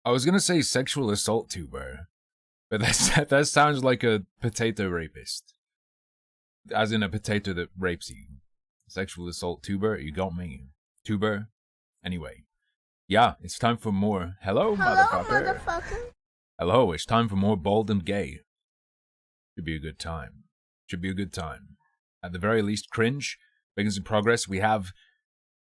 I was gonna say sexual assault tuber, but that sounds like a potato rapist. As in a potato that rapes you. Sexual assault tuber, you got me. Tuber. Anyway. Yeah, it's time for more. Hello, motherfucker. Hello, it's time for more Bald and Gay. Should be a good time. Should be a good time. At the very least, cringe. Making some progress. We have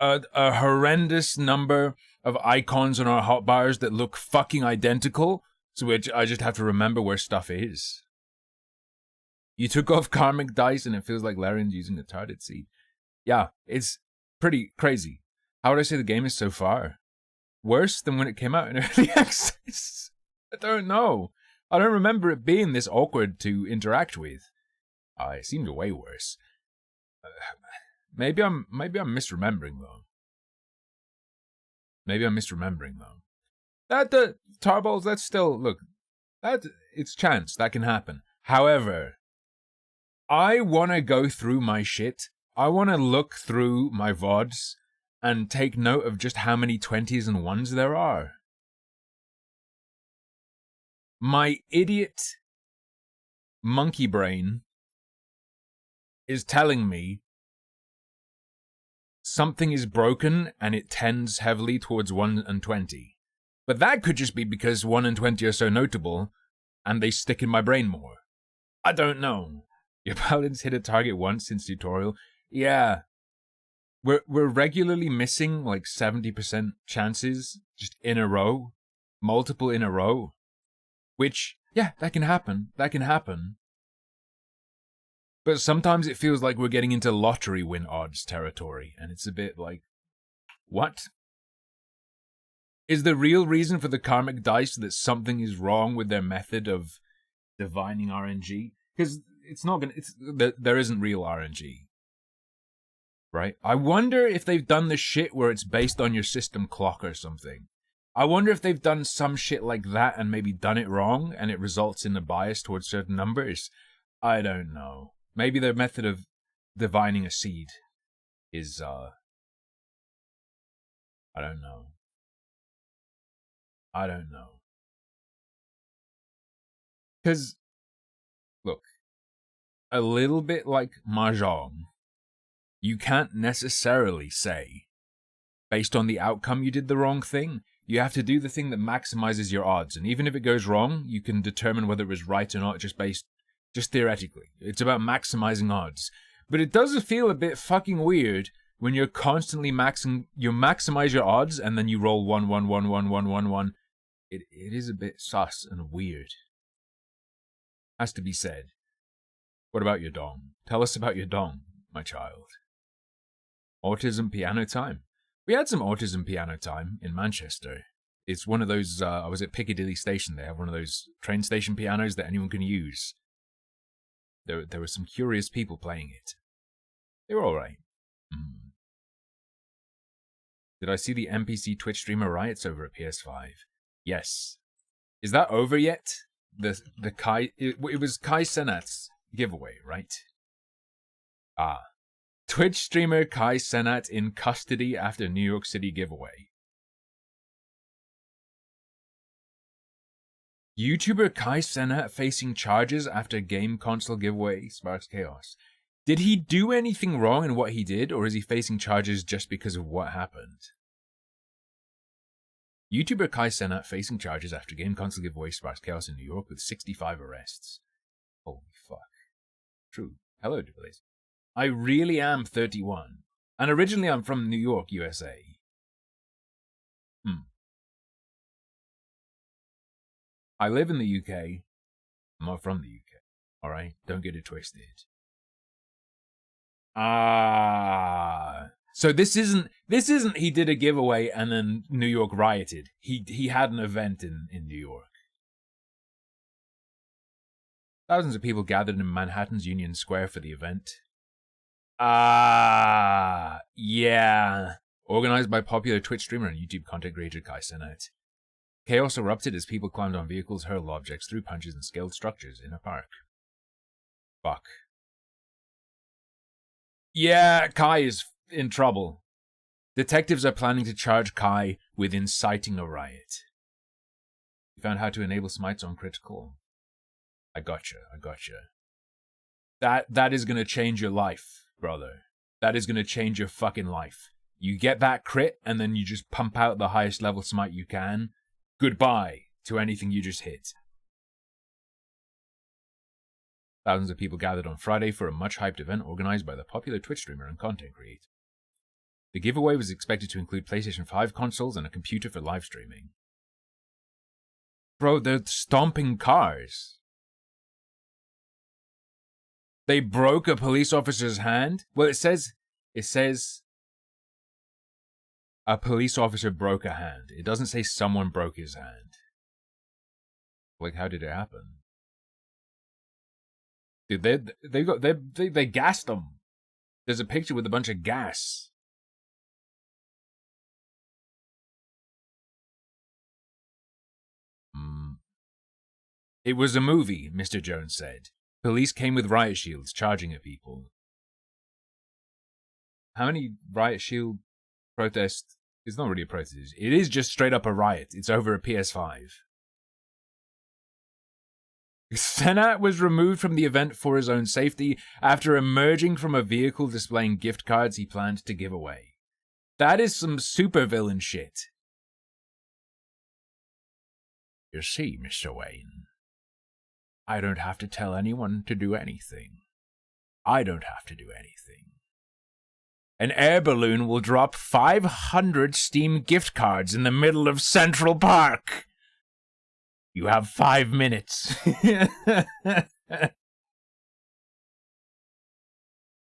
a horrendous number of icons on our hotbars that look fucking identical, so I just have to remember where stuff is. You took off karmic dice and it feels like Larian's using a target seed. Yeah, it's pretty crazy. How would I say the game is so far? Worse than when it came out in early access? I don't know. I don't remember it being this awkward to interact with. It seemed way worse. Maybe I'm misremembering though. That the tarballs, that's still look. That it's chance that can happen. However, I wanna go through my shit. I wanna look through my VODs and take note of just how many 20s and 1s there are. My idiot monkey brain is telling me something is broken and it tends heavily towards 1 and 20. But that could just be because 1 and 20 are so notable and they stick in my brain more. I don't know. Your paladins hit a target once since tutorial. Yeah. We're regularly missing like 70% chances just in a row. Multiple in a row. Which, yeah, that can happen. But sometimes it feels like we're getting into lottery win odds territory, and it's a bit like, what? Is the real reason for the karmic dice that something is wrong with their method of divining RNG? Because there isn't real RNG. Right? I wonder if they've done the shit where it's based on your system clock or something. I wonder if they've done some shit like that and maybe done it wrong and it results in a bias towards certain numbers. I don't know. Maybe their method of divining a seed is, I don't know. Because, look, a little bit like Mahjong, you can't necessarily say, based on the outcome you did the wrong thing. You have to do the thing that maximizes your odds, and even if it goes wrong, you can determine whether it was right or not just theoretically. It's about maximizing odds. But it does feel a bit fucking weird when you're constantly you maximize your odds and then you roll 1, 1, 1, 1, 1, 1, 1. It is a bit sus and weird. Has to be said. What about your dong? Tell us about your dong, my child. Autism piano time. We had some autism piano time in Manchester. It's one of those, I was at Piccadilly Station, they have one of those train station pianos that anyone can use. There were some curious people playing it. They were alright. Did I see the NPC Twitch streamer riots over at PS5? Yes. Is that over yet? The Kai... It was Kai Senat's giveaway, right? Twitch streamer Kai Senat in custody after New York City giveaway. YouTuber Kai Senat facing charges after game console giveaway sparks chaos. Did he do anything wrong in what he did, or is he facing charges just because of what happened? YouTuber Kai Senat facing charges after game console giveaway sparks chaos in New York with 65 arrests. Holy fuck. True. Hello, Dublaze. I really am 31. And originally I'm from New York, USA. I live in the UK. I'm not from the UK. Alright? Don't get it twisted. So this isn't he did a giveaway and then New York rioted. He had an event in New York. Thousands of people gathered in Manhattan's Union Square for the event. Yeah. Organized by popular Twitch streamer and YouTube content creator Kai Senat. Chaos erupted as people climbed on vehicles, hurled objects, threw punches, and scaled structures in a park. Fuck. Yeah, Kai is in trouble. Detectives are planning to charge Kai with inciting a riot. You found how to enable smites on critical. I gotcha. That is gonna change your life, brother. That is gonna change your fucking life. You get that crit, and then you just pump out the highest level smite you can. Goodbye to anything you just hit. Thousands of people gathered on Friday for a much-hyped event organized by the popular Twitch streamer and content creator. The giveaway was expected to include PlayStation 5 consoles and a computer for live streaming. Bro, they're stomping cars. They broke a police officer's hand? Well, it says a police officer broke a hand. It doesn't say someone broke his hand. Like, how did it happen? Dude, they gassed them. There's a picture with a bunch of gas. It was a movie, Mr. Jones said. Police came with riot shields, charging at people. How many riot shield protests? It's not really a protest. It is just straight up a riot. It's over a PS5. Senat was removed from the event for his own safety after emerging from a vehicle displaying gift cards he planned to give away. That is some supervillain shit. You see, Mr. Wayne, I don't have to tell anyone to do anything. I don't have to do anything. An air balloon will drop 500 Steam gift cards in the middle of Central Park. You have 5 minutes.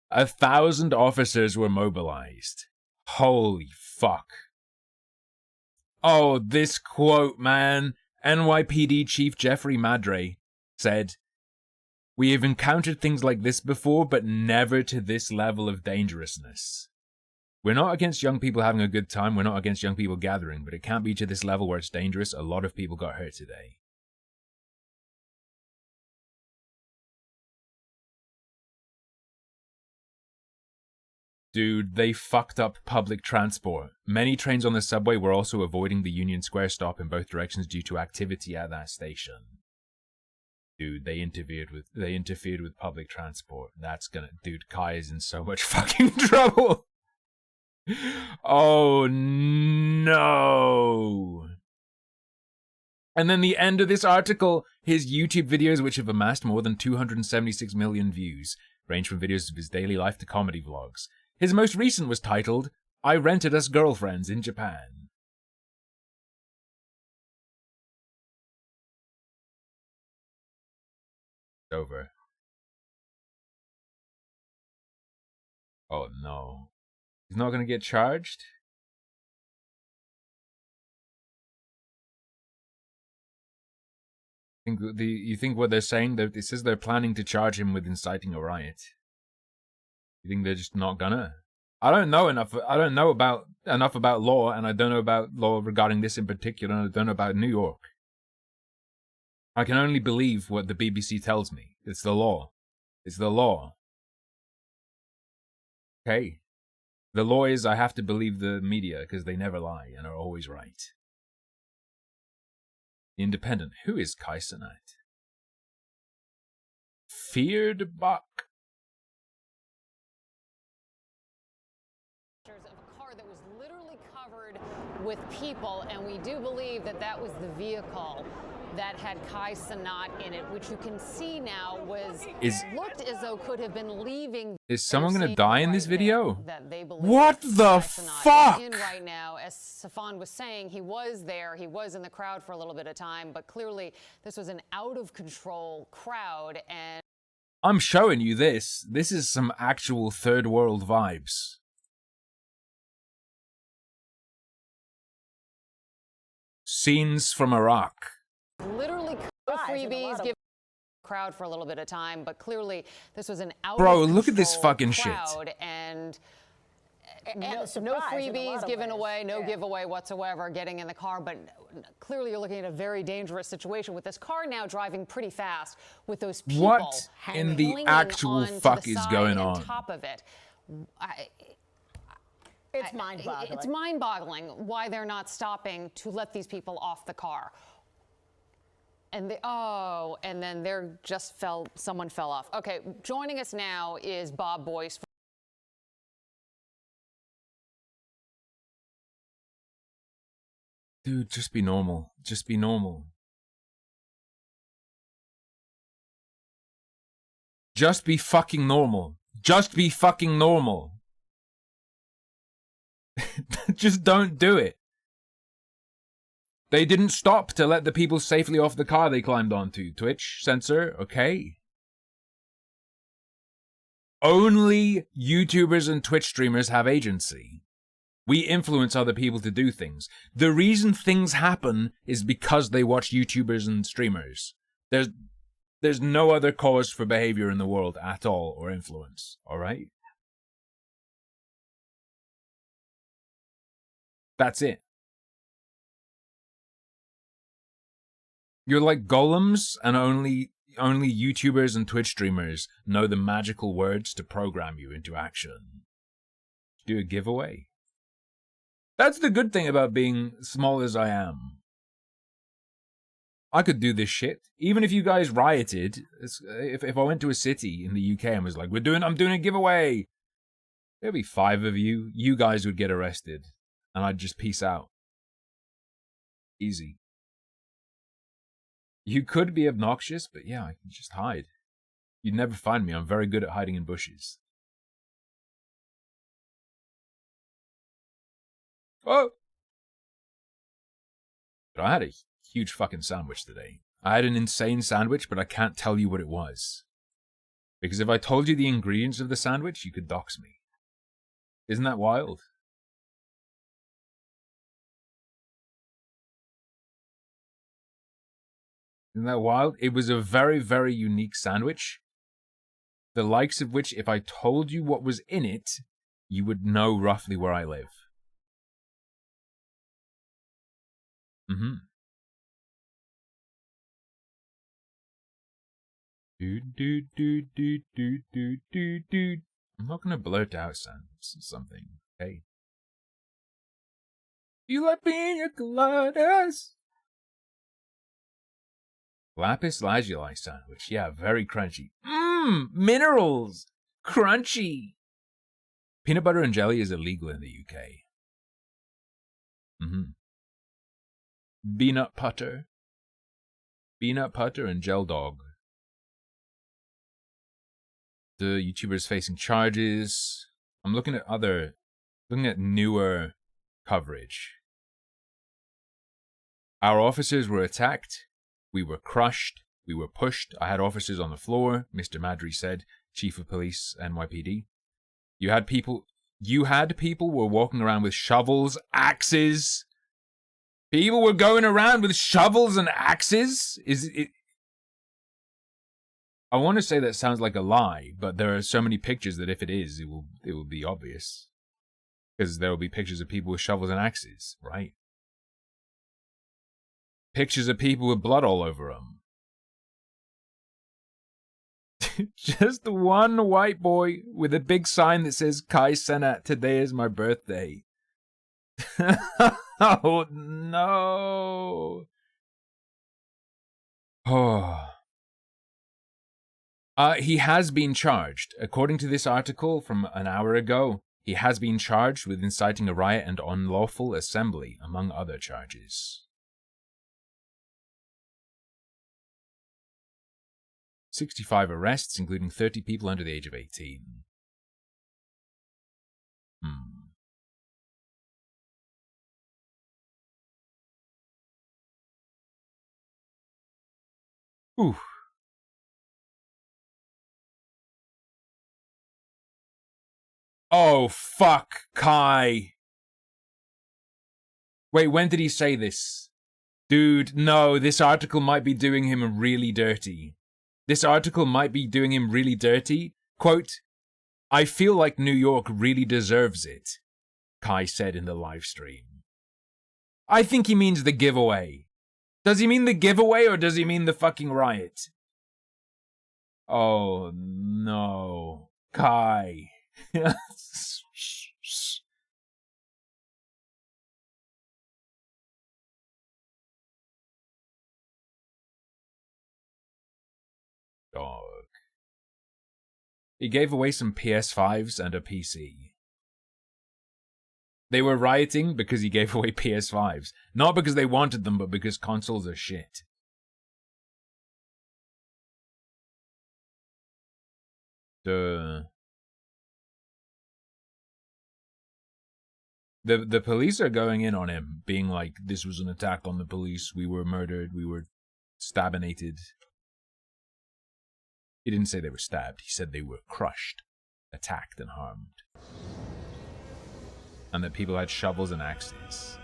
1,000 officers were mobilized. Holy fuck. Oh, this quote, man. NYPD Chief Jeffrey Madre said, "We have encountered things like this before, but never to this level of dangerousness. We're not against young people having a good time, we're not against young people gathering, but it can't be to this level where it's dangerous. A lot of people got hurt today." Dude, they fucked up public transport. Many trains on the subway were also avoiding the Union Square stop in both directions due to activity at that station. Dude, they interfered with public transport. Dude, Kai is in so much fucking trouble. Oh no. And then the end of this article, his YouTube videos, which have amassed more than 276 million views, range from videos of his daily life to comedy vlogs. His most recent was titled, "I Rented Us Girlfriends in Japan." Over. Oh no. He's not gonna get charged? You think what they're saying? That it says they're planning to charge him with inciting a riot. You think they're just not gonna? I don't know enough about law, and I don't know about law regarding this in particular, and I don't know about New York. I can only believe what the BBC tells me. It's the law. It's the law. Okay. The law is I have to believe the media because they never lie and are always right. Independent. Who is Kai Cenat? Feared Buck. Of a car that was literally covered with people, and we do believe that that was the vehicle that had Kai Cenat in it, which you can see now looked as though could have been leaving. Is someone gonna die in this video? What the fuck? In right now, as Safan was saying, he was there, he was in the crowd for a little bit of time, but clearly this was an out of control crowd. And I'm showing you this. This is some actual third world vibes. Scenes from Iraq. Literally no freebies, give crowd for a little bit of time, but clearly this was an out Bro, of look at this fucking crowd, shit. And no freebies given away, no giveaway whatsoever, getting in the car, but clearly you're looking at a very dangerous situation with this car now driving pretty fast with those people what in the actual fuck is going on? Top of it. It's mind-boggling. It's mind-boggling why they're not stopping to let these people off the car. And then someone fell off. Okay, joining us now is Bob Boyce. Dude, just be normal. Just be normal. Just be fucking normal. Just be fucking normal. Just don't do it. They didn't stop to let the people safely off the car they climbed onto. Twitch censor, okay? Only YouTubers and Twitch streamers have agency. We influence other people to do things. The reason things happen is because they watch YouTubers and streamers. There's no other cause for behavior in the world at all, or influence, alright? That's it. You're like golems, and only YouTubers and Twitch streamers know the magical words to program you into action. Do a giveaway. That's the good thing about being small as I am. I could do this shit. Even if you guys rioted, if I went to a city in the UK and was like, I'm doing a giveaway, there'd be 5 of you. You guys would get arrested, and I'd just peace out. Easy. You could be obnoxious, but yeah, I can just hide. You'd never find me. I'm very good at hiding in bushes. Oh! But I had a huge fucking sandwich today. I had an insane sandwich, but I can't tell you what it was. Because if I told you the ingredients of the sandwich, you could dox me. Isn't that wild? Isn't that wild? It was a very, very unique sandwich. The likes of which, if I told you what was in it, you would know roughly where I live. Mm-hmm. I'm not gonna blurt out something, okay? You like pina coladas? Lapis lazuli sandwich. Yeah, very crunchy. Minerals! Crunchy! Peanut butter and jelly is illegal in the UK. Mm-hmm. Peanut butter. Peanut butter and gel dog. The YouTubers facing charges. I'm looking at newer coverage. Our officers were attacked. We were crushed. We were pushed. I had officers on the floor, Mr. Madry said, Chief of Police, NYPD. You had people were walking around with shovels, axes. People were going around with shovels and axes? I want to say that sounds like a lie, but there are so many pictures that if it is, it will be obvious. Because there will be pictures of people with shovels and axes, right? Pictures of people with blood all over them. Just one white boy with a big sign that says Kai Senat, today is my birthday. Oh no. Oh. He has been charged. According to this article from an hour ago, he has been charged with inciting a riot and unlawful assembly, among other charges. 65 arrests, including 30 people under the age of 18. Ooh. Oh, fuck, Kai. Wait, when did he say this? Dude, no, this article might be doing him really dirty. This article might be doing him really dirty. Quote, I feel like New York really deserves it, Kai said in the live stream. I think he means the giveaway. Does he mean the giveaway or does he mean the fucking riot? Oh, no. Kai. Dog. He gave away some PS5s and a PC. They were rioting because he gave away PS5s. Not because they wanted them, but because consoles are shit. The police are going in on him, being like, this was an attack on the police, we were murdered, we were stabinated. He didn't say they were stabbed, he said they were crushed, attacked and harmed. And that people had shovels and axes.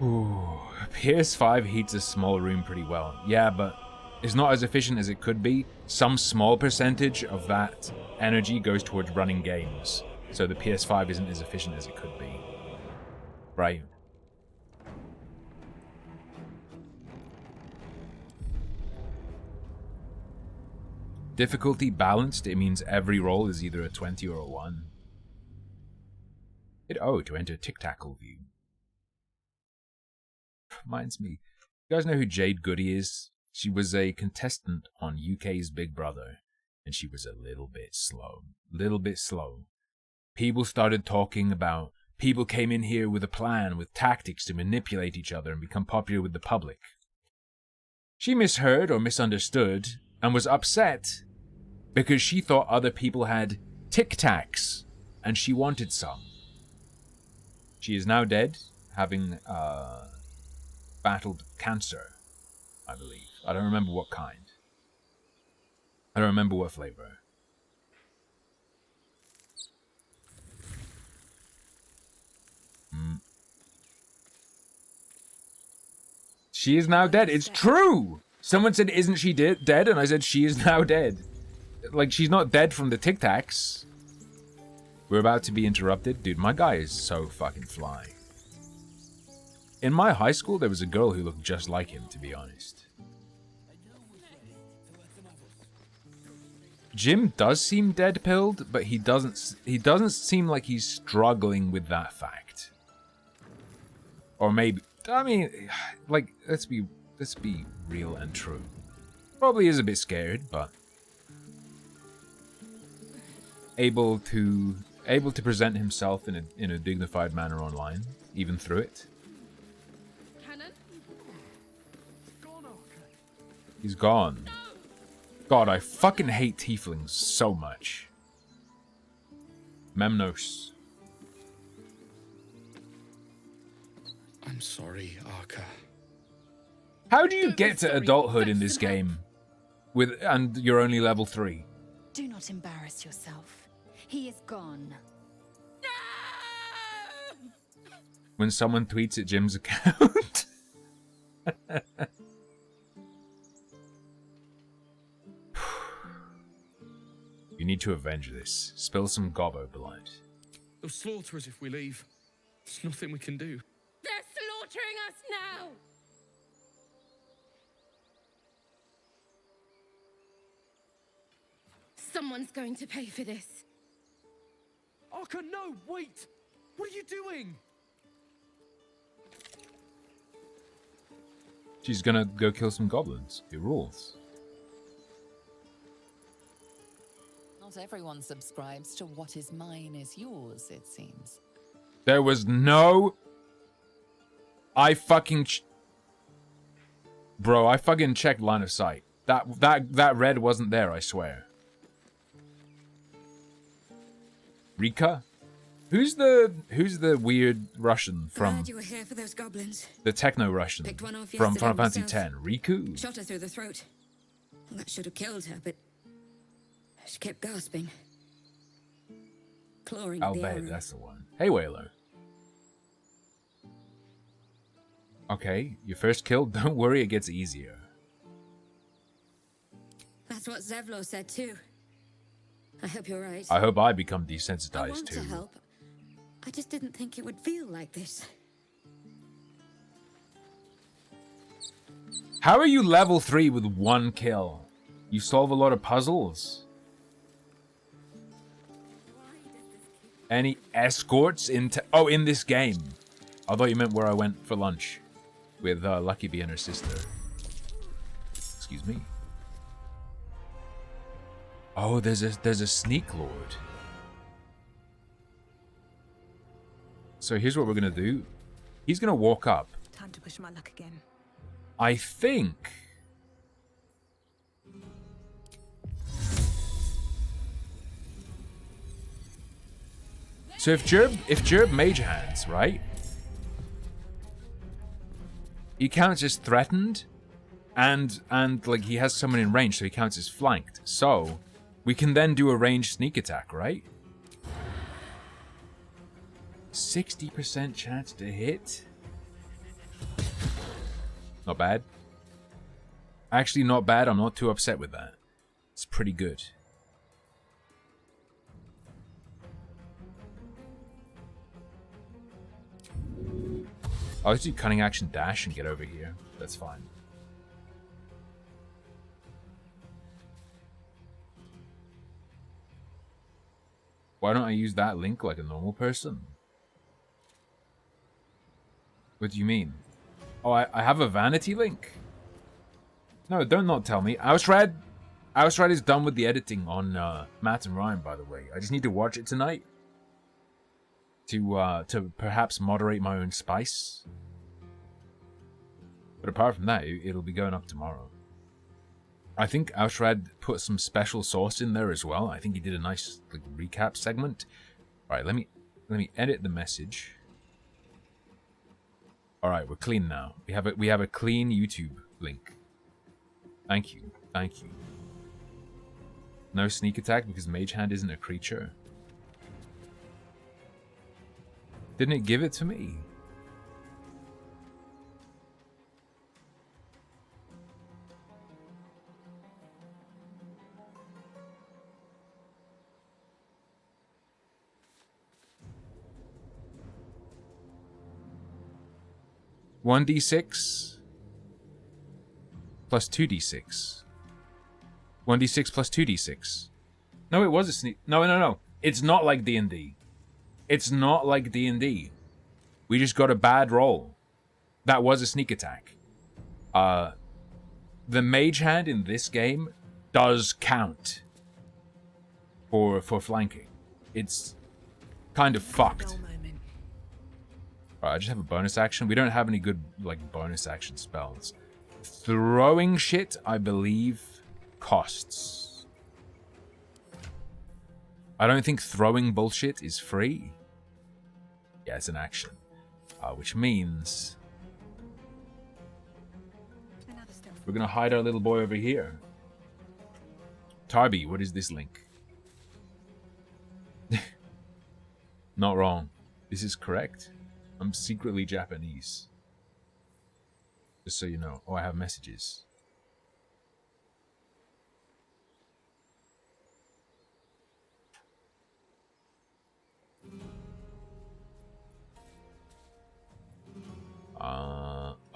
Ooh, PS5 heats a small room pretty well. Yeah, but it's not as efficient as it could be. Some small percentage of that energy goes towards running games. So the PS5 isn't as efficient as it could be. Right? Difficulty balanced, it means every roll is either a 20 or a 1. Hit O to enter tic-tackle view. Reminds me. You guys know who Jade Goody is? She was a contestant on UK's Big Brother. And she was a little bit slow. People started talking about people came in here with a plan, with tactics to manipulate each other and become popular with the public. She misheard or misunderstood and was upset because she thought other people had Tic Tacs and she wanted some. She is now dead, having battled cancer, I believe. I don't remember what kind. I don't remember what flavor. She is now dead. It's true! Someone said, isn't she dead? And I said, she is now dead. Like, she's not dead from the Tic Tacs. We're about to be interrupted. Dude, my guy is so fucking fly. In my high school, there was a girl who looked just like him, to be honest. Jim does seem dead-pilled, but he doesn't seem like he's struggling with that fact. Or maybe, I mean, like, let's be real and true. Probably is a bit scared, but able to present himself in a dignified manner online, even through it. He's gone. God, I fucking hate tieflings so much. Memnos. I'm sorry, Arca. How do you get to adulthood in this game and you're only level 3? Do not embarrass yourself. He is gone. When someone tweets at Jim's account. You need to avenge this. Spill some gobbo blood. They'll slaughter us if we leave. There's nothing we can do. They're slaughtering us now! Someone's going to pay for this. Arca, no, wait! What are you doing? She's gonna go kill some goblins. It rules. Not everyone subscribes to what is mine is yours, it seems. There was no... I fucking checked line of sight. That red wasn't there, I swear. Rika? Who's the weird Russian from... Glad you were here for those goblins. The techno Russian from Final Fantasy X? Riku? Shot her through the throat. Well, that should have killed her, but she kept gasping. Clawing at the arrow. Albed, that's the one. Hey, Whaler. Okay, your first kill, don't worry, it gets easier. That's what Zevlo said too. I hope you're right. I hope I become I desensitized want too. to help. I just didn't think it would feel like this. How are you level 3 with 1 kill? You solve a lot of puzzles? Any escorts into... Oh, in this game. I thought you meant where I went for lunch. With Lucky Bee and her sister. Excuse me. Oh, there's a sneak lord. So here's what we're gonna do. He's gonna walk up. Time to push my luck again. I think. So if Jerb Mage Hands, right? He counts as threatened, and like he has someone in range, so he counts as flanked. So we can then do a ranged sneak attack, right? 60% chance to hit. Not bad. Actually, not bad. I'm not too upset with that. It's pretty good. I'll just do cunning action dash and get over here. That's fine. Why don't I use that link like a normal person? What do you mean? Oh, I have a vanity link? No, don't not tell me. Ausrad is done with the editing on Matt and Ryan, by the way. I just need to watch it tonight. To perhaps moderate my own spice. But apart from that, it'll be going up tomorrow. I think Ausrad put some special sauce in there as well. I think he did a nice like recap segment. Alright, let me edit the message. Alright, we're clean now. We have a clean YouTube link. Thank you. Thank you. No sneak attack because Mage Hand isn't a creature. Didn't it give it to me? (1d6) plus 2d6. 1d6 plus 2d6. No, it was a sneak. No. It's not like D&D. It's not like D&D. We just got a bad roll. That was a sneak attack. The Mage Hand in this game does count for flanking. It's kind of fucked. Alright, I just have a bonus action. We don't have any good like bonus action spells. Throwing shit, I believe, costs. I don't think throwing bullshit is free. Yeah, it's an action. Which means we're gonna hide our little boy over here. Tarby, what is this link? Not wrong. This is correct. I'm secretly Japanese. Just so you know. Oh, I have messages.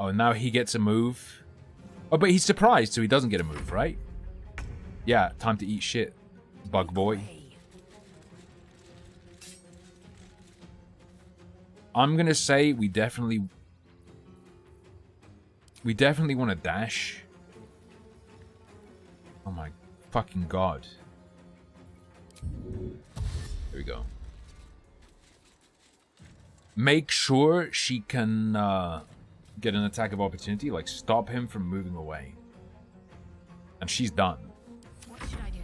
Oh, now he gets a move. Oh, but he's surprised, so he doesn't get a move, right? Yeah, time to eat shit, bug boy. I'm gonna say we definitely want to dash. Oh my fucking god. Here we go. Make sure she can get an attack of opportunity, like stop him from moving away. And she's done. What should I do?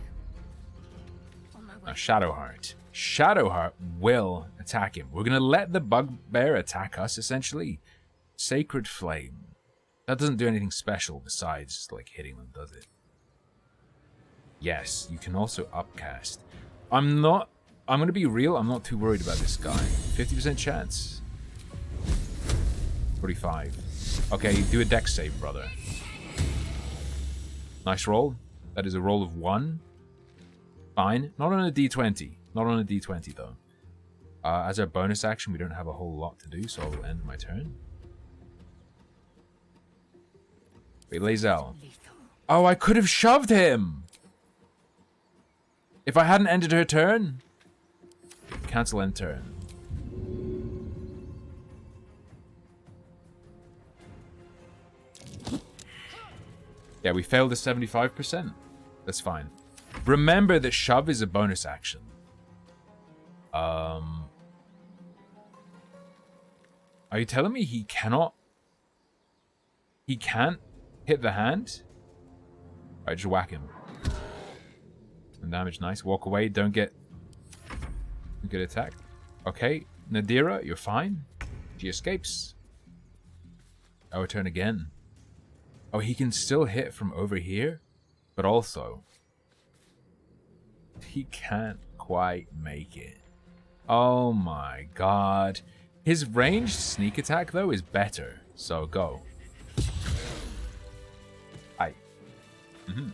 On my way. Now Shadowheart. Shadowheart will attack him. We're gonna let the bugbear attack us, essentially. Sacred Flame. That doesn't do anything special besides like hitting them, does it? Yes, you can also upcast. I'm gonna be real, I'm not too worried about this guy. 50% chance. 45. Okay, do a dex save, brother. Nice roll. That is a roll of 1. Fine. Not on a d20. Not on a d20, though. As our bonus action, we don't have a whole lot to do, so I'll end my turn. Wait, Lae'zel. Oh, I could have shoved him! If I hadn't ended her turn? Cancel end turn. Yeah, we failed the 75%. That's fine. Remember that shove is a bonus action. Are you telling me he cannot? He can't hit the hand? Alright, just whack him. Some damage, nice. Walk away, don't get attacked. Okay, Nadira, you're fine. She escapes. Our turn again. Oh, he can still hit from over here, but also he can't quite make it. Oh my god. His ranged sneak attack, though, is better. So, go. Aye. Mm-hmm.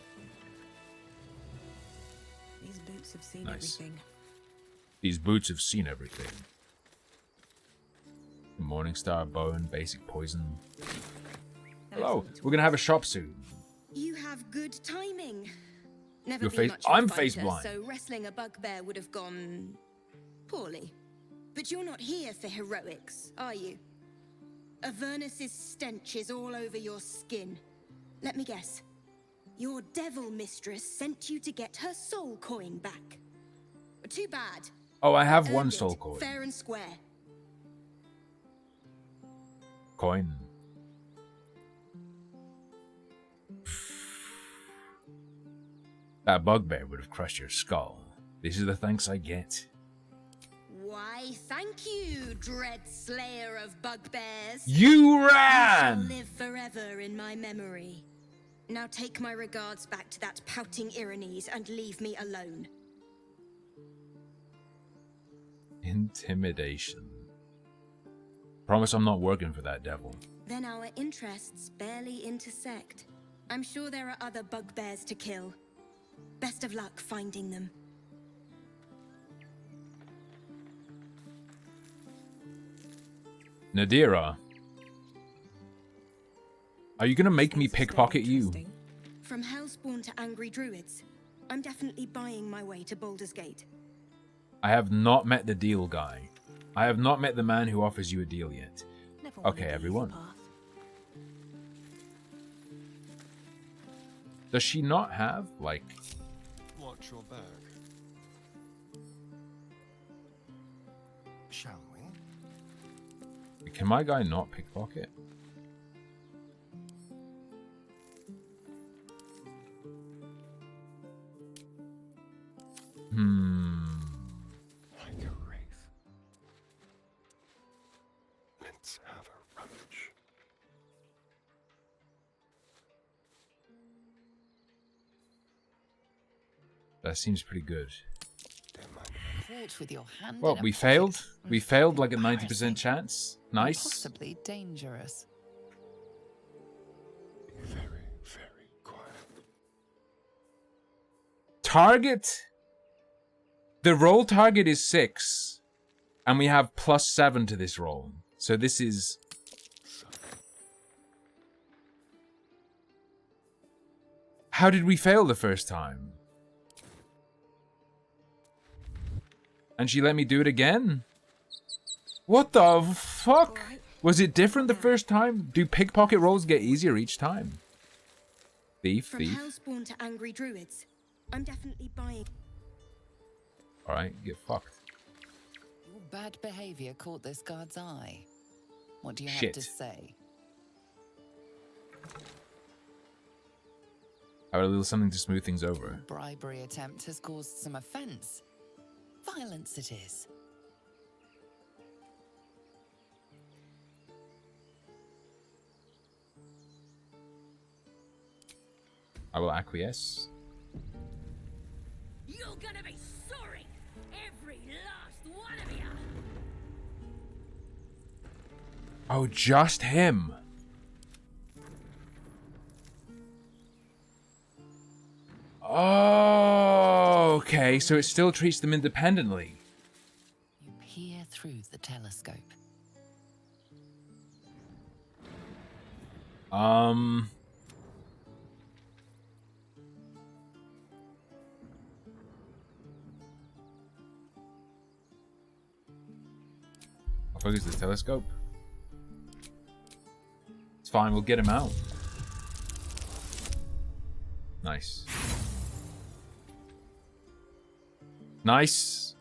These boots have seen Nice. everything. These boots have seen everything. Morningstar, bone, basic poison. Hello, we're gonna have a shop soon. You have good timing. Never Your been face- much of a I'm fighter, face blind. so wrestling a bugbear would have gone poorly. But you're not here for heroics, are you? Avernus's stench is all over your skin. Let me guess. Your devil mistress sent you to get her soul coin back. Too bad. Oh, I have Earned one it, soul coin. fair and square. Coin. That bugbear would have crushed your skull. This is the thanks I get. Why, thank you, dread slayer of bugbears. You You shall ran! live forever in my memory. Now take my regards back to that pouting Irenes and leave me alone. Intimidation. Promise I'm not working for that devil. Then our interests barely intersect. I'm sure there are other bugbears to kill. Best of luck finding them. Nadira. Are you gonna make me pickpocket you? From Hellspawn to Angry Druids, I'm definitely buying my way to Baldur's Gate. I have not met the deal guy. I have not met the man who offers you a deal yet. Okay, everyone. Does she not have, like... Watch your back. Shall we? Can my guy not pickpocket? Like a wraith. Let's have a rummage. That seems pretty good. Don't mind. Caught with your hand Well, in a we pocket. failed. We failed like a 90% Embarrassing. chance. And Nice. Possibly dangerous. Be very, very quiet. Target. The roll target is 6. And we have +7 to this roll. So this is... How did we fail the first time? And she let me do it again? What the fuck? Was it different the first time? Do pickpocket rolls get easier each time? Thief, From thief. Hellspawn to Angry Druids, I'm definitely buying. Alright, get fucked. Your bad behavior caught this guard's eye. What do you Shit. have to say? I have a little something to smooth things over. Bribery attempt has caused some offense. Violence it is. I will acquiesce. You're gonna be sorry, every last one of you. Oh, just him. Oh, okay. So it still treats them independently. You peer through the telescope. I'll focus the telescope. It's fine, we'll get him out. Nice. Nice.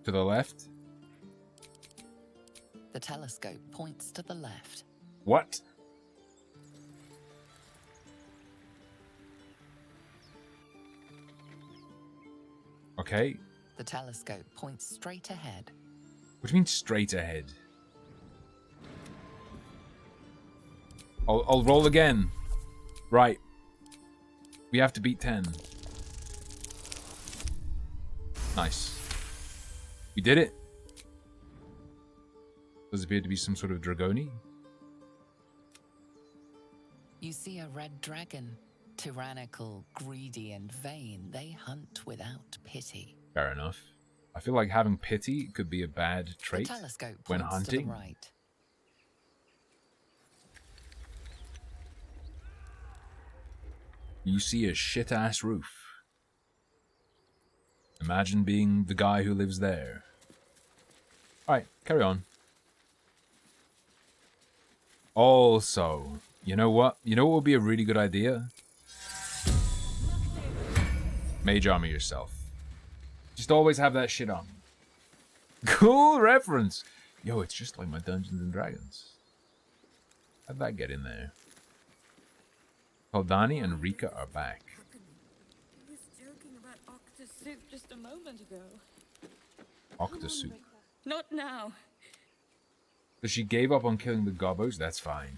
To the left. The telescope points to the left. What? Okay. The telescope points straight ahead. What do you mean straight ahead? I'll roll again. Right. We have to beat 10. Nice. We did it. Does appear to be some sort of Dragoni. You see a red dragon. Tyrannical, greedy, and vain, they hunt without pity. Fair enough. I feel like having pity could be a bad trait The telescope when points hunting. to the right. You see a shit-ass roof. Imagine being the guy who lives there. Alright, carry on. Also, you know what? You know what would be a really good idea? Mage armor yourself. Just always have that shit on. Cool reference! Yo, it's just like my Dungeons and Dragons. How'd that get in there? Haldani and Rika are back. I was joking about octa soup just a moment ago. Octa soup. Not now. So she gave up on killing the gobos? That's fine.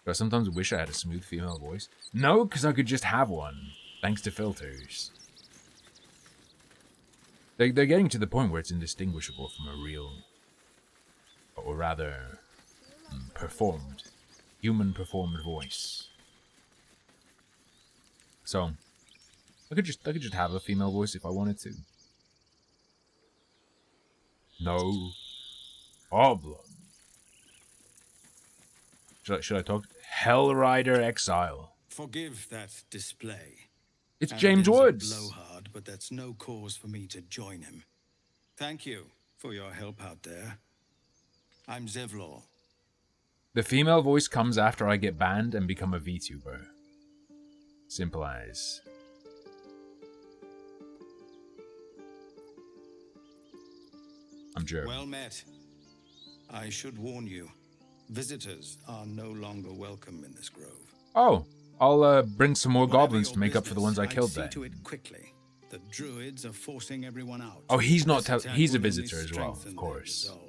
Do I sometimes wish I had a smooth female voice? No, because I could just have one. Thanks to filters. They're getting to the point where it's indistinguishable from a real... or rather... performed. Human performed voice. So... I could just have a female voice if I wanted to. No problem. Should I talk? Hellrider Exile. Forgive that display. It's James Woods. Blowhard, but that's no cause for me to join him. Thank you for your help out there. I'm Zevlor. The female voice comes after I get banned and become a VTuber. Simple as. I'm Jeremy. Well met. I should warn you. Visitors are no longer welcome in this grove. Oh, I'll bring some more Whatever goblins your to make up for the ones I business, killed I'd see then. to it quickly. The druids are forcing everyone out. Oh, he's not. This attack He's a will only visitor as well, strengthen of their course. resolve.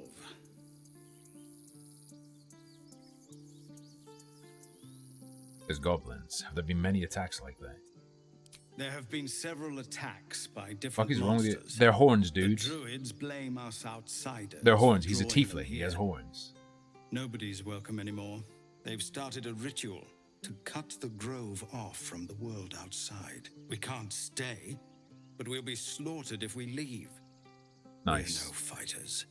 There's goblins. Have there been many attacks like that? There have been several attacks by different Fuck is wrong with you? monsters. They're horns, The dude. druids blame us outsiders. They're horns. for He's a drawing tiefling. them He has here. horns. Nobody's welcome anymore. They've started a ritual to cut the grove off from the world outside. We can't stay, but we'll be slaughtered if we leave. Nice. We're no fighters.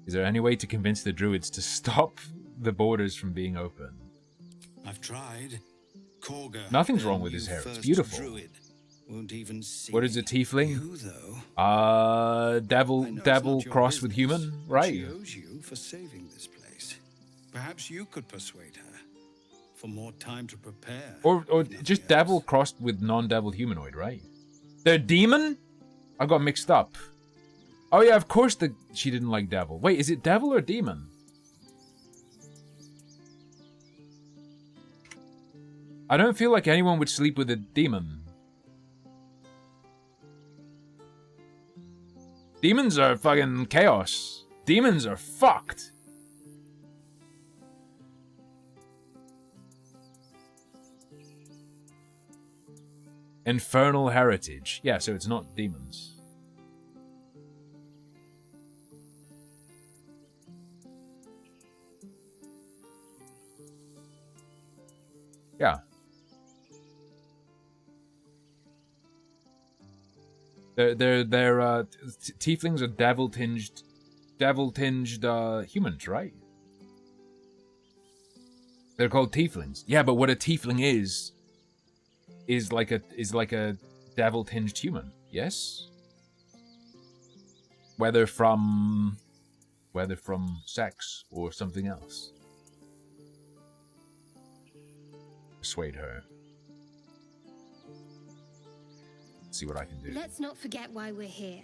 Is there any way to convince the druids to stop the borders from being open? I've tried. Korga, Nothing's their wrong with his new hair. It's first beautiful. Druid, won't even see What is a me. tiefling? You, though, Devil I know it's devil not your crossed with business, human, but right? She owes you for saving this place. Perhaps you could persuade her for more time to prepare. Or if nothing just else. devil crossed with non-devil humanoid, right? They're demon? I got mixed up. Oh yeah, of course she didn't like devil. Wait, is it devil or demon? I don't feel like anyone would sleep with a demon. Demons are fucking chaos. Demons are fucked. Infernal heritage. Yeah, so it's not demons. Yeah. Tieflings are devil-tinged humans, right? They're called tieflings. Yeah, but what a tiefling is like a devil-tinged human. Yes? whether from sex or something else. Persuade her. See what I can do. Let's not forget why we're here.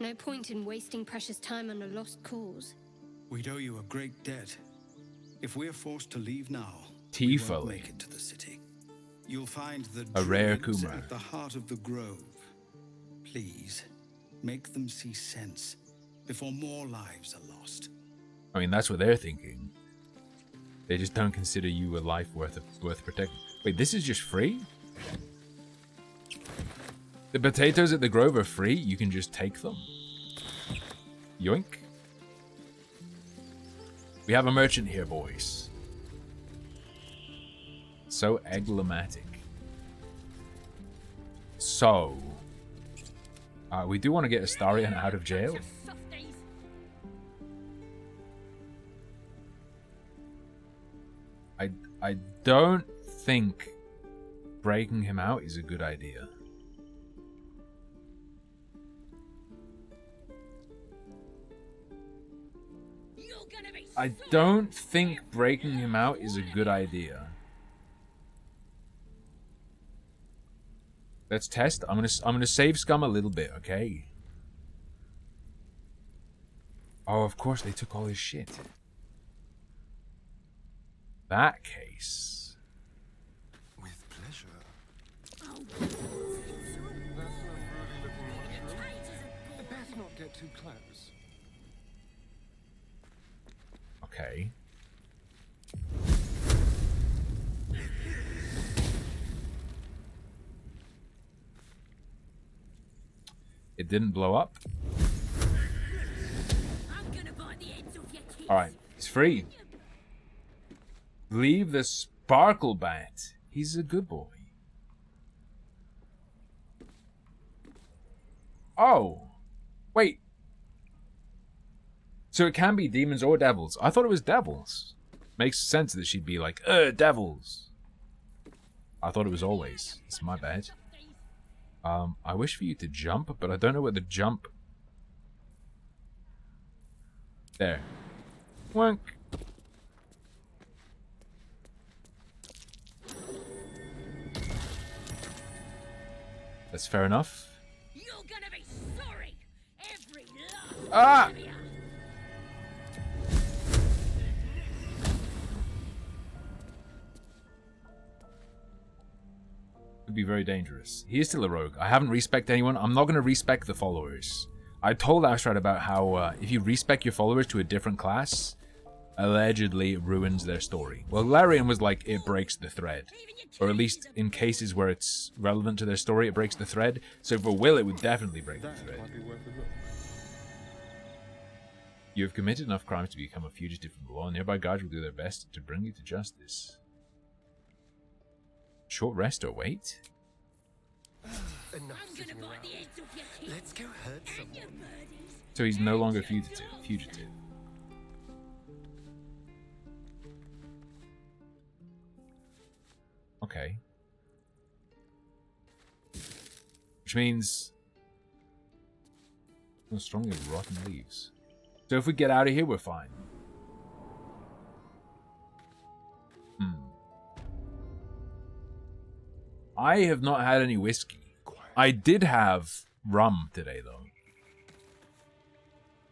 No point in wasting precious time on a lost cause. We'd owe you a great debt. If we're forced to leave now, we won't make it to the city. You'll find the a rare druids Kuma at the heart of the grove. Please, make them see sense before more lives are lost. I mean, that's what they're thinking. They just don't consider you a life worth protecting. Wait, this is just free? The potatoes at the grove are free? You can just take them? Yoink. We have a merchant here, boys. So egglematic. So... we do want to get Astarion out of jail. I don't think breaking him out is a good idea. I don't think breaking him out is a good idea. Let's test. I'm gonna save Scum a little bit, okay? Oh, of course they took all his shit. That case. With pleasure. Best not get too close. Okay. It didn't blow up. Alright, he's free. Leave the sparkle bat. He's a good boy. Oh. Wait. So it can be demons or devils. I thought it was devils. Makes sense that she'd be like, devils. I thought it was always. It's my bad. I wish for you to jump, but I don't know where the jump... There. Wonk. That's fair enough. You're gonna be sorry. Every last Ah! Could be very dangerous. He is still a rogue. I haven't respect anyone. I'm not going to respect the followers. I told Astrid about how if you respect your followers to a different class, allegedly it ruins their story. Well, Larian was like, it breaks the thread. Or at least in cases where it's relevant to their story, it breaks the thread. So for Will, it would definitely break the thread. You have committed enough crimes to become a fugitive from the law. Nearby guards will do their best to bring you to justice. Short rest or wait? Let's go hurt someone. So he's no longer fugitive. Okay. Which means... strongly rotten leaves. So if we get out of here, we're fine. I have not had any whiskey. I did have rum today, though.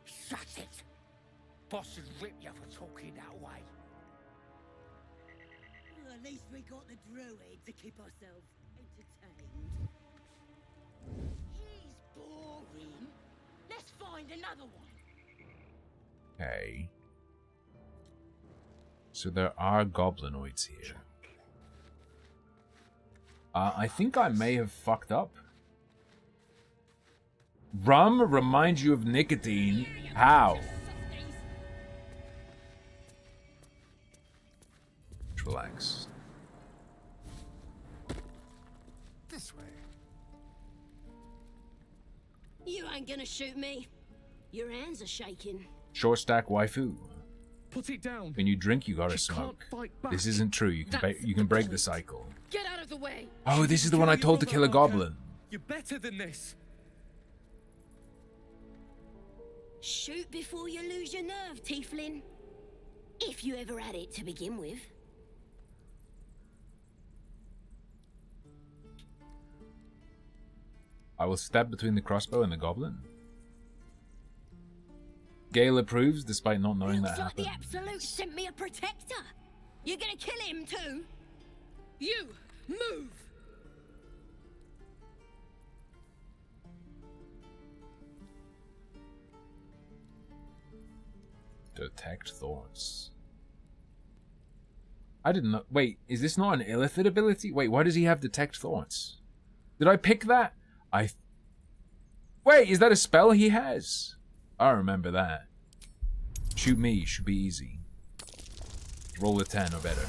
Shut it! Boss would rip you for talking that way. Well, at least we got the druid to keep ourselves entertained. He's boring. Let's find another one. Okay. So there are goblinoids here. I think I may have fucked up. Rum reminds you of nicotine. How? Just relax. This way. You ain't gonna shoot me. Your hands are shaking. Short stack waifu. Put it down. When you drink, you gotta smoke. This isn't true. You can break the cycle. Get out of the way. Oh, this is the one I told to kill a goblin. You're better than this. Shoot before you lose your nerve, Tiefling. If you ever had it to begin with. I will step between the crossbow and the goblin. Gale approves despite not knowing Looks that like happened. the Absolute sent me a protector. You're gonna kill him too? You, move! Detect thoughts. I didn't know. Wait, is this not an illithid ability? Wait, why does he have detect thoughts? Did I pick that? Wait, is that a spell he has? I remember that. Shoot me should be easy. Roll a 10 or better.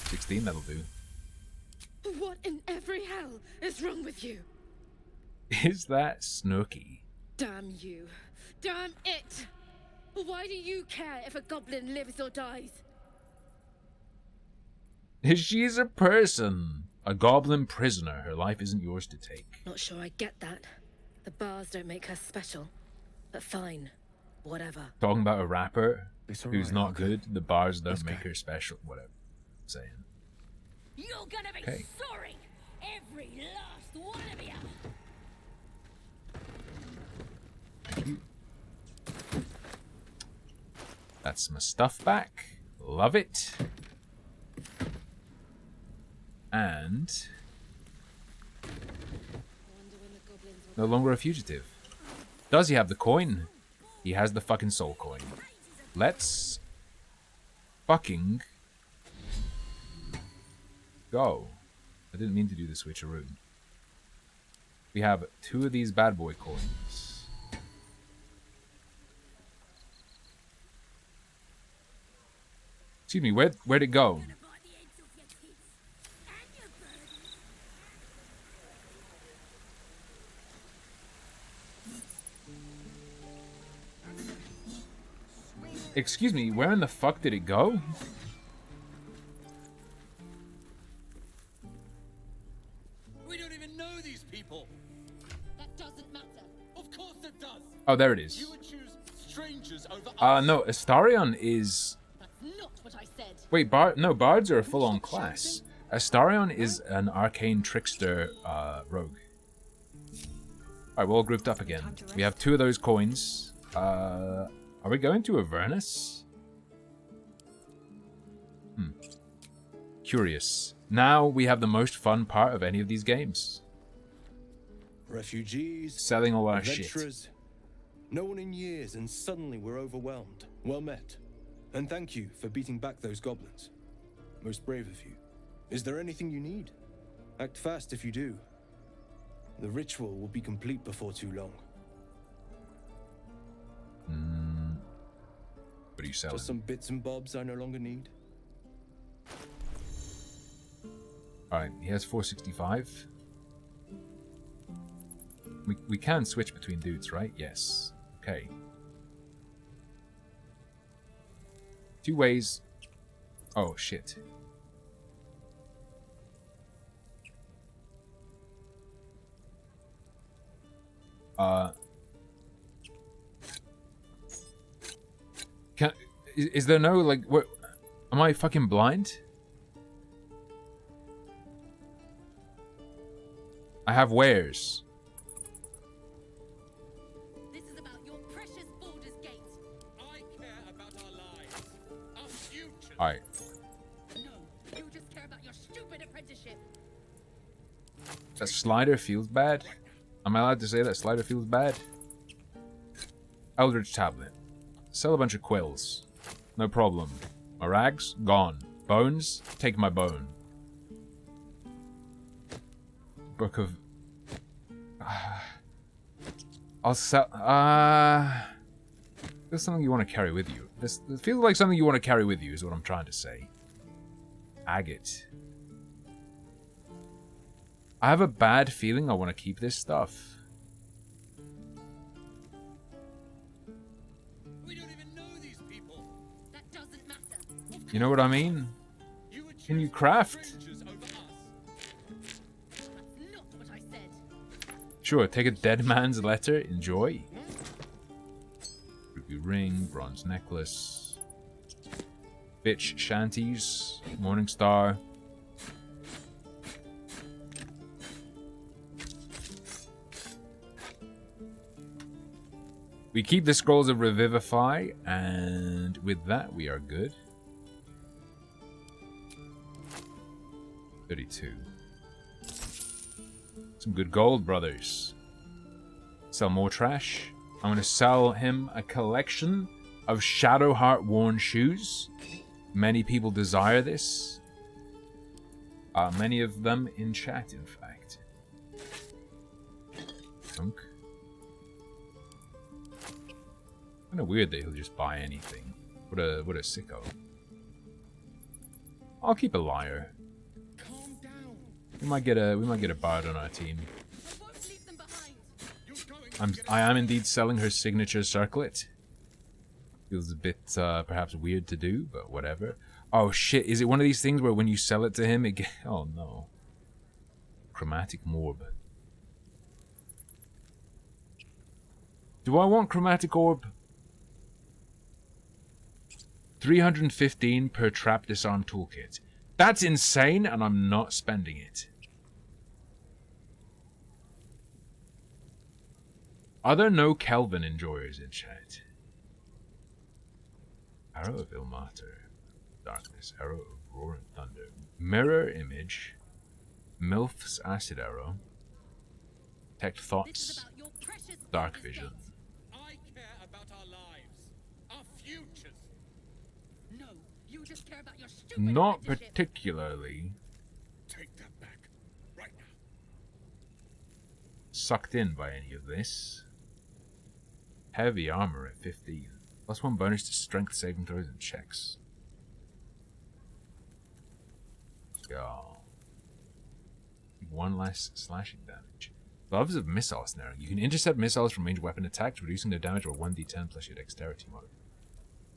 16, that'll do. What in every hell is wrong with you? Is that Snooky? Damn you. Damn it! Why do you care if a goblin lives or dies? She's a person. A goblin prisoner. Her life isn't yours to take. Not sure I get that. The bars don't make her special. But fine. Whatever. Talking about a rapper It's who's alright, not okay. good. The bars don't Let's make go. her special. Whatever. I'm saying. You're gonna be Okay. sorry! Every last one of you! Thank you. That's my stuff back. Love it. And no longer a fugitive. Does he have the coin? He has the fucking soul coin. Let's fucking go. I didn't mean to do the switcheroo. We have 2 of these bad boy coins. Excuse me, where'd it go? Excuse me, where in the fuck did it go? We don't even know these people. That doesn't matter. Of course it does. Oh, there it is. You would choose strangers over us. No, Astarion is... That's not what I said. Wait, no, bards are a full-on class. Astarion is an arcane trickster rogue. Alright, we're all grouped up again. We have 2 of those coins. Are we going to Avernus? Curious. Now we have the most fun part of any of these games. Refugees, Selling all our shit. adventurers. No one in years, and suddenly we're overwhelmed. Well met. And thank you for beating back those goblins. Most brave of you. Is there anything you need? Act fast if you do. The ritual will be complete before too long. What are you selling? Just some bits and bobs I no longer need. Alright, he has 465. We can switch between dudes, right? Yes. Okay. 2 ways. Oh, shit. Is there no, like, what? Am I fucking blind? I have wares. This is about your precious Baldur's Gate. I care about our lives, our future. Alright. No, you just care about your stupid apprenticeship. That slider feels bad? Am I allowed to say that slider feels bad? Eldritch Tablet. Sell a bunch of quills. No problem. My rags? Gone. Bones? Take my bone. Book of... I'll sell... There's something you want to carry with you. This feels like something you want to carry with you is what I'm trying to say. Agate. I have a bad feeling I want to keep this stuff. We don't even know these people. That doesn't matter. You know what I mean? You would Can you choose craft? strangers over us. That's not what I said. Sure, take a dead man's letter. Enjoy. Ring, bronze necklace. Bitch shanties, Morning Star. We keep the scrolls of Revivify, and with that we are good. 32. Some good gold, brothers. Sell more trash. I'm going to sell him a collection of Shadowheart worn shoes. Many people desire this. Many of them in chat, in fact. Thunk. Kind of weird that he'll just buy anything. What a sicko. I'll keep a liar. We might get a bard on our team. I am indeed selling her signature circlet. Feels a bit perhaps weird to do, but whatever. Oh shit! Is it one of these things where when you sell it to him, it oh no. Chromatic Morb. Do I want Chromatic Orb? 315 per trap disarm toolkit. That's insane, and I'm not spending it. Are there no Kelvin enjoyers in chat? Arrow of Ilmater. Darkness. Arrow of Roar and Thunder. Mirror Image. Milf's Acid Arrow. Detect Thoughts. Dark Vision. I care about our lives, our futures. No, you just care about your stupid Not apprenticeship. particularly. Take that back, right now. Sucked in by any of this. Heavy armor at 15. +1 bonus to strength saving throws and checks. Go. 1 less slashing damage. Gloves of Missile Snaring. You can intercept missiles from ranged weapon attacks, reducing their damage by 1d10 plus your dexterity mode.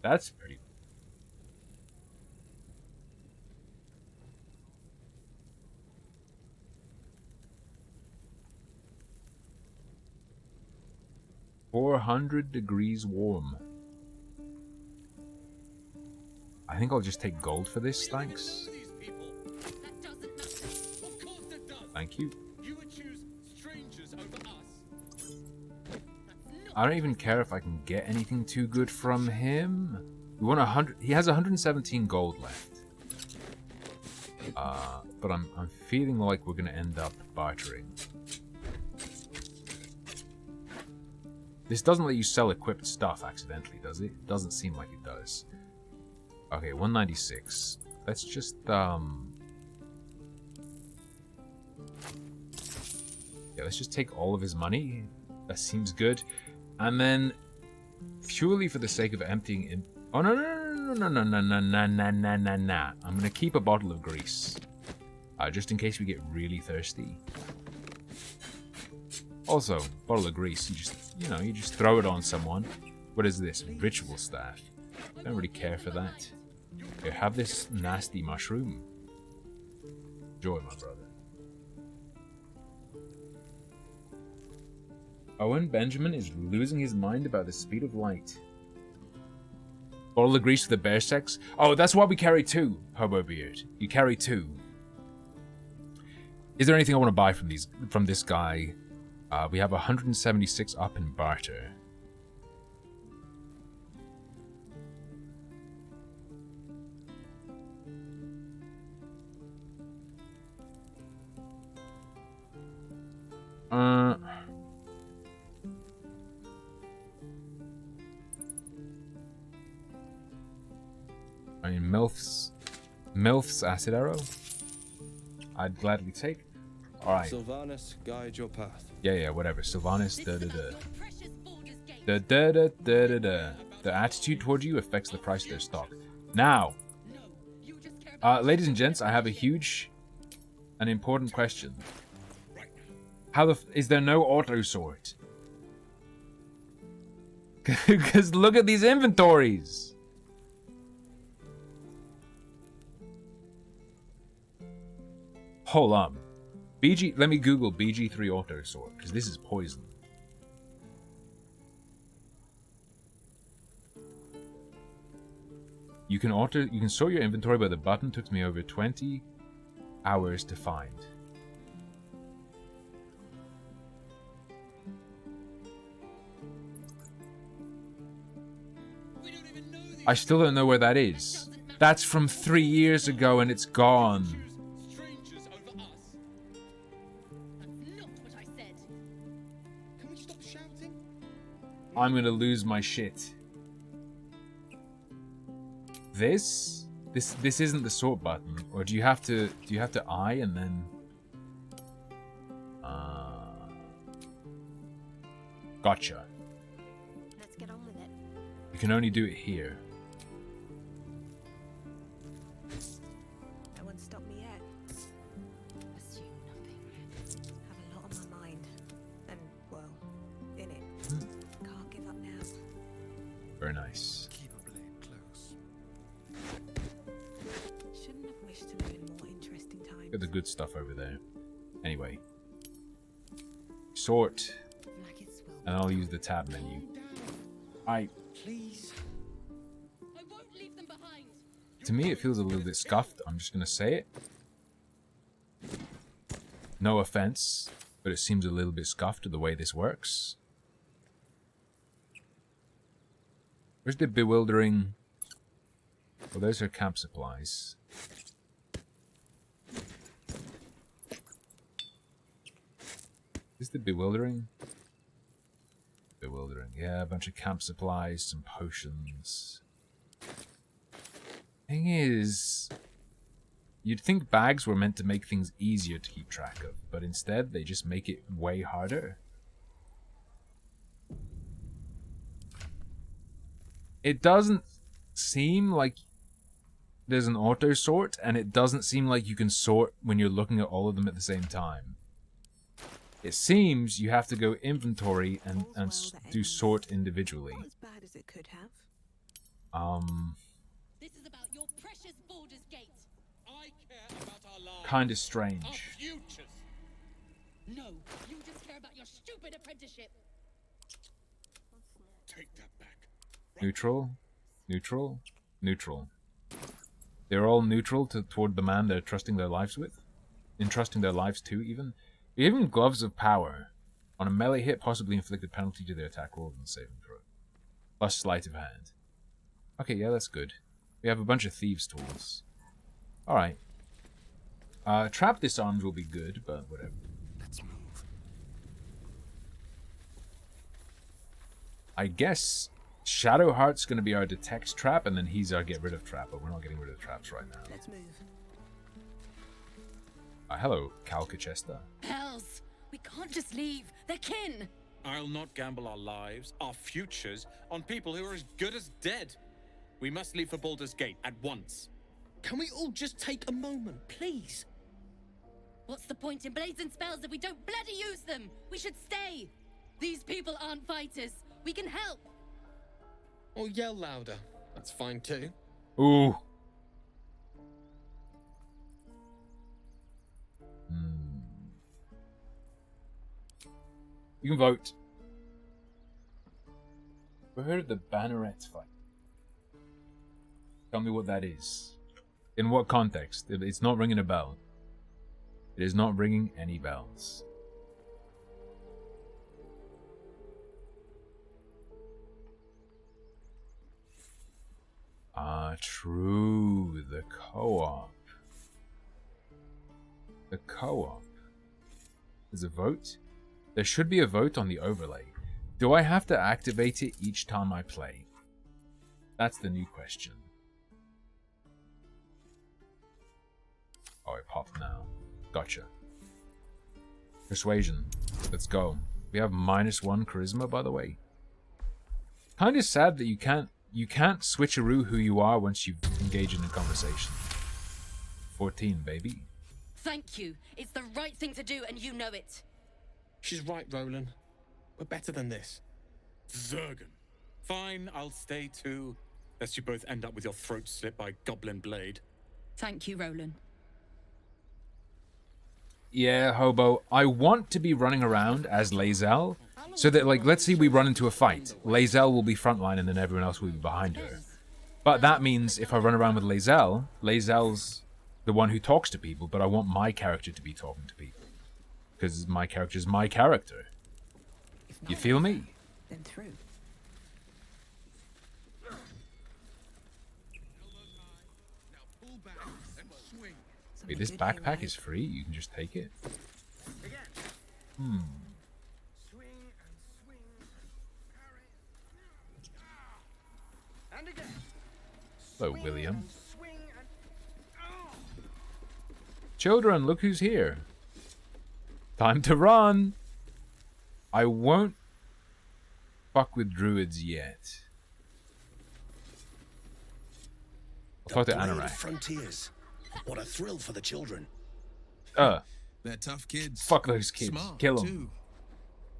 That's pretty. $400 warm. I think I'll just take gold for this, thanks. Thank you. You would choose strangers over us. I don't even care if I can get anything too good from him. We want 100. He has 117 gold left. But I'm feeling like we're gonna end up bartering. This doesn't let you sell equipped stuff accidentally, does it? It doesn't seem like it does. Okay, 196. Let's just yeah, let's just take all of his money. That seems good. And then, purely for the sake of emptying in. Oh no! I'm gonna keep a bottle of grease, just in case we get really thirsty. Also, bottle of grease. You just throw it on someone. What is this? Ritual staff. Don't really care for that. Here, have this nasty mushroom. Enjoy, my brother. Owen Benjamin is losing his mind about the speed of light. Bottle of grease for the bear sex? Oh, that's why we carry 2, Hobo Beard. You carry 2. Is there anything I want to buy from this guy? We have 176 up in barter. I mean, Milf's Acid Arrow. I'd gladly take. Alright. Sylvanas, guide your path. Yeah, whatever. Sylvanas, The attitude towards you affects the price of their stock. Now, ladies and gents, I have a huge and important question. How is there no auto sort? Because look at these inventories. Hold on. Let me Google BG3 auto sort, because this is poison. You can sort your inventory, but the button took me over 20 hours to find. I still don't know where that is. That's from 3 years ago and it's gone. I'm gonna lose my shit. This isn't the sort button, or do you have to I and then gotcha. Let's get on with it. You can only do it here. No one stopped me yet. Assume nothing. Have a lot on my mind. And, well, in it. Can't give up now. Very nice. Keep a blade close. Shouldn't have wished to live in more interesting times. Got the good stuff over there. Anyway. Sort. And I'll use the tab menu. Please. I won't leave them behind. To me, it feels a little bit scuffed. I'm just gonna say it. No offense, but it seems a little bit scuffed the way this works. Where's the bewildering? Well, those are camp supplies. Is the bewildering? Bewildering. Yeah, a bunch of camp supplies, some potions. Thing is, you'd think bags were meant to make things easier to keep track of, but instead they just make it way harder. It doesn't seem like there's an auto sort, and it doesn't seem like you can sort when you're looking at all of them at the same time. It seems you have to go inventory and do sort individually. Not as bad as it could have. This is about your precious Baldur's Gate. I care about our lives. Kind of strange. Our futures. No, you just care about your stupid apprenticeship. Take that back. Neutral, neutral, neutral. They're all neutral toward the man they're trusting their lives with. Entrusting their lives to, even. Even gloves of power. On a melee hit, possibly inflicted penalty to their attack roll and saving throw. Plus sleight of hand. Okay, yeah, that's good. We have a bunch of thieves' tools. Alright. Trap disarms will be good, but whatever. Let's move. I guess Shadowheart's going to be our detect trap, and then he's our get rid of trap, but we're not getting rid of traps right now. Let's move. Hello, Calcachester. Hells! We can't just leave. They're kin! I'll not gamble our lives, our futures, on people who are as good as dead. We must leave for Baldur's Gate at once. Can we all just take a moment, please? What's the point in blades and spells if we don't bloody use them? We should stay! These people aren't fighters. We can help! Or yell louder. That's fine too. Ooh. You can vote. We heard of the Banneret fight. Tell me what that is. In what context? It's not ringing a bell. It is not ringing any bells. Ah, true. The co-op. The co-op. There's a vote? There should be a vote on the overlay. Do I have to activate it each time I play? That's the new question. Oh, it popped now. Gotcha. Persuasion. Let's go. We have -1 charisma, by the way. Kind of sad that you can't switcheroo who you are once you engage in a conversation. 14, baby. Thank you. It's the right thing to do, and you know it. She's right, Roland. We're better than this. Zergan. Fine, I'll stay too. Lest you both end up with your throat slit by Goblin Blade. Thank you, Roland. Yeah, Hobo. I want to be running around as Lae'zel, so that, like, let's say we run into a fight. Lae'zel will be frontline and then everyone else will be behind her. But that means if I run around with Lae'zel, Lae'zel's the one who talks to people, but I want my character to be talking to people. Because my character's my character. You feel me? Then through. Wait, this backpack is free? You can just take it? Hello, William. Children, look who's here. Time to run! I won't fuck with druids yet. I'll talk to Anorak. Frontiers. What a thrill for the children. They're tough kids. Fuck those kids. Smart, Kill them. too.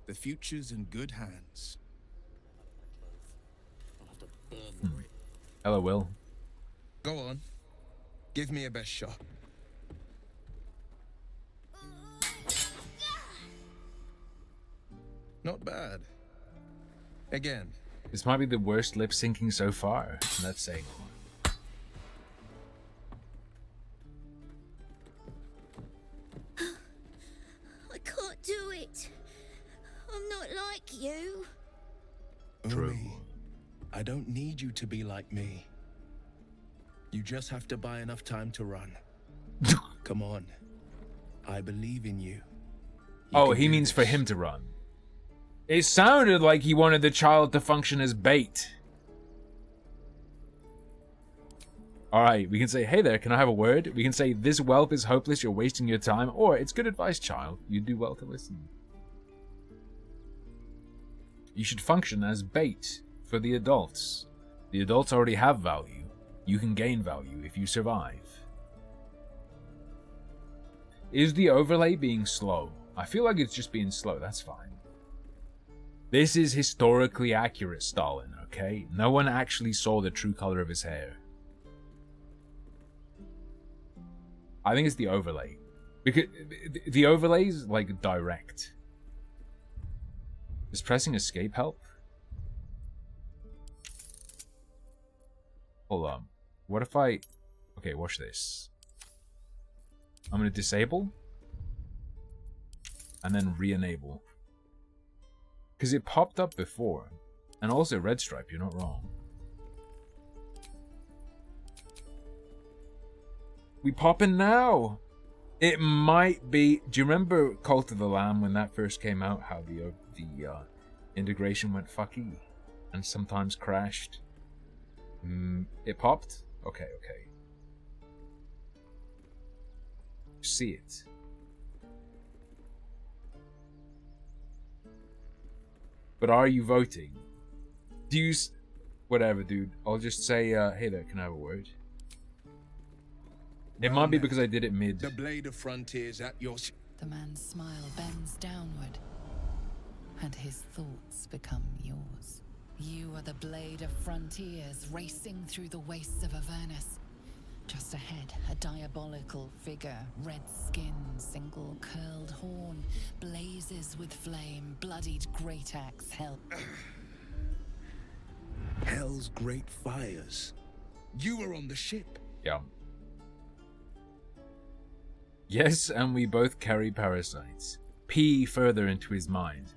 The future's in good hands. Hello, Will. Go on. Give me a best shot. Not bad. Again. This might be the worst lip syncing so far. Let's say. I can't do it. I'm not like you. True. I don't need you to be like me. You just have to buy enough time to run. Come on. I believe in you. Oh, he means for him to run. It sounded like he wanted the child to function as bait. Alright, we can say, hey there, can I have a word? We can say, this whelp is hopeless, you're wasting your time. Or, it's good advice, child. You do well to listen. You should function as bait for the adults. The adults already have value. You can gain value if you survive. Is the overlay being slow? I feel like it's just being slow, that's fine. This is historically accurate Stalin, okay? No one actually saw the true color of his hair. I think it's the overlay. Because the overlay is like direct. Does pressing escape help? Hold on. What if I... Okay, watch this. I'm gonna disable. And then re-enable. Because it popped up before. And also red stripe, you're not wrong. We popping now! It might be... Do you remember Cult of the Lamb when that first came out? How the integration went fucky. And sometimes crashed. It popped? Okay, okay. See it. But are you voting? Do you... Whatever, dude. I'll just say, hey there, can I have a word? It might be because I did it mid. The blade of frontiers at your... The man's smile bends downward, and his thoughts become yours. You are the blade of frontiers racing through the wastes of Avernus. Just ahead, a diabolical figure, red skin, single curled horn, blazes with flame, bloodied great axe held. Hell's great fires. You were on the ship. Yeah. Yes, and we both carry parasites. Pee further into his mind.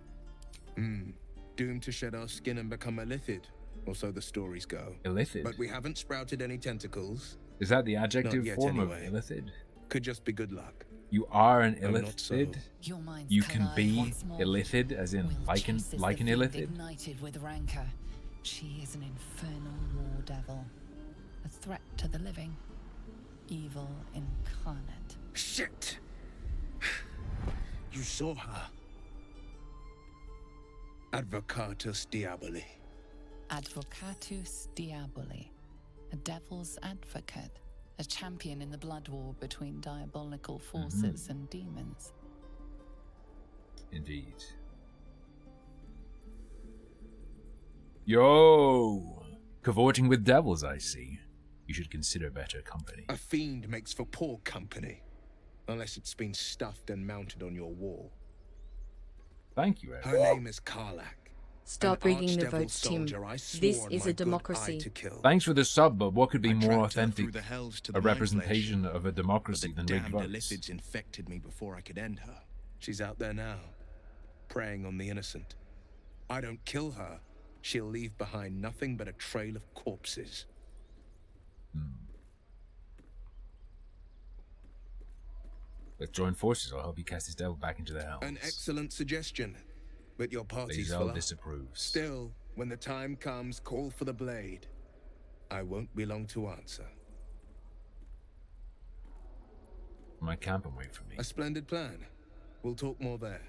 Doomed to shed our skin and become illithid, or so the stories go. Illithid? But we haven't sprouted any tentacles. Is that the adjective form anyway. of illithid? Could just be good luck. You are an I'm not illithid? Your minds You can collide be once more. illithid, as in Will like an chases the illithid? fiend ignited with rancor. She is an infernal war devil, a threat to the living, evil incarnate. Shit! You saw her. Advocatus Diaboli. Advocatus Diaboli, a devil's advocate, a champion in the blood war between diabolical forces and demons. Indeed. Yo! Cavorting with devils, I see. You should consider better company. A fiend makes for poor company, unless it's been stuffed and mounted on your wall. Thank you, Eric. Her name is Karlak. Stop reading the votes, Tim. This is a democracy. Thanks for the sub, but what could be more tracked her authentic through the hells to the a Mind representation of a democracy But than the rigged damned votes? Illithids infected me before I could end her. She's out there now, preying on the innocent. I don't kill her, she'll leave behind nothing but a trail of corpses. Let's join forces. I'll help you cast this devil back into the hells. An excellent suggestion, but your party's full Lae'zel up. disapproves. Still, when the time comes, call for the blade. I won't be long to answer. My camp and wait for me. A splendid plan. We'll talk more there.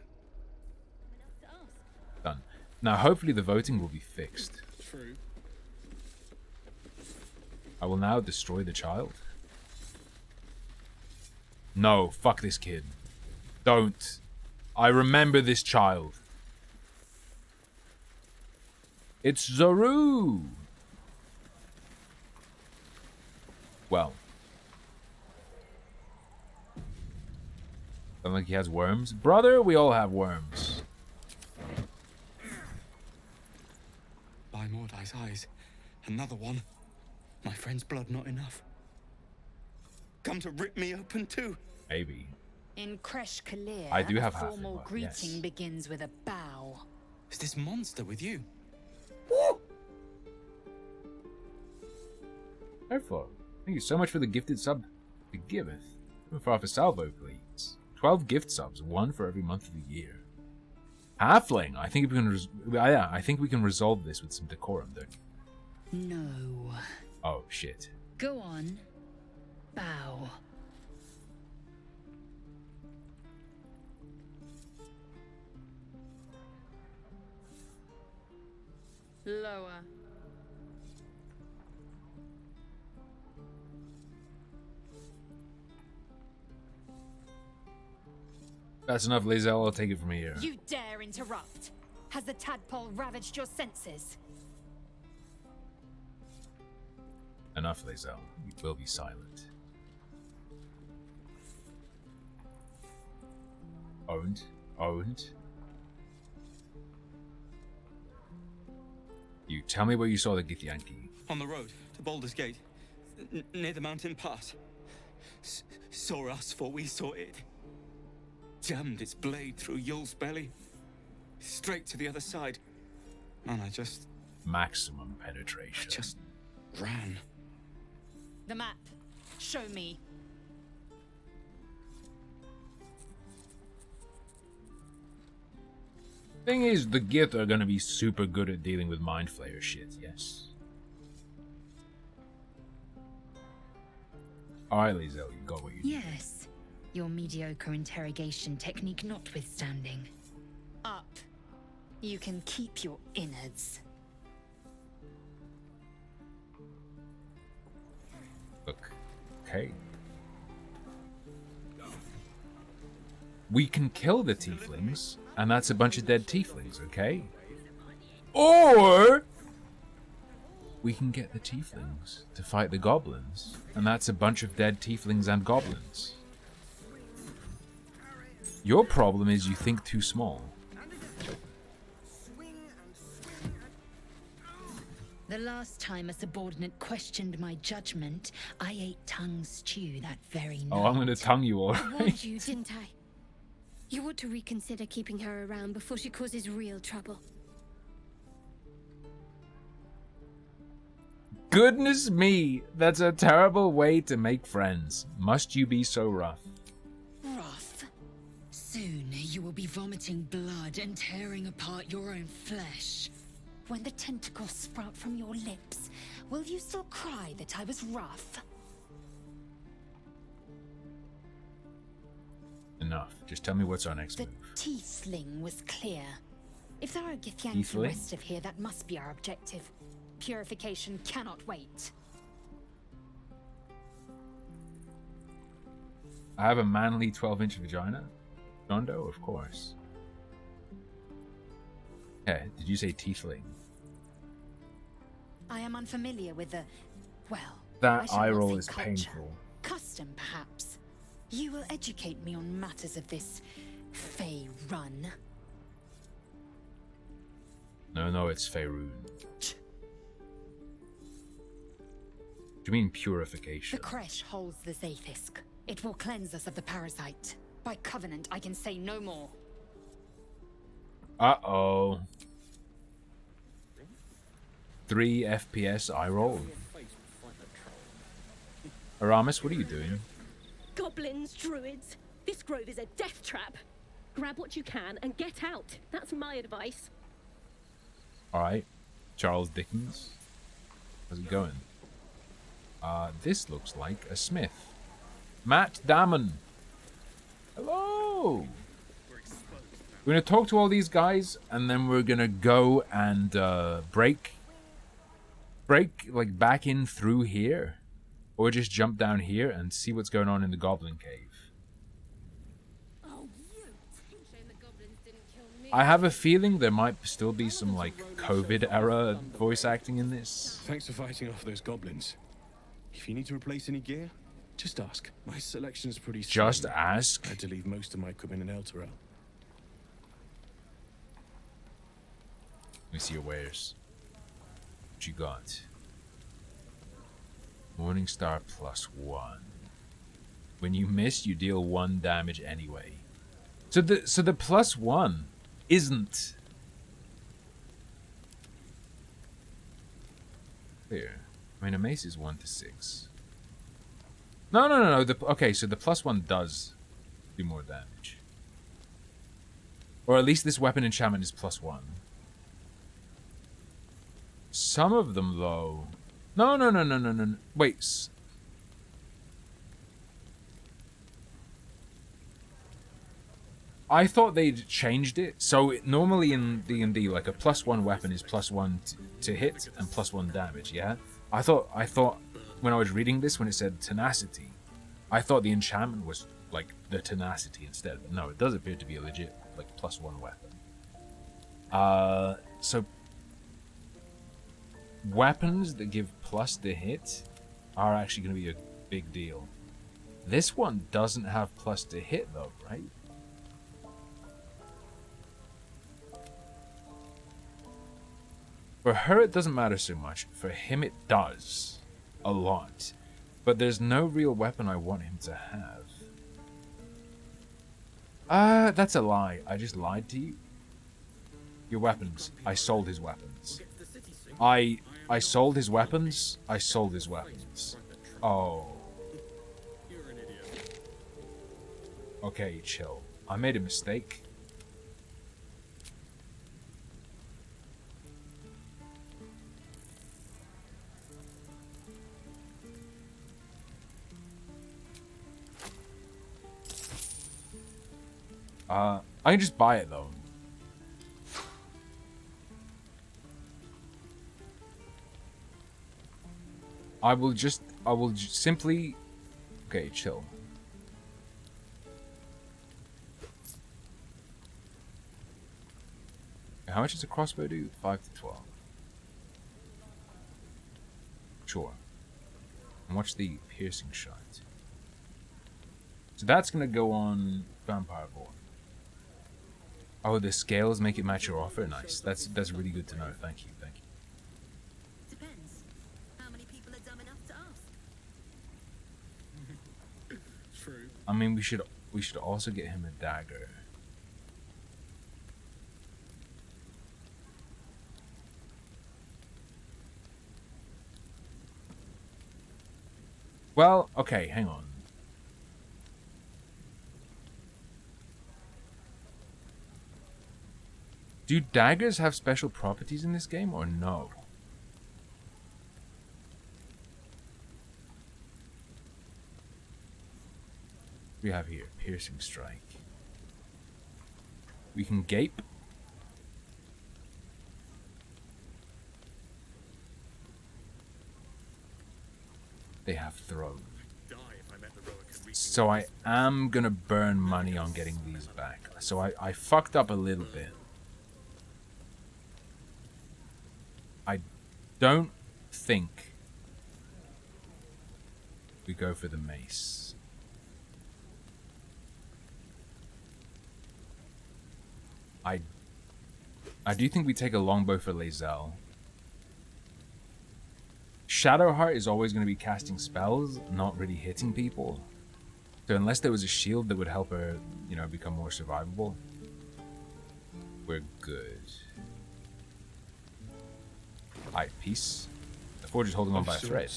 Done. Now, hopefully the voting will be fixed. True. I will now destroy the child. No, fuck this kid. Don't. I remember this child. It's Zaru! Well. Don't think he has worms. Brother, we all have worms. By Mordai's eyes, another one. My friend's blood not enough. Come to rip me open too. Maybe. In Kresh Kalir, I do have a half formal blood, greeting yes. begins with a bow. Is this monster with you? Therefore, thank you so much for the gifted sub to giveth. For off a salvo, please. 12 gift subs, one for every month of the year. Halfling, I think we can. I think we can resolve this with some decorum, don't you? No. Oh shit. Go on. Bow. Lower. That's enough, Lae'zel. I'll take it from here. You dare interrupt? Has the tadpole ravaged your senses? Enough, Lae'zel. We will be silent. Owned. Owned. You tell me where you saw the Githyanki. On the road to Baldur's Gate, near the mountain pass. Saw us, for we saw it. Jammed its blade through Yul's belly, straight to the other side. And I just... Maximum penetration. I just ran. The map. Show me. Thing is, the Gith are gonna be super good at dealing with Mind Flayer shit, yes. Alright, Lae'zel, you got what you need. Yes. Your mediocre interrogation technique notwithstanding. Up. You can keep your innards. Look. Okay. We can kill the tieflings, and that's a bunch of dead tieflings, okay? Or we can get the tieflings to fight the goblins, and that's a bunch of dead tieflings and goblins. Your problem is you think too small. The last time a subordinate questioned my judgment, I ate tongue stew that very night. Oh, I'm gonna tongue you all I right. warned you, didn't I? You ought to reconsider keeping her around before she causes real trouble. Goodness me, that's a terrible way to make friends. Must you be so rough? Rough. Soon you will be vomiting blood and tearing apart your own flesh. When the tentacles sprout from your lips, will you still cry that I was rough? Enough. Just tell me what's our next The move. tiefling was clear. If there are Githyanki Tiefling? west of here, that must be our objective. Purification cannot wait. I have a manly 12-inch vagina? Rondo, of course. Yeah, did you say tiefling? I am unfamiliar with the... well... That I shall eye not roll say is culture. painful. Custom, perhaps. You will educate me on matters of this... Fey run. No, it's Faerun. Do you mean purification? The creche holds the Zafisk. It will cleanse us of the parasite. By covenant, I can say no more. Uh-oh. 3 FPS eye roll. Aramis, what are you doing? Goblins, druids. This grove is a death trap. Grab what you can and get out. That's my advice. Alright. Charles Dickens. How's it going? This looks like a smith. Matt Damon. Hello. We're gonna talk to all these guys, and then we're gonna go and break like back in through here, or just jump down here and see what's going on in the Goblin Cave. I have a feeling there might still be some like COVID era voice acting in this. Thanks for fighting off those goblins. If you need to replace any gear, just ask. My selection's pretty strong. Just ask. I had to leave most of my equipment in Elturel. Let me see your wares. What you got? Morningstar +1. When you miss, you deal 1 damage anyway. So the +1 isn't clear. I mean, a mace is 1 to 6. No. Okay, so the +1 does do more damage, or at least this weapon enchantment is +1. Some of them, though. No. Wait. I thought they'd changed it. So normally in D&D, like a +1 weapon is +1 to hit and +1 damage. Yeah. I thought when I was reading this, when it said tenacity, I thought the enchantment was like the tenacity instead. But no, it does appear to be a legit like +1 weapon. So weapons that give plus to hit are actually going to be a big deal. This one doesn't have plus to hit though, right? For her it doesn't matter so much. For him it does. A lot. But there's no real weapon I want him to have. That's a lie. I just lied to you. Your weapons. I sold his weapons. I sold his weapons. I sold his weapons. Oh. Okay, chill. I made a mistake. I can just buy it though. I will simply... Okay, chill. How much does a crossbow do? 5 to 12. Sure. And what's the piercing shot? So that's gonna go on Vampire Born. Oh, the scales make it match your offer? Nice. That's really good to know. Thank you. Depends. How many people are dumb enough to ask? True. I mean, we should also get him a dagger. Well, okay, hang on. Do daggers have special properties in this game or no? We have here piercing strike. We can gape. They have throw. So I am gonna burn money on getting these back. So I fucked up a little bit. I don't think we go for the mace. I do think we take a longbow for Lae'zel. Shadowheart is always going to be casting spells, not really hitting people. So unless there was a shield that would help her, you know, become more survivable, we're good. Alright, peace. The forge is holding on by a thread.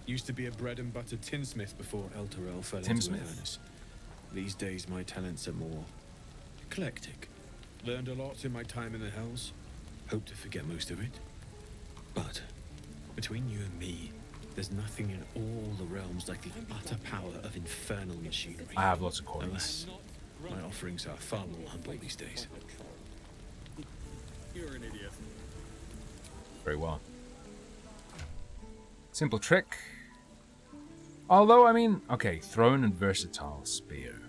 Used to be a bread and butter tinsmith before Elturel fell into Avernus. These days my talents are more eclectic. Learned a lot in my time in the Hells. Hope to forget most of it. But between you and me, there's nothing in all the realms like the utter power of infernal machinery. I have lots of coins. Alas, my offerings are far more humble these days. You're an idiot. Very well. Simple trick. Although, I mean, okay, thrown and versatile spear.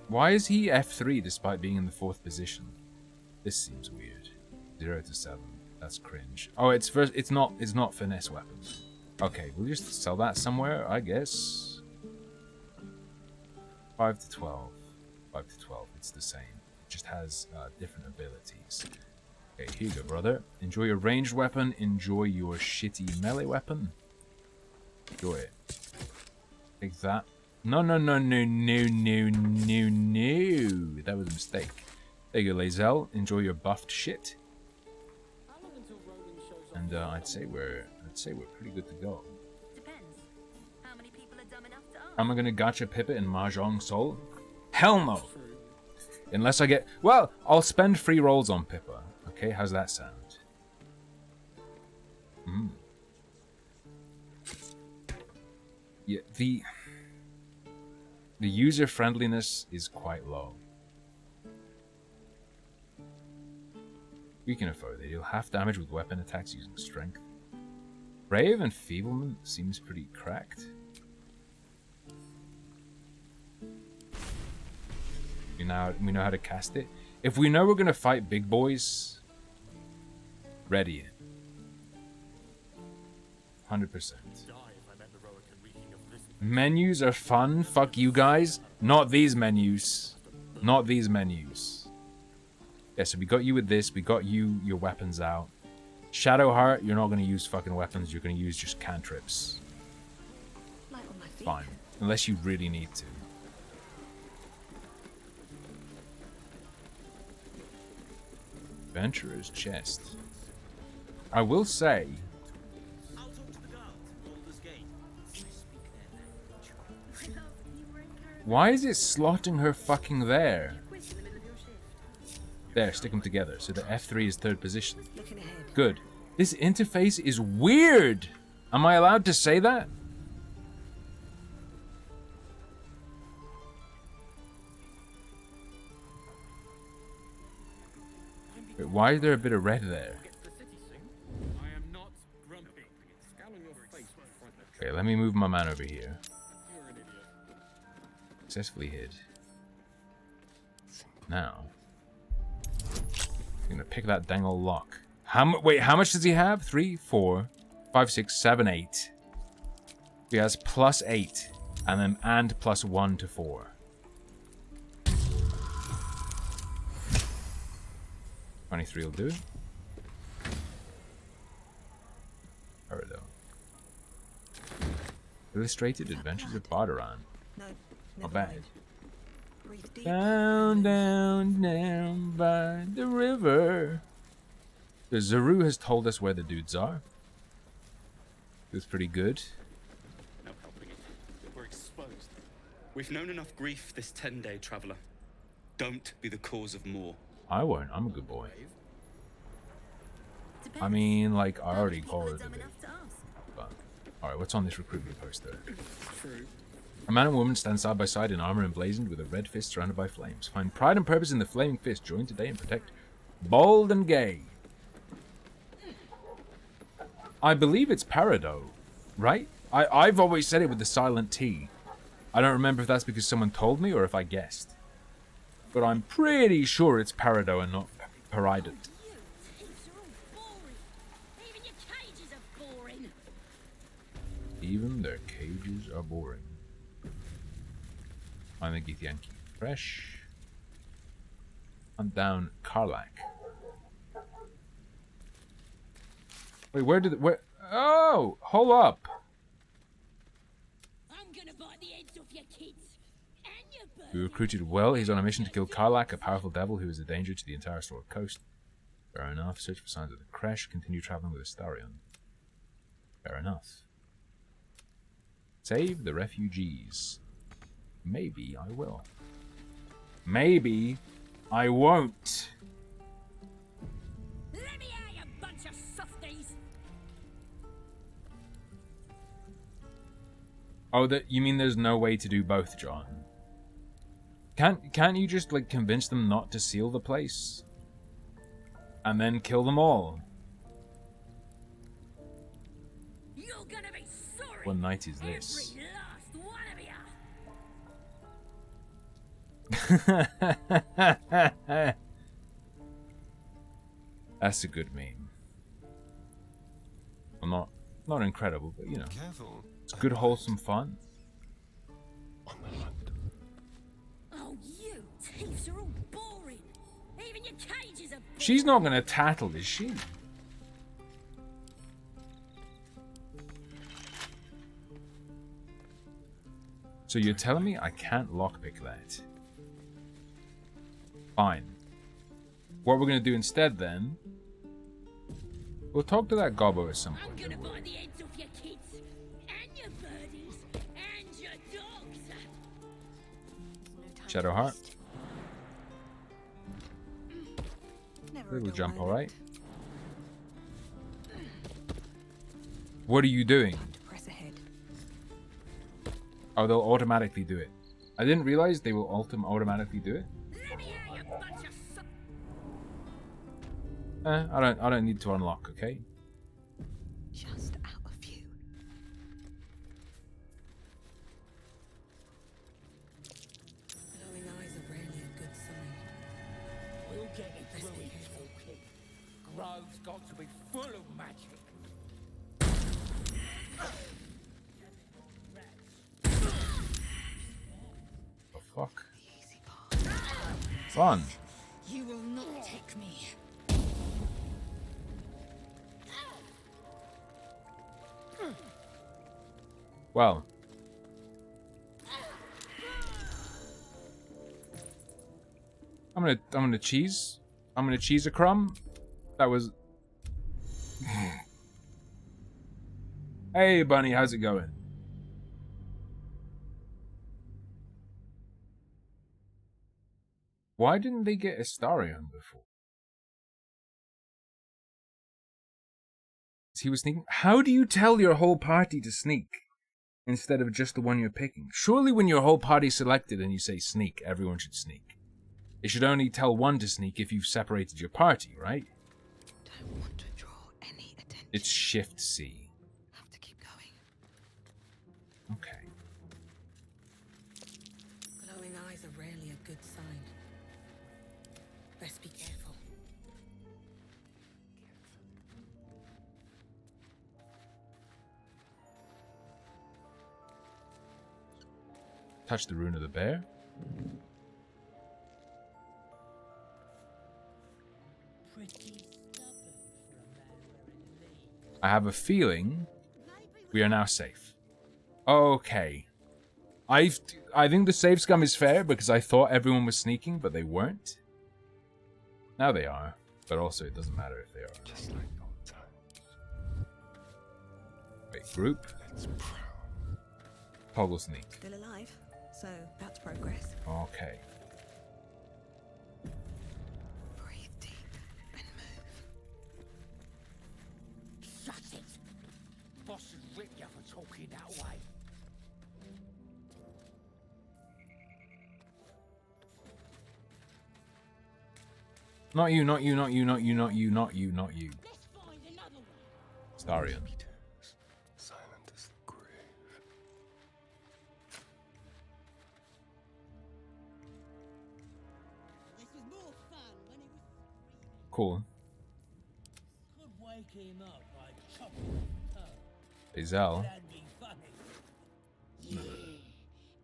Why is he F3 despite being in the 4th position? This seems weird. 0 to 7. That's cringe. Oh, it's not finesse weapons. Okay, we'll just sell that somewhere, I guess. 5 to 12. 5 to 12, it's the same. It just has different abilities. Okay, here you go, brother. Enjoy your ranged weapon. Enjoy your shitty melee weapon. Enjoy it. Take that. No. That was a mistake. There you go, Lae'zel. Enjoy your buffed shit. And I'd say we're pretty good to go. Am I gonna gacha Pippa in Mahjong Soul? Hell no! Unless I get... Well, I'll spend free rolls on Pippa. Okay, how's that sound? Yeah, the user friendliness is quite low. Weaken a foe. They deal half damage with weapon attacks using strength. Brave and Feeblement seems pretty cracked. We know how to cast it. If we know we're gonna fight big boys, ready it. 100%. Menus are fun. Fuck you guys. Not these menus. Not these menus. Yeah, so we got you with this. We got you your weapons out. Shadowheart, you're not going to use fucking weapons. You're going to use just cantrips. Fine. Unless you really need to. Adventurer's chest. I will say... Why is it slotting her fucking there? There, stick them together. So the F3 is 3rd position. Good. This interface is weird! Am I allowed to say that? Wait, why is there a bit of red there? Okay, let me move my man over here. Successfully hid. Now, I'm gonna pick that dang old lock. Wait, how much does he have? 3, 4, 5, 6, 7, 8. He has +8, and then +1 to 4. 23 will do. Peridot. Illustrated Adventures of Bardaran. Not bad. Down, down, down by the river. The Zaru has told us where the dudes are. It was pretty good. No helping it. We're exposed. We've known enough grief this 10-day traveler. Don't be the cause of more. I won't. I'm a good boy. I mean, like, I already called it a bit. But, alright, what's on this recruitment poster? True. A man and woman stand side by side in armor emblazoned with a red fist surrounded by flames. Find pride and purpose in the flaming fist. Join today and protect bold and gay. I believe it's Peridot, right? I've always said it with the silent T. I don't remember if that's because someone told me or if I guessed. But I'm pretty sure it's Peridot and not Peridot. Even their cages are boring. Find the Githyanki fresh. Hunt down Karlak. Wait, where? Oh, hold up. I'm gonna bite the heads off your kids and your birds. We recruited well. He's on a mission to kill Karlak, a powerful devil who is a danger to the entire Sword Coast. Fair enough. Search for signs of the crash. Continue traveling with Astarion. Fair enough. Save the refugees. Maybe I will. Maybe I won't. Let me out, you bunch of softies. Oh, that you mean there's no way to do both, John? Can't you just like convince them not to seal the place? And then kill them all? You're gonna be sorry. What night is this? Every last one of you. That's a good meme. Well, not incredible, but you know, it's good wholesome fun. Oh, you thieves are all boring. Even your cages are boring. She's not gonna tattle, is she? So you're telling me I can't lockpick that? Fine. What we're gonna do instead then? We'll talk to that gobbo at some point. I'm gonna bite the heads off your kids and your birdies and your dogs. Shadowheart. Little jump, alright. What are you doing? Press ahead. Oh, they'll automatically do it. I didn't realize they will automatically do it. I don't need to unlock, okay? Just out of view. Glowing eyes are rarely a good sign. We'll get it through it, okay? Grove's got to be full of magic. The fuck? Fun. You will not take me. Well. I'm gonna cheese a crumb. That was. Hey bunny, how's it going? Why didn't they get Astarion before? He was sneaking. How do you tell your whole party to sneak instead of just the one you're picking? Surely when your whole party's selected and you say sneak, everyone should sneak. It should only tell one to sneak if you've separated your party, right? Don't want to draw any attention. It's Shift C. Have to keep going. Okay. Glowing eyes are rarely a good sign. Best be careful. Touch the rune of the bear. I have a feeling we are now safe. Okay. I think the save scum is fair because I thought everyone was sneaking, but they weren't. Now they are, but also it doesn't matter if they are. Just like old times. Wait, group. Toggle sneak. Still alive, so that's progress. Okay. Breathe deep and move. Shut it! Boss has ripped you for talking that way. Not you, not you, not you, not you, not you, not you, not you. Let's find another one. Starion. Silent as the grave. This was more fun when it was Cool. Could wake him up by chopping off toe. Hazel. That'd be funny. No.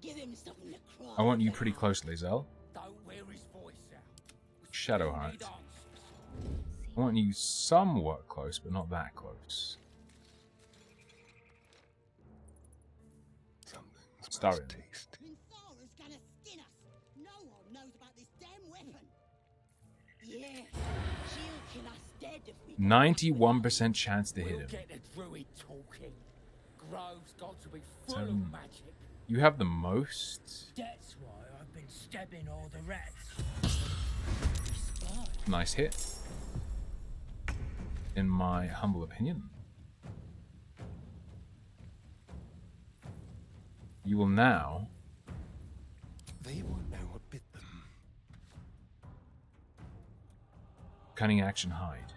Give him something to cry. I want you pretty close, Lae'zel. Don't wear his voice out. Shadowheart. I want you somewhat close, but not that close. Start it. Minthara's gonna skin us. No one knows about this damn weapon. Yeah, she'll kill us dead if we 91% chance to hit him. get the druid talking. Grove's got to be full So, of magic. you have the most. That's why I've been stabbing all the rats. Nice hit. In my humble opinion. You will now. They won't know what bit them. Cunning action hide.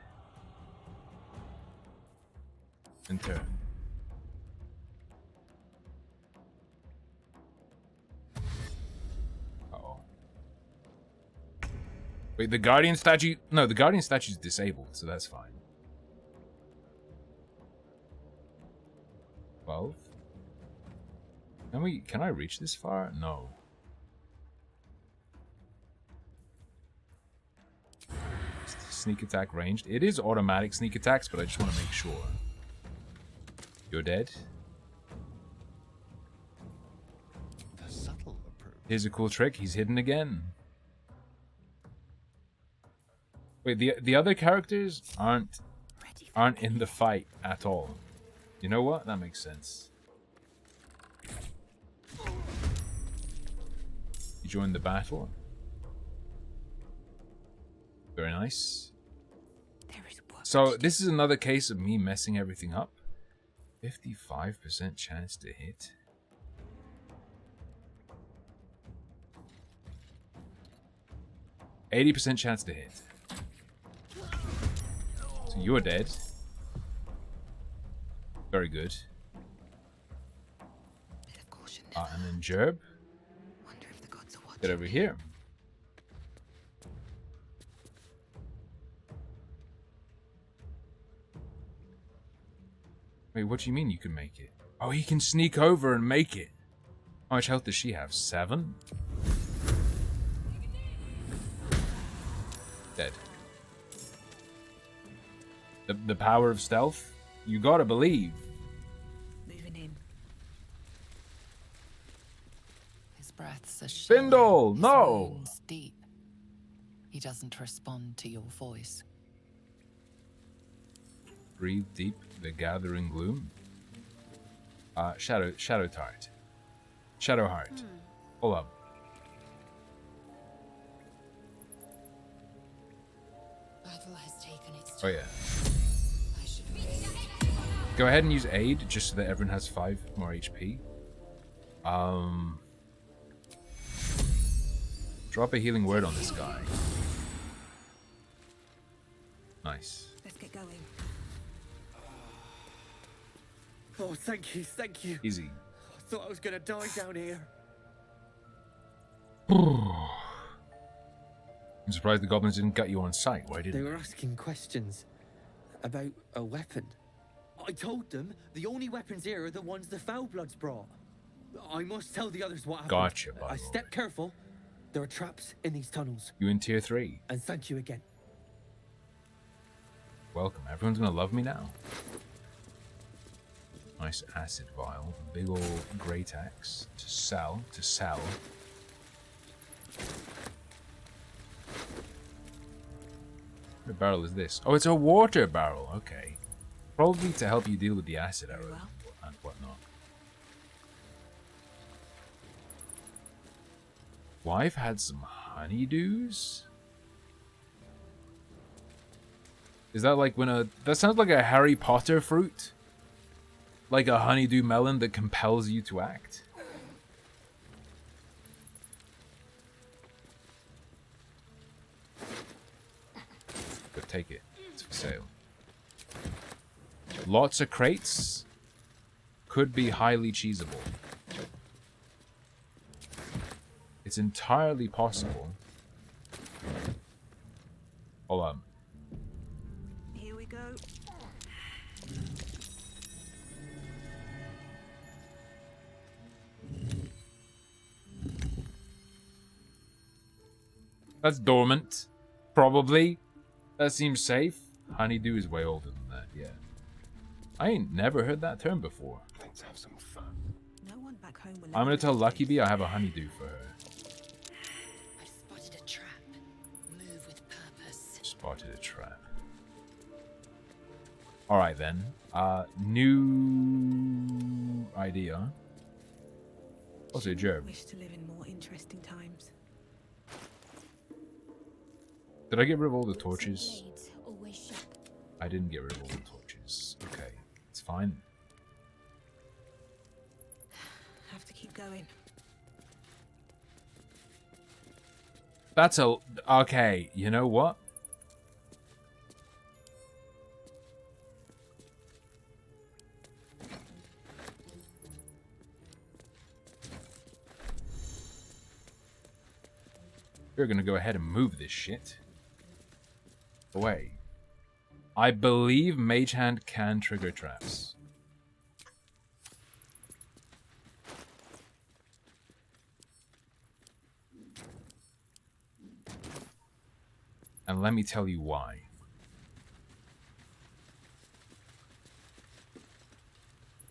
And turn. Uh-oh. Wait, the guardian statue? No, the guardian statue is disabled, so that's fine. 12. Can I reach this far? No. Sneak attack ranged. It is automatic sneak attacks, but I just want to make sure. You're dead. The subtle approach. Here's a cool trick. He's hidden again. Wait, the other characters aren't in the fight at all. You know what? That makes sense. You joined the battle. Very nice. So this is another case of me messing everything up. 55% chance to hit. %80 chance to hit. So you're dead. Very good. And then Gerb. Get over here. Wait, what do you mean you can make it? Oh, he can sneak over and make it. How much health does she have? 7? Dead. The power of stealth? You gotta believe. Moving in. His breath's a Spindle! No! Deep. He doesn't respond to your voice. Breathe deep, the gathering gloom. Shadow Tart. Shadowheart. Hold up. Battle has taken its Oh yeah. Go ahead and use aid just so that everyone has 5 more HP. Drop a healing word on this guy. Nice. Let's get going. Oh, thank you, thank you. Easy. I thought I was gonna die down here. I'm surprised the goblins didn't gut you on sight. Why didn't They were asking questions about a weapon. I told them the only weapons here are the ones the Foulbloods brought. I must tell the others what happened. Gotcha, I stepped careful. There are traps in these tunnels. You in tier 3? And thank you again. Welcome. Everyone's gonna love me now. Nice acid vial. Big ol' great axe. To sell. What barrel is this? Oh, it's a water barrel. Okay. Probably to help you deal with the acid arrow and whatnot. Wife had some honeydews? Is that like when that sounds like a Harry Potter fruit? Like a honeydew melon that compels you to act? Go take it. It's for sale. Lots of crates. Could be highly cheesable. It's entirely possible. Hold on. Here we go. That's dormant. Probably. That seems safe. Honeydew is way older than that, yeah. I ain't never heard that term before. Let's have some fun. No one back home will I'm gonna tell Lucky Bee I have a honeydew for her. I've spotted a trap. Move with purpose. Spotted a trap. Alright then. New idea. What's it, Jerb? Wish to live in more interesting times. Did I get rid of all the torches? I didn't get rid of all the torches. Okay, it's fine. Have to keep going. That's a... Okay, you know what? We're gonna go ahead and move this shit away. I believe Mage Hand can trigger traps. And let me tell you why.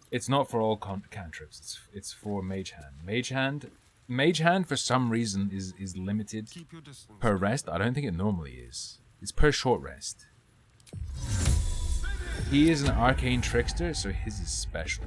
It's not for all cantrips. It's for Mage Hand. Mage Hand for some reason is limited per rest. I don't think it normally is. It's per short rest. He is an arcane trickster, so his is special.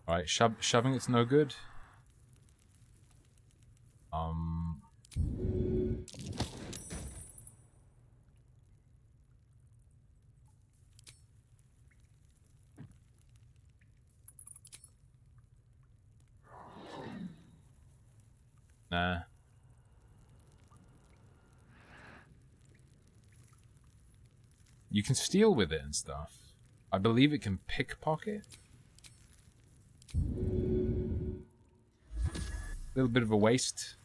Alright, shoving it's no good. Nah. You can steal with it and stuff. I believe it can pickpocket. A little bit of a waste.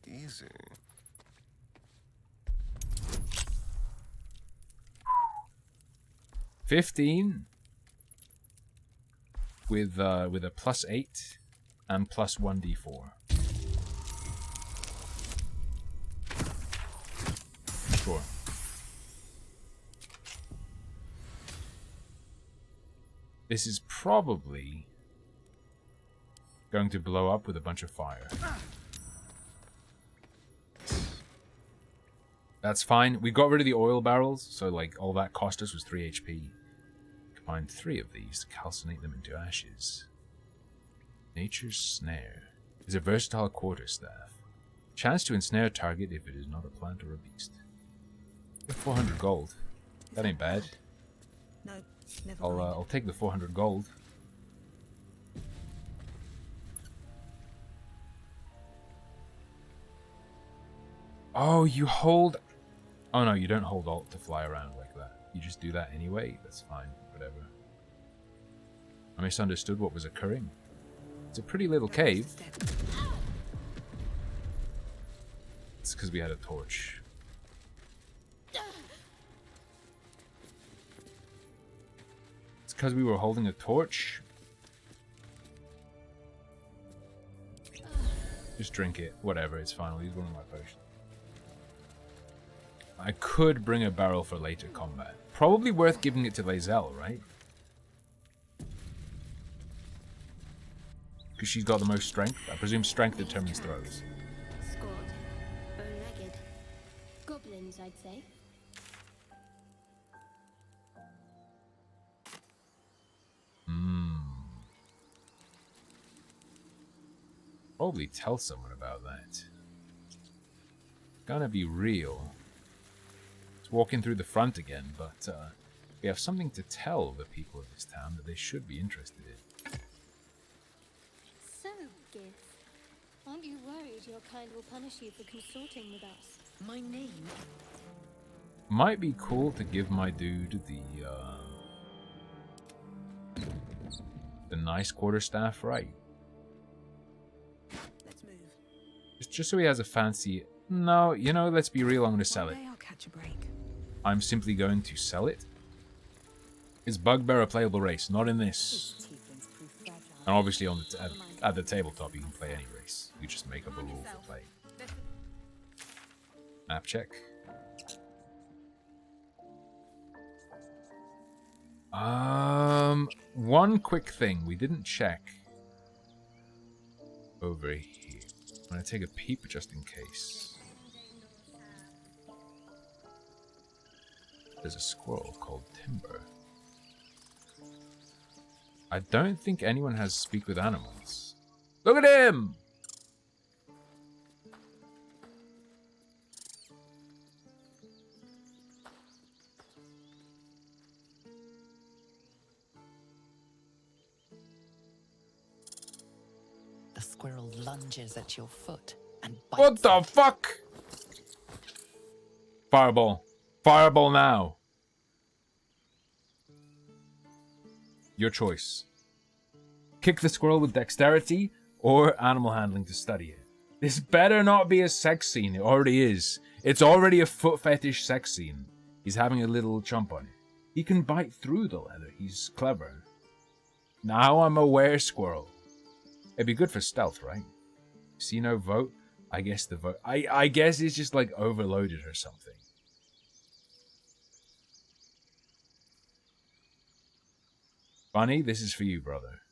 Easy. $15 with a +8 and +1d4. Sure. This is probably going to blow up with a bunch of fire. That's fine. We got rid of the oil barrels, so like all that cost us was 3 HP. Combine 3 of these to calcinate them into ashes. Nature's Snare is a versatile quarterstaff. Chance to ensnare target if it is not a plant or a beast. 400 gold. That ain't bad. No, never I'll take the 400 gold. Oh, you hold... Oh no, you don't hold Alt to fly around like that. You just do that anyway. That's fine. Whatever. I misunderstood what was occurring. It's a pretty little cave. It's because we had a torch. It's because we were holding a torch. Just drink it. Whatever, it's fine. I'll use one of my potions. I could bring a barrel for later combat. Probably worth giving it to Lae'zel, right? Because she's got the most strength. I presume strength determines throws. Scored. Bow-legged. Goblins, I'd say. Probably tell someone about that. Gonna be real. It's walking through the front again, but we have something to tell the people of this town that they should be interested in. So, Gith, Aren't you worried your kind will punish you for consorting with us? My name? Might be cool to give my dude the nice quarterstaff, right? Let's move. Just so he has a fancy... No, you know, let's be real, I'm going to sell it. I'll catch a break. I'm simply going to sell it. Is Bugbear a playable race? Not in this. And obviously on the at the tabletop you can play any race. You just make up a rule for play. Map check. One quick thing we didn't check over here. I'm gonna take a peep just in case. There's a squirrel called Timber. I don't think anyone has speak with animals. Look at him! The squirrel lunges at your foot and bites. What the fuck? Fireball. Fireball now. Your choice. Kick the squirrel with dexterity or animal handling to study it. This better not be a sex scene. It already is. It's already a foot fetish sex scene. He's having a little chomp on it. He can bite through the leather. He's clever. Now I'm a were-squirrel. It'd be good for stealth, right? See no vote? I guess the vote... I guess it's just like overloaded or something. Bunny, this is for you, brother.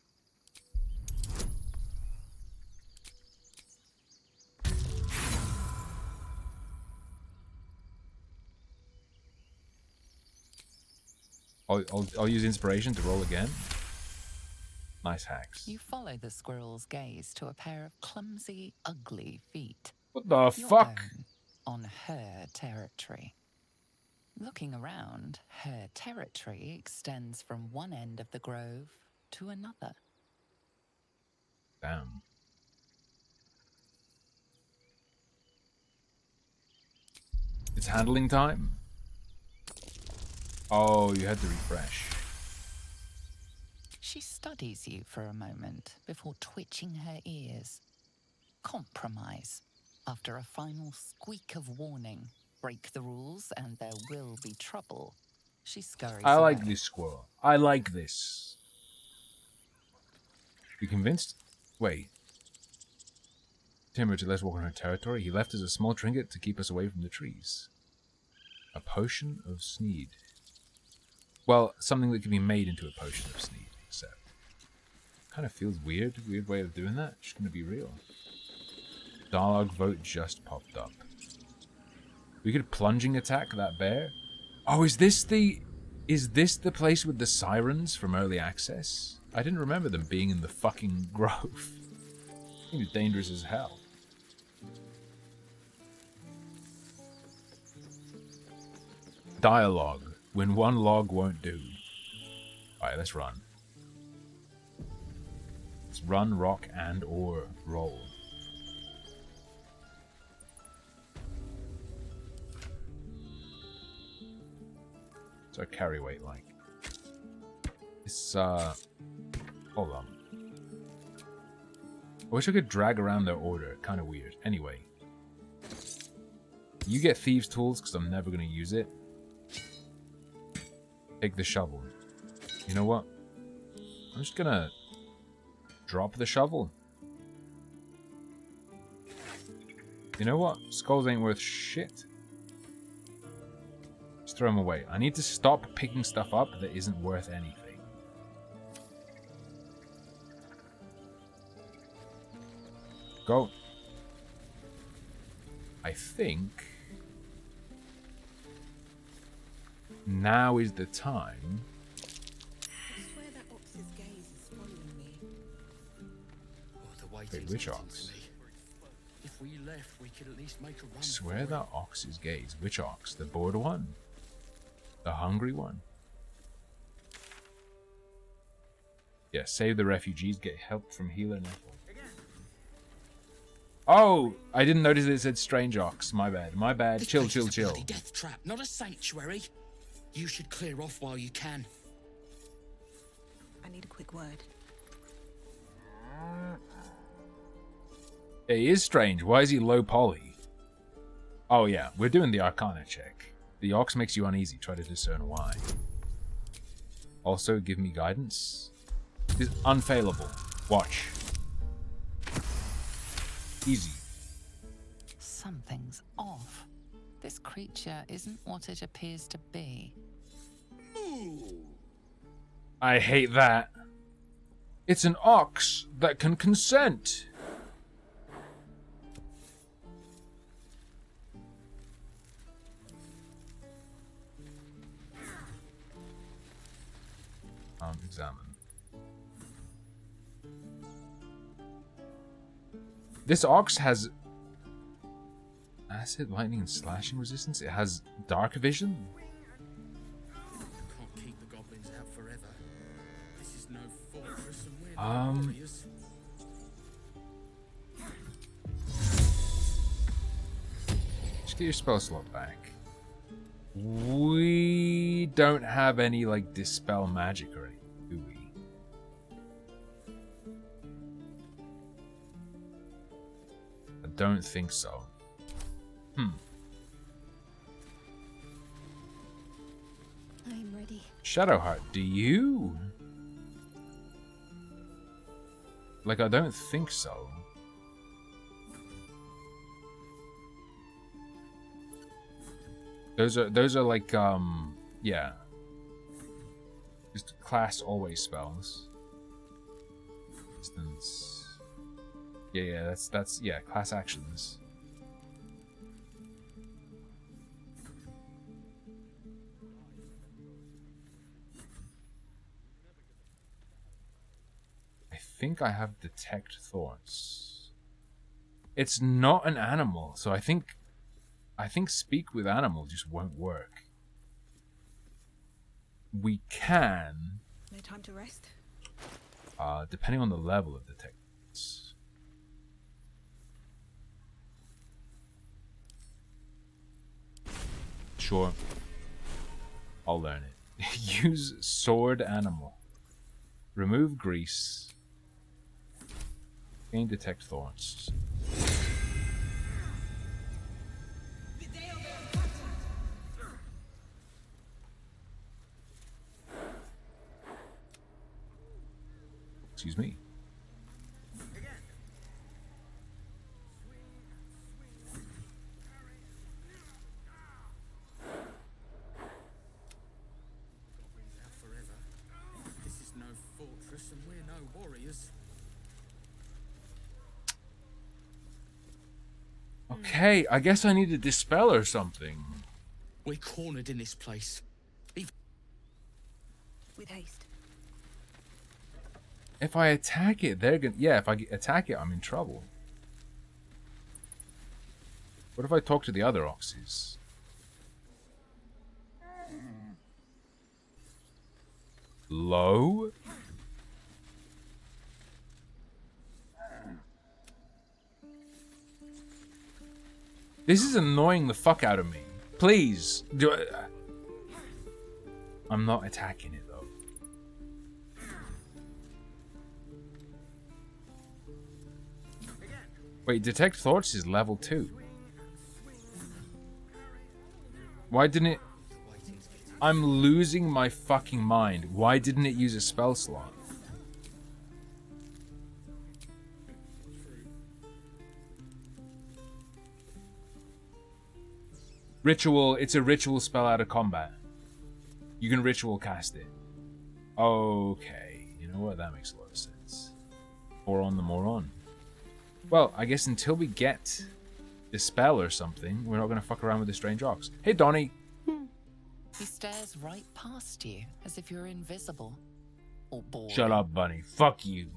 I'll use inspiration to roll again. Nice hacks. You follow the squirrel's gaze to a pair of clumsy, ugly feet. What the fuck? On her territory. Looking around, her territory extends from one end of the grove to another. Damn. It's handling time. Oh, you had to refresh. She studies you for a moment before twitching her ears. Compromise. After a final squeak of warning, break the rules and there will be trouble. She scurries I like away. this squirrel. I like this. You convinced? Wait. Timber to let us walk on her territory. He left us a small trinket to keep us away from the trees. A potion of Sneed. Well, something that can be made into a potion of Sneed, except... Kind of feels weird. Weird way of doing that. Just gonna be real. Dialogue vote just popped up. We could plunging attack that bear. Oh, is this the place with the sirens from early access? I didn't remember them being in the fucking grove. Seems dangerous as hell. Dialogue. When one log won't do. Alright, let's run. Let's run, rock, and or roll. What's our carry weight like? It's, hold on. I wish I could drag around their order. Kind of weird. Anyway. You get thieves' tools, because I'm never going to use it. Take the shovel. You know what? I'm just going to drop the shovel. You know what? Skulls ain't worth shit. Just throw them away. I need to stop picking stuff up that isn't worth anything. Go. I think now is the time. I swear that ox's gaze is following me. Wait, which ox? If we left, we could at least make a run. I swear that ox is gaze. Which ox? The bored one? The hungry one? Yeah, save the refugees, get help from healer Nethel. Oh, I didn't notice it said strange ox. My bad. My bad. This Chill, place chill, is a chill. bloody death trap, not a sanctuary. You should clear off while you can. I need a quick word. It is strange. Why is he low poly? Oh yeah, we're doing the Arcana check. The ox makes you uneasy. Try to discern why. Also, give me guidance. It's unfailable. Watch. Easy. Something's off. This creature isn't what it appears to be. I hate that. It's an ox that can consent. Examine. This ox has acid, lightning, and slashing resistance. It has dark vision. Can't keep the goblins out forever. This is no fortress, and we're no warriors. Just get your spell slot back. We don't have any like dispel magic or anything, do we? I don't think so. I'm ready. Shadowheart, do you? Like, I don't think so. Those are like, yeah. Just class always spells. Distance. Yeah, that's, yeah, class actions. I think I have detect thoughts. It's not an animal, so I think speak with animal just won't work. We can. No time to rest. Depending on the level of detect thoughts. Sure. I'll learn it. Use sword animal. Remove grease. Gain detect thoughts. Excuse me. This is no fortress, and we're no warriors. Okay, I guess I need to dispel or something. We're cornered in this place. With haste. If I attack it, they're gonna... Yeah, if I attack it, I'm in trouble. What if I talk to the other oxes? Low? This is annoying the fuck out of me. Please, I'm not attacking it though. Wait, detect thoughts is level 2. Why didn't it... I'm losing my fucking mind. Why didn't it use a spell slot? Ritual, it's a ritual spell out of combat. You can ritual cast it. Okay, you know what? That makes a lot of sense. More on the more on. Well, I guess until we get the spell or something, we're not going to fuck around with the strange ox. Hey, Donnie. He stares right past you, as if you're invisible. Or bored. Shut up, bunny. Fuck you.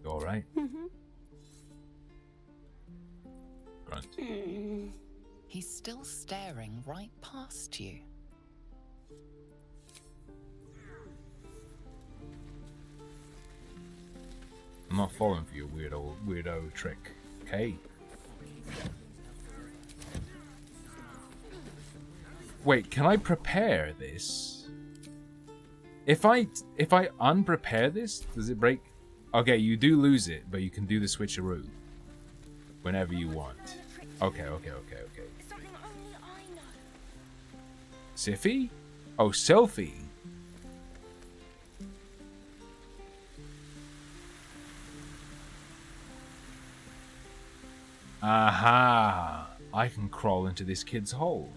You alright? Grunt. He's still staring right past you. I'm not falling for your weirdo trick. Okay. Wait, can I prepare this? If I unprepare this, does it break? Okay, you do lose it, but you can do the switcheroo whenever you want. Okay. Siffy? Oh, selfie. Aha! I can crawl into this kid's hole.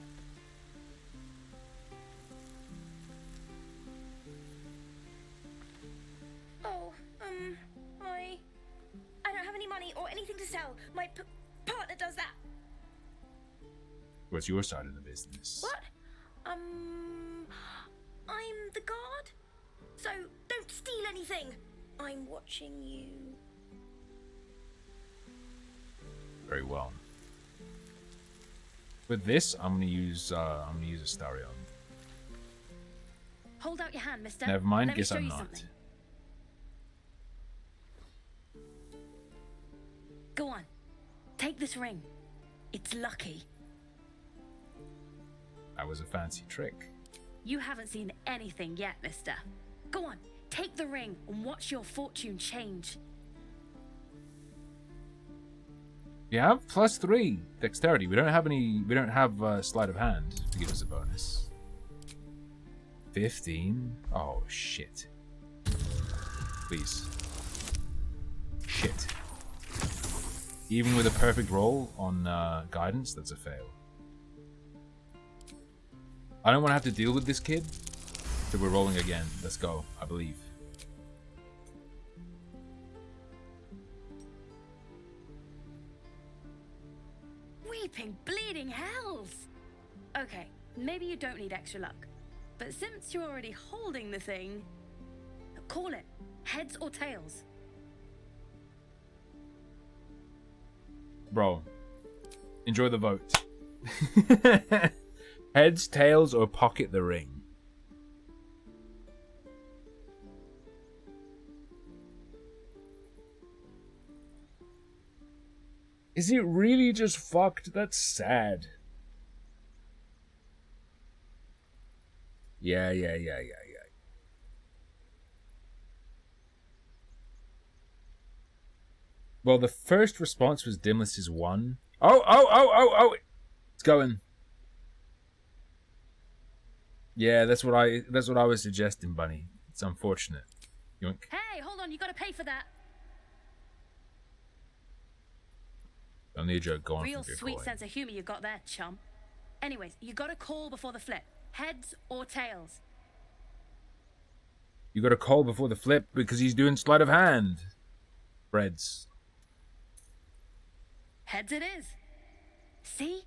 Oh, I don't have any money or anything to sell. My partner does that. What's your side of the business? What? I'm the guard, so don't steal anything. I'm watching you. Very well. With this, I'm gonna use a Starion. Hold out your hand, mister. Never mind, Let me guess show I'm you not. something. Go on. Take this ring. It's lucky. That was a fancy trick. You haven't seen anything yet, mister. Go on. Take the ring and watch your fortune change. You have +3 dexterity. We don't have sleight of hand to give us a bonus. 15. Oh shit. Please. Shit. Even with a perfect roll on guidance, that's a fail. I don't want to have to deal with this kid, so we're rolling again. Let's go, I believe. Weeping, bleeding hells! Okay, maybe you don't need extra luck. But since you're already holding the thing, call it. Heads or tails? Bro, enjoy the vote. Heads, tails, or pocket the ring? Is it really just fucked? That's sad. Yeah. Well, the first response was Dimless is 1. Oh! It's going. Yeah, that's what I was suggesting, Bunny. It's unfortunate. Yoink. Hey, hold on, you gotta pay for that. Don't need you going Real from your sweet coin. sense of humor you got there, chum. Anyways, you gotta call before the flip. Heads or tails? You got a call before the flip because he's doing sleight of hand. Breads. Heads it is. See?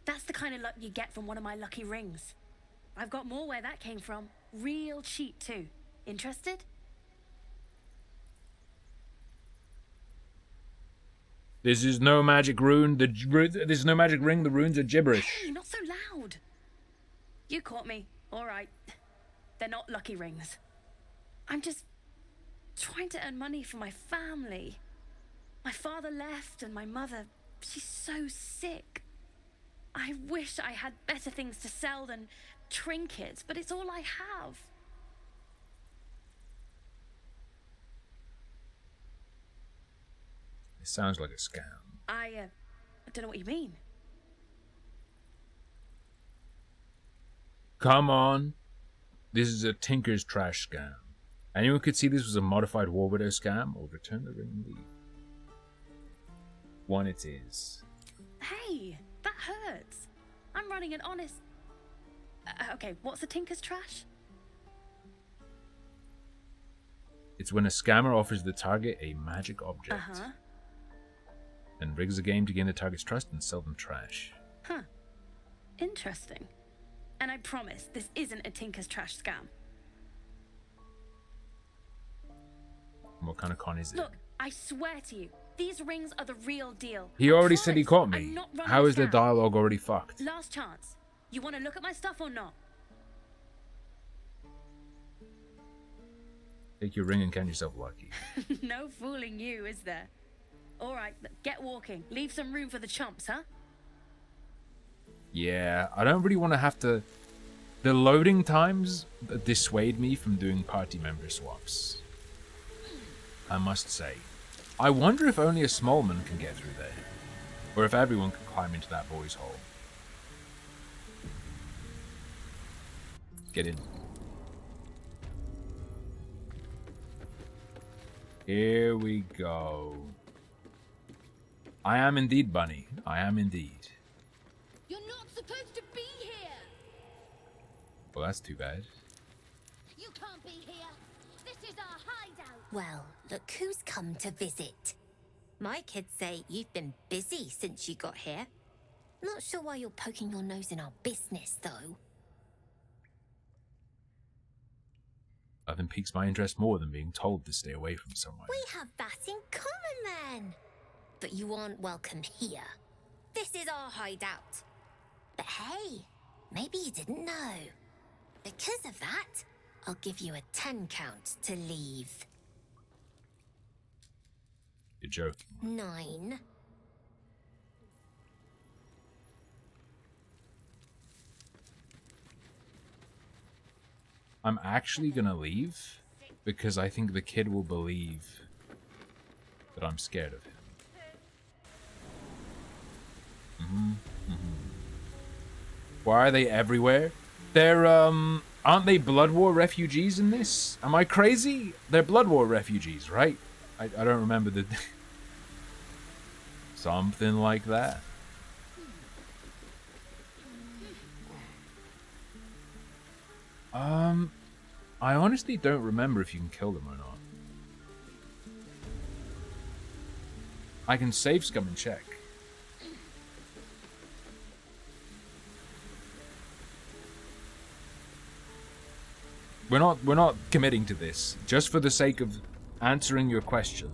That's the kind of luck you get from one of my lucky rings. I've got more where that came from. Real cheap too. Interested? This is no magic rune. This is no magic ring. The runes are gibberish. Hey, not so loud. You caught me. All right. They're not lucky rings. I'm just trying to earn money for my family. My father left and my mother, she's so sick. I wish I had better things to sell than trinkets, but it's all I have. It sounds like a scam. I don't know what you mean. Come on. This is a Tinker's Trash scam. Anyone could see this was a modified War Widow scam or return the ring and leave. One it is. Hey, that hurts. I'm running an honest... okay, what's a Tinker's Trash? It's when a scammer offers the target a magic object. And rigs a game to gain the target's trust and sell them trash. Huh. Interesting. And I promise this isn't a Tinker's Trash scam. What kind of con is it? Look, I swear to you, these rings are the real deal. He already said he caught me. I'm not running How a is the scam. dialogue already fucked? Last chance. You want to look at my stuff or not? Take your ring and count yourself lucky. No fooling you, is there? All right, get walking. Leave some room for the chumps, huh? Yeah, I don't really want to have to... The loading times dissuade me from doing party member swaps. I must say. I wonder if only a small man can get through there. Or if everyone can climb into that boy's hole. Get in. Here we go. I am indeed Bunny. I am indeed. You're not supposed to be here. Well, that's too bad. You can't be here. This is our hideout. Well, look who's come to visit. My kids say you've been busy since you got here. Not sure why you're poking your nose in our business, though. Nothing piques my interest more than being told to stay away from somewhere. We have that in common, then. But you aren't welcome here. This is our hideout. But hey, maybe you didn't know. Because of that, I'll give you a 10 count to leave. You're joking. 9. I'm actually gonna leave because I think the kid will believe that I'm scared of him. Why are they everywhere? They're, aren't they Blood War refugees in this? Am I crazy? They're Blood War refugees, right? I don't remember the... Something like that. I honestly don't remember if you can kill them or not. I can save scum and check. We're not committing to this, just for the sake of answering your question.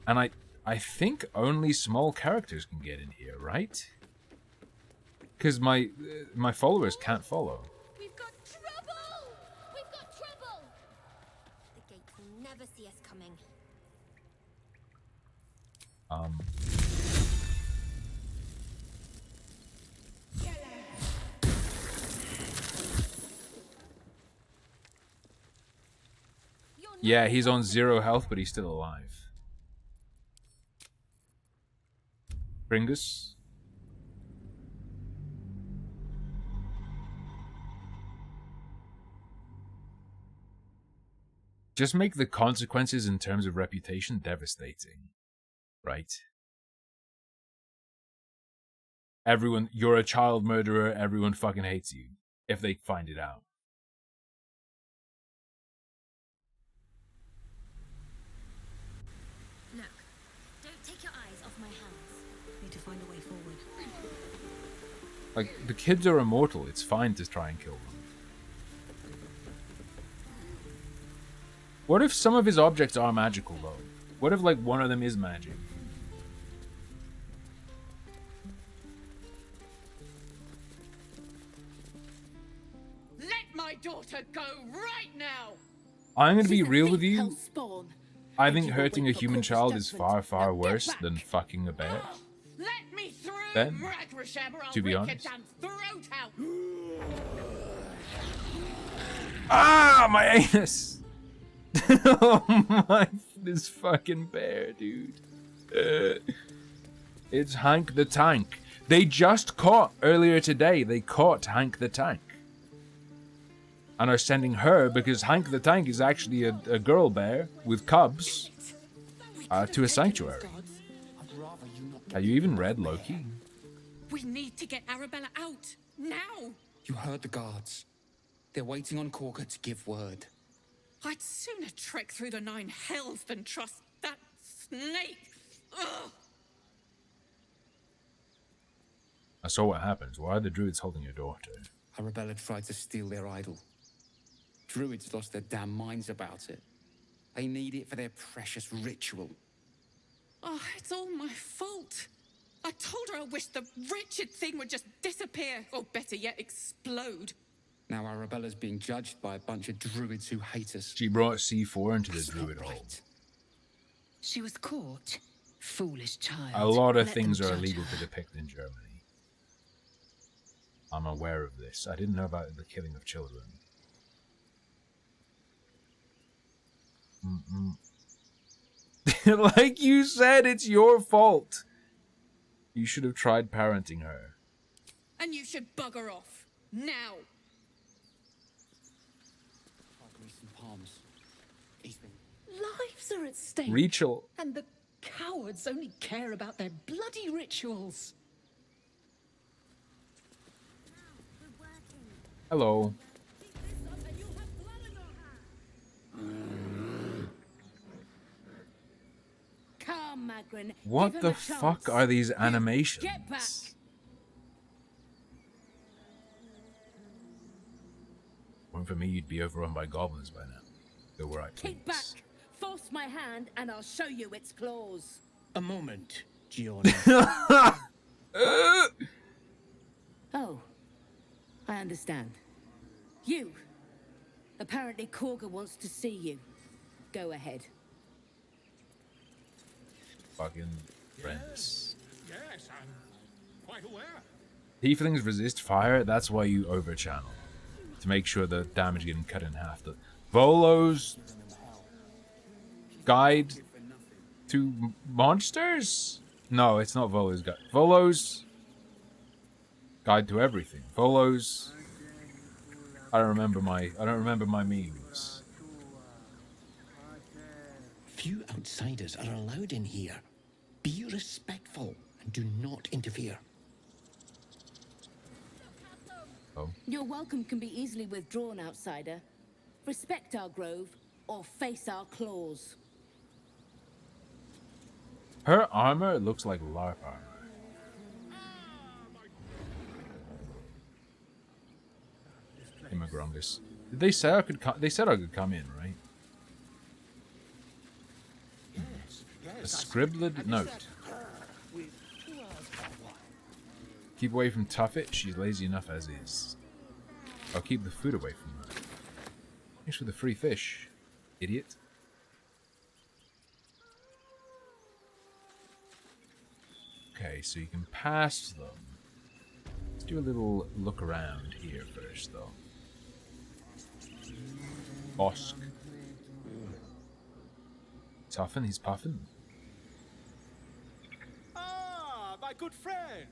And I think only small characters can get in here, right? Because my followers can't follow. We've got trouble! We've got trouble! The gate will never see us coming. Yeah, he's on 0 health, but he's still alive. Pringus? Just make the consequences in terms of reputation devastating. Right? Everyone, you're a child murderer, everyone fucking hates you. If they find it out. Look, don't take your eyes off my hands. Need to find a way forward. Like, the kids are immortal, it's fine to try and kill them. What if some of his objects are magical, though? What if, like, one of them is magic? Let my daughter go right now! I'm gonna be real with you. I think hurting a human child is far, far worse than fucking a bear. Let me through, Ben, Ragrasham, or I'll to be rip your honest. damn throat out! Ah, my anus! Oh my, this fucking bear, dude. It's Hank the Tank. They just caught, earlier today, they caught Hank the Tank. And are sending her, because Hank the Tank is actually a girl bear with cubs, to a sanctuary. Have you even read Loki? We need to get Arabella out, now! You heard the guards. They're waiting on Corker to give word. I'd sooner trek through the 9 hells than trust that snake! Ugh! I saw what happens. Why are the druids holding your daughter? Arabella tried to steal their idol. Druids lost their damn minds about it. They need it for their precious ritual. Oh, it's all my fault. I told her I wished the wretched thing would just disappear, or better yet, explode. Now Arabella's being judged by a bunch of druids who hate us. She brought C4 into the druid hole. She was caught. Foolish child. A lot of Let things them are judge illegal her. to depict in Germany. I'm aware of this. I didn't know about the killing of children. Like you said, it's your fault. You should have tried parenting her. And you should bugger off. Now. Lives are at stake. Rachel. And the cowards only care about their bloody rituals. Hello. Come, Magrin. What give the him a fuck chance. are these Get animations? back. One for me, you'd be overrun by goblins by now. Go where I please. Keep back. Force my hand, and I'll show you its claws. A moment, Giorno. Oh, I understand. You. Apparently Korga wants to see you. Go ahead. Fucking friends. Yes, I'm quite aware. Tieflings resist fire, that's why you overchannel. To make sure the damage getting cut in half. The Volo's Guide to Monsters? No, it's not Volo's Guide. Volo's Guide to Everything. Volo's I don't remember my memes. Few outsiders are allowed in here. Be respectful and do not interfere. Oh. Your welcome can be easily withdrawn, outsider. Respect our grove, or face our claws. Her armor looks like LARP armor. Immigrongus. Did they say I could come? They said I could come in, right? A scribbled note. Keep away from Tuffet. She's lazy enough as is. I'll keep the food away from her. Thanks for the free fish, idiot. Okay, so you can pass them. Let's do a little look around here first, though. Bosk. Tuffin, he's puffin. Ah, my good friend.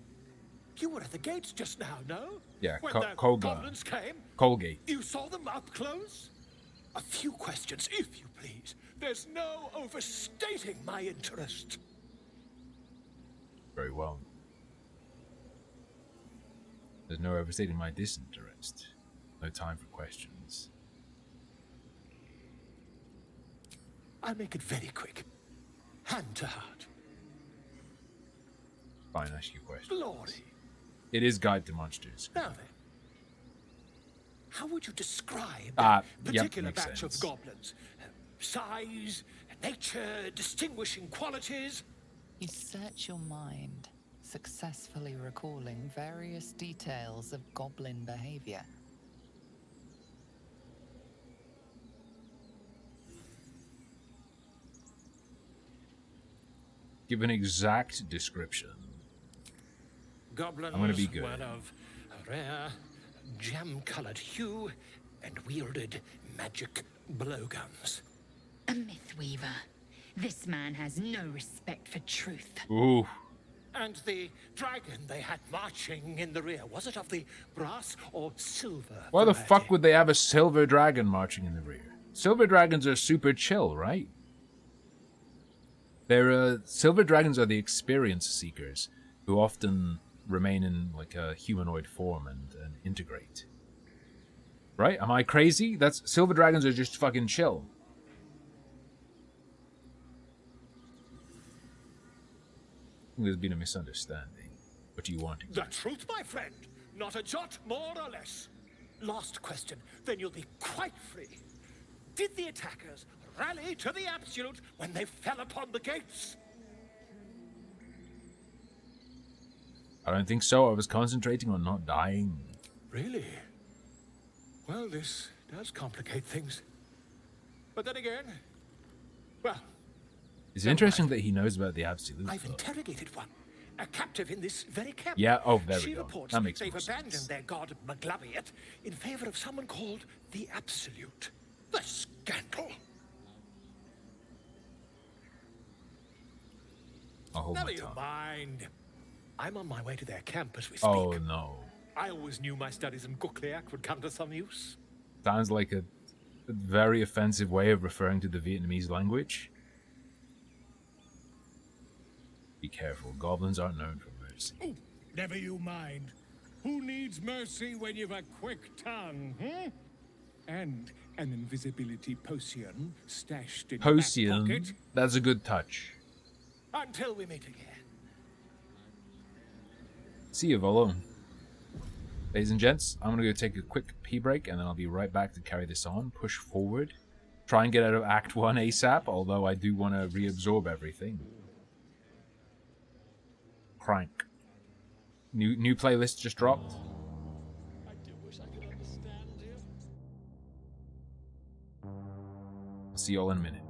You were at the gates just now, no? Yeah, when the Colga. goblins came. Colgate. You saw them up close? A few questions, if you please. There's no overstating my interest. Very well. There's no overstating my disinterest. No time for questions. I'll make it very quick. Hand to heart. Fine, ask you questions. Glory. It is Guide to Monsters. Now then, how would you describe Yep, that particular makes batch sense. of goblins? Size, nature, distinguishing qualities? You search your mind, successfully recalling various details of goblin behavior. Give an exact description. Goblins I'm gonna be good. were of a rare, jam-colored hue and wielded magic blowguns. A mythweaver. This man has no respect for truth. Ooh. And the dragon they had marching in the rear, was it of the brass or silver? Why the variety? fuck would they have a silver dragon marching in the rear? Silver dragons are super chill, right? They're silver dragons are the experience seekers who often remain in like a humanoid form and integrate. Right? Am I crazy? That's silver dragons are just fucking chill. I think there's been a misunderstanding. What do you want? The truth, my friend. Not a jot more or less. Last question, then you'll be quite free. Did the attackers rally to the absolute when they fell upon the gates? I don't think so. I was concentrating on not dying. Really? Well, this does complicate things. But then again, well... It's interesting that he knows about the Absolute. I've interrogated one. A captive in this very camp. Yeah, oh, there she we go. Reports That makes they've more abandoned sense. their god Maglabiet in favor of someone called the Absolute. The scandal! I'll hold Never my you tongue. mind. I'm on my way to their camp as we speak. Oh no. I always knew my studies in Gukliak would come to some use. Sounds like a very offensive way of referring to the Vietnamese language. Be careful, goblins aren't known for mercy. Oh, never you mind. Who needs mercy when you've a quick tongue, hmm? And an invisibility potion stashed in your back Potion, pocket. that's a good touch. Until we meet again. See you, Volo. Ladies and gents, I'm going to go take a quick pee break, and then I'll be right back to carry this on, push forward. Try and get out of Act 1 ASAP, although I do want to reabsorb everything. Crank. New playlist just dropped. I do wish I could understand you. I'll see you all in a minute.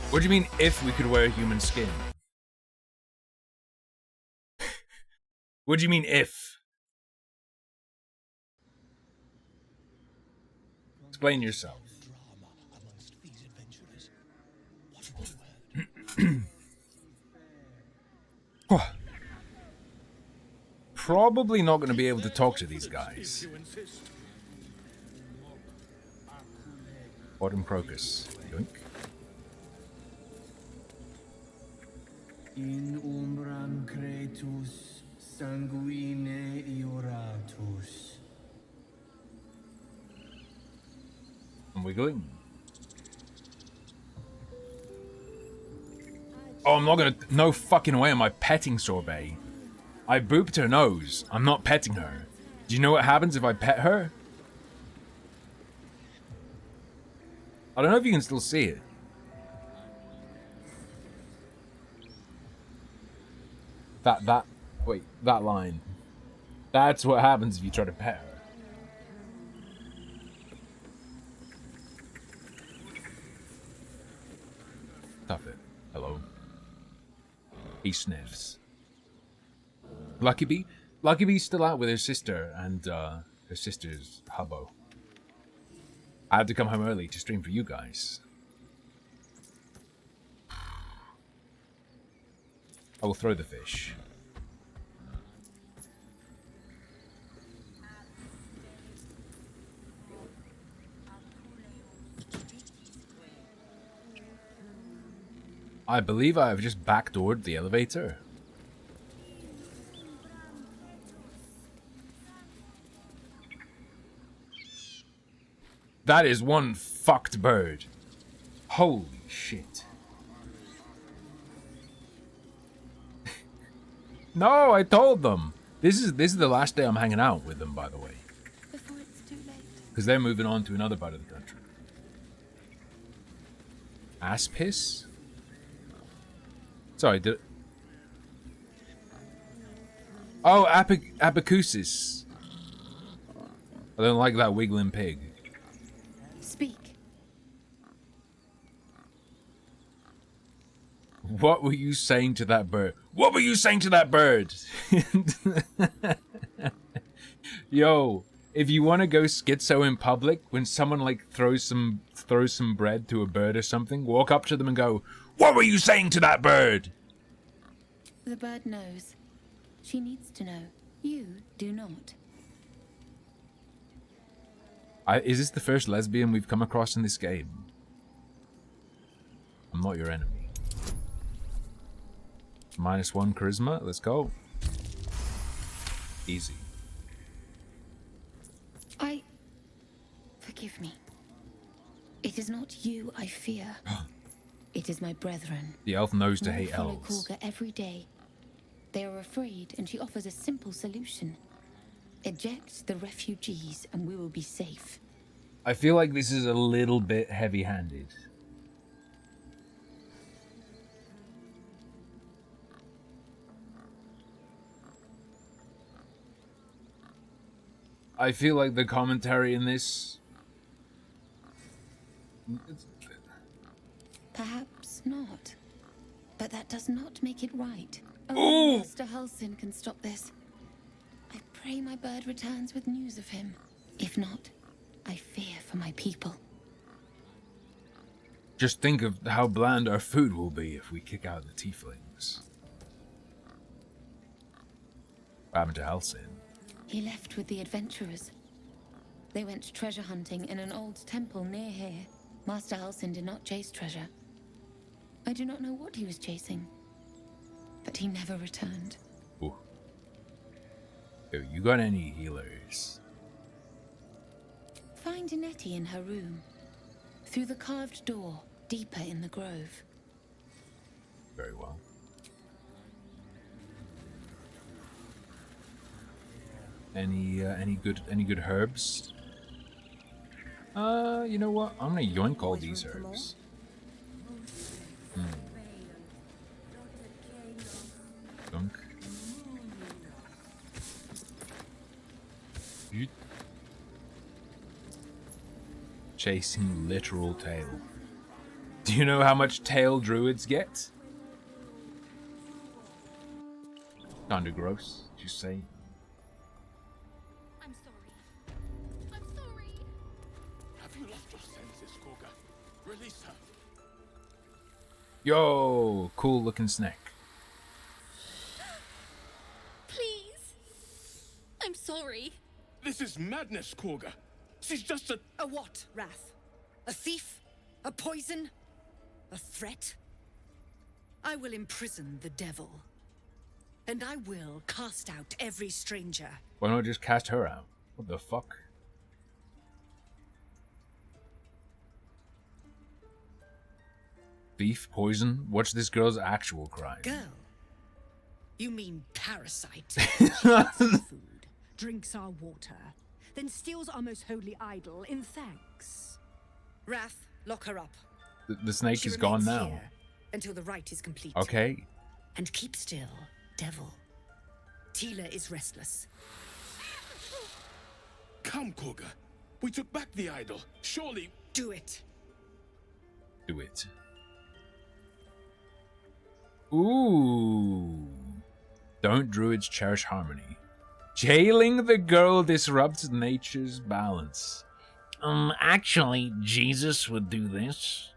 What do you mean if we could wear a human skin? What do you mean if? Explain yourself. Probably not going to be able to talk to these guys. Autumn Crocus. Yoink. In umbram cretus sanguine ioratus. I'm wiggling. Oh, I'm not gonna. No fucking way am I petting Sorbet. I booped her nose. I'm not petting her. Do you know what happens if I pet her? I don't know if you can still see it. Wait, that line. That's what happens if you try to pet her. Stuff it. Hello. He sniffs. Lucky Bee's still out with her sister and her sister's hubbo. I had to come home early to stream for you guys. I will throw the fish. I believe I have just backdoored the elevator. That is one fucked bird. Holy shit. No, I told them. This is the last day I'm hanging out with them, by the way. Before it's too late. Because they're moving on to another part of the country. Ass piss? Sorry, did... Oh, apicusis. I don't like that wiggling pig. Speak. What were you saying to that bird? What were you saying to that bird? Yo, if you want to go schizo in public, when someone like throws some bread to a bird or something, walk up to them and go, "What were you saying to that bird?" The bird knows. She needs to know. You do not. Is this the first lesbian we've come across in this game? I'm not your enemy. -1 charisma, let's go. Easy. Forgive me. It is not you I fear. It is my brethren. The elf knows to More hate follow elves. Kulga every day. They are afraid, and she offers a simple solution. Eject the refugees, and we will be safe. I feel like this is a little bit heavy-handed. I feel like the commentary in this... Perhaps not. But that does not make it right. Ooh! Only Master Halsin can stop this. I pray my bird returns with news of him. If not, I fear for my people. Just think of how bland our food will be if we kick out the tieflings. What happened to Halsin? He left with the adventurers. They went treasure hunting in an old temple near here. Master Halsin did not chase treasure. I do not know what he was chasing, but he never returned. Ooh. Yo, you got any healers? Find Nettie in her room. Through the carved door, deeper in the grove. Very well. Any good herbs? You know what? I'm gonna yoink all these herbs. Dunk. Yeet. Chasing literal tail. Do you know how much tail druids get? Kinda gross, just say. I'm sorry. I'm sorry. Have you lost your senses, Koga? Release her. Yo, cool looking snake. Please. I'm sorry. This is madness, Koga. She's just a... A what, Wrath? A thief? A poison? A threat? I will imprison the devil. And I will cast out every stranger. Why not just cast her out? What the fuck? Thief, poison? What's this girl's actual crime? Girl? You mean parasite? She eats our food, drinks our water, then steals our most holy idol in thanks. Wrath, lock her up. The snake She is gone remains now. here until the rite is complete. Okay. And keep still, devil. Tila is restless. Come, Koga. We took back the idol. Surely... Do it. Do it. Ooh. Don't druids cherish harmony? Jailing the girl disrupts nature's balance. Actually, Jesus would do this.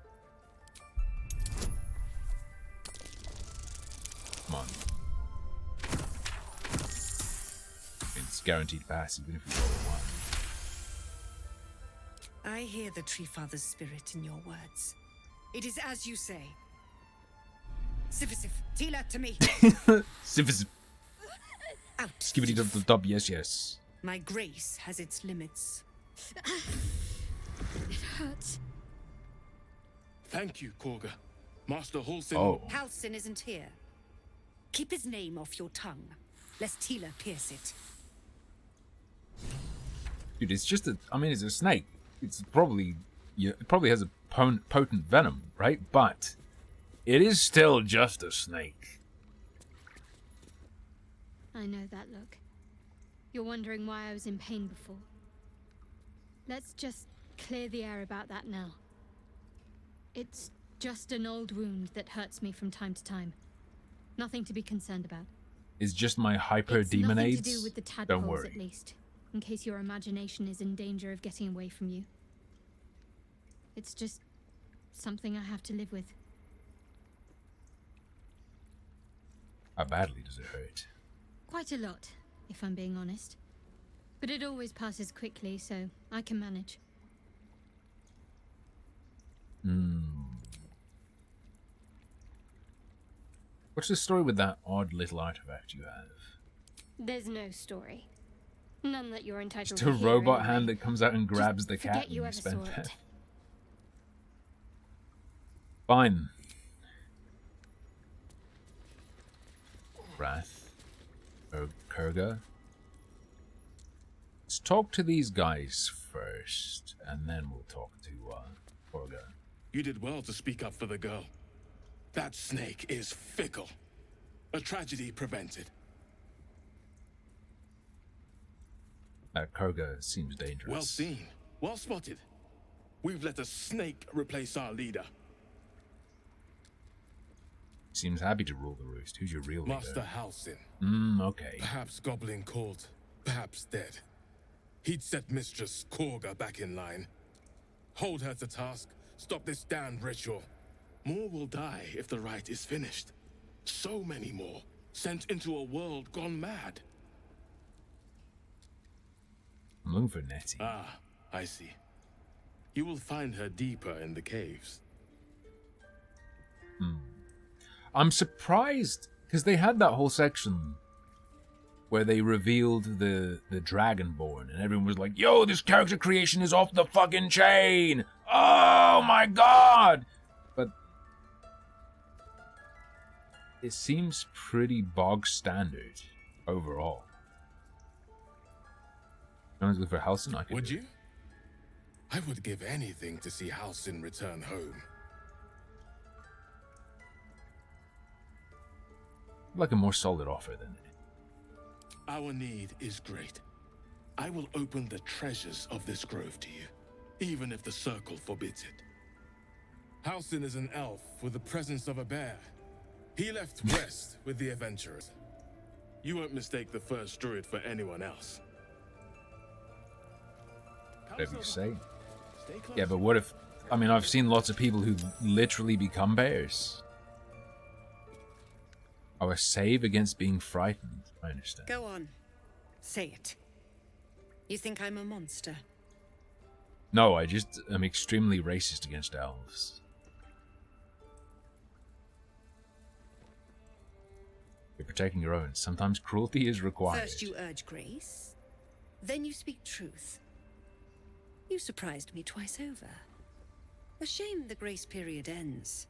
Come on. It's guaranteed pass even if you roll a 1. I hear the Tree Father's spirit in your words. It is as you say. Sifisif, Tila to me. Sifis. Out. Skibbity dub dub dub, yes, yes. My grace has its limits. It hurts. Thank you, Koga. Master Halsin... Oh. Halsin isn't here. Keep his name off your tongue, lest Tila pierce it. Dude, it's just a... I mean, it's a snake. It's probably... Yeah, it probably has a potent venom, right? But it is still just a snake. I know that look. You're wondering why I was in pain before. Let's just clear the air about that now. It's just an old wound that hurts me from time to time. Nothing to be concerned about. It's just my hyper-demonades. Nothing to do with the tadpoles, Don't worry. at least. In case your imagination is in danger of getting away from you. It's just something I have to live with. How badly does it hurt? Quite a lot, if I'm being honest. But it always passes quickly, so I can manage. What's the story with that odd little artifact you have? There's no story. None that you're entitled Just to a hear robot anyway. hand that comes out and grabs the Forget cat you and ever spends saw that. it. Fine. Wrath. Kurga. Let's talk to these guys first, and then we'll talk to Kurga. You did well to speak up for the girl. That snake is fickle. A tragedy prevented. Kurga seems dangerous. Well seen. Well spotted. We've let a snake replace our leader. Seems happy to rule the roost. Who's your real Master leader? Halsin. Okay. Perhaps goblin caught, perhaps dead. He'd set Mistress Korga back in line. Hold her to task, stop this damned ritual. More will die if the rite is finished. So many more, sent into a world gone mad. I'm looking for Nettie. Ah, I see. You will find her deeper in the caves. I'm surprised, because they had that whole section where they revealed the Dragonborn, and everyone was like, yo, this character creation is off the fucking chain! Oh my god! But it seems pretty bog standard overall. You want to go for Halsin? I could Would do you? I would give anything to see Halsin return home. like a more solid offer than it. Our need is great. I will open the treasures of this grove to you, even if the circle forbids it. Halfling is an elf with the presence of a bear. He left west with the adventurers. You won't mistake the first druid for anyone else. Whatever you say. Yeah, but what if... I mean, I've seen lots of people who literally become bears. Our save against being frightened. I understand. Go on. Say it. You think I'm a monster? No, I just am extremely racist against elves. You're protecting your own. Sometimes cruelty is required. First you urge grace, then you speak truth. You surprised me twice over. A shame the grace period ends.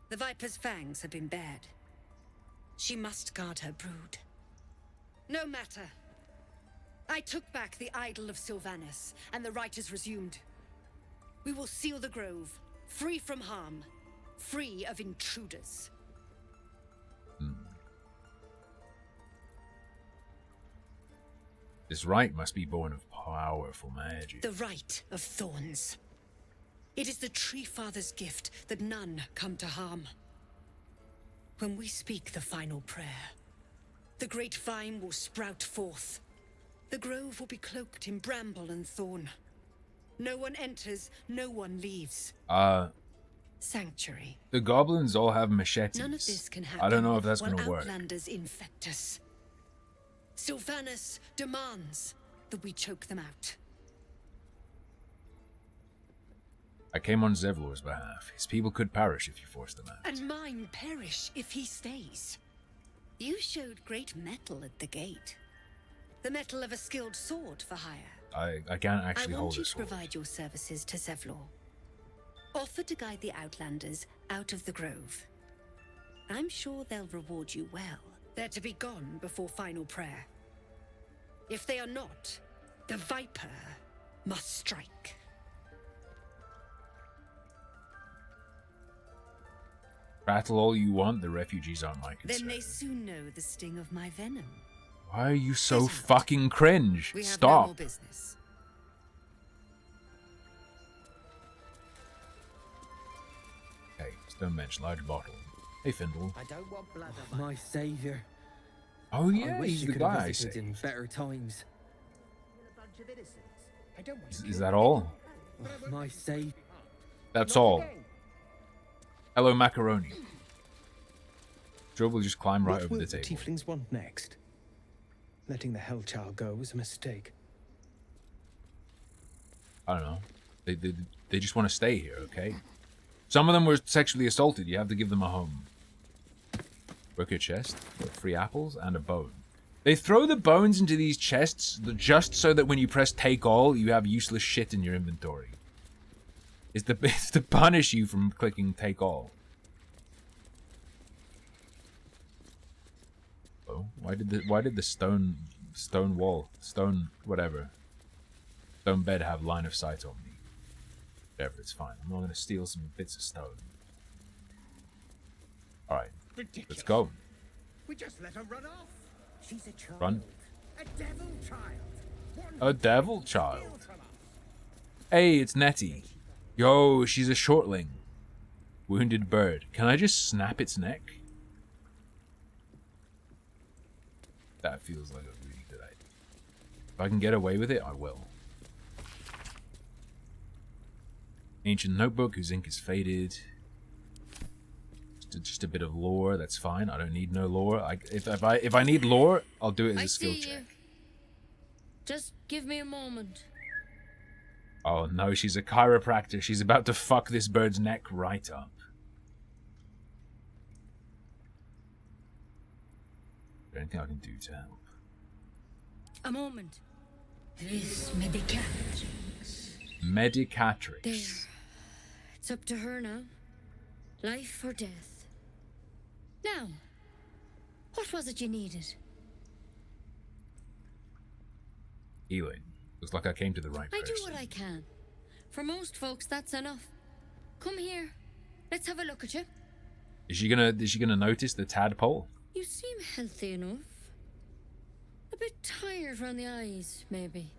The Viper's fangs have been bared. She must guard her brood. No matter. I took back the idol of Sylvanas, and the rite is resumed. We will seal the grove, free from harm, free of intruders. This rite must be born of powerful magic. The rite of thorns. It is the Tree Father's gift that none come to harm. When we speak the final prayer, the great vine will sprout forth. The grove will be cloaked in bramble and thorn. No one enters, no one leaves. Sanctuary. The goblins all have machetes. None of this can happen. I don't know if that's gonna work. Outlanders infect us. Sylvanas demands that we choke them out. I came on Zevlor's behalf. His people could perish if you forced them out. And mine perish if he stays. You showed great mettle at the gate. The metal of a skilled sword for hire. I can't actually hold I want you a to sword. provide your services to Zevlor. Offer to guide the Outlanders out of the grove. I'm sure they'll reward you well. They're to be gone before final prayer. If they are not, the Viper must strike. Battle all you want, the refugees aren't my concern. Then they soon know the sting of my venom. Why are you so fucking cringe? We have Stop. no more business. Okay, stone bench, large bottle. Hey, Findle. I don't want blood. My savior. Oh yeah, I wish he's you the could have guy I visited saved. in better times. Is that all? My savior. That's all. Hello, macaroni. Job will just climb right over the table. Tieflings want next? Letting the Hellchild go was a mistake. I don't know. They just want to stay here, okay? Some of them were sexually assaulted. You have to give them a home. Work your chest. 3 apples and a bone. They throw the bones into these chests just so that when you press take all, you have useless shit in your inventory. It's to punish you from clicking take all. Oh, why did the stone bed have line of sight on me? Whatever, it's fine. I'm not gonna steal some bits of stone. Alright, let's go. We just let her run off. She's a child. Run. A devil child. A devil child. Hey, it's Nettie. Yo, she's a shortling. Wounded bird. Can I just snap its neck? That feels like a really good idea. If I can get away with it, I will. Ancient notebook whose ink is faded. Just a bit of lore, that's fine. I don't need no lore. If I need lore, I'll do it as a skill check. Just give me a moment. Oh no, she's a chiropractor. She's about to fuck this bird's neck right up. Is there anything I can do to help? A moment. This medicatrix. Medicatrix. There. It's up to her now. Life or death. Now, what was it you needed? Healing. Looks like I came to the right I person. do what I can. For most folks, that's enough. Come here. Let's have a look at you. Is she gonna notice the tadpole? You seem healthy enough. A bit tired around the eyes, maybe.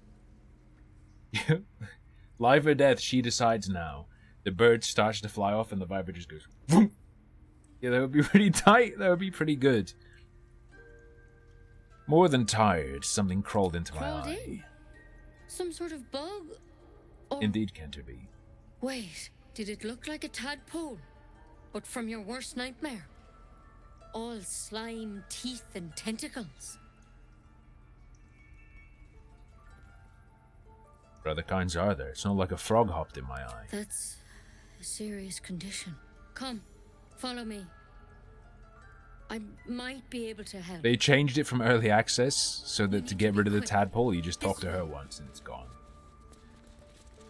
Life or death, she decides now. The bird starts to fly off and the viper just goes, vroom. Yeah, that would be pretty tight. That would be pretty good. More than tired, something crawled into my eye. In? Some sort of bug? Or... Indeed, Canterbury. Wait, did it look like a tadpole? But from your worst nightmare? All slime, teeth, and tentacles. What other kinds are there? It's not like a frog hopped in my eye. That's a serious condition. Come, follow me. I might be able to help. They changed it from early access so that to get rid of the tadpole, you just talk to her once and it's gone.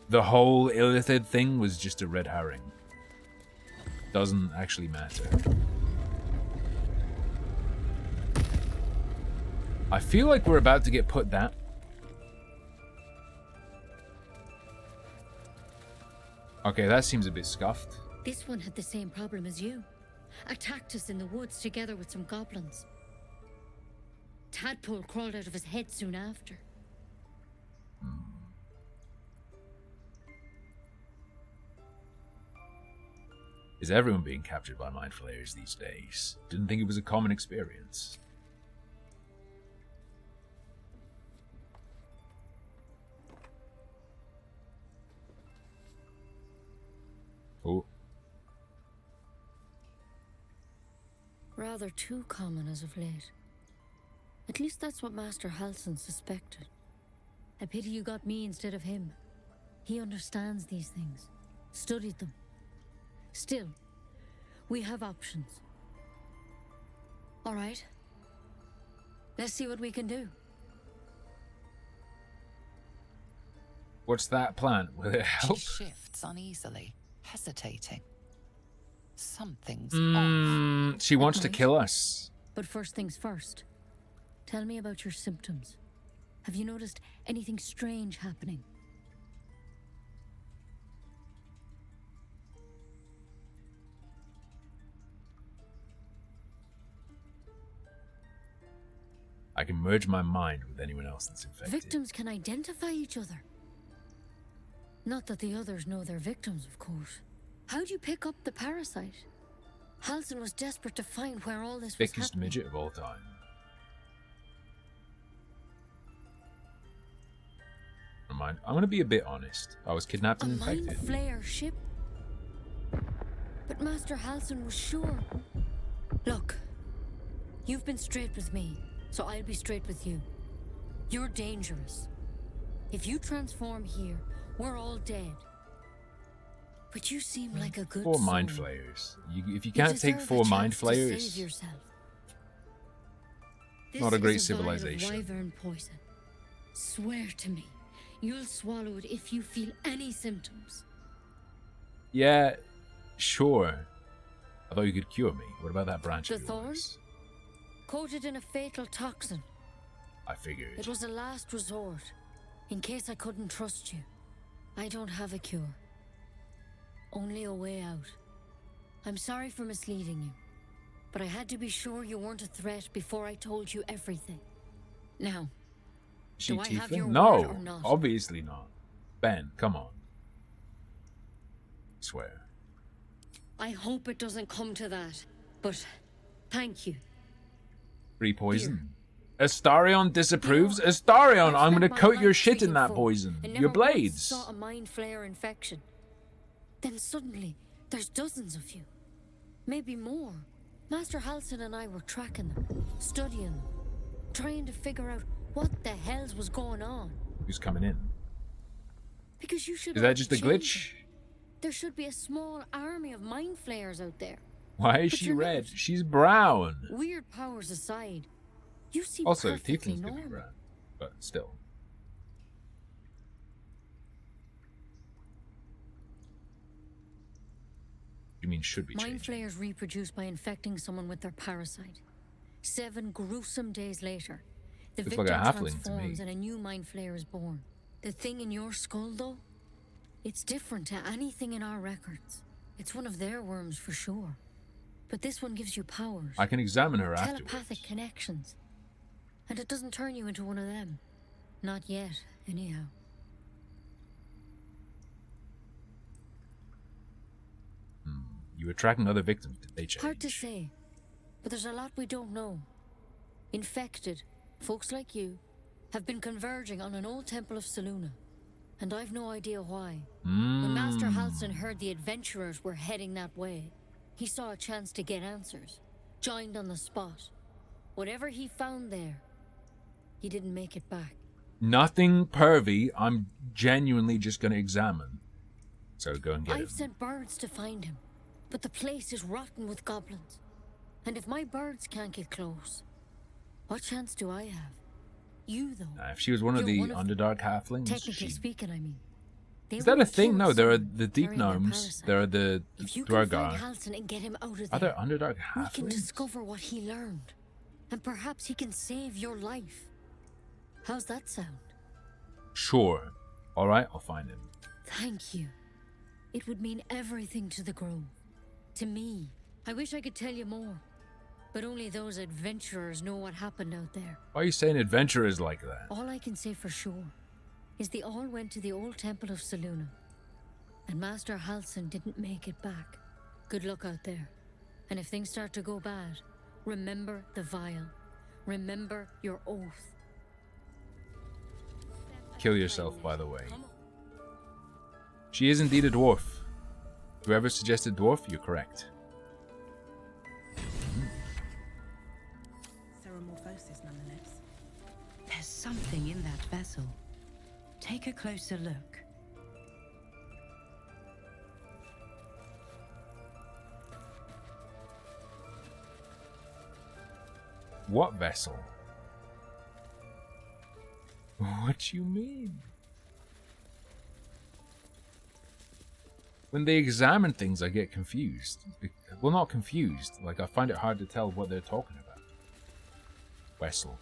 The whole Illithid thing was just a red herring. Doesn't actually matter. I feel like we're about to get put down. Okay, that seems a bit scuffed. This one had the same problem as you. Attacked us in the woods together with some goblins. Tadpole crawled out of his head soon after. Is everyone being captured by mind flayers these days? Didn't think it was a common experience. Oh. Rather too common as of late. At least that's what Master Halsin suspected. I pity you got me instead of him. He understands these things, studied them. Still, we have options. All right. Let's see what we can do. What's that plan? Will it help? She shifts uneasily, hesitating. Something's off. She wants to kill us. But first things first. Tell me about your symptoms. Have you noticed anything strange happening? I can merge my mind with anyone else that's infected. Victims can identify each other. Not that the others know they're victims, of course. How'd you pick up the parasite? Halsin was desperate to find where all this was Thickest happening. midget of all time. I'm gonna be a bit honest. I was kidnapped and infected. Mind Flayer ship? But Master Halsin was sure. Look, you've been straight with me, so I'll be straight with you. You're dangerous. If you transform here, we're all dead. But you seem like a good 4 soul. mind flayers. If you can't take 4 mind flayers, not a great civilization. Wyvern poison. Swear to me, you'll swallow it if you feel any symptoms. Yeah, sure. I thought you could cure me. What about that branch The of thorn? yours? Coated in a fatal toxin. I figured. It was a last resort, in case I couldn't trust you. I don't have a cure. Only a way out. I'm sorry for misleading you, but I had to be sure you weren't a threat before I told you everything. Now, Is she do I have your No, word or not? obviously not. Ben, come on. Swear. I hope it doesn't come to that, but thank you. Free poison. Astarion disapproves? Astarion, I'm gonna coat your shit in that poison. And Your never once blades. saw a mind flayer infection. Then suddenly, there's dozens of you. Maybe more. Master Halsin and I were tracking them, studying them, trying to figure out what the hells was going on. Who's coming in? Because you should. Is that just a change glitch? it. There should be a small army of mind flayers out there. Why is But she you're red? not. She's brown. Weird powers aside, you seem Also, perfectly Tieflings could be normal. brown, but still. You mean should be Mind changed? flayers reproduce by infecting someone with their parasite. 7 gruesome days later, the Looks victim like a halfling to transforms me. and a new mind flayer is born. The thing in your skull, though, it's different to anything in our records. It's one of their worms for sure. But this one gives you powers. I can examine her afterwards. Telepathic connections. And it doesn't turn you into one of them. Not yet, anyhow. You were tracking other victims. Did they change? Hard to say, but there's a lot we don't know. Infected, folks like you, have been converging on an old temple of Selûne, and I've no idea why. When Master Halsin heard the adventurers were heading that way, he saw a chance to get answers, joined on the spot. Whatever he found there, he didn't make it back. Nothing pervy. I'm genuinely just going to examine. So go and get him. I've sent birds to find him, but the place is rotten with goblins. And if my birds can't get close, what chance do I have? You, though. If she was one of the Underdark halflings, technically speaking, I mean. Is that a thing? No, there are the deep gnomes. There are the Dwargar. And get him out of there, are there Underdark we halflings? can discover what he learned, and perhaps he can save your life. How's that sound? Sure. All right, I'll find him. Thank you. It would mean everything to the Grove. To me. I wish I could tell you more. But only those adventurers know what happened out there. Why are you saying adventurers like that? All I can say for sure is they all went to the old temple of Selûne. And Master Halsin didn't make it back. Good luck out there. And if things start to go bad, remember the vial. Remember your oath. Kill yourself, by the way. She is indeed a dwarf. Whoever suggested dwarf, you're correct. Ceremorphosis, nonetheless. There's something in that vessel. Take a closer look. What vessel? What do you mean? When they examine things, I get confused. Well, not confused. Like, I find it hard to tell what they're talking about. Vessel.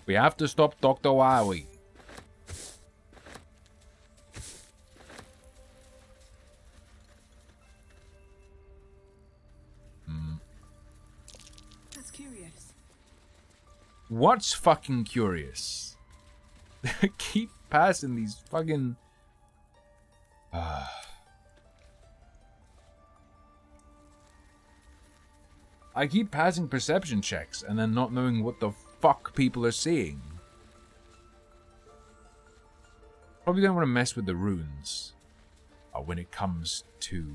We have to stop Dr. Wowie. That's curious. What's fucking curious? Keep passing these fucking... I keep passing perception checks and then not knowing what the fuck people are seeing. Probably don't want to mess with the runes. When it comes to...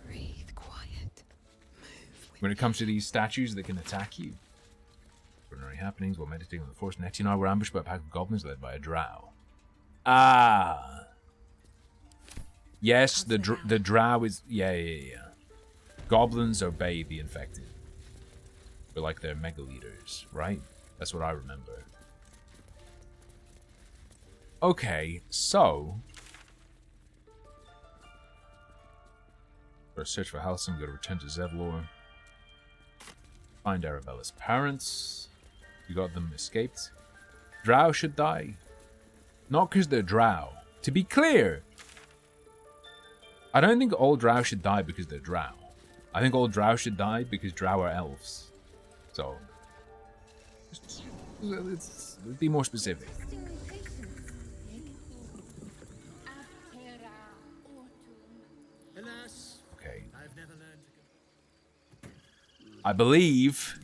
Breathe quiet. When it comes to these statues that can attack you. Extraordinary happenings while meditating on the forest. Nettie and I were ambushed by a pack of goblins led by a drow. Ah. Yes, the drow is... Yeah. Goblins obey the infected. But like they're mega leaders, right? That's what I remember. Okay, so... Gotta search for Halsin, gotta return to Zevlor. Find Arabella's parents. You got them escaped. Drow should die. Not because they're drow. To be clear, I don't think all drow should die because they're drow. I think all drow should die because drow are elves. So, let's be more specific. Okay. I believe...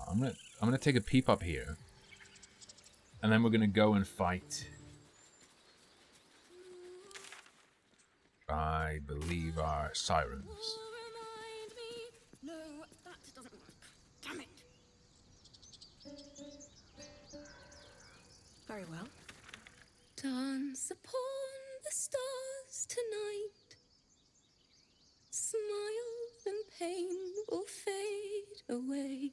I'm gonna take a peep up here. And then we're gonna go and fight. I believe our sirens. No, that doesn't work. Damn it. Very well. Dance upon the stars tonight. Smiles and pain will fade away.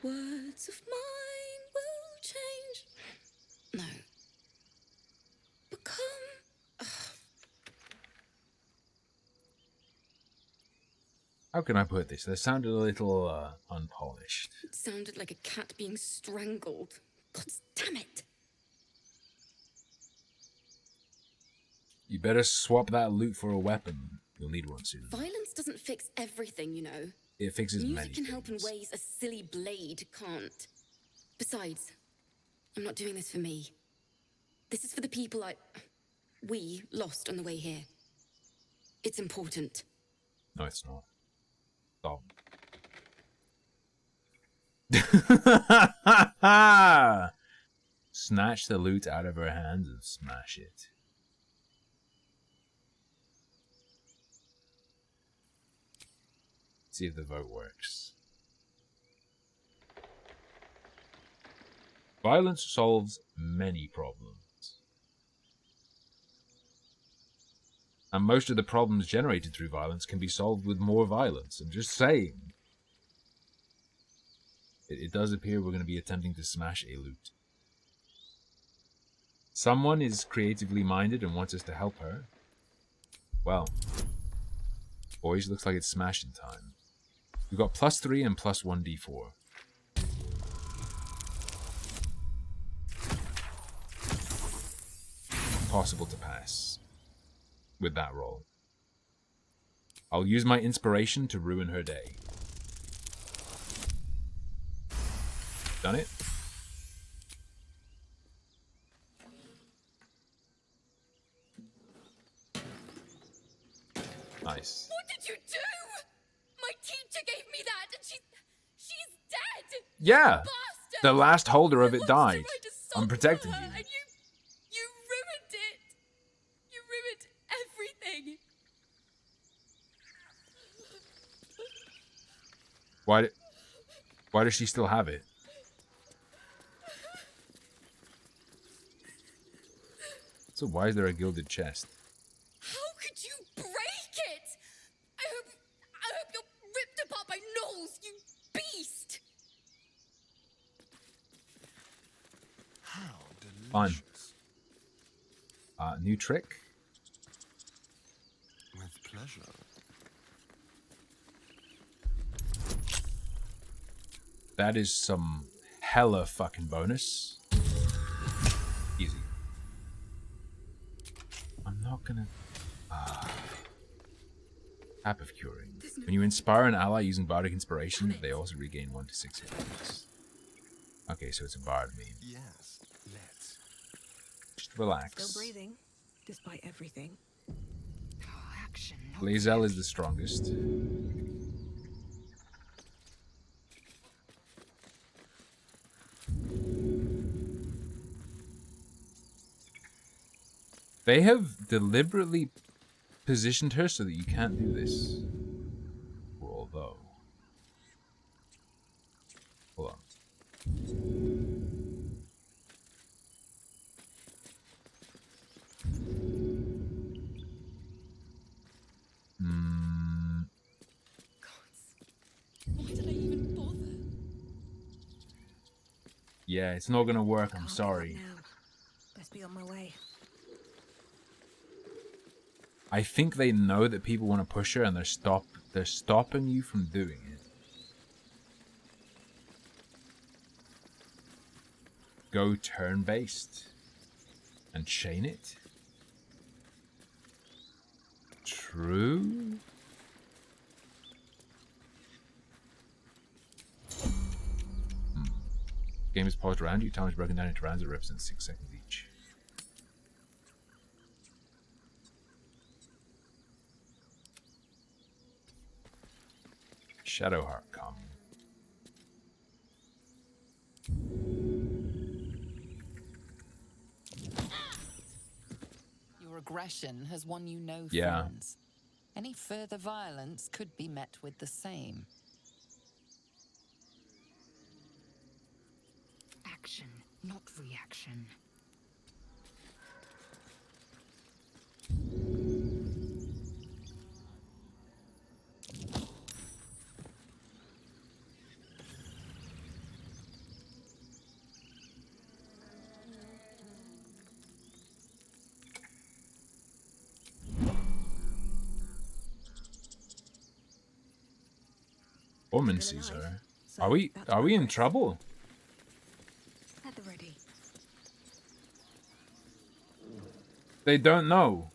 Words of mine will change. No. Become... How can I put this? They sounded a little unpolished. It sounded like a cat being strangled. God damn it. You better swap that loot for a weapon. You'll need one soon. Violence doesn't fix everything, you know. It fixes Music many can help in things. ways a silly blade can't. Besides, I'm not doing this for me. This is for the people we lost on the way here. It's important. No, it's not. Stop. Snatch the loot out of her hands and smash it. See if the vote works. Violence solves many problems. And most of the problems generated through violence can be solved with more violence. I'm just saying. It does appear we're going to be attempting to smash a loot. Someone is creatively minded and wants us to help her. Well, boys, looks like it's smashing time. We've got +3 and +1 d4. Possible to pass with that roll. I'll use my inspiration to ruin her day. Done it? Nice. What did you do? My teacher gave me that, and she's dead. Yeah, Bastard. the last holder of it died. Tried to soften I'm protecting her, you. and you ruined it. You ruined everything. Why does she still have it? So why is there a gilded chest? How could you break it? I hope you're ripped apart by gnolls, you beast. Fun. New trick. With pleasure. That is some hella fucking bonus. Easy. I'm not gonna... Tap of Curing. When you inspire an ally using Bardic Inspiration, they also regain 1 to 6 hit points. Okay, so it's a Bard meme. Yes, let's. Just relax. Still breathing, despite everything. Lae'zel is the strongest. They have deliberately positioned her so that you can't do this. Although... Hold on. Why did I even bother? Yeah, it's not gonna work, I'm sorry. Best be on my way. I think they know that people want to push her and they're stopping you from doing it. Go turn-based and chain it. True. Game is paused around you. Time is broken down into rounds that represent 6 seconds each. Shadowheart come. Your aggression has won you no Yeah. friends. Any further violence could be met with the same. Action, not reaction. Woman sees her. Are we in trouble? At the ready. They don't know.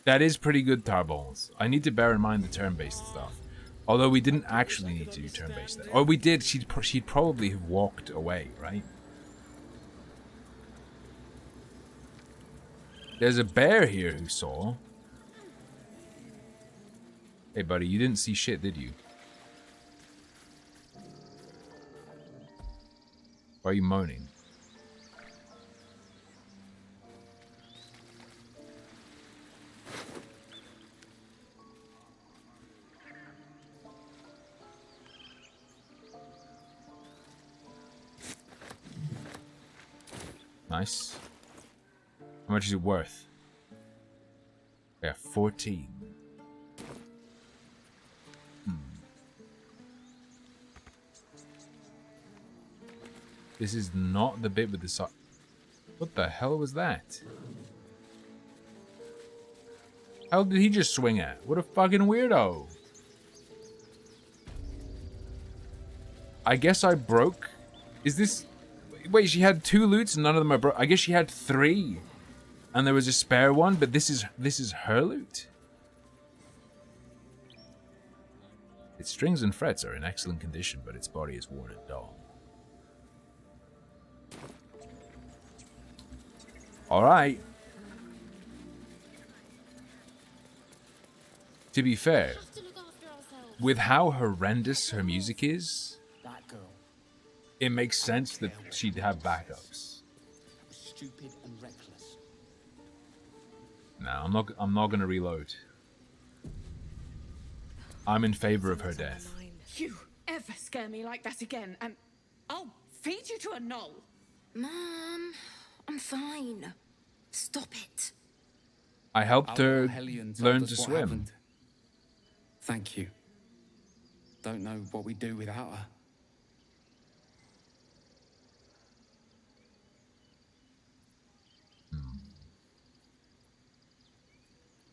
That is pretty good, Tarballs. I need to bear in mind the turn-based stuff. Although we didn't actually need to do turn-based stuff. Or we did, she'd probably have walked away, right? There's a bear here who saw. Hey, buddy, you didn't see shit, did you? Why are you moaning? Nice. How much is it worth? Yeah, 14. This is not the bit with the so— What the hell was that? How did he just swing at? What a fucking weirdo. I guess I broke. Is this— Wait, she had 2 loots and none of them are broke. I guess she had 3. And there was a spare one, but this is her loot. Its strings and frets are in excellent condition, but its body is worn and dull. Alright. To be fair, with how horrendous her music is, it makes sense that she'd have backups. Stupid and reckless. No, I'm not gonna reload. I'm in favor of her death. You ever scare me like that again, and I'll feed you to a knoll. Mom, I'm fine. Stop it. I helped her Hellion told learn us to what swim. happened. Thank you. Don't know what we'd do without her.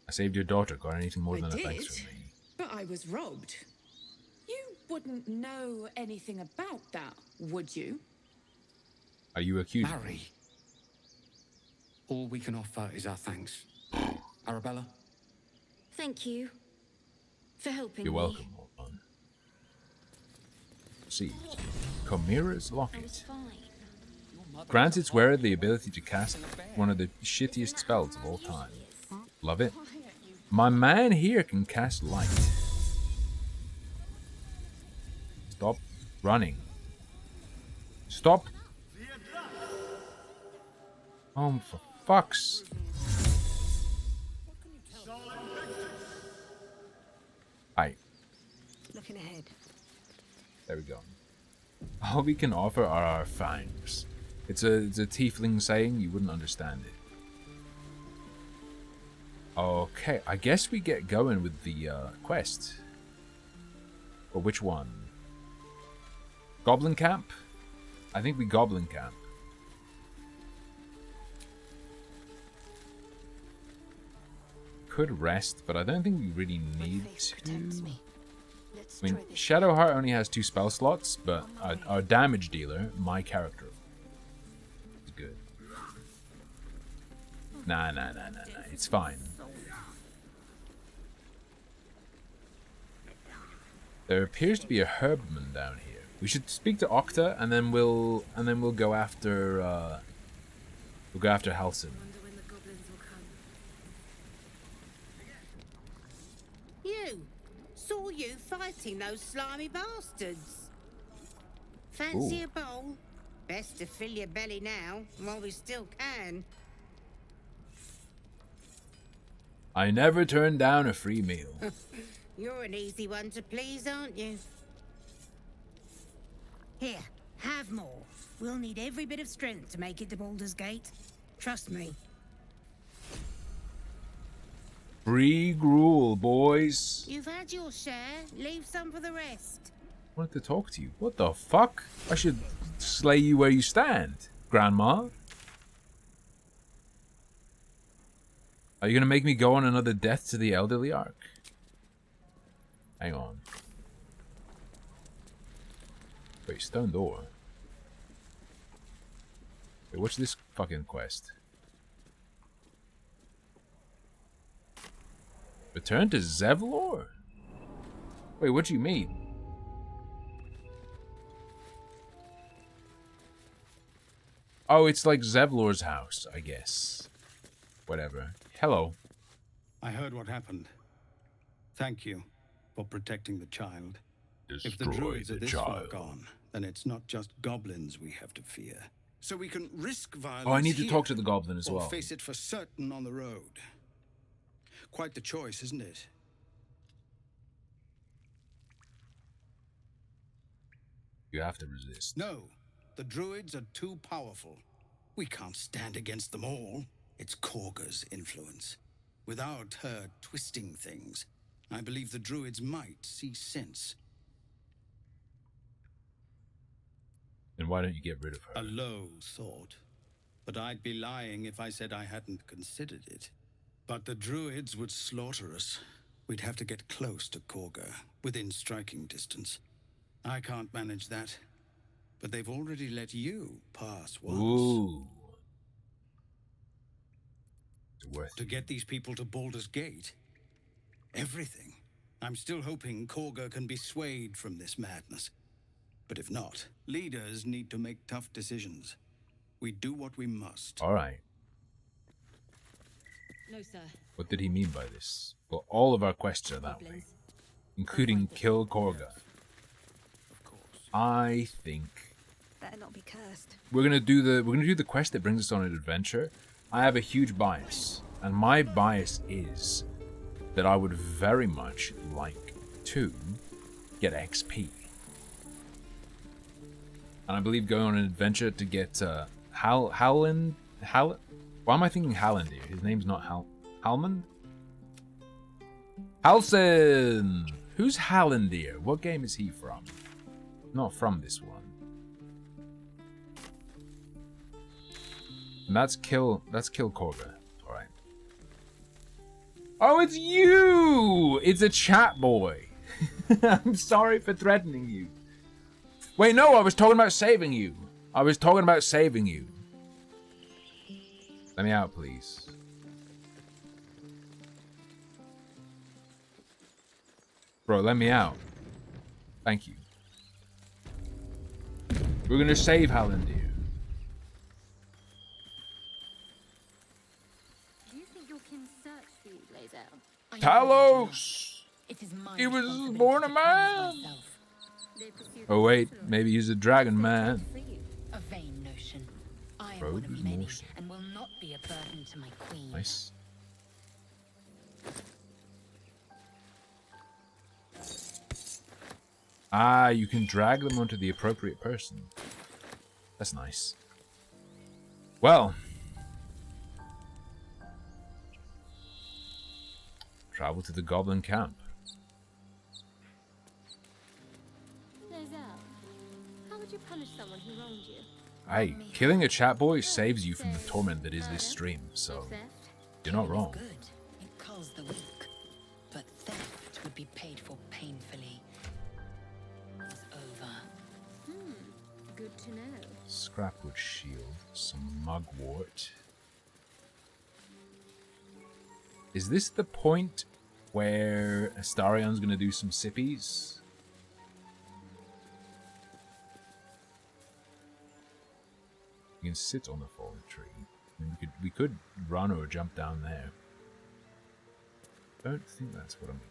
I saved your daughter. Got anything more I than a did, thanks from me? but I was robbed. You wouldn't know anything about that, would you? Are you accusing Marry. me? All we can offer is our thanks. Arabella? Thank you for helping You're me. welcome, old man. Received. Chimera's Locket. Grants its wearer the ability to cast one of the shittiest spells of all time. Love it. My man here can cast light. Stop running. Stop. Oh, for fuck's. Hi. Looking ahead. There we go. All we can offer are our fangs. It's a tiefling saying, you wouldn't understand it. Okay, I guess we get going with the quest. Or which one? Goblin Camp? I think we Goblin Camp. Could rest, but I don't think we really need to. I mean, Shadowheart only has 2 spell slots, but our damage dealer, my character, is good. Nah, it's fine. There appears to be a herbman down here. We should speak to Octa, and then we'll go after Halcyon. You! Saw you fighting those slimy bastards. Fancy Ooh. a bowl? Best to fill your belly now, while we still can. I never turn down a free meal. You're an easy one to please, aren't you? Here, have more. We'll need every bit of strength to make it to Baldur's Gate. Trust me. Free gruel, boys. You've had your share. Leave some for the rest. I wanted to talk to you. What the fuck? I should slay you where you stand, Grandma. Are you gonna make me go on another death to the elderly arc? Hang on. Wait, stone door. Wait, what's this fucking quest? Return to Zevlor? Wait, what do you mean? Oh, it's like Zevlor's house, I guess. Whatever. Hello. I heard what happened. Thank you for protecting the child. If the Destroy druids are the this far child. gone, then it's not just goblins we have to fear. So we can risk violence. Oh, I need to here, talk to the goblin as or well. face it for certain on the road. Quite the choice, isn't it? You have to resist. No, the druids are too powerful. We can't stand against them all. It's Korga's influence. Without her twisting things, I believe the druids might see sense. Then why don't you get rid of her? A low thought. But I'd be lying if I said I hadn't considered it. But the druids would slaughter us. We'd have to get close to Korga, within striking distance. I can't manage that. But they've already let you pass once. Ooh. It's worth To get these people to Baldur's Gate? Everything. I'm still hoping Korga can be swayed from this madness. But if not, leaders need to make tough decisions. We do what we must. All right. No, sir. What did he mean by this? Well, all of our quests are that way, including kill Korga. I think Better not be cursed. we're gonna do the quest that brings us on an adventure. I have a huge bias, and my bias is that I would very much like to get XP. And I believe going on an adventure to get Why am I thinking Hallandir? His name's not Halman? Halson! Who's Hallandir? What game is he from? Not from this one. And that's kill Korga. Alright. Oh, it's you! It's a chat boy. I'm sorry for threatening you. Wait, no, I was talking about saving you. Let me out, please. Bro, let me out. Thank you. We're gonna save Hallandir. Do you think your kin searched for you, Lae'zel? Talos! It is my He was responsibility born a to man! cleanse myself. Oh wait, maybe he's a dragon man. A vain notion. I am Road one of is many motion. and will not be a burden to my queen. Nice. Ah, you can drag them onto the appropriate person. That's nice. Well. Travel to the goblin camp. Lae'zel, how would you punish someone who wronged you? Hey, killing a chat boy saves you from the torment that is this stream, so you're not wrong. Good. It culls the weak. But theft would be paid for painfully. It's over. Good to know. Scrapwood shield, some mugwort. Is this the point where Astarion's gonna do some sippies? You can sit on the fallen tree. I mean, we could run or jump down there. Don't think that's what I mean.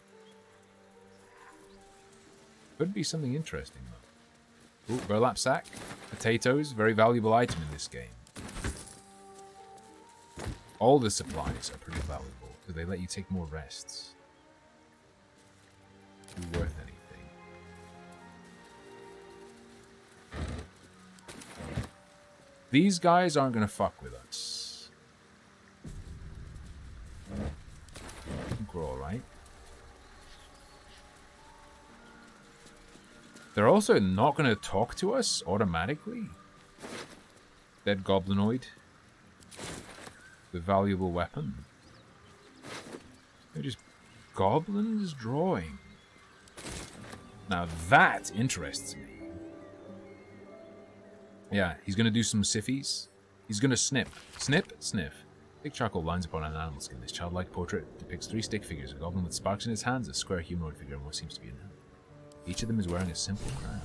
Could be something interesting though. Ooh, burlap sack, potatoes, very valuable item in this game. All the supplies are pretty valuable because they let you take more rests. Be worth anything. These guys aren't gonna fuck with us. I think we're alright. They're also not gonna talk to us automatically. Dead goblinoid. The valuable weapon. They're just goblins drawing. Now that interests me. Yeah, he's gonna do some siffies. He's gonna snip. Snip, sniff. Thick charcoal lines upon an animal skin. This childlike portrait depicts 3 stick figures, a goblin with sparks in his hands, a square humanoid figure, and what seems to be a gnome. Each of them is wearing a simple crown.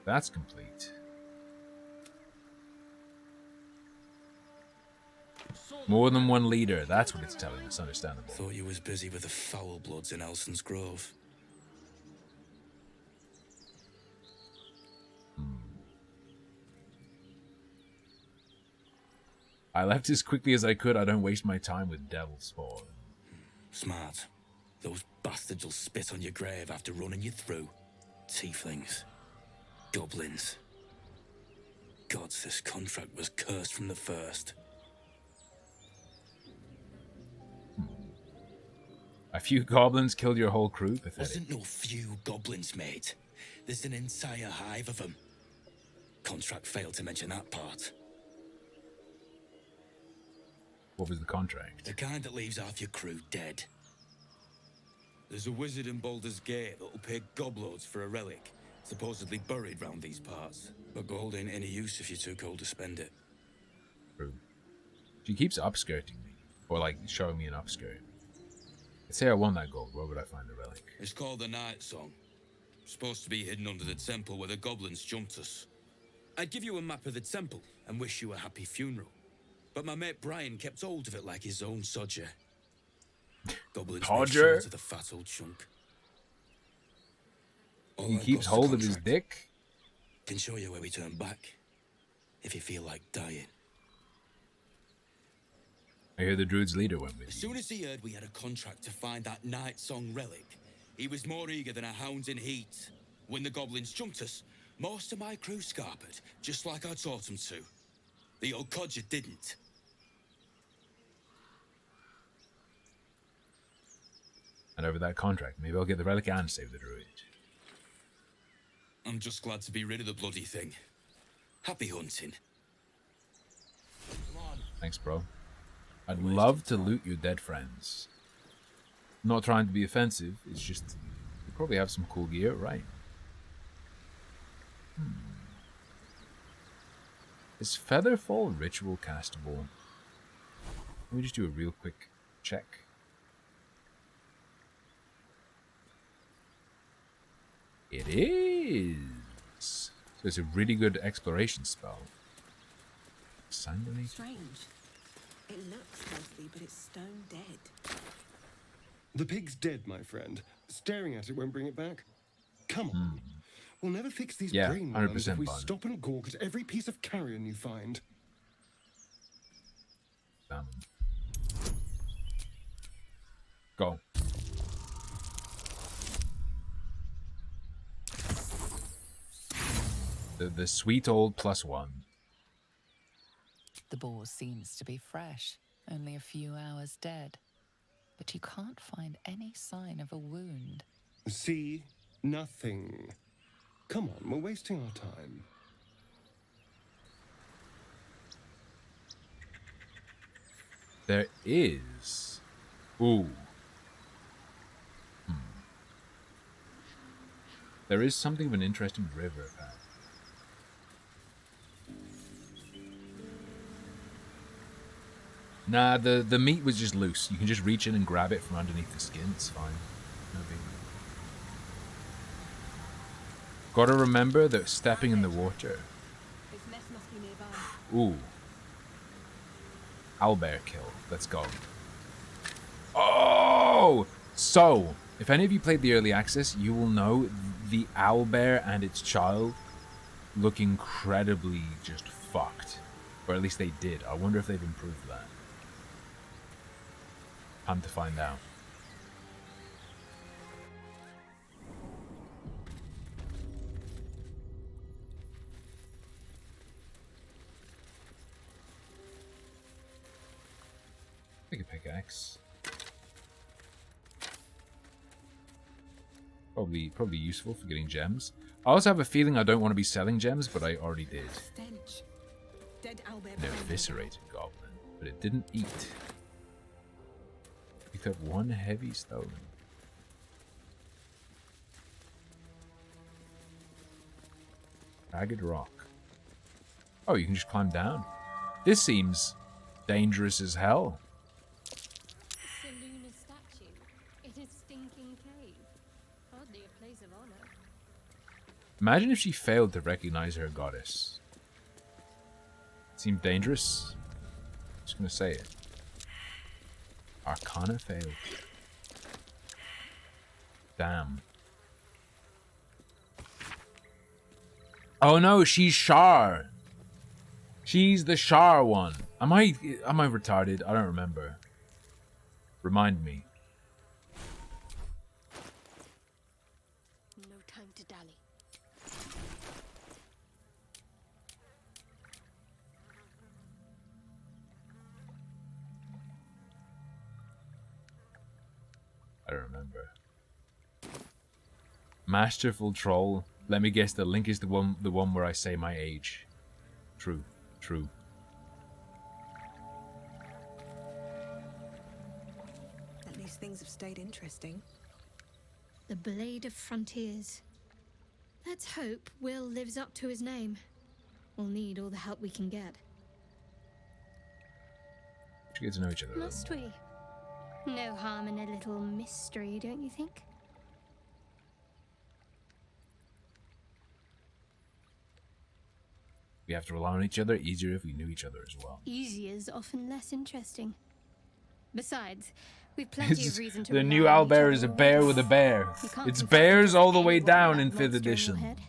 That's complete. More than one leader, that's what it's telling us, understandable. Thought you was busy with the foul bloods in Elson's Grove. I left as quickly as I could. I don't waste my time with devil spawn. Smart. Those bastards will spit on your grave after running you through. Tieflings. Goblins. Gods, this contract was cursed from the first. A few goblins killed your whole crew? Pathetic. Wasn't no few goblins, mate. There's an entire hive of them. Contract failed to mention that part. What was the contract? The kind that leaves half your crew dead. There's a wizard in Baldur's Gate that'll pay gobloads for a relic, supposedly buried round these parts. But gold ain't any use if you're too cold to spend it. True. She keeps upskirting me, or like showing me an upskirt. Let's say I want that gold, where would I find the relic? It's called the Night Song. Supposed to be hidden under the temple where the goblins jumped us. I'd give you a map of the temple and wish you a happy funeral. But my mate Brian kept hold of it like his own sodger. Goblins made sure to the fat old chunk. He keeps hold of his dick? Can show you where we turn back, if you feel like dying. I hear the druid's leader went with As you. soon as he heard we had a contract to find that Night Song relic, he was more eager than a hound in heat. When the goblins jumped us, most of my crew scarpered, just like I taught them to. The old codger didn't. And over that contract, maybe I'll get the relic and save the druid. I'm just glad to be rid of the bloody thing. Happy hunting. Thanks, bro. I'd love to loot your dead friends. Not trying to be offensive, it's just you probably have some cool gear, right? Is Featherfall ritual castable? Let me just do a real quick check. It is. So it's a really good exploration spell. Sanguinate. Strange. It looks healthy, but it's stone dead. The pig's dead, my friend. Staring at it won't bring it back. Come on. We'll never fix these brain worms if we stop and gawk at every piece of carrion you find. Go. The sweet old +1. The boar seems to be fresh, only a few hours dead. But you can't find any sign of a wound. See? Nothing. Come on, we're wasting our time. There is. Ooh. There is something of an interesting river path. Nah, the meat was just loose. You can just reach in and grab it from underneath the skin. It's fine. No big deal. Gotta remember that stepping in the water. Ooh. Owlbear kill. Let's go. Oh! So, if any of you played the early access, you will know the owlbear and its child look incredibly just fucked. Or at least they did. I wonder if they've improved that. Time to find out. Pick a pickaxe. Probably useful for getting gems. I also have a feeling I don't want to be selling gems, but I already did. Stench. Dead owlbear. An eviscerated goblin, but it didn't eat. Picked up one heavy stone. Ragged rock. Oh, you can just climb down. This seems dangerous as hell. Seluna statue in a stinking cave. Hardly a place of honor. Imagine if she failed to recognize her goddess. Seemed dangerous. Just gonna say it. Arcana failed. Damn. Oh no, she's Shar. She's the Shar one. Am I retarded? I don't remember. Remind me. No time to dally. I don't remember. Masterful troll. Let me guess. The link is the one where I say my age. True. True. At least things have stayed interesting. The Blade of Frontiers. Let's hope Will lives up to his name. We'll need all the help we can get. We should get to know each other. Must we? No harm in a little mystery, don't you think? We have to rely on each other. Easier if we knew each other as well. Easier's often less interesting. Besides, we've plenty of reason to The rely new on each owlbear other is a already. bear with a bear. You can't It's confide bears in all the way anyone down with in that 5th monster your edition. head.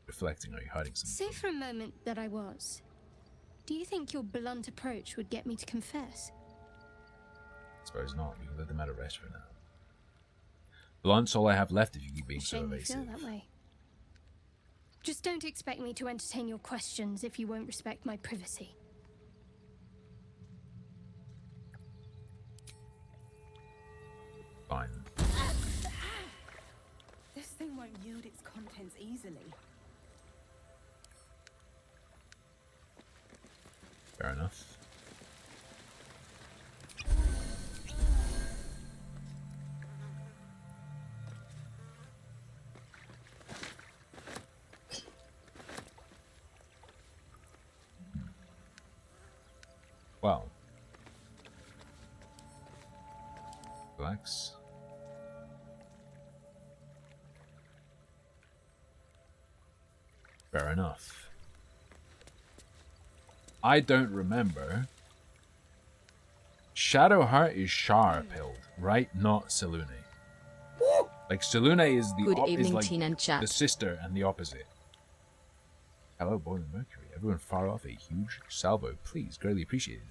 Reflecting, are you hiding something? Say for a moment that I was. Do you think your blunt approach would get me to confess? I suppose not. We can let them out of rest for now. Blunt's all I have left if you keep being so Shame you evasive. feel that way. Just don't expect me to entertain your questions if you won't respect my privacy. Fine. This thing won't yield its contents easily. Fair enough. Well. Relax. Fair enough. I don't remember. Shadowheart is Shar pilled, right? Not Selune. Like Selune is the Good evening, is like Teen and Chat. the sister and the opposite. Hello, Boiling Mercury. Everyone fire off a huge salvo, please. Greatly appreciated.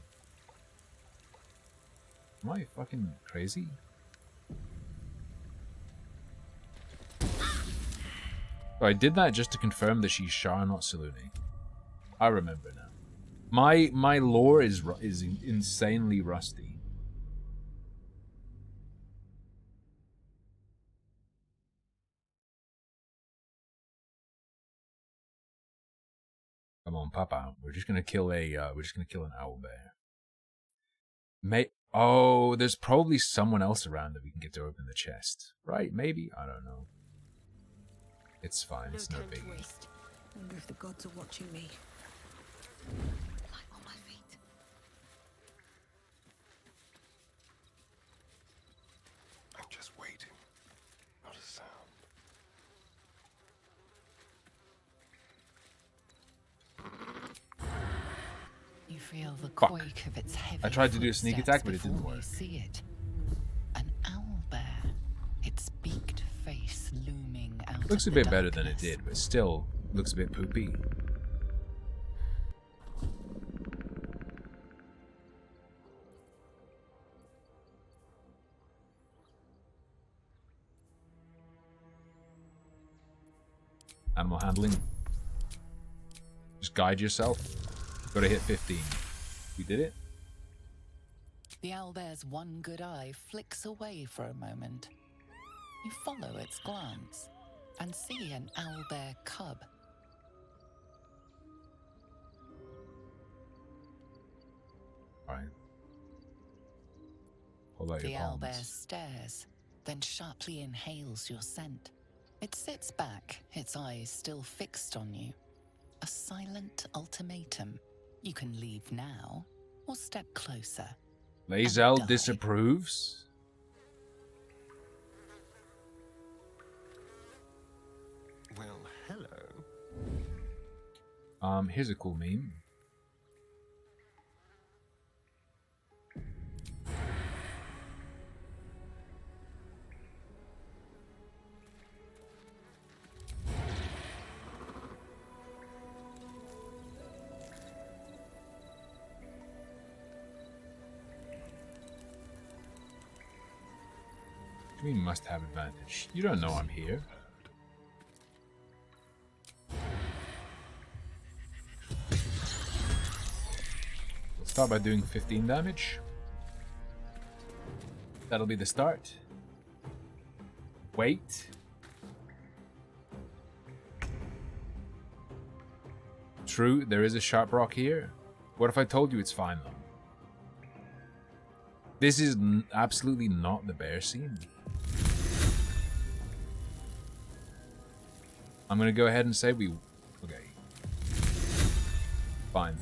Am I fucking crazy? So I did that just to confirm that she's Shar, not Selune. I remember now. My lore is insanely rusty. Come on, Papa. We're just gonna kill an owlbear. Oh, there's probably someone else around that we can get to open the chest. Right, maybe? I don't know. It's fine, it's no biggie. Wonder if the gods are watching me. On my feet. I'm just waiting. Not a sound. You feel the quake of its heavy I tried to do a sneak footsteps attack, but it didn't before you work. see it. An owlbear, its beaked face looming out Looks a of the bit better than it darkness. did, but still looks a bit poopy. Animal handling. Just guide yourself. Gotta hit 15. We did it? The owlbear's one good eye flicks away for a moment. You follow its glance and see an owlbear cub. Alright. Hold out The your owlbear palms. stares, then sharply inhales your scent. It sits back, its eyes still fixed on you. A silent ultimatum. You can leave now, or step closer. Lae'zel disapproves. Well, hello. Here's a cool meme. We must have advantage. You don't know I'm here. Let's start by doing 15 damage. That'll be the start. Wait. True, there is a sharp rock here. What if I told you it's fine though? This is absolutely not the bear scene. I'm gonna go ahead and say we... Okay. Fine.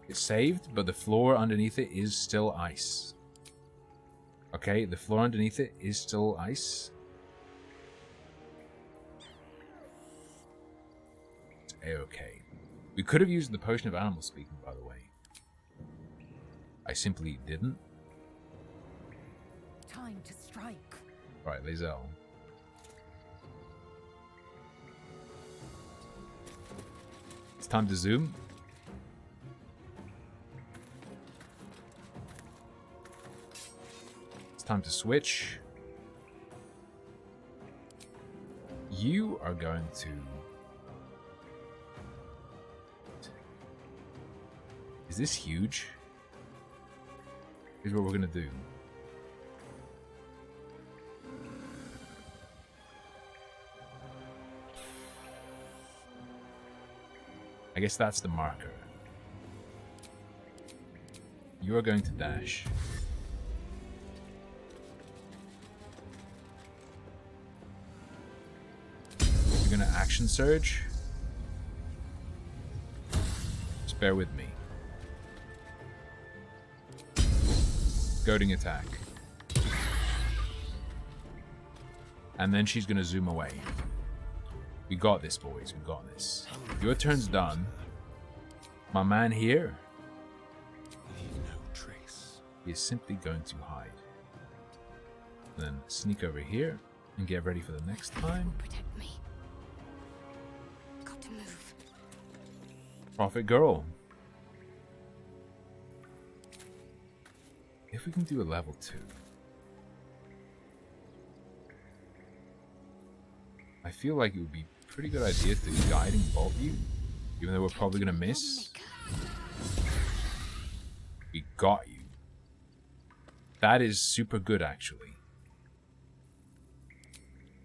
It's saved, but the floor underneath it is still ice. Okay, the floor underneath it is still ice. It's A-okay. We could have used the potion of animal speaking, by the way. I simply didn't. Time to strike. Right, Lae'zel. It's time to zoom. It's time to switch. You are going to... Is this huge? Here's what we're gonna do. I guess that's the marker. You are going to dash. You're gonna action surge. Just bear with me. Goading attack. And then she's gonna zoom away. We got this, boys. We got this. Your turn's done. My man here, he is simply going to hide. Then sneak over here and get ready for the next time. Protect me. Got to move. Prophet Girl. If we can do a level 2. I feel like it would be a pretty good idea to guiding bolt you, even though we're probably gonna miss. We got you. That is super good, actually.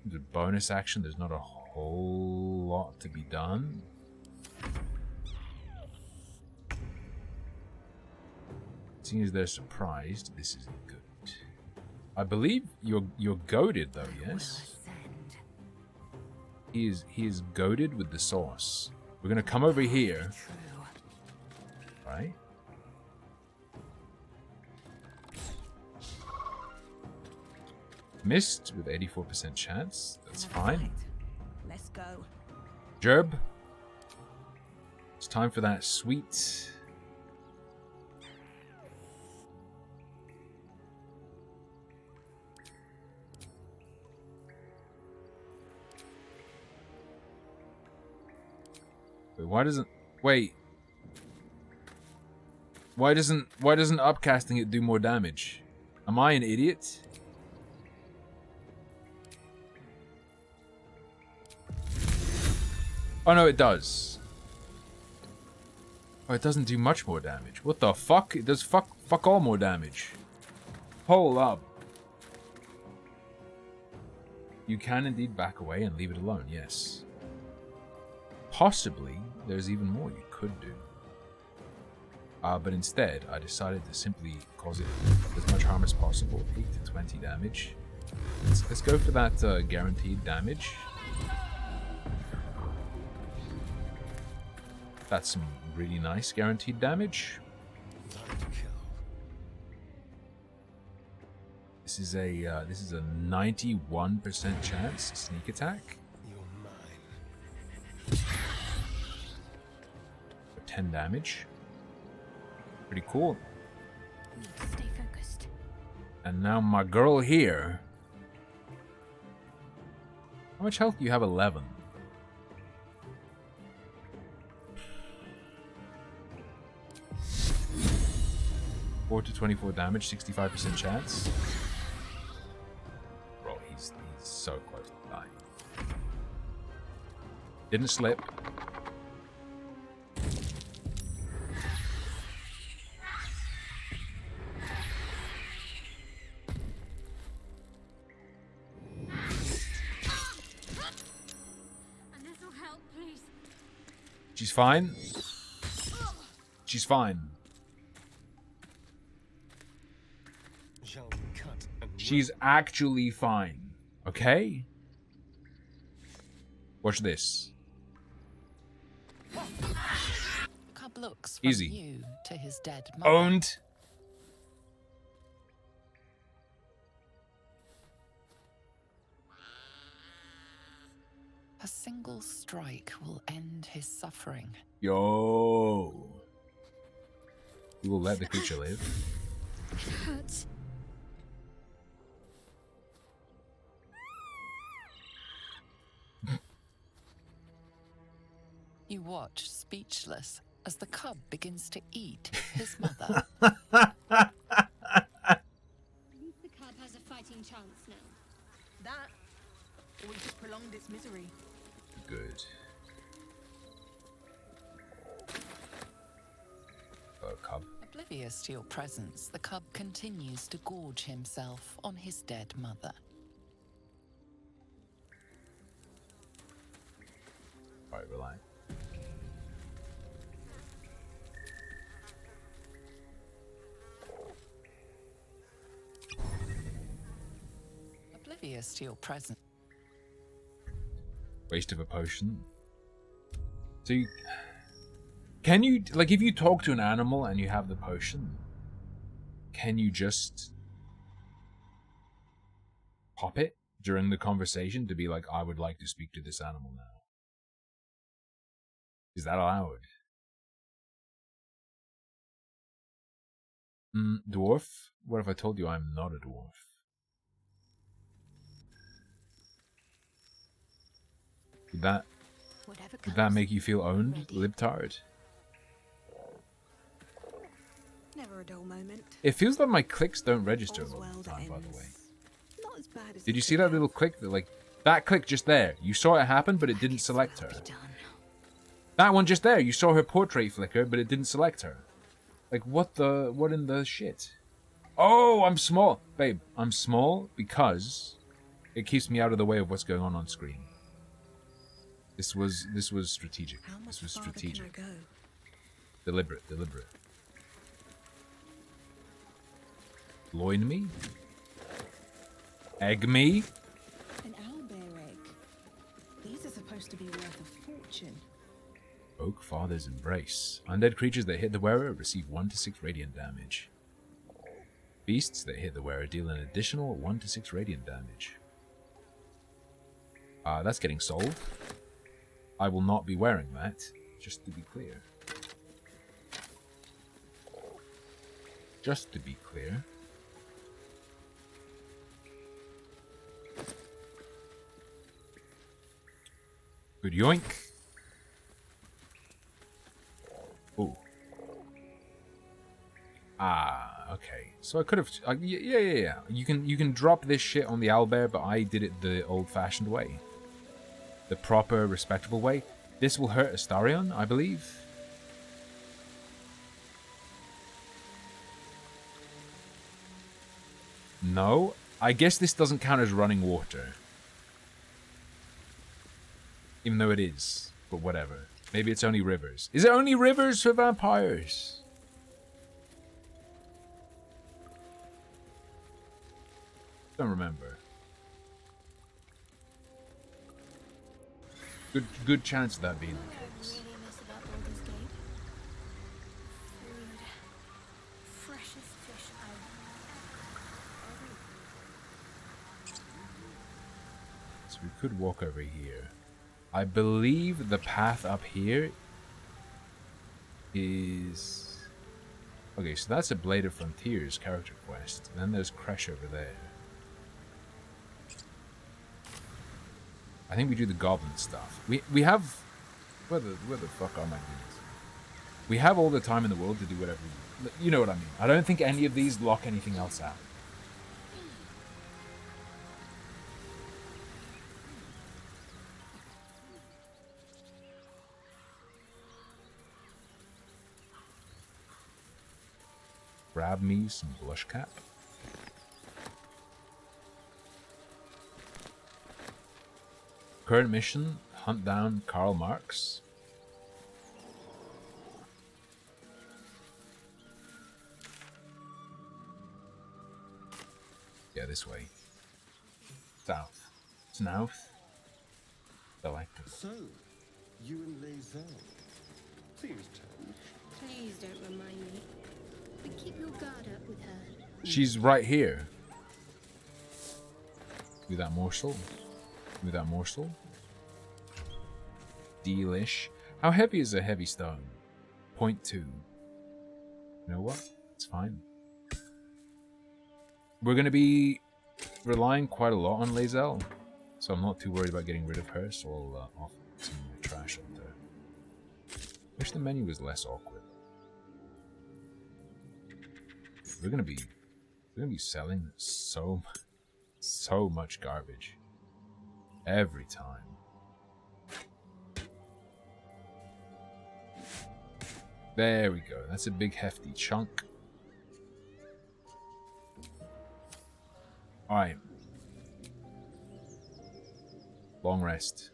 The bonus action, there's not a whole lot to be done. Seeing as they're surprised, this is good. I believe you're goaded though, yes? He is goaded with the sauce. We're gonna come over here. Right? Missed with 84% chance. That's fine. Let's go. Gerb. It's time for that sweet... Why doesn't upcasting it do more damage? Am I an idiot? Oh no, it does. Oh, it doesn't do much more damage. What the fuck? It does fuck all more damage. Hold up. You can indeed back away and leave it alone, yes. Possibly, there's even more you could do. But instead, I decided to simply cause it as much harm as possible. 8 to 20 damage. Let's go for that guaranteed damage. That's some really nice guaranteed damage. This is a 91% chance sneak attack. For 10 damage. Pretty cool. Stay focused. And now my girl here. How much health do you have? 11. Four to 24 damage, 65% chance. Bro, he's so close to dying. Didn't slip. She's fine. She's fine. She's actually fine. Okay? Watch this. Cub looks from Easy. you to his dead mother. Owned. A single strike will end his suffering. Yo. We will let the creature live. It hurts. You watch, speechless, as the cub begins to eat his mother. At least the cub has a fighting chance now. That, or we just prolonged its misery. Good. Cub. Oblivious to your presence, the cub continues to gorge himself on his dead mother. Alright, relax. Oblivious to your presence. Waste of a potion. So you... Can you, like, if you talk to an animal and you have the potion, can you just pop it during the conversation to be like, I would like to speak to this animal now? Is that allowed? Dwarf? What if I told you I'm not a dwarf? Would that make you feel owned, libtard? Never a dull moment. It feels like my clicks don't register a lot of the time, by the way. Not as bad as Did you see that little click? That click just there. You saw it happen, but it didn't select her. That one just there. You saw her portrait flicker, but it didn't select her. Like, what in the shit? Oh, I'm small. Babe, I'm small because it keeps me out of the way of what's going on screen. This was strategic. This was strategic. Deliberate. Loin me? Egg me? An owlbear egg. These are supposed to be worth a fortune. Oak Father's Embrace. Undead creatures that hit the wearer receive 1 to 6 radiant damage. Beasts that hit the wearer deal an additional 1 to 6 radiant damage. That's getting sold. I will not be wearing that, just to be clear. Just to be clear. Good yoink. Ooh. Okay. So I could have... yeah. You can drop this shit on the owlbear, but I did it the old-fashioned way. The proper, respectable way. This will hurt Astarion, I believe. No. I guess this doesn't count as running water. Even though it is. But whatever. Maybe it's only rivers. Is it only rivers for vampires? Don't remember. Good chance of that being the case. Really miss about Baldur's Gate. Food. Freshest fish I've ever. So we could walk over here. I believe the path up here is... Okay, so that's a Blade of Frontiers character quest. Then there's Kresh over there. I think we do the goblin stuff. We have... Where the fuck are my dudes? We have all the time in the world to do whatever we... You know what I mean. I don't think any of these lock anything else out. Grab me some blush cap. Current mission, hunt down Karl Marx. Yeah, this way. South. South. Delightful. So, you and Lae'zel. Seems tense. Please don't remind me. But keep your guard up with her. She's right here. Do that morsel. Do that morsel. Delish. How heavy is a heavy stone? 0.2. You know what? It's fine. We're going to be relying quite a lot on Lae'zel, so I'm not too worried about getting rid of her, so I'll offer some of my trash up there. Wish the menu was less awkward. We're gonna be selling so much garbage every time. There we go. That's a big hefty chunk. All right. Long rest.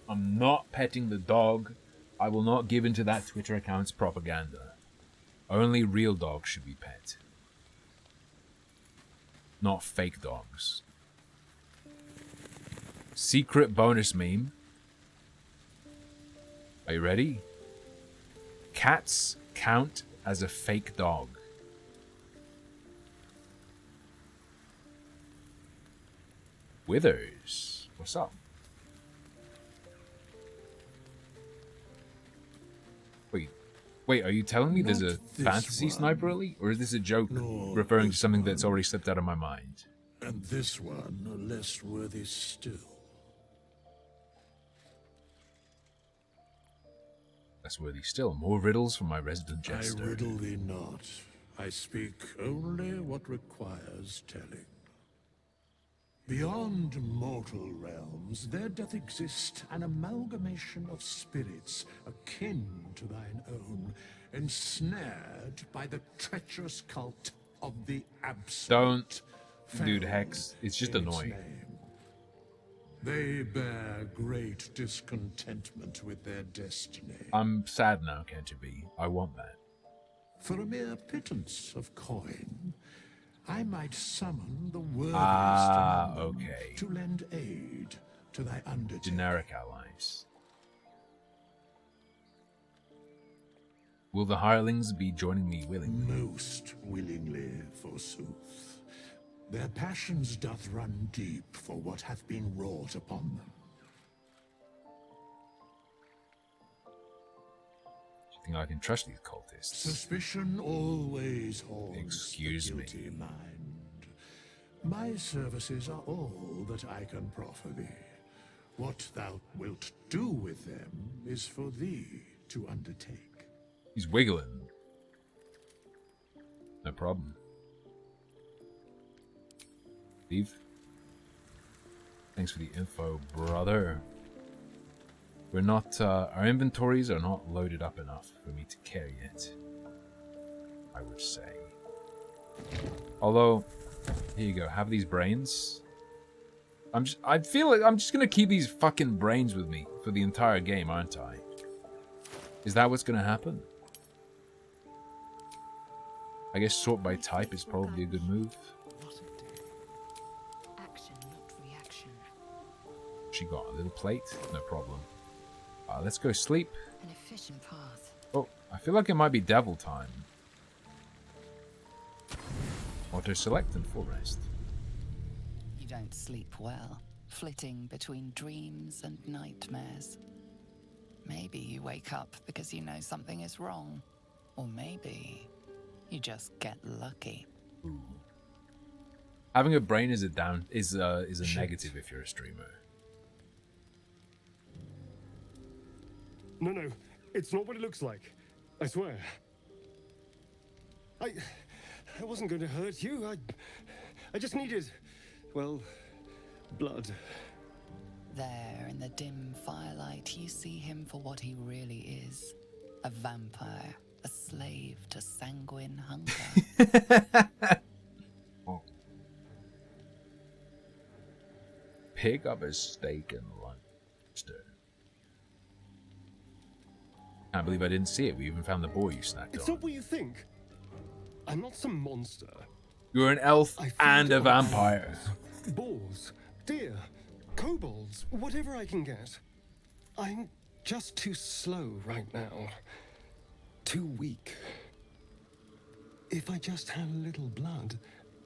I'm not petting the dog. I will not give into that Twitter account's propaganda. Only real dogs should be pet. Not fake dogs. Secret bonus meme. Are you ready? Cats count as a fake dog. Withers, what's up? Wait, are you telling me there's a fantasy sniper elite? Or is this a joke referring to something that's already slipped out of my mind? And this one less worthy still. Less worthy still. More riddles from my resident jester. I riddle thee not. I speak only what requires telling. Beyond mortal realms, there doth exist an amalgamation of spirits akin to thine own, ensnared by the treacherous cult of the Absolute. Don't, dude, Hex. It's just annoying. They bear great discontentment with their destiny. I'm sad now, can't you be? I want that. For a mere pittance of coin, I might summon the worthiest among them to lend aid to thy undertaking. Generic allies. Will the hirelings be joining me willingly? Most willingly, forsooth. Their passions doth run deep for what hath been wrought upon them. Do you think I can trust these cultists? Suspicion always haunts Excuse the me. guilty mind. My services are all that I can proffer thee. What thou wilt do with them is for thee to undertake. He's wiggling. No problem. Steve? Thanks for the info, brother. We're not, our inventories are not loaded up enough for me to carry it, I would say. Although, here you go, have these brains. I feel like I'm just gonna keep these fucking brains with me for the entire game, aren't I? Is that what's gonna happen? I guess sort by type is probably a good move. Action, not reaction. She got a little plate, no problem. Let's go sleep. An efficient path. Oh, I feel like it might be devil time. Auto select and full rest. You don't sleep well, flitting between dreams and nightmares. Maybe you wake up because you know something is wrong, or maybe you just get lucky. Ooh. Having a brain is a negative if you're a streamer. No, it's not what it looks like. I swear. I wasn't going to hurt you. I just needed, well, blood. There, in the dim firelight, you see him for what he really is. A vampire, a slave to sanguine hunger. Oh. Pick up a steak and lunch. Can't believe I didn't see it. We even found the boy you snacked on. It's not what you think. I'm not some monster. You're an elf and a vampire. Boars, deer, kobolds, whatever I can get. I'm just too slow right now. Too weak. If I just had a little blood,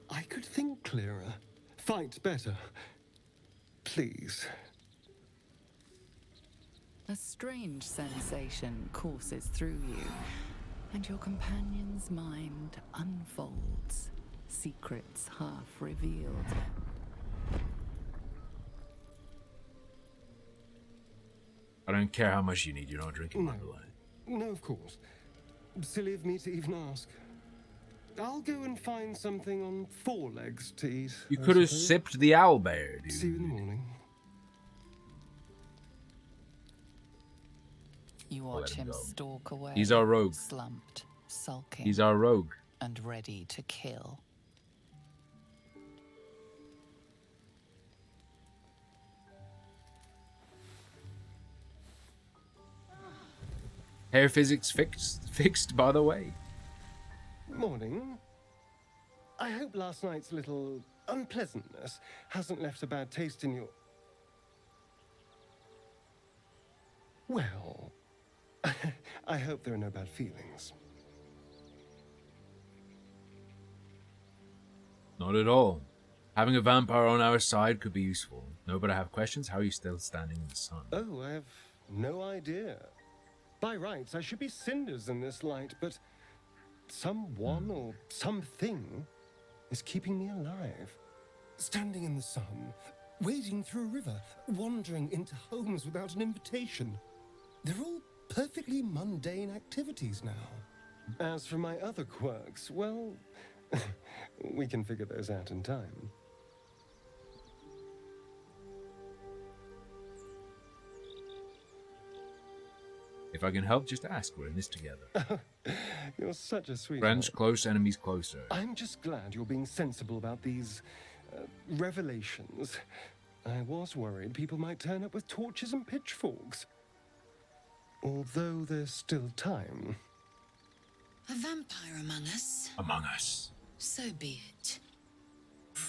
I could think clearer, fight better. Please. A strange sensation courses through you, and your companion's mind unfolds, secrets half revealed. I don't care how much you need, you're not drinking my blood. No, of course. Silly of me to even ask. I'll go and find something on 4 legs to eat. You could have sipped the owlbear, dude. See you in the morning. You watch him stalk away. He's our rogue. Slumped, sulking. He's our rogue. And ready to kill. Hair physics fixed, by the way. Morning. I hope last night's little unpleasantness hasn't left a bad taste in your... Well, I hope there are no bad feelings. Not at all. Having a vampire on our side could be useful. No, but I have questions. How are you still standing in the sun? Oh, I have no idea. By rights, I should be cinders in this light, but someone or something is keeping me alive. Standing in the sun, wading through a river, wandering into homes without an invitation. They're all perfectly mundane activities now. As for my other quirks, well, we can figure those out in time. If I can help, just ask. We're in this together. You're such a sweet Friends close, enemies closer. I'm just glad you're being sensible about these revelations. I was worried people might turn up with torches and pitchforks. Although there's still time. A vampire among us? Among us. So be it.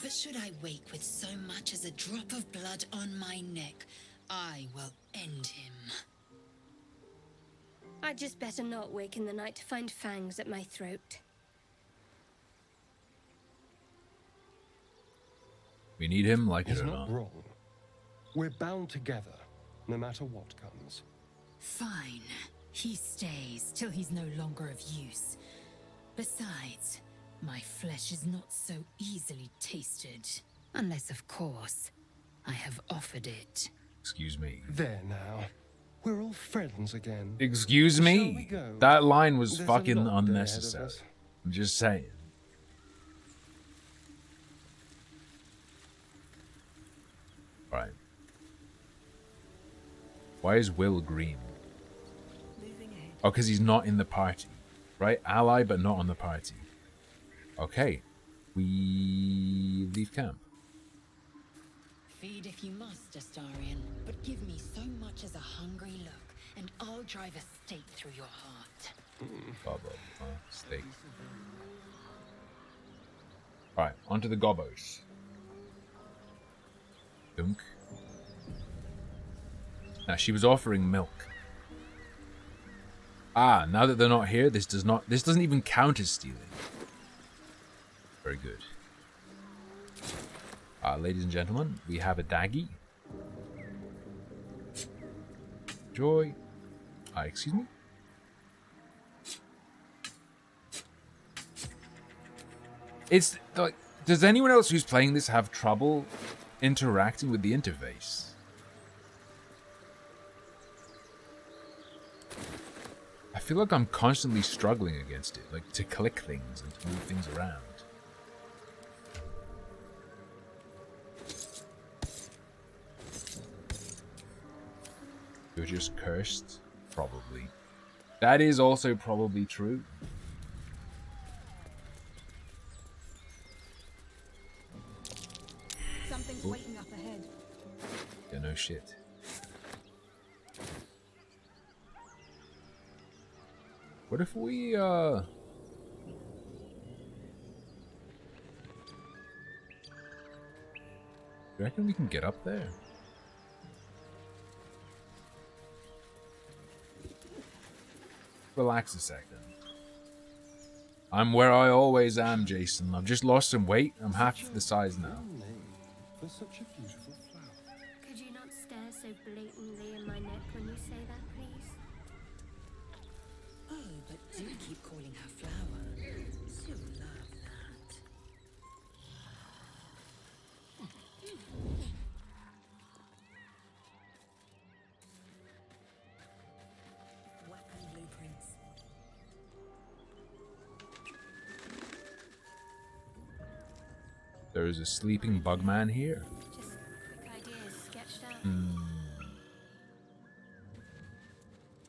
But should I wake with so much as a drop of blood on my neck, I will end him. I'd just better not wake in the night to find fangs at my throat. We need him like He's it or not not. wrong. We're bound together, no matter what comes. Fine. He stays till he's no longer of use. Besides, my flesh is not so easily tasted. Unless, of course, I have offered it. Excuse me. There now. We're all friends again. Excuse Shall we me? go? That line was There's a fucking long day ahead of unnecessary. us. I'm just saying. Right. Why is Will green? Oh, because he's not in the party. Right? Ally, but not on the party. Okay. We leave camp. Feed if you must, Astarion, but give me so much as a hungry look, and I'll drive a stake through your heart. Blah, blah, blah. Steak. Alright, onto the gobbos. Dunk. Now, she was offering milk. Ah, now that they're not here, this doesn't even count as stealing. Very good. Ladies and gentlemen, we have a daggy. Joy. Excuse me? It's like, does anyone else who's playing this have trouble interacting with the interface? I feel like I'm constantly struggling against it, like to click things and to move things around. You're just cursed? Probably. That is also probably true. Something's waiting up ahead. Yeah, no shit. What if we, Do you reckon we can get up there? Relax a second. I'm where I always am, Jason. I've just lost some weight. I'm half the size now. For such a beautiful flower. Could you not stare so blatantly in my neck when you say that, please? Oh, but do keep calling her flower. She'll love that. Weapon blueprints. There is a sleeping bugman here. Just quick ideas sketched out.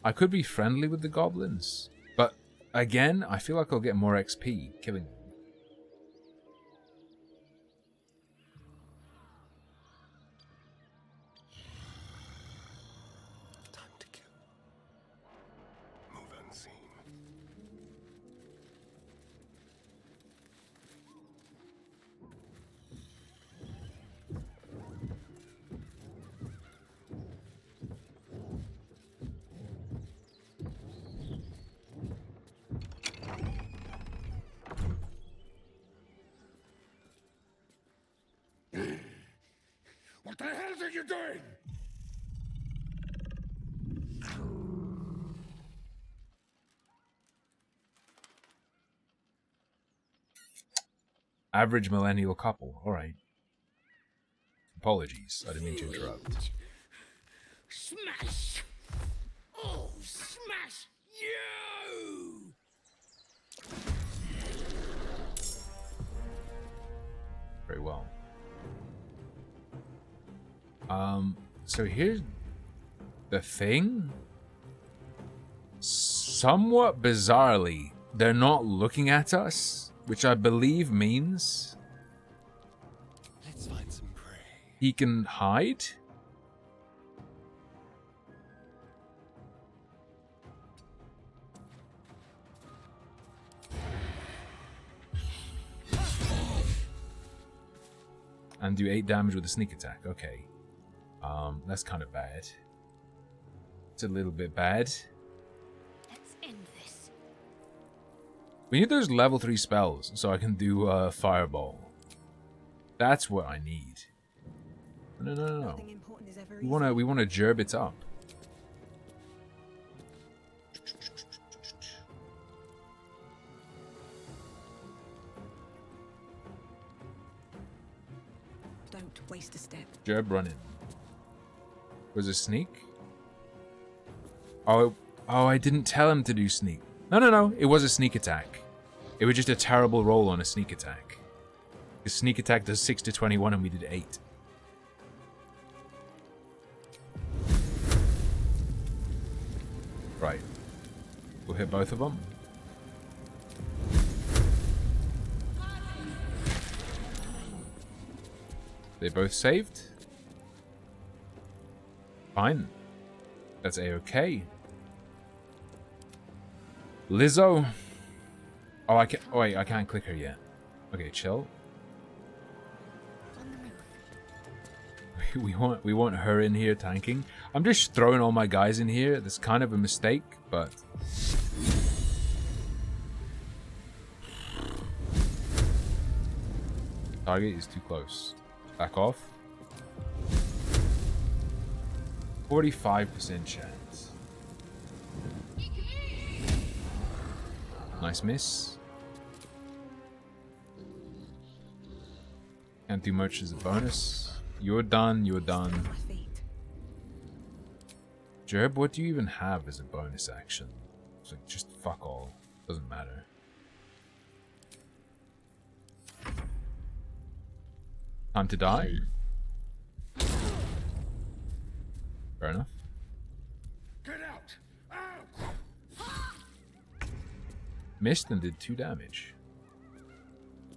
I could be friendly with the goblins, but again, I feel like I'll get more XP killing them. Time to kill. Move unseen. What the hell are you doing? Average millennial couple. Alright. Apologies. I didn't mean to interrupt. Smash! Oh, smash you! Very well. So here's the thing. Somewhat bizarrely, they're not looking at us, which I believe means Let's find some prey. he can hide. And do 8 damage with a sneak attack. Okay. That's kind of bad. It's a little bit bad. Let's end this. We need those level 3 spells so I can do Fireball. That's what I need. No. We wanna gerb it up. Don't waste a step. Gerb running. Was it sneak? Oh, I didn't tell him to do sneak. No. It was a sneak attack. It was just a terrible roll on a sneak attack. His sneak attack does 6 to 21 and we did 8. Right. We'll hit both of them. They both saved. Fine. That's a-okay. Lizzo. Oh, I can't. Oh, wait, I can't click her yet. Okay, chill. we want her in here tanking. I'm just throwing all my guys in here. That's kind of a mistake, but target is too close. Back off. 45% chance. Nice miss. Can't do much as a bonus. You're done, you're done. Jerb, what do you even have as a bonus action? It's like, just fuck all. Doesn't matter. Time to die? Fair enough. Get out! Missed and did 2 damage.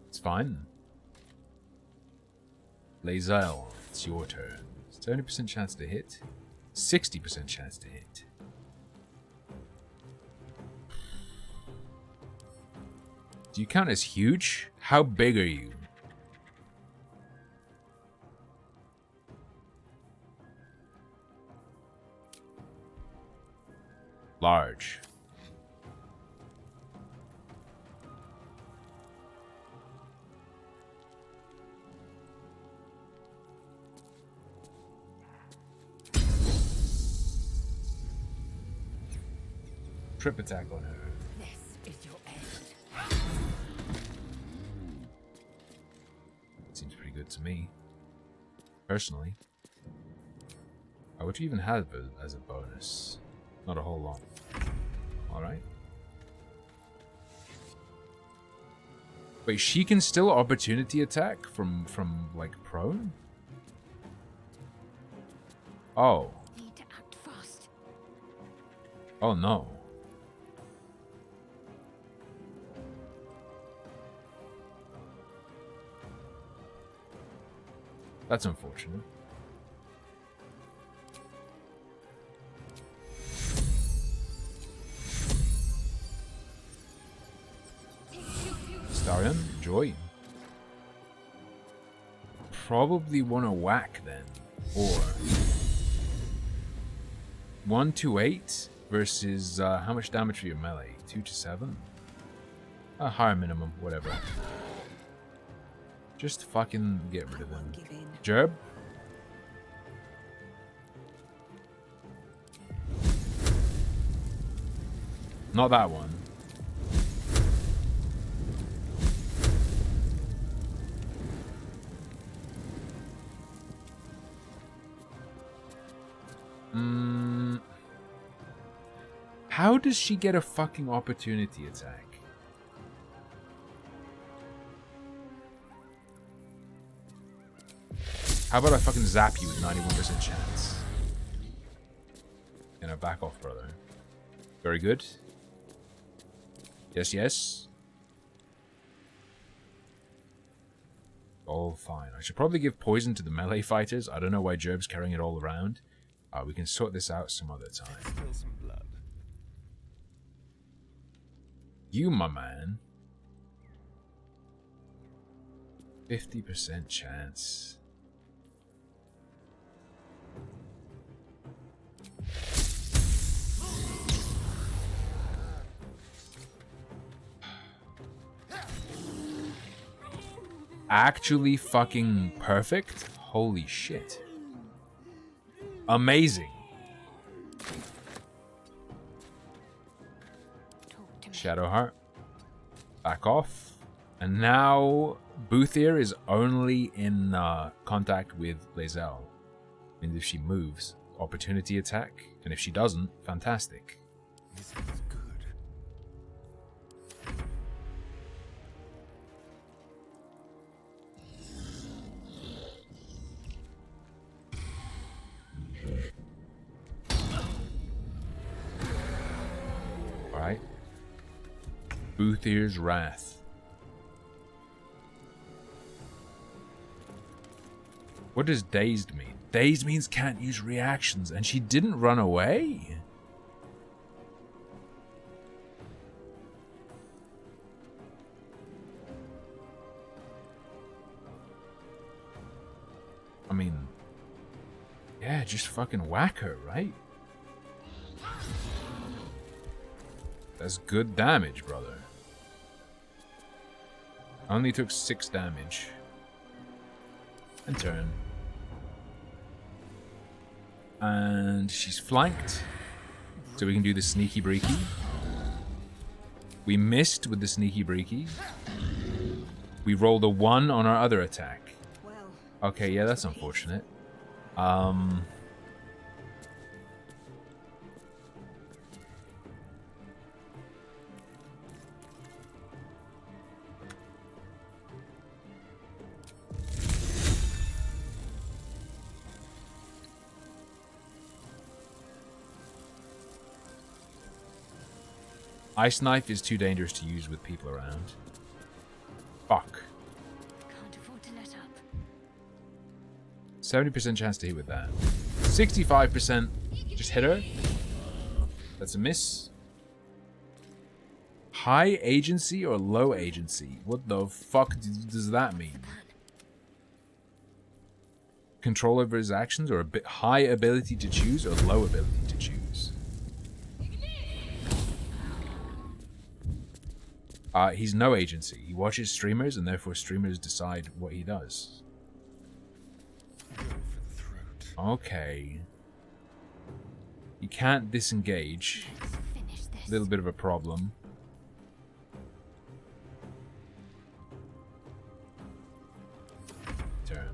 It's fine. Lae'zel, it's your turn. 70% chance to hit. 60% chance to hit. Do you count as huge? How big are you? Large. Trip attack on her. This is your end. Seems pretty good to me. Personally. What do you even have as a bonus? Not a whole lot. Alright. Wait, she can still opportunity attack from like prone? Oh. Need to act fast. Oh no. That's unfortunate. Starion, enjoy. Probably want to whack then. Or 1 to 8 versus how much damage for your melee? 2 to 7? A higher minimum, whatever. Just fucking get rid of them. Jerb? Not that one. How does she get a fucking opportunity attack? How about I fucking zap you with 91% chance? And I back off, brother. Very good. Yes, yes. All fine. I should probably give poison to the melee fighters. I don't know why Jerb's carrying it all around. We can sort this out some other time. Spill some blood. You, my man. 50% chance. Actually fucking perfect? Holy shit. Amazing. Shadowheart. Back off. And now Boothier is only in contact with Lae'zel. And if she moves, opportunity attack. And if she doesn't, fantastic. This feels good. Alright. Boothier's Wrath. What does dazed mean? Dazed means can't use reactions, and she didn't run away? I mean, Yeah, just fucking whack her, right? That's good damage, brother. Only took 6 damage. And turn. And she's flanked. So we can do the sneaky breaky. We missed with the sneaky breaky. We rolled a 1 on our other attack. Okay, yeah, that's unfortunate. Ice Knife is too dangerous to use with people around. Fuck. Can't afford to let up. 70% chance to hit with that. 65%. Just hit her. That's a miss. High agency or low agency? What the fuck does that mean? Control over his actions, or a bit high ability to choose or low ability to choose? He's no agency. He watches streamers, and therefore streamers decide what he does. Okay. He can't disengage. A little bit of a problem. Turn.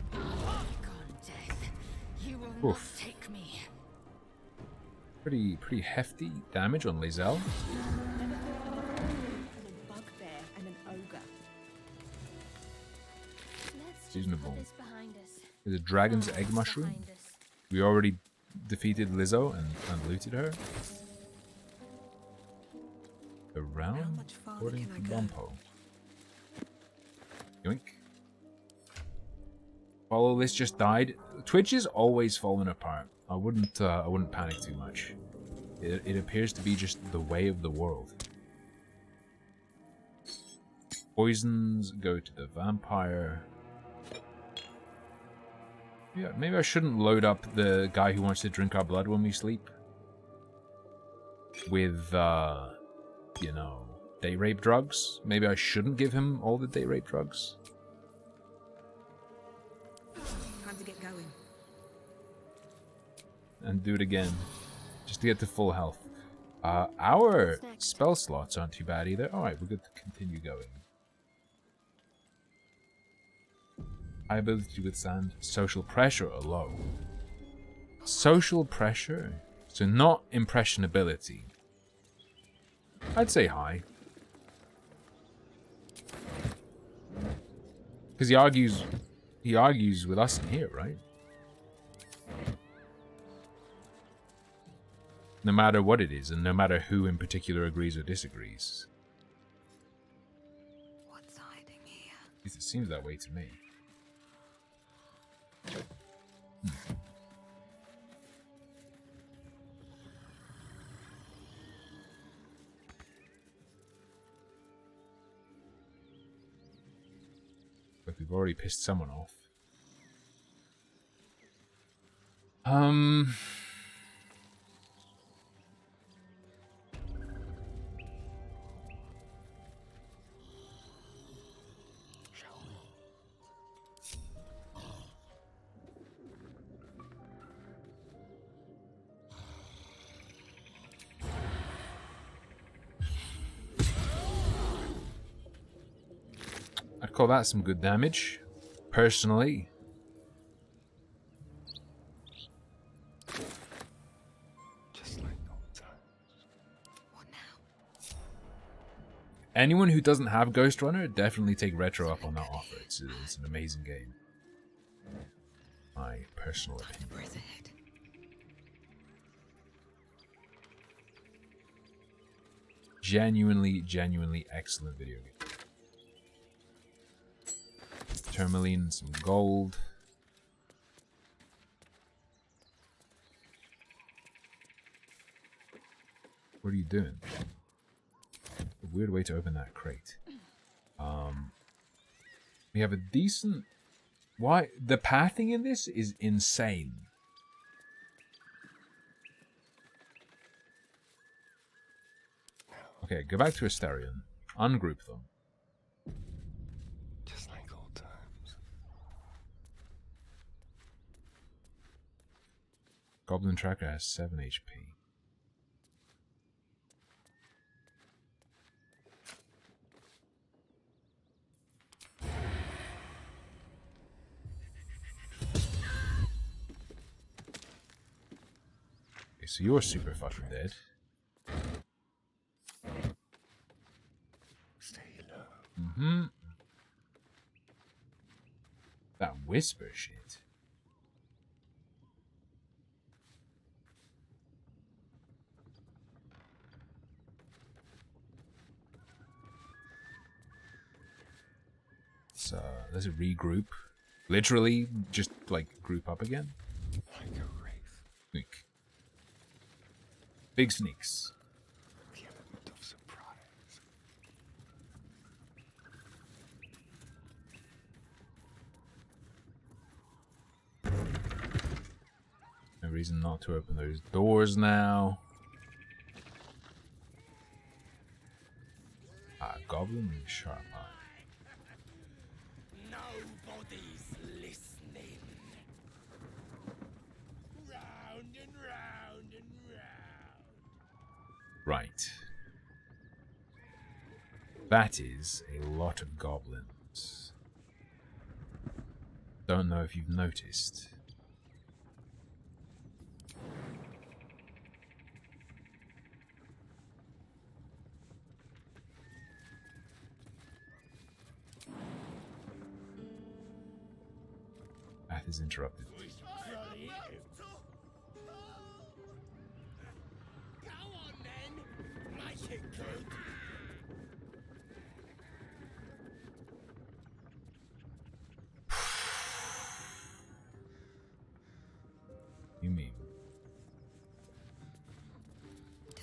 Oof. Pretty hefty damage on Lizelle. Reasonable. There's a dragon's egg mushroom. We already defeated Lizzo and looted her. Around according to Bumpo. Yoink. Follow list just died. Twitch is always falling apart. I wouldn't panic too much. It appears to be just the way of the world. Poisons go to the vampire. Yeah, maybe I shouldn't load up the guy who wants to drink our blood when we sleep with, you know, day rape drugs. Maybe I shouldn't give him all the day rape drugs. Time to get going. And do it again, just to get to full health. Our spell slots aren't too bad either. Alright, we're good to continue going. High ability to withstand social pressure or low? Social pressure? So not impressionability. I'd say high. Because he argues with us in here, right? No matter what it is, and no matter who in particular agrees or disagrees. What's hiding here? At least it seems that way to me. But we've already pissed someone off. I'd call that some good damage, personally. Just like old times. What now? Anyone who doesn't have Ghost Runner, definitely take Retro up on that offer. It's an amazing game. My personal opinion. Genuinely excellent video game. Tourmaline, some gold. What are you doing? A weird way to open that crate. We have a decent... Why? The pathing in this is insane. Okay, go back to Asterion. Ungroup them. Just like old times. Goblin Tracker has 7 HP. Okay, so you're super fucking dead. Stay low. Mm-hmm. That whisper shit. So let's regroup. Literally, just like group up again. Like a wraith. Sneak. Big sneaks. The element of surprise. No reason not to open those doors now. Goblin and sharp eye. Nobody's listening. Round and round and round. Right. That is a lot of goblins. Don't know if you've noticed. Path is interrupted. Go on then. Make it good. You mean?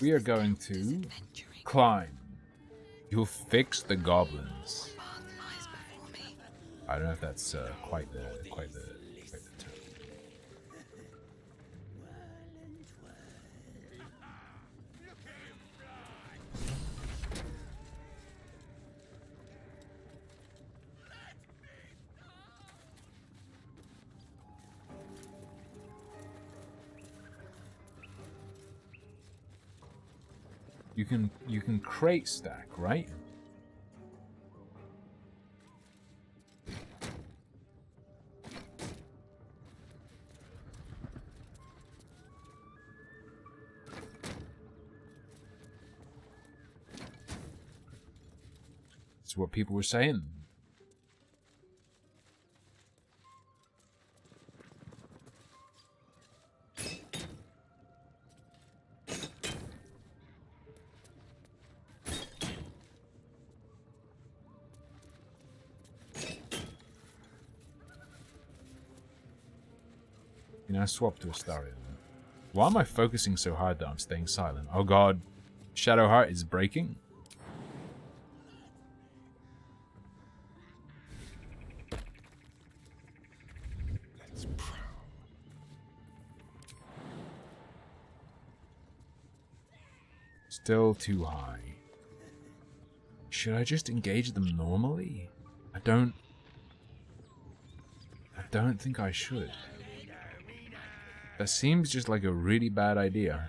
We are going to climb. You'll fix the goblins. I don't know if that's quite the term. You can crate stack, right? That's what people were saying. You know, swap to Astarion. Why am I focusing so hard that I'm staying silent? Oh god, Shadowheart is breaking. Let's prowl. Still too high. Should I just engage them normally? I don't think I should. That seems just like a really bad idea.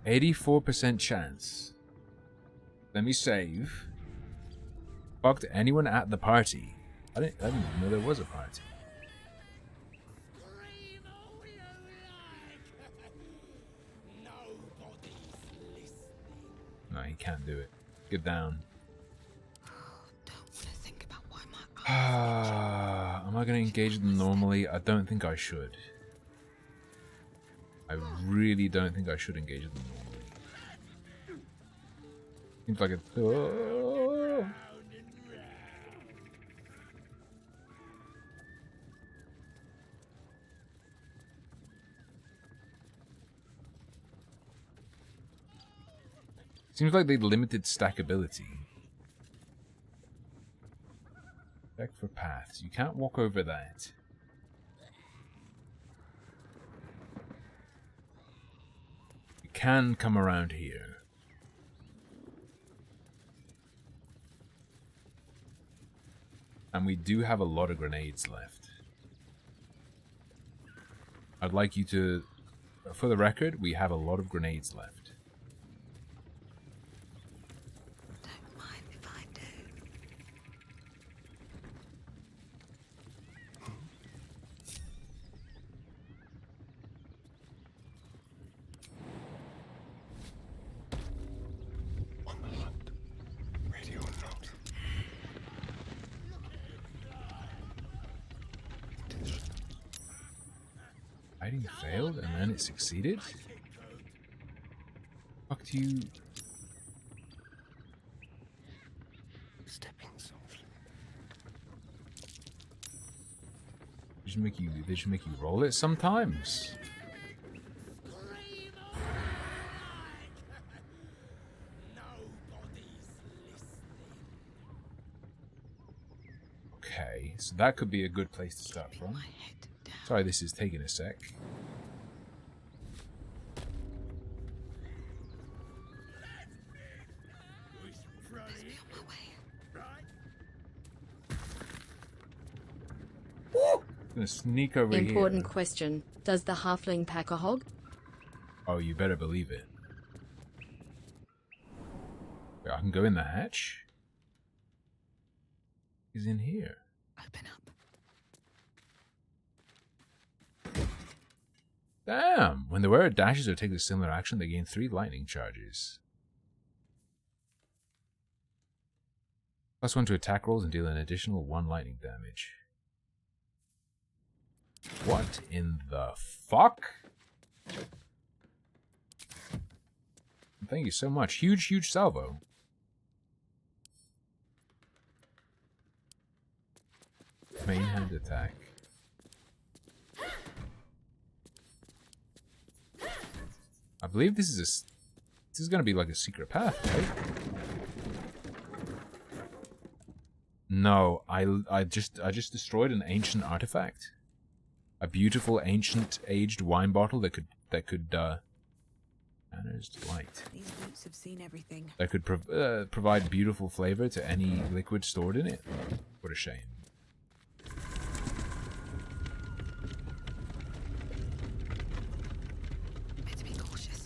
%84 chance. Let me save. Fucked anyone at the party. I didn't even know there was a party. No, he can't do it. Get down. Am I going to engage them normally? I don't think I should. I really don't think I should engage them normally. Seems like a... Oh. Seems like they limited stackability. Check for paths. You can't walk over that. can come around here. And we do have a lot of grenades left. I'd like you to... For the record, we have a lot of grenades left. Don't mind if I do. On the hunt. Radio note. Hiding failed and then it succeeded? Fuck do you... Stepping softly. They should make you roll it sometimes. Okay, so that could be a good place to start from. Sorry, this is taking a sec. Gonna sneak over here. Important question. Does the halfling pack a hog? Oh, you better believe it. Wait, I can go in the hatch? He's in here. Open up. Damn! When the wearer dashes or takes a similar action, they gain 3 lightning charges. +1 to attack rolls and deal an additional 1 lightning damage. What in the fuck? Thank you so much. Huge, huge salvo. Main hand attack. I believe this is gonna be like a secret path, right? No, I just destroyed an ancient artifact. A beautiful ancient aged wine bottle that could Anna's Delight. These boots have seen everything. That could provide beautiful flavor to any liquid stored in it. What a shame. Better be cautious.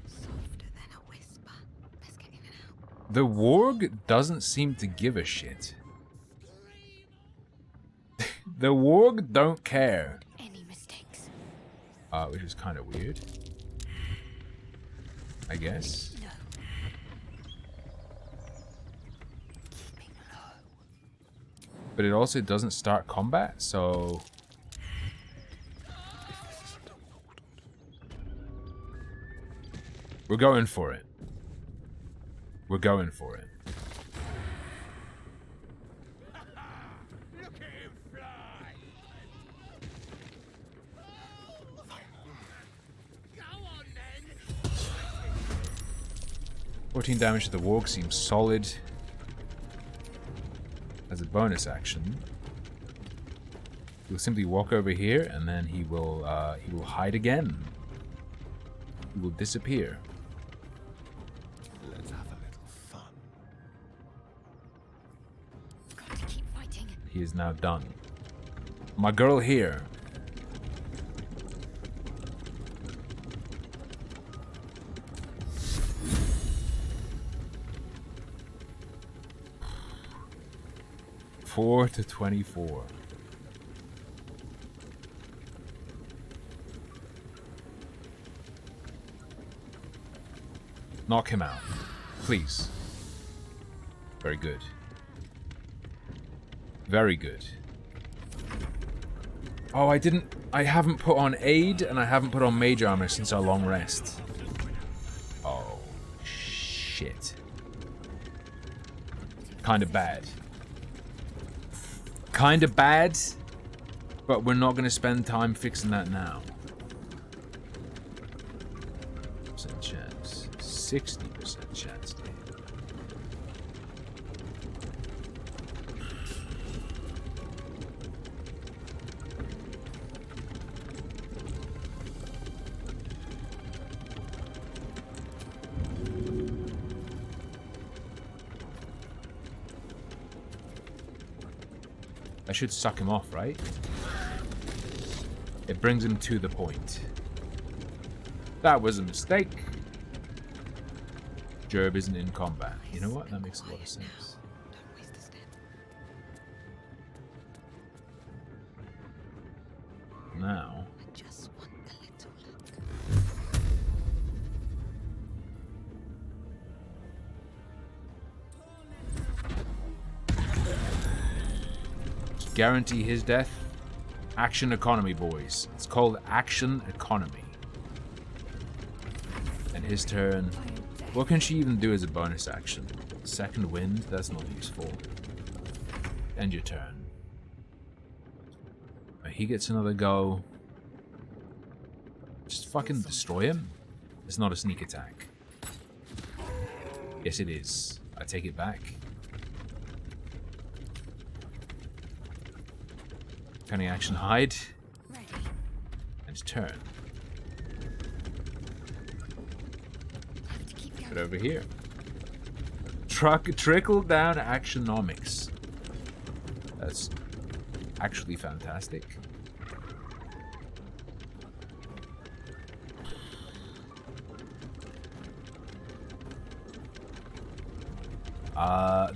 Softer than a whisper. Let's get in and out. The warg doesn't seem to give a shit. The warg don't care. Any mistakes? Which is kind of weird. I guess. No. Keeping low. But it also doesn't start combat, so... We're going for it. We're going for it. Look at him fly! 14 damage to the warg seems solid. As a bonus action, he'll simply walk over here, and then he will hide again. He will disappear. Let's have a little fun. Got to keep fighting. He is now done. My girl here. Four to 24. Knock him out, please. Very good. Very good. Oh, I haven't put on aid and I haven't put on mage armor since our long rest. Oh, shit. Kinda bad. Kinda bad, but we're not gonna spend time fixing that now. Percent chance. 60% chance. That should suck him off, right? It brings him to the point. That was a mistake. Gerb isn't in combat. You know what? That makes a lot of sense. Now. To guarantee his death. Action economy, boys. It's called action economy. And his turn. What can she even do as a bonus action? Second wind? That's not useful. End your turn. He gets another go. Just fucking destroy him. It's not a sneak attack. Yes, it is. I take it back. Cunning action hide. And turn. But over here. Trickle down actionomics. That's actually fantastic.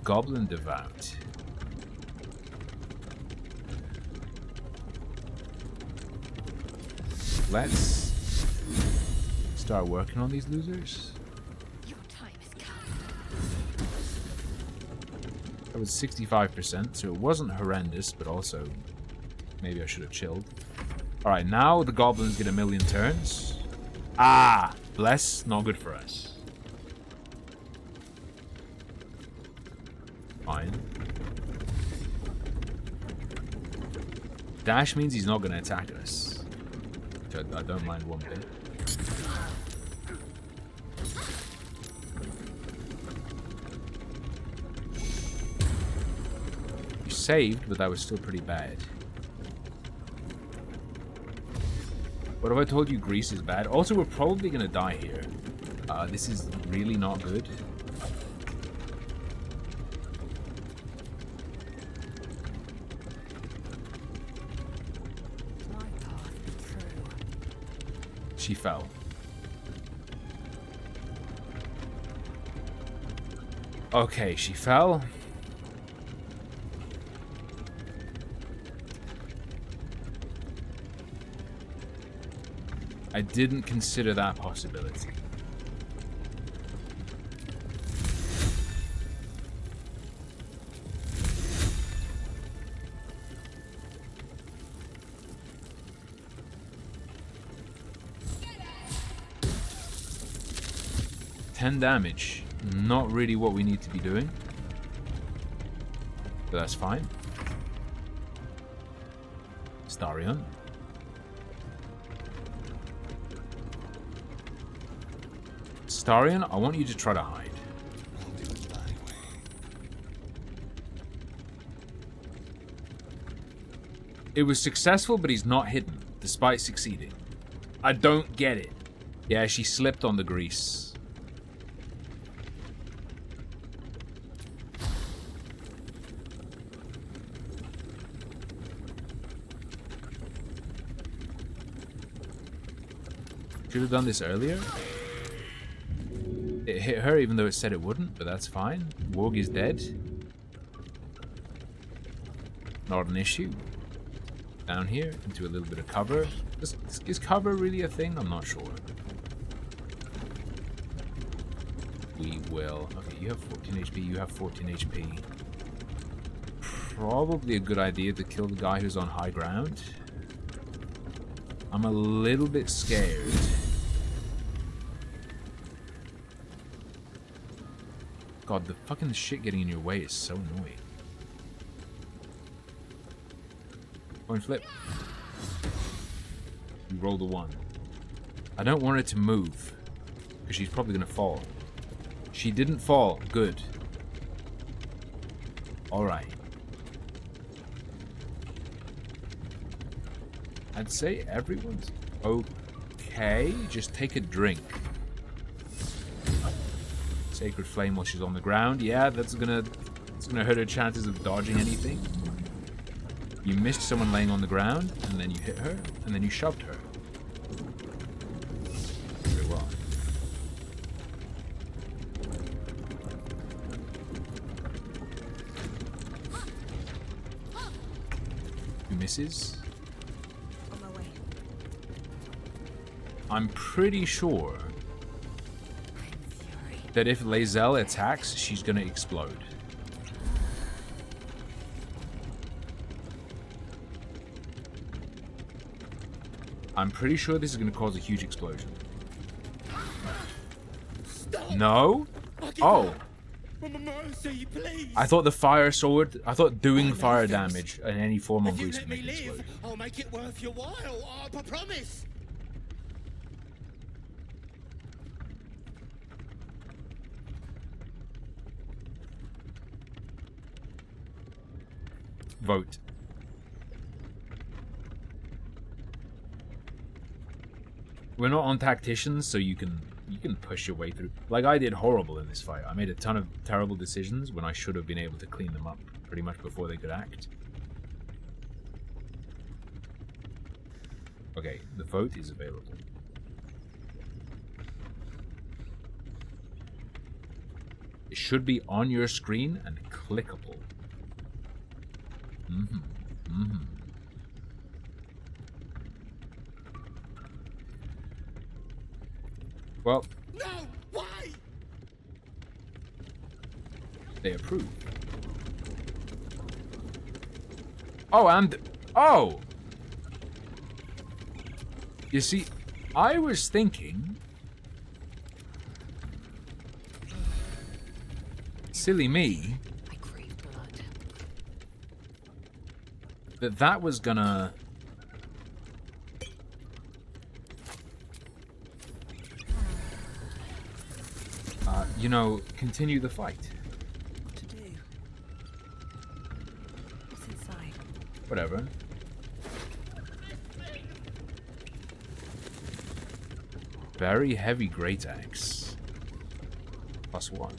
Goblin Devout. Let's start working on these losers. That was 65%, so it wasn't horrendous, but also maybe I should have chilled. Alright, now the goblins get 1,000,000 turns. Ah! Bless, not good for us. Fine. Dash means he's not going to attack us. Which I don't mind one bit. You saved, but that was still pretty bad. What have I told you? Grease is bad. Also, we're probably going to die here. This is really not good. She fell. Okay, she fell. I didn't consider that possibility. Damage. Not really what we need to be doing. But that's fine. Starion. Starion, I want you to try to hide. It was successful, but he's not hidden, despite succeeding. I don't get it. Yeah, she slipped on the grease. Should have done this earlier. It hit her even though it said it wouldn't, but that's fine. Warg is dead. Not an issue. Down here, into a little bit of cover. Is cover really a thing? I'm not sure. We will. Okay, you have 14 HP, you have 14 HP. Probably a good idea to kill the guy who's on high ground. I'm a little bit scared. God, the fucking shit getting in your way is so annoying. Coin flip. You roll the 1. I don't want it to move, because she's probably going to fall. She didn't fall. Good. Alright. I'd say everyone's okay. Just take a drink. Sacred Flame while she's on the ground. Yeah, it's gonna hurt her chances of dodging anything. You missed someone laying on the ground, and then you hit her, and then you shoved her. Very well. Who misses? On my way. I'm pretty sure that if Lae'zel attacks, she's gonna explode. I'm pretty sure this is gonna cause a huge explosion. Stop. No? Oh. Mercy, please. I thought the fire sword, I thought doing fire damage in any form on Grease would make it explode. I'll make it worth your while. I promise. Vote. We're not on tacticians, so you can push your way through. Like, I did horrible in this fight. I made a ton of terrible decisions when I should have been able to clean them up pretty much before they could act. Okay, the vote is available. It should be on your screen and clickable. Well, no, why? They approve. Oh, and oh, you see, I was thinking, silly me, that was gonna you know, continue the fight. What to do? What's inside? Whatever. Very heavy great axe. +1.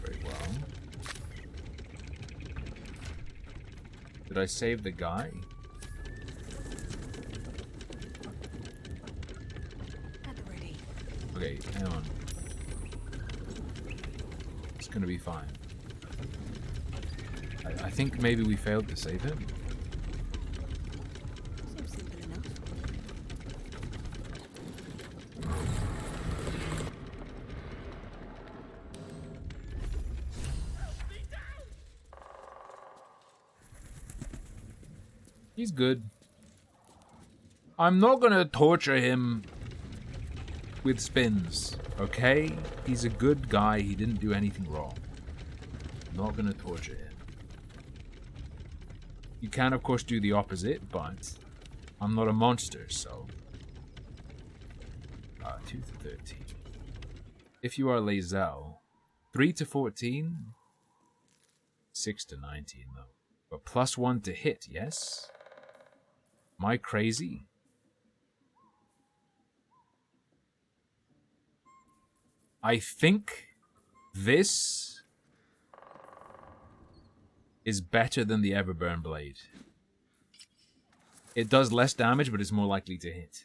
Very well. Did I save the guy? Okay, hang on. It's gonna be fine. I think maybe we failed to save him. Seems simple enough. He's good. I'm not gonna torture him with spins, okay? He's a good guy. He didn't do anything wrong. I'm not gonna torture him. You can, of course, do the opposite, but I'm not a monster, so... 2 to 13. If you are Lae'zel, 3 to 14, 6 to 19, though. But +1 to hit, yes? Am I crazy? I think this is better than the Everburn Blade. It does less damage, but it's more likely to hit.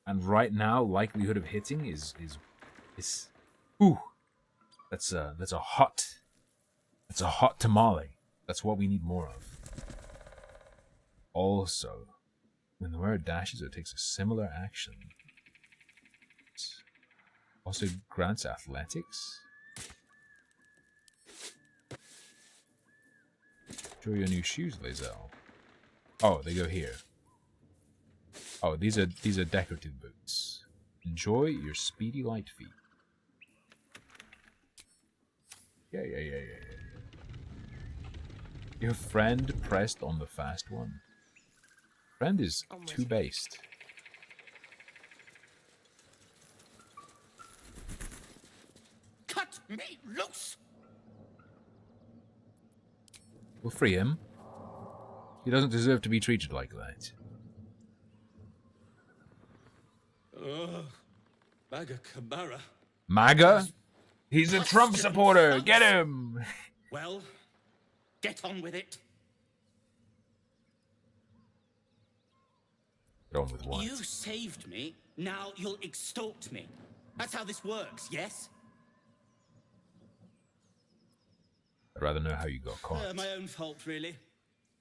And right now, likelihood of hitting is ooh, that's a hot tamale. That's what we need more of. Also, when the wearer dashes, it takes a similar action. Also grants athletics. Show your new shoes, Lae'zel. Oh, they go here. Oh, these are decorative boots. Enjoy your speedy light feet. Yeah. Your friend pressed on the fast one. Friend is 2 based. Cut me loose! We'll free him. He doesn't deserve to be treated like that. Baga Kamara. MAGA? He's a Trump supporter. Get him. Well, get on with it. Get on with what? You saved me. Now you'll extort me. That's how this works, yes? I'd rather know how you got caught. My own fault, really.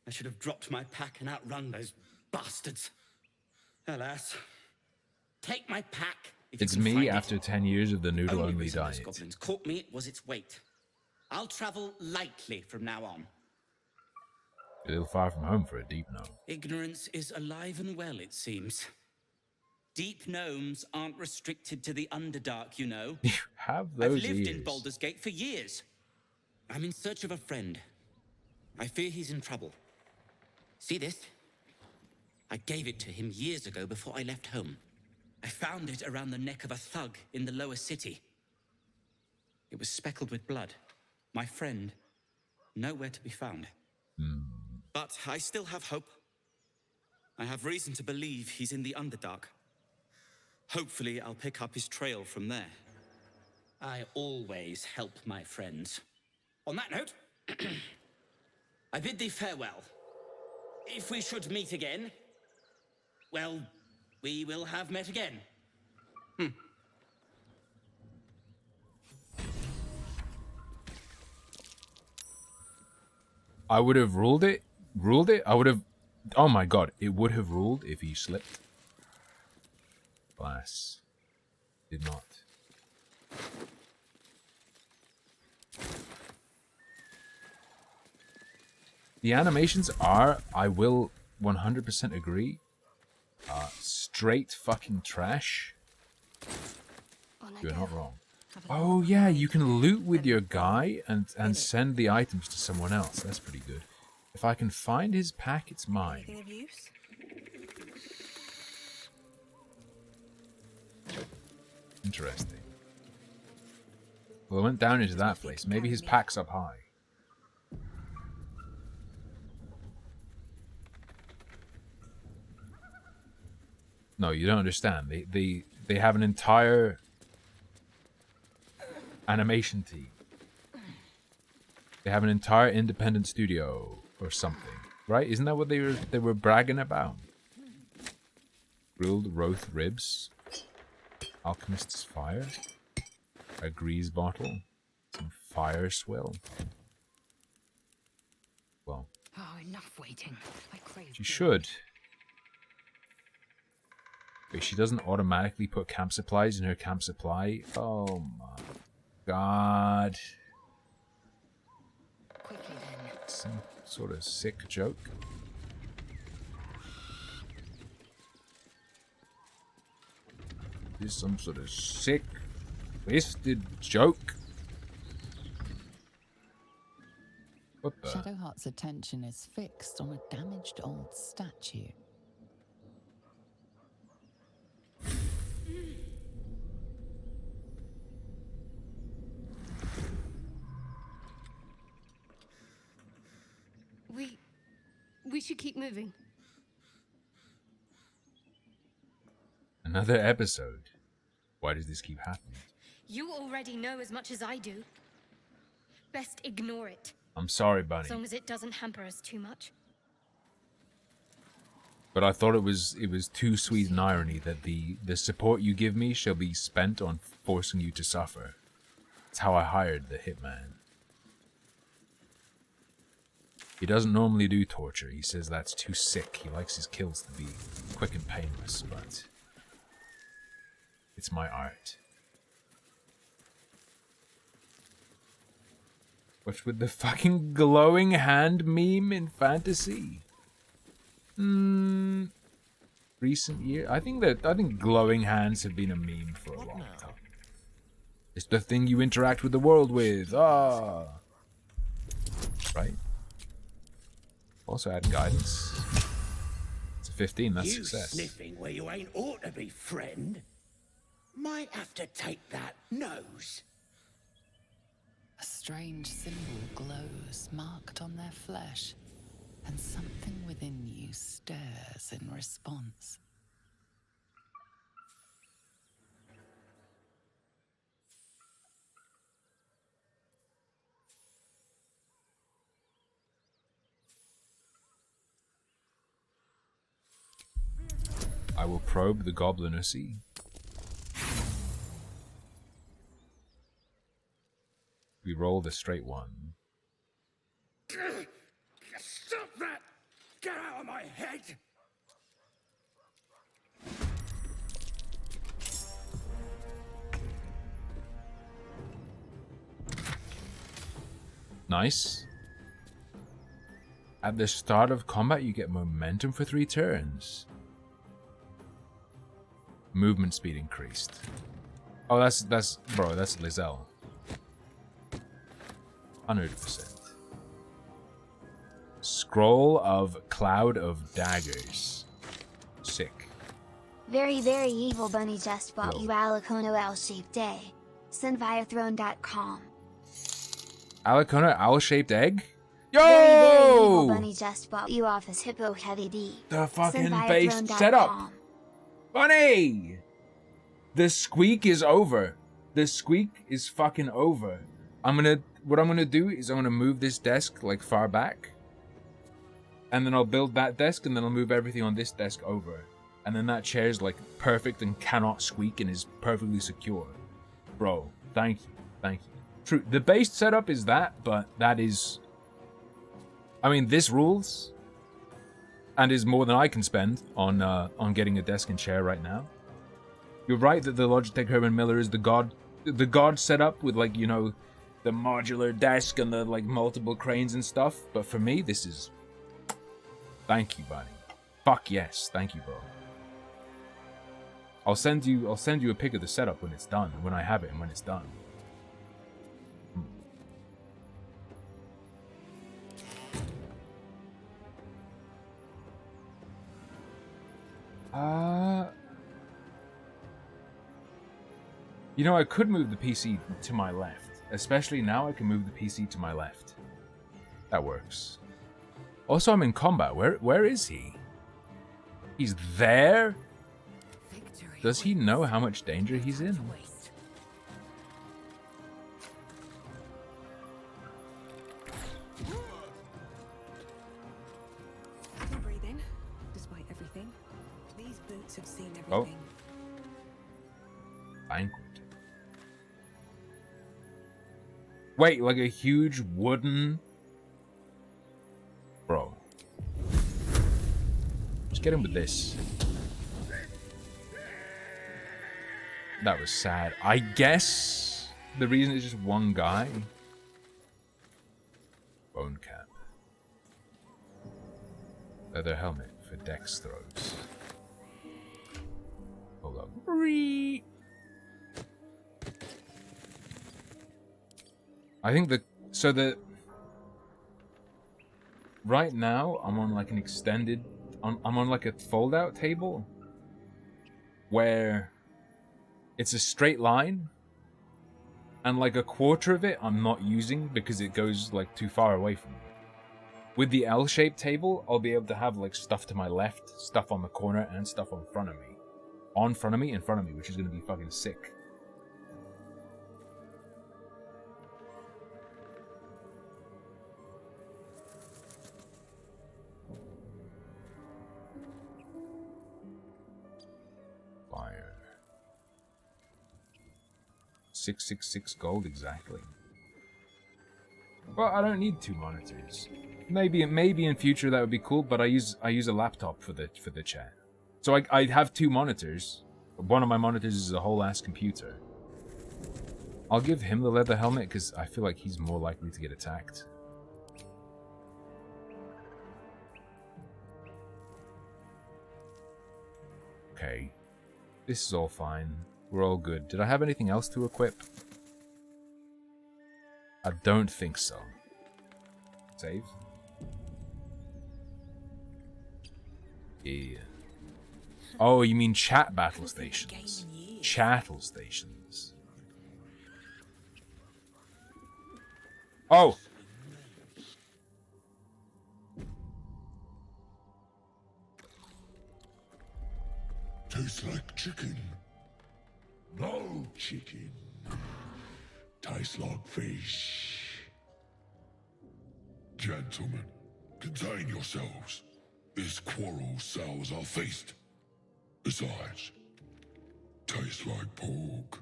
I should have dropped my pack and outrun those bastards. Alas. Take my pack. If It's you can me find after 10 years of the Only noodle-only reason those diet. goblins caught me was its weight. I'll travel lightly from now on. A little far from home for a deep gnome. Ignorance is alive and well, it seems. Deep gnomes aren't restricted to the Underdark, you know. You have those I've lived in ears. Baldur's Gate for years. I'm in search of a friend. I fear he's in trouble. See this? I gave it to him years ago before I left home. I found it around the neck of a thug in the lower city. It was speckled with blood. My friend, nowhere to be found. But I still have hope. I have reason to believe he's in the Underdark. Hopefully, I'll pick up his trail from there. I always help my friends. On that note, I bid thee farewell. If we should meet again, well, we will have met again. I would have ruled it. I would have... Oh my god, it would have ruled if he slipped. Alas. Did not. The animations are, I will 100% agree, straight fucking trash. You're not wrong. Oh yeah, you can loot with your guy and send the items to someone else. That's pretty good. If I can find his pack, it's mine. Anything of use? Interesting. Well, I went down into that place. Maybe his pack's up high. No, you don't understand. They have an entire animation team. They have an entire independent studio or something, right? Isn't that what they were bragging about? Grilled roast ribs, alchemist's fire, a grease bottle, some fire swill. Well, Oh, enough waiting. I crave she blood. should. Wait, she doesn't automatically put camp supplies in her camp supply? Oh my god. Quickly then. Some sort of sick joke. This is some sort of sick, twisted joke. What the? Shadowheart's attention is fixed on a damaged old statue. We should keep moving. Another episode. Why does this keep happening? You already know as much as I do. Best ignore it. I'm sorry, Bunny. As long as it doesn't hamper us too much. But I thought it was too sweet an irony that the support you give me shall be spent on forcing you to suffer. It's how I hired the hitman. He doesn't normally do torture. He says that's too sick. He likes his kills to be quick and painless, but it's my art. What's with the fucking glowing hand meme in fantasy? Recent year? I think glowing hands have been a meme for a long time. It's the thing you interact with the world with. Ah. Right? Also add guidance. It's a 15, that's You success. sniffing where you ain't ought to be, friend. Might have to take that nose. A strange symbol glows, marked on their flesh, and something within you stirs in response. I will probe the goblinacy. We roll the straight one. Stop that! Get out of my head! Nice. At the start of combat, you get momentum for 3 turns. Movement speed increased. Oh, that's Lizelle. 100%. Scroll of Cloud of Daggers. Sick. Very, very evil bunny just bought Yo. you Alicono L-shaped egg. Send via throne.com. Alicono owl-shaped egg? Yo! Very, very evil bunny just bought you Office Hippo Heavy D. The fucking Send via base throne.com. setup. Bunny! The squeak is over. The squeak is fucking over. What I'm gonna do is I'm gonna move this desk like far back. And then I'll build that desk and then I'll move everything on this desk over. And then that chair's like perfect and cannot squeak and is perfectly secure. Bro, thank you. Thank you. True, the base setup is that, but that is... I mean, this rules. And is more than I can spend on getting a desk and chair right now. You're right that the Logitech Herman Miller is the god setup with, like, you know, the modular desk and the, like, multiple cranes and stuff. But for me, this is... Thank you, buddy. Fuck yes. Thank you, bro. I'll send you a pic of the setup when it's done, when I have it and when it's done. You know, I could move the PC to my left. Especially now I can move the PC to my left. That works. Also, I'm in combat. Where is he? He's there? Does he know how much danger he's in? You're breathing, despite everything. These boots have seen Oh. everything. Banquet. Wait, like a huge wooden... Bro. Let's get him with this. That was sad. I guess the reason it's just one guy. Bone cap. Leather helmet for dex throws. Hold up. I think right now I'm on like an extended I'm on like a fold out table where it's a straight line and like a quarter of it I'm not using because it goes like too far away from me. With the L-shaped table, I'll be able to have like stuff to my left, stuff on the corner, and stuff in front of me. In front of me, which is gonna be fucking sick. Fire. 666 gold exactly. Well, I don't need 2 monitors. Maybe in future that would be cool, but I use a laptop for the chat. So I have 2 monitors. One of my monitors is a whole ass computer. I'll give him the leather helmet because I feel like he's more likely to get attacked. Okay. This is all fine. We're all good. Did I have anything else to equip? I don't think so. Save. Yeah. Oh, you mean chat battle stations. Chattel stations. Oh! Tastes like chicken. No chicken. Tastes like fish. Gentlemen, contain yourselves. This quarrel sours our feast. Besides, tastes like pork.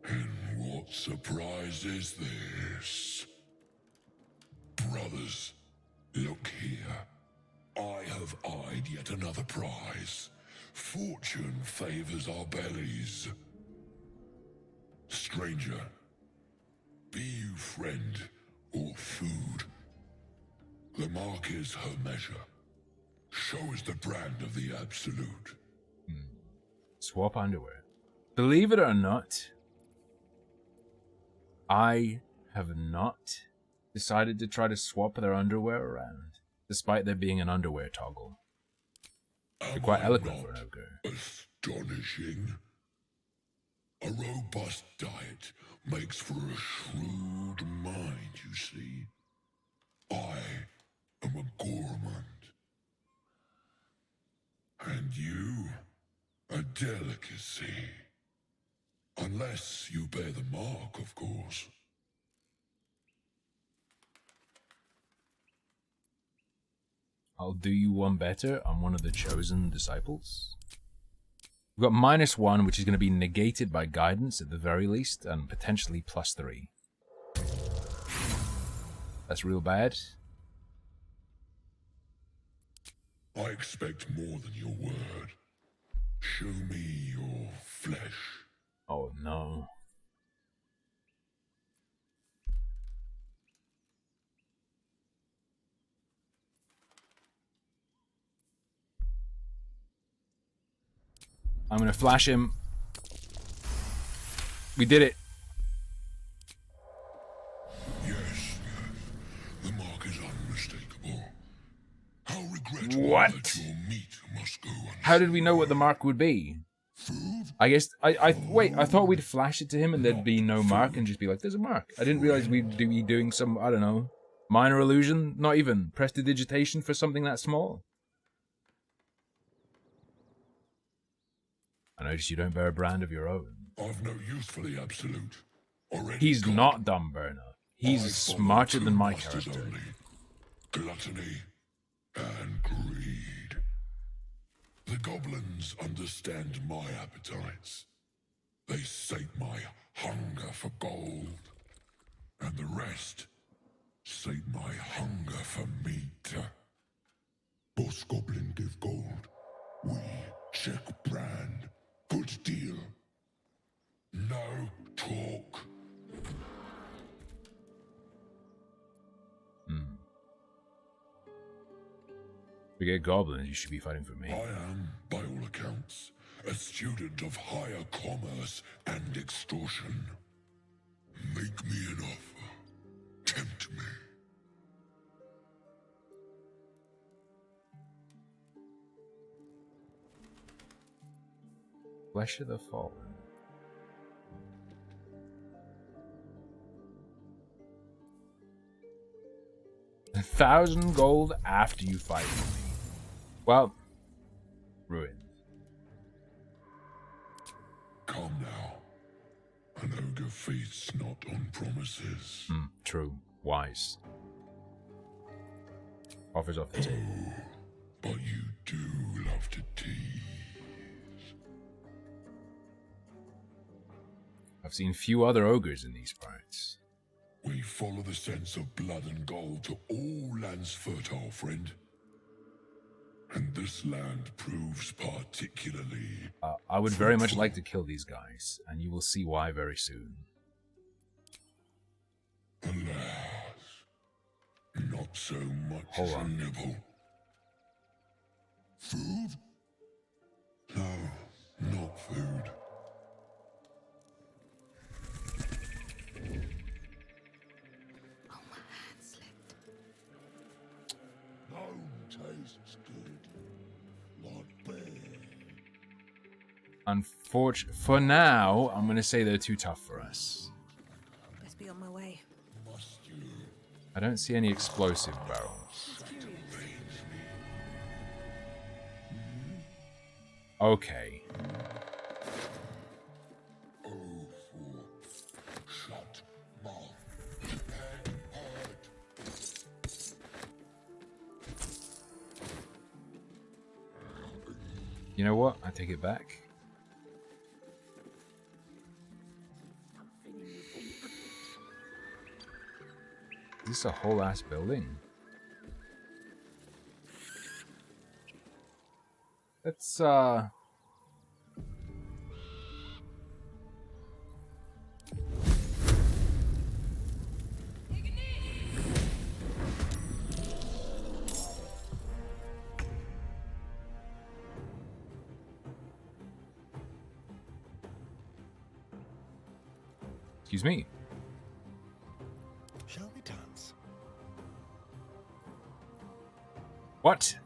And what surprise is this? Brothers, look here. I have eyed yet another prize. Fortune favors our bellies. Stranger, be you friend or food. The mark is her measure. Show us the brand of the absolute. Swap underwear. Believe it or not, I have not decided to try to swap their underwear around, despite there being an underwear toggle. You're quite eloquent for an ogre. Astonishing. A robust diet makes for a shrewd mind, you see. I am a gourmand. And you, a delicacy. Unless you bear the mark, of course. I'll do you one better. I'm one of the chosen disciples. We've got -1, which is going to be negated by guidance at the very least, and potentially +3. That's real bad. I expect more than your word. Show me your flesh. Oh no. I'm gonna flash him. We did it. Yes, the mark is unmistakable. How regrettable What? that your meat must go How did we know what the mark would be? I guess wait, I thought we'd flash it to him and there'd be no mark and just be like, there's a mark. I didn't realize we'd be doing some, I don't know, minor illusion, not even prestidigitation for something that small. I notice you don't bear a brand of your own. I've no use for the absolute. Already He's got. not dumb, Burner. He's smarter than my character. Only. Gluttony and greed. The goblins understand my appetites. They sate my hunger for gold. And the rest sate my hunger for meat. Boss goblin give gold. We check brand. Good deal. No talk. Forget goblins, you should be fighting for me. I am, by all accounts, a student of higher commerce and extortion. Make me an offer. Tempt me. Flesh of the Fallen. 1,000 gold after you fight with me. Well, ruined. Come now. An ogre feasts not on promises. True. Wise. Offers off the table. Oh, but you do love to tease. I've seen few other ogres in these parts. We follow the sense of blood and gold to all lands fertile, friend. And this land proves particularly... I would very much like to kill these guys, and you will see why very soon. Alas, not so much Hold as on. a nibble. Food? No, not food. Oh, my hand slipped. No tastes good. Like bear. For now, I'm gonna say they're too tough for us. Best be on my way. Must you? I don't see any explosive barrels. Okay. Shut mouth. You know what? I take it back. Is this a whole ass building? Let's excuse me. Shall we dance? What?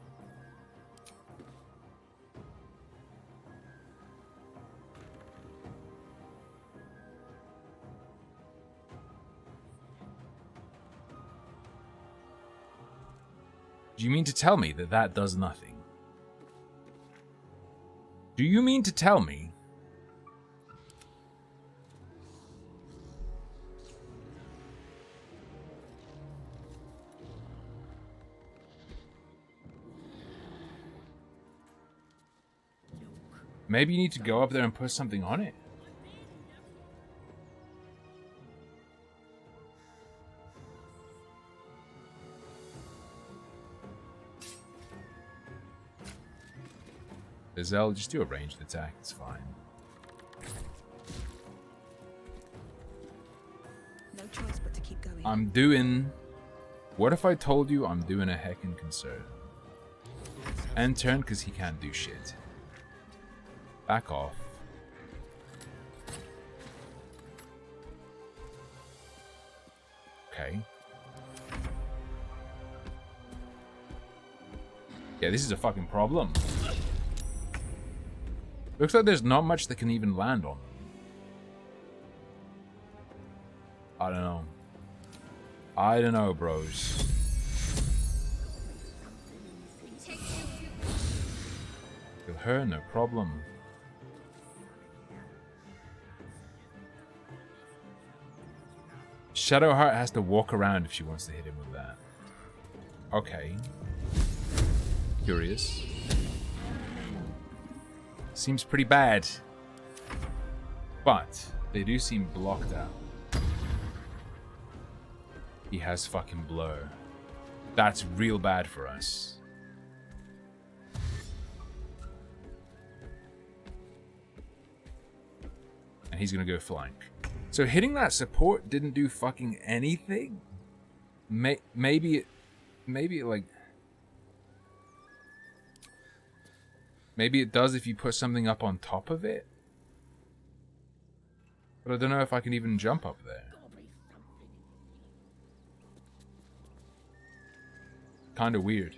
Do you mean to tell me that that does nothing? Do you mean to tell me? Maybe you need to go up there and put something on it. Zell, just do a ranged attack, it's fine. No choice but to keep going. I'm doing... What if I told you I'm doing a heckin' concern? End turn because he can't do shit. Back off. Okay. Yeah, this is a fucking problem. Looks like there's not much that can even land on them. I don't know. I don't know, bros. Kill her, no problem. Shadowheart has to walk around if she wants to hit him with that. Okay. Curious. Seems pretty bad. But they do seem blocked out. He has fucking blur. That's real bad for us. And he's gonna go flank. So hitting that support didn't do fucking anything? Maybe it like... Maybe it does if you put something up on top of it? But I don't know if I can even jump up there. Kinda weird.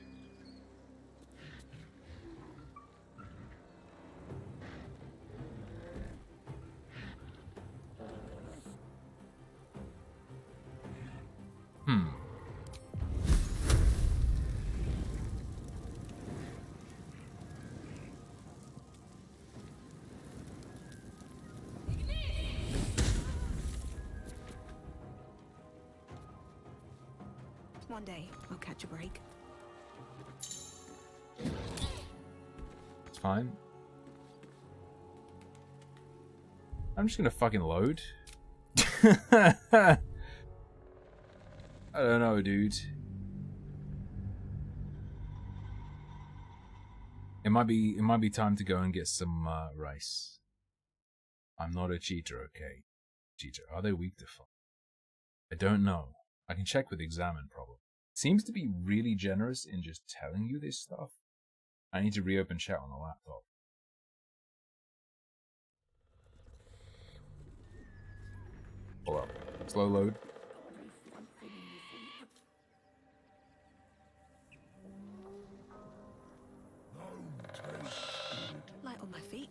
One day, I'll catch a break. It's fine. I'm just gonna fucking load. I don't know, dude. It might be time to go and get some rice. I'm not a cheater, okay? Cheater. Are they weak to fire? I don't know. I can check with Examine, probably. Seems to be really generous in just telling you this stuff. I need to reopen chat on the laptop. Hold up. Slow load. Light on my feet.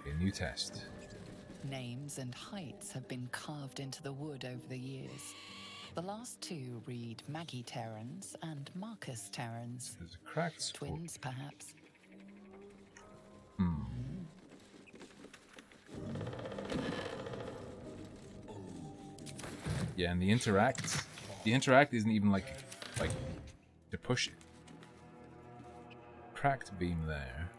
A new test. Names and heights have been carved into the wood over the years. The last two read Maggie Terrans and Marcus Terrans. There's a cracked twins, perhaps. Yeah, and the interact isn't even like to push it. Cracked beam there.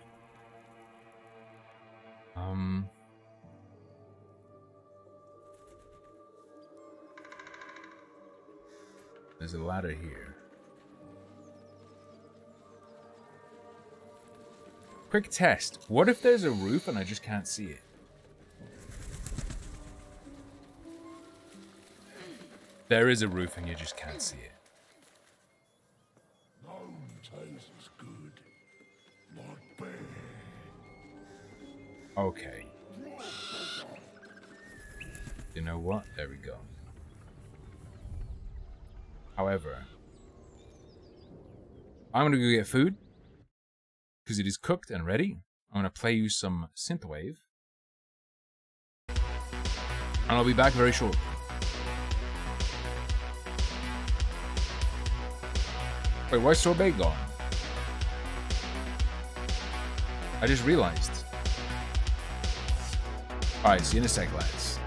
There's a ladder here. Quick test. What if there's a roof and I just can't see it? There is a roof and you just can't see it. Gnome tastes good. Not bad. Okay. You know what? There we go. However, I'm gonna go get food because it is cooked and ready. I'm gonna play you some synthwave, and I'll be back very shortly. Wait, why's sorbet gone? I just realized. Alright, see you in a sec, lads.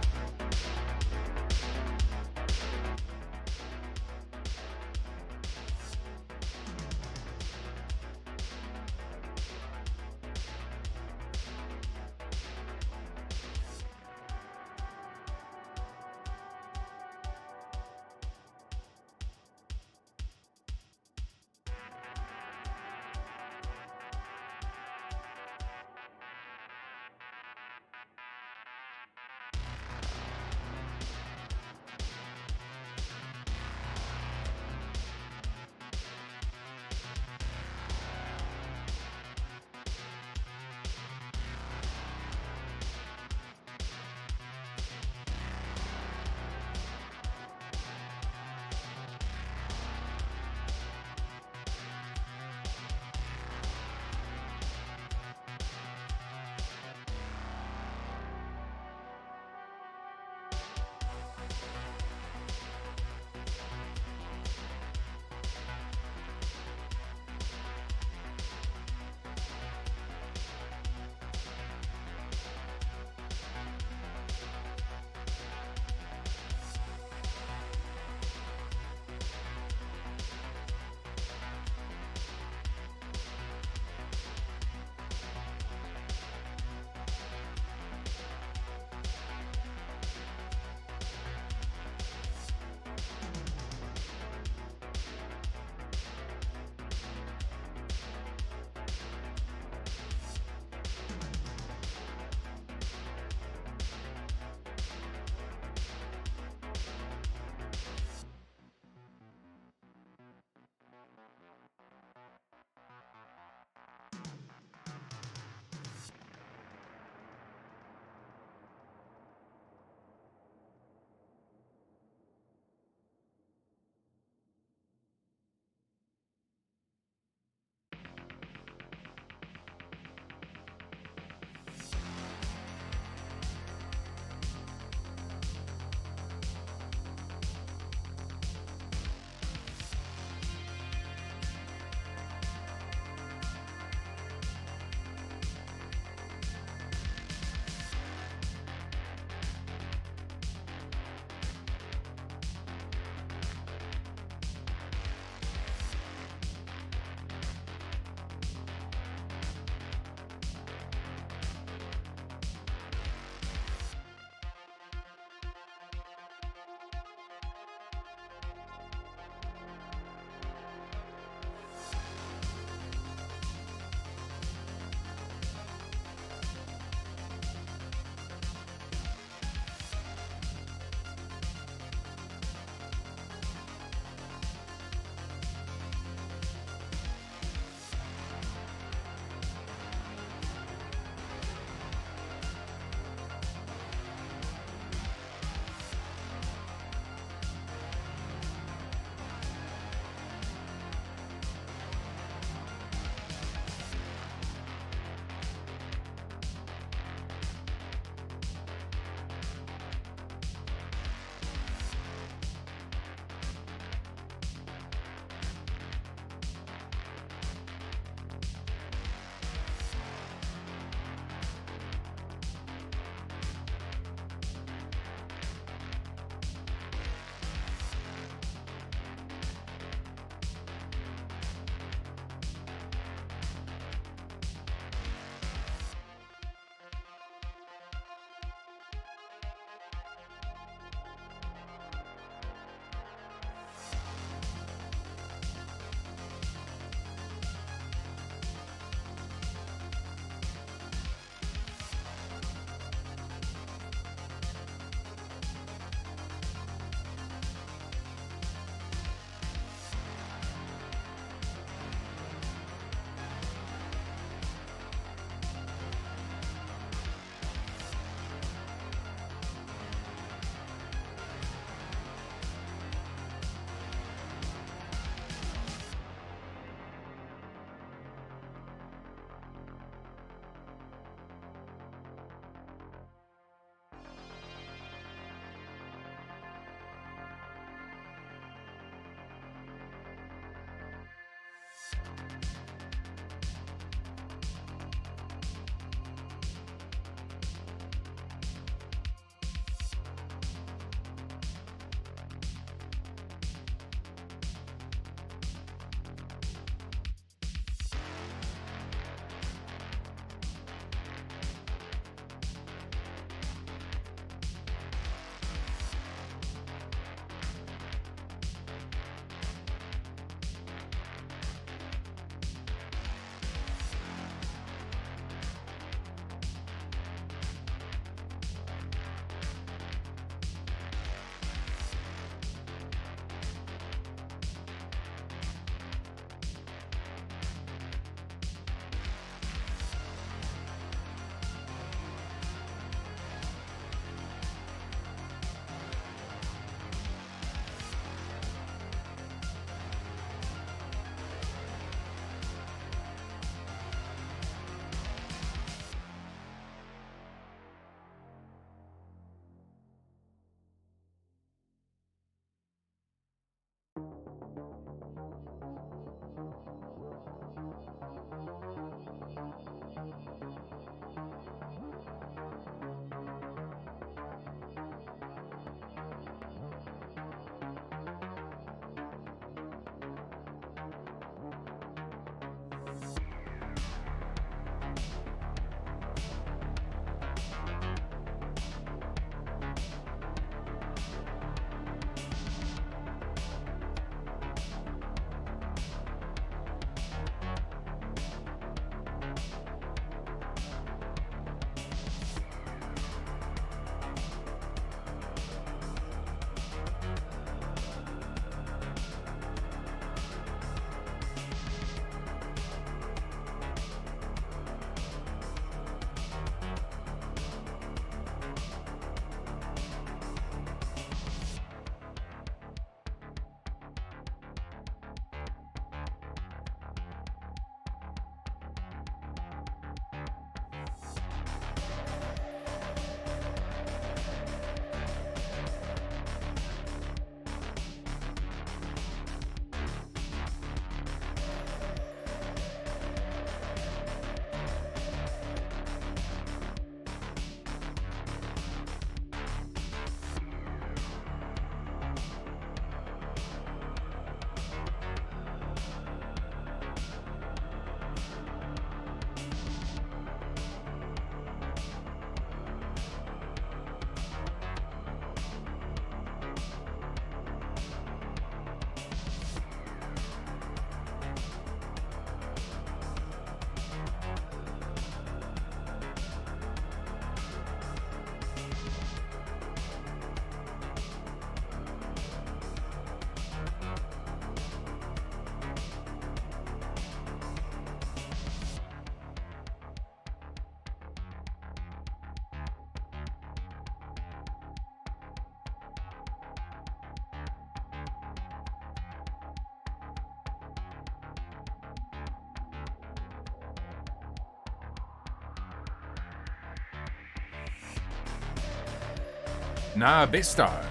Nah, Bitstar.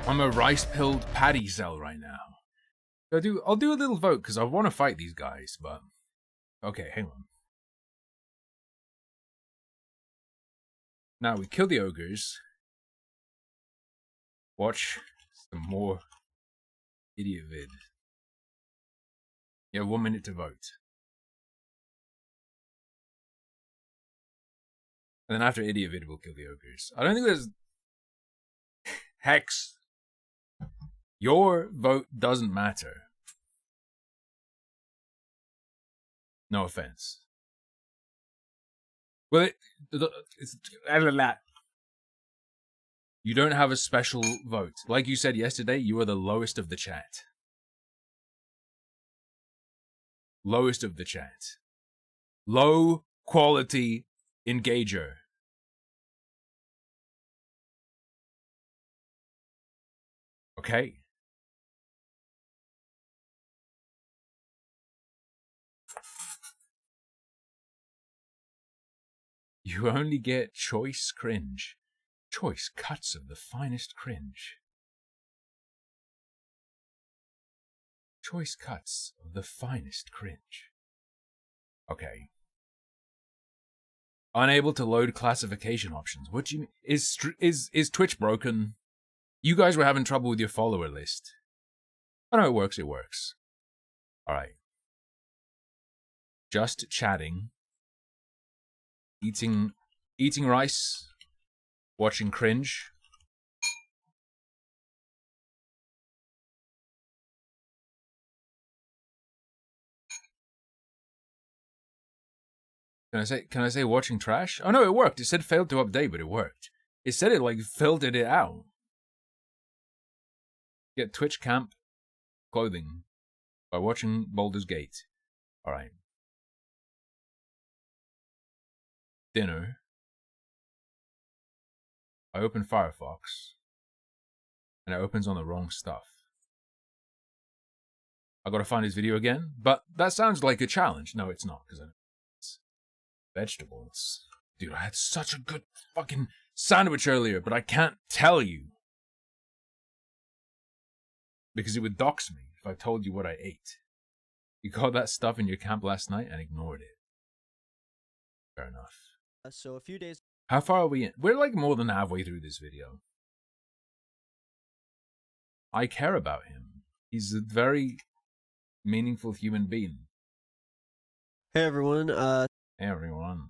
I'm a rice-pilled patty cell right now. I'll do a little vote because I want to fight these guys, but okay, hang on. Now we kill the ogres. Watch some more idiot vid. You have 1 minute to vote. And then after idiot vid, we'll kill the ogres. I don't think there's... Hex. Your vote doesn't matter. No offense. Well, it's... You don't have a special vote. Like you said yesterday, you are the lowest of the chat. Lowest of the chat. Low quality engager. Okay. You only get choice cringe. Choice cuts of the finest cringe. Choice cuts of the finest cringe. Okay. Unable to load classification options. What do you mean? Is Twitch broken? You guys were having trouble with your follower list. Oh no, it works, it works. Alright. Just chatting. Eating rice. Watching cringe. Can I say watching trash? Oh no, it worked. It said failed to update, but it worked. It said it like filtered it out. Get Twitch camp clothing by watching Baldur's Gate. Alright. Dinner. I open Firefox. And it opens on the wrong stuff. I gotta find his video again, but that sounds like a challenge. No, it's not, because it's vegetables. Dude, I had such a good fucking sandwich earlier, but I can't tell you. Because it would dox me if I told you what I ate. You got that stuff in your camp last night and ignored it. Fair enough. So a few days... How far are we in? We're like more than halfway through this video. I care about him. He's a very meaningful human being. Hey everyone, Hey everyone.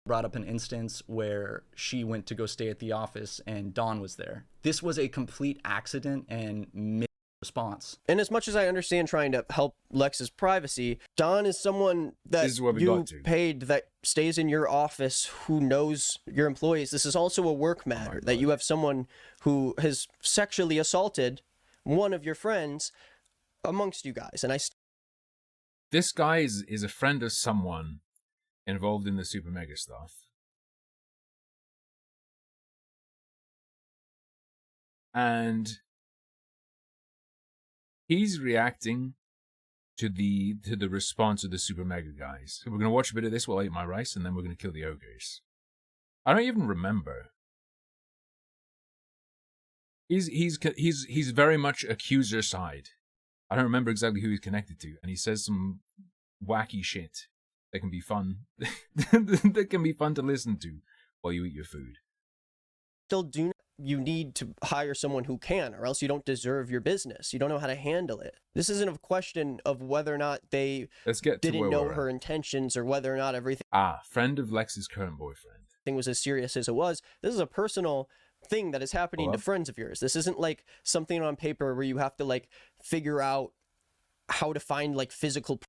Brought up an instance where she went to go stay at the office and Dawn was there. This was a complete accident and response. And as much as I understand trying to help Lex's privacy, Dawn is someone that you paid that stays in your office who knows your employees. This is also a work matter, that you have someone who has sexually assaulted one of your friends amongst you guys. And This guy is a friend of someone involved in the Super Mega stuff. And he's reacting to the response of the Super Mega guys. So we're gonna watch a bit of this while I eat my rice, and then we're gonna kill the ogres. I don't even remember. He's very much accuser side. I don't remember exactly who he's connected to, and he says some wacky shit that can be fun. That can be fun to listen to while you eat your food. You need to hire someone who can, or else you don't deserve your business. You don't know how to handle it. This isn't a question of whether or not they didn't know her intentions or whether or not everything friend of Lex's current boyfriend was as serious as it was. This is a personal thing that is happening to friends of yours. This isn't like something on paper where you have to like figure out how to find like physical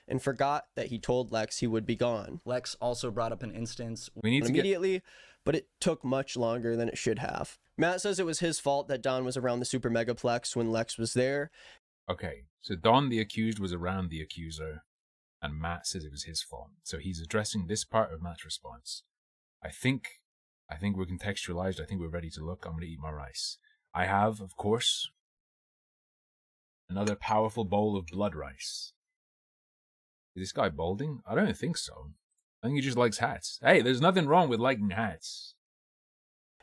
and forgot that he told Lex he would be gone. Lex also brought up an instance we need to immediately, but it took much longer than it should have. Matt says it was his fault that Don was around the Super Megaplex when Lex was there. Okay, so Don the accused was around the accuser, and Matt says it was his fault. So he's addressing this part of Matt's response. I think we're contextualized. I think we're ready to look. I'm going to eat my rice. I have, of course, another powerful bowl of blood rice. Is this guy balding? I don't think so. I think he just likes hats. Hey, there's nothing wrong with liking hats.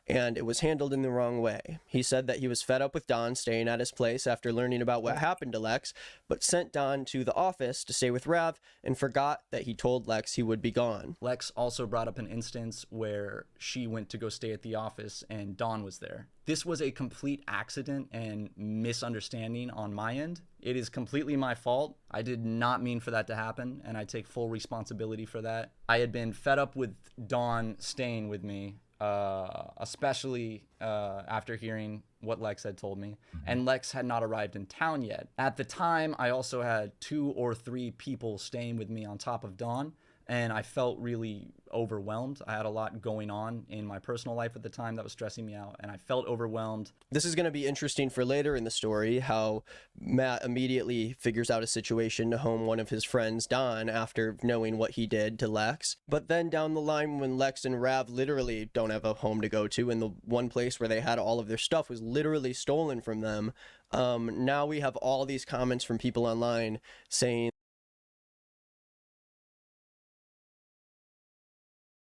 and it was handled in the wrong way. He said that he was fed up with Don staying at his place after learning about what happened to Lex, but sent Don to the office to stay with Rav and forgot that he told Lex he would be gone. Lex also brought up an instance where she went to go stay at the office and Don was there. This was a complete accident and misunderstanding on my end. It is completely my fault. I did not mean for that to happen, and I take full responsibility for that. I had been fed up with Dawn staying with me, especially after hearing what Lex had told me, and Lex had not arrived in town yet. At the time, I also had 2 or 3 people staying with me on top of Dawn, and I felt really overwhelmed. I had a lot going on in my personal life at the time that was stressing me out, and I felt overwhelmed. This is going to be interesting for later in the story, how Matt immediately figures out a situation to home one of his friends, Don, after knowing what he did to Lex. But then down the line, when Lex and Rav literally don't have a home to go to, and the one place where they had all of their stuff was literally stolen from them, now we have all these comments from people online saying,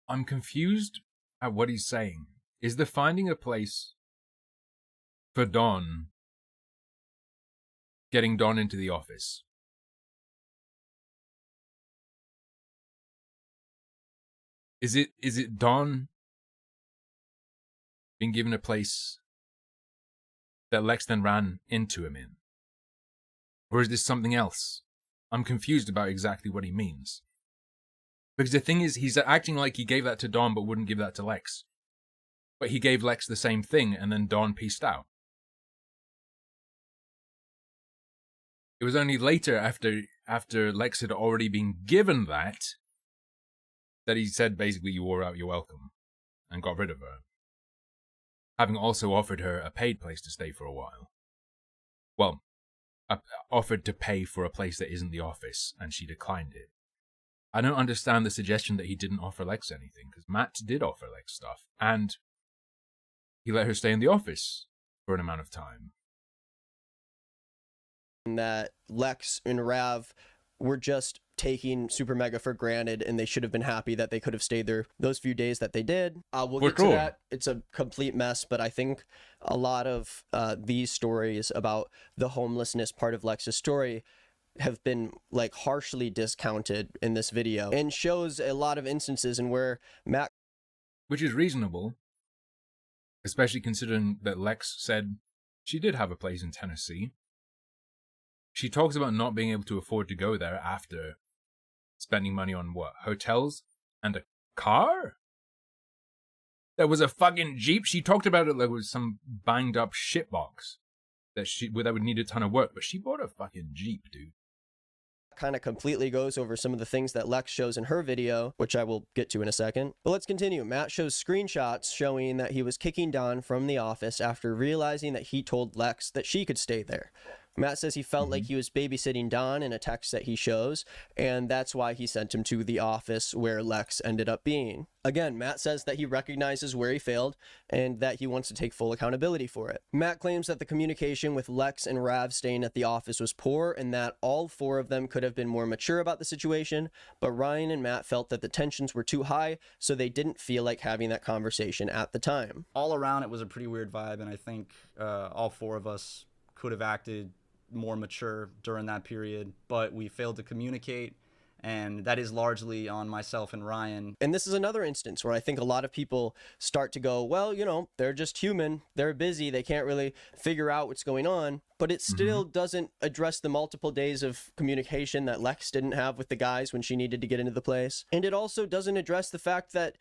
I'm confused at what he's saying. Is the finding a place for Don getting Don into the office? Is it Don being given a place that Lex then ran into him in? Or is this something else? I'm confused about exactly what he means. Because the thing is, he's acting like he gave that to Dawn but wouldn't give that to Lex. But he gave Lex the same thing and then Dawn pieced out. It was only later, after Lex had already been given that he said basically, you wore out your welcome, and got rid of her. Having also offered her a paid place to stay for a while. Well, offered to pay for a place that isn't the office, and she declined it. I don't understand the suggestion that he didn't offer Lex anything, because Matt did offer Lex stuff, and he let her stay in the office for an amount of time. That Lex and Rav were just taking Super Mega for granted, and they should have been happy that they could have stayed there those few days that they did. We'll get to that. It's a complete mess, but I think a lot of these stories about the homelessness part of Lex's story have been like harshly discounted in this video, and shows a lot of instances in where Matt, which is reasonable, especially considering that Lex said she did have a place in Tennessee. She talks about not being able to afford to go there after spending money on what? Hotels and a car? There was a fucking Jeep. She talked about it like it was some banged up shitbox that would need a ton of work, but she bought a fucking Jeep, dude. Kind of completely goes over some of the things that Lex shows in her video, which I will get to in a second. But let's continue. Matt shows screenshots showing that he was kicking Don from the office after realizing that he told Lex that she could stay there. Matt says he felt like he was babysitting Don in a text that he shows, and that's why he sent him to the office where Lex ended up being. Again, Matt says that he recognizes where he failed and that he wants to take full accountability for it. Matt claims that the communication with Lex and Rav staying at the office was poor and that all 4 of them could have been more mature about the situation, but Ryan and Matt felt that the tensions were too high, so they didn't feel like having that conversation at the time. All around, it was a pretty weird vibe, and I think all 4 of us could have acted more mature during that period, but we failed to communicate, and that is largely on myself and Ryan. And this is another instance where I think a lot of people start to go, well, you know, they're just human, they're busy, they can't really figure out what's going on, but it still doesn't address the multiple days of communication that Lex didn't have with the guys when she needed to get into the place. And it also doesn't address the fact that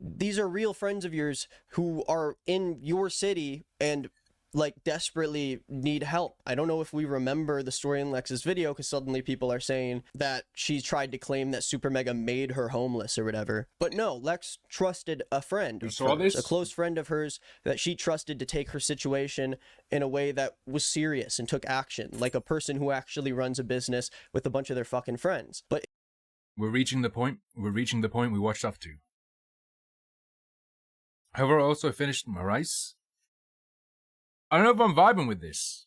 these are real friends of yours who are in your city and like desperately need help. I don't know if we remember the story in Lex's video, because suddenly people are saying that she tried to claim that Super Mega made her homeless or whatever. But no, Lex trusted a friend of hers, a close friend of hers that she trusted to take her situation in a way that was serious and took action, like a person who actually runs a business with a bunch of their fucking friends. But we're reaching the point we watched up to. However, I also finished my rice. I don't know if I'm vibing with this.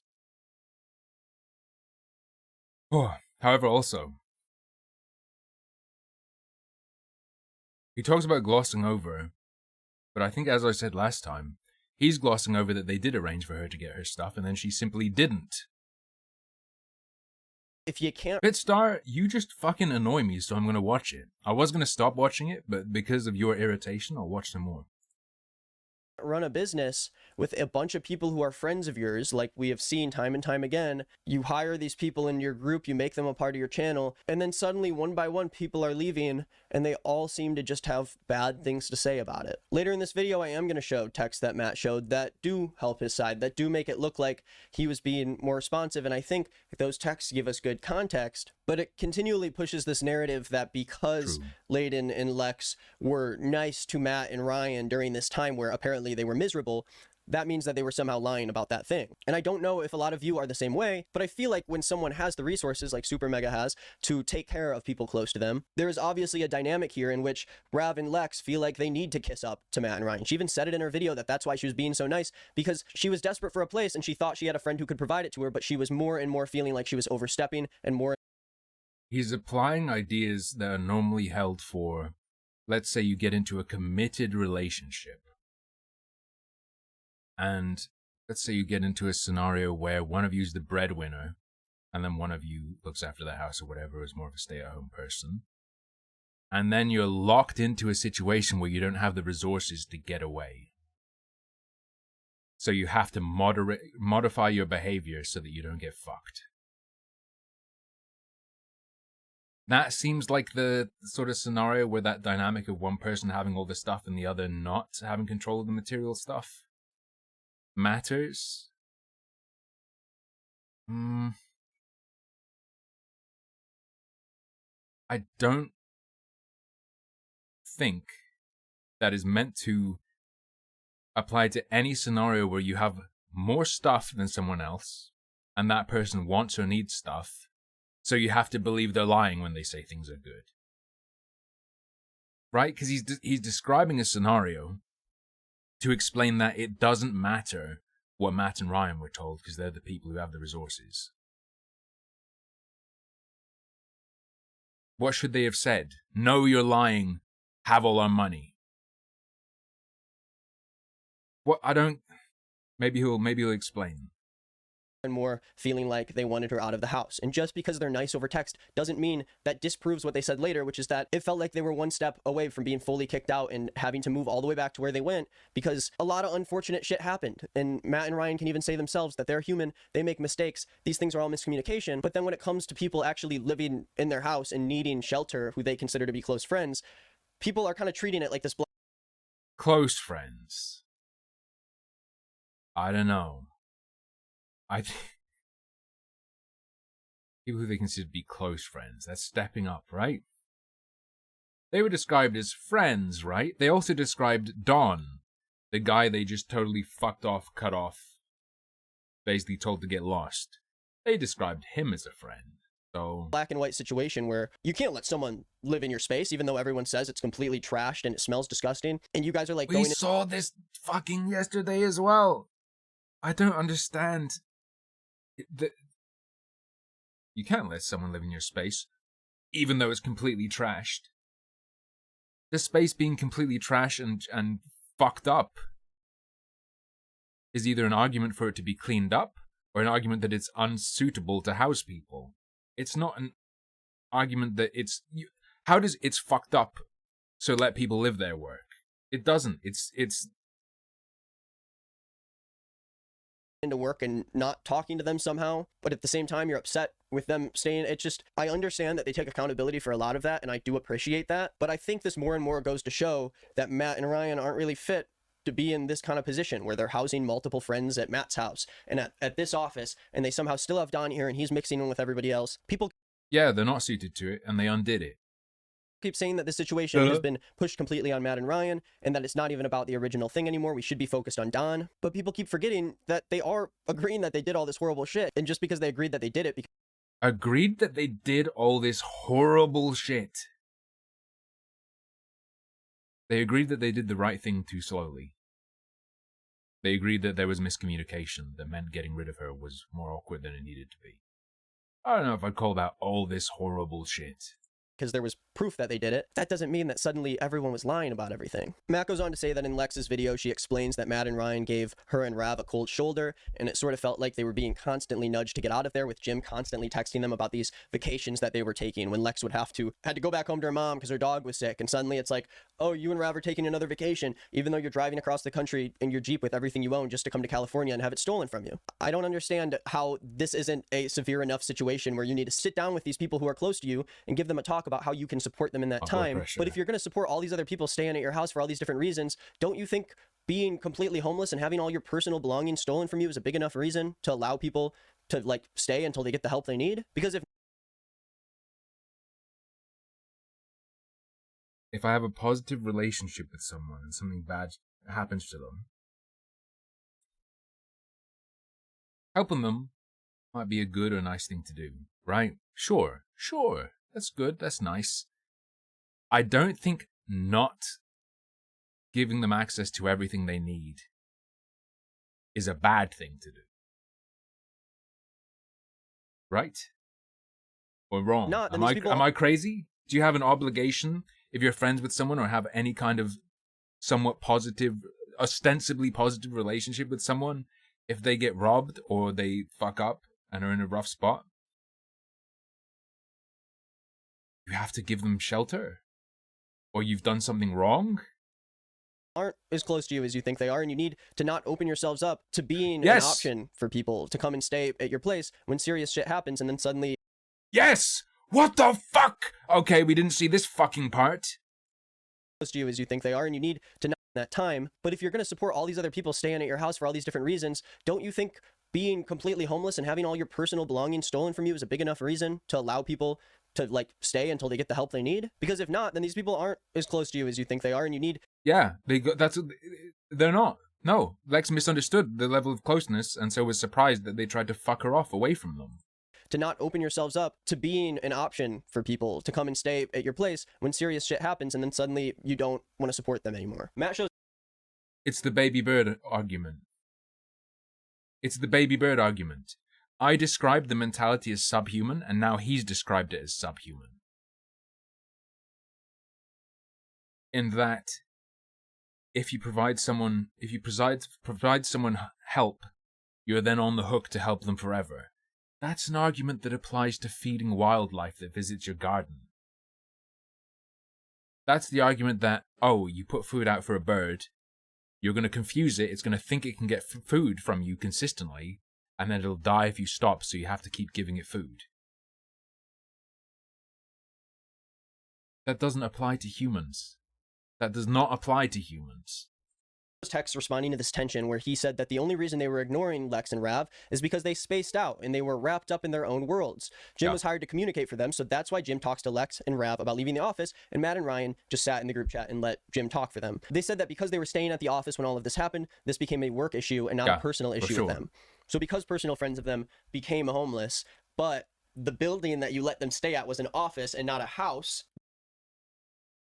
Oh, however, also, he talks about glossing over, but I think, as I said last time, He's glossing over that they did arrange for her to get her stuff, and then she simply didn't. If you can't... Bitstar, you just fucking annoy me, so I'm gonna watch it. I was gonna stop watching it, but because of your irritation, I'll watch some more. Run a business with a bunch of people who are friends of yours, like we have seen time and time again. You hire these people in your group, you make them a part of your channel, and then suddenly one by one people are leaving and they all seem to just have bad things to say about it. Later in this video I am going to show texts that Matt showed that do help his side, that do make it look like he was being more responsive, and I think those texts give us good context, but it continually pushes this narrative that because Layden and Lex were nice to Matt and Ryan during this time where apparently they were miserable, that means that they were somehow lying about that thing. And I don't know if a lot of you are the same way, but I feel like when someone has the resources like Super Mega has to take care of people close to them, there is obviously a dynamic here in which Brav and Lex feel like they need to kiss up to Matt and Ryan. She even said it in her video that that's why she was being so nice, because she was desperate for a place and she thought she had a friend who could provide it to her, but she was more and more feeling like she was overstepping and more... He's applying ideas that are normally held for, let's say you get into a committed relationship. And let's say you get into a scenario where one of you is the breadwinner, and then one of you looks after the house or whatever, is more of a stay-at-home person. And then you're locked into a situation where you don't have the resources to get away. So you have to modify your behavior so that you don't get fucked. That seems like the sort of scenario where that dynamic of one person having all the stuff and the other not having control of the material stuff matters. I don't think that is meant to apply to any scenario where you have more stuff than someone else, and that person wants or needs stuff, so you have to believe they're lying when they say things are good. Right? Because he's describing a scenario to explain that it doesn't matter what Matt and Ryan were told, because they're the people who have the resources. What should they have said? No, you're lying. Have all our money. What? I don't... Maybe he'll explain. And more feeling like they wanted her out of the house. And just because they're nice over text doesn't mean that disproves what they said later, which is that it felt like they were one step away from being fully kicked out and having to move all the way back to where they went, because a lot of unfortunate shit happened. And Matt and Ryan can even say themselves that they're human, they make mistakes, these things are all miscommunication. But then when it comes to people actually living in their house and needing shelter, who they consider to be close friends, people are kind of treating it like this... Close friends. I don't know. People who they consider to be close friends, that's stepping up, right? They were described as friends, right? They also described Don, the guy they just totally fucked off, cut off, basically told to get lost. They described him as a friend. So black and white situation where you can't let someone live in your space, even though everyone says it's completely trashed and it smells disgusting, and you guys are like... We saw this fucking yesterday as well. I don't understand... You can't let someone live in your space, even though it's completely trashed. The space being completely trashed and fucked up is either an argument for it to be cleaned up, or an argument that it's unsuitable to house people. It's not an argument that it's... How does it's fucked up, so let people live there work? It doesn't. It's into work and not talking to them somehow, but at the same time you're upset with them staying. It's just, I understand that they take accountability for a lot of that, and I do appreciate that, but I think this more and more goes to show that Matt and Ryan aren't really fit to be in this kind of position where they're housing multiple friends at Matt's house and at this office, and they somehow still have Don here and he's mixing in with everybody else. People... Yeah, they're not suited to it, and they undid it. Keep saying that this situation has been pushed completely on Matt and Ryan, and that it's not even about the original thing anymore. We should be focused on Don. But people keep forgetting that they are agreeing that they did all this horrible shit, and just because they agreed that they did it... Agreed that they did all this horrible shit. They agreed that they did the right thing too slowly. They agreed that there was miscommunication that meant getting rid of her was more awkward than it needed to be. I don't know if I'd call that all this horrible shit. because there was proof that they did it, that doesn't mean that suddenly everyone was lying about everything. Matt goes on to say that in Lex's video, she explains that Matt and Ryan gave her and Rav a cold shoulder, and it sort of felt like they were being constantly nudged to get out of there, with Jim constantly texting them about these vacations that they were taking, when Lex had to go back home to her mom because her dog was sick, and suddenly it's like, oh, you and Rav are taking another vacation, even though you're driving across the country in your Jeep with everything you own just to come to California and have it stolen from you. I don't understand how this isn't a severe enough situation where you need to sit down with these people who are close to you and give them a talk about how you can support them in that time. But if you're going to support all these other people staying at your house for all these different reasons, don't you think being completely homeless and having all your personal belongings stolen from you is a big enough reason to allow people to like stay until they get the help they need? Because if I have a positive relationship with someone and something bad happens to them, helping them might be a good or nice thing to do, right? Sure, that's good, that's nice. I don't think not giving them access to everything they need is a bad thing to do. Right? Or wrong? Am I crazy? Do you have an obligation, if you're friends with someone or have any kind of somewhat positive, ostensibly positive relationship with someone, if they get robbed or they fuck up and are in a rough spot, you have to give them shelter? Or you've done something wrong? Aren't as close to you as you think they are, and you need to not open yourselves up to being an option for people to come and stay at your place when serious shit happens, and then suddenly... Yes! What the fuck? Okay, we didn't see this fucking part. Close to you as you think they are, and you need to not that time. But if you're going to support all these other people staying at your house for all these different reasons, don't you think being completely homeless and having all your personal belongings stolen from you is a big enough reason to allow people to like stay until they get the help they need? Because if not, then these people aren't as close to you as you think they are, and you need... Yeah, they're not. No, Lex misunderstood the level of closeness and so was surprised that they tried to fuck her off away from them. To not open yourselves up to being an option for people to come and stay at your place when serious shit happens, and then suddenly you don't want to support them anymore. Matt shows... It's the baby bird argument. I described the mentality as subhuman, and now he's described it as subhuman. In that, if you provide someone help, you're then on the hook to help them forever. That's an argument that applies to feeding wildlife that visits your garden. That's the argument that, oh, you put food out for a bird, you're going to confuse it, it's going to think it can get food from you consistently, and then it'll die if you stop, so you have to keep giving it food. That doesn't apply to humans. That does not apply to humans. Text responding to this tension where he said that the only reason they were ignoring Lex and Rav is because they spaced out and they were wrapped up in their own worlds. Jim was hired to communicate for them, so that's why Jim talks to Lex and Rav about leaving the office, and Matt and Ryan just sat in the group chat and let Jim talk for them. They said that because they were staying at the office when all of this happened, this became a work issue and not a personal issue with them. So because personal friends of them became homeless, but the building that you let them stay at was an office and not a house.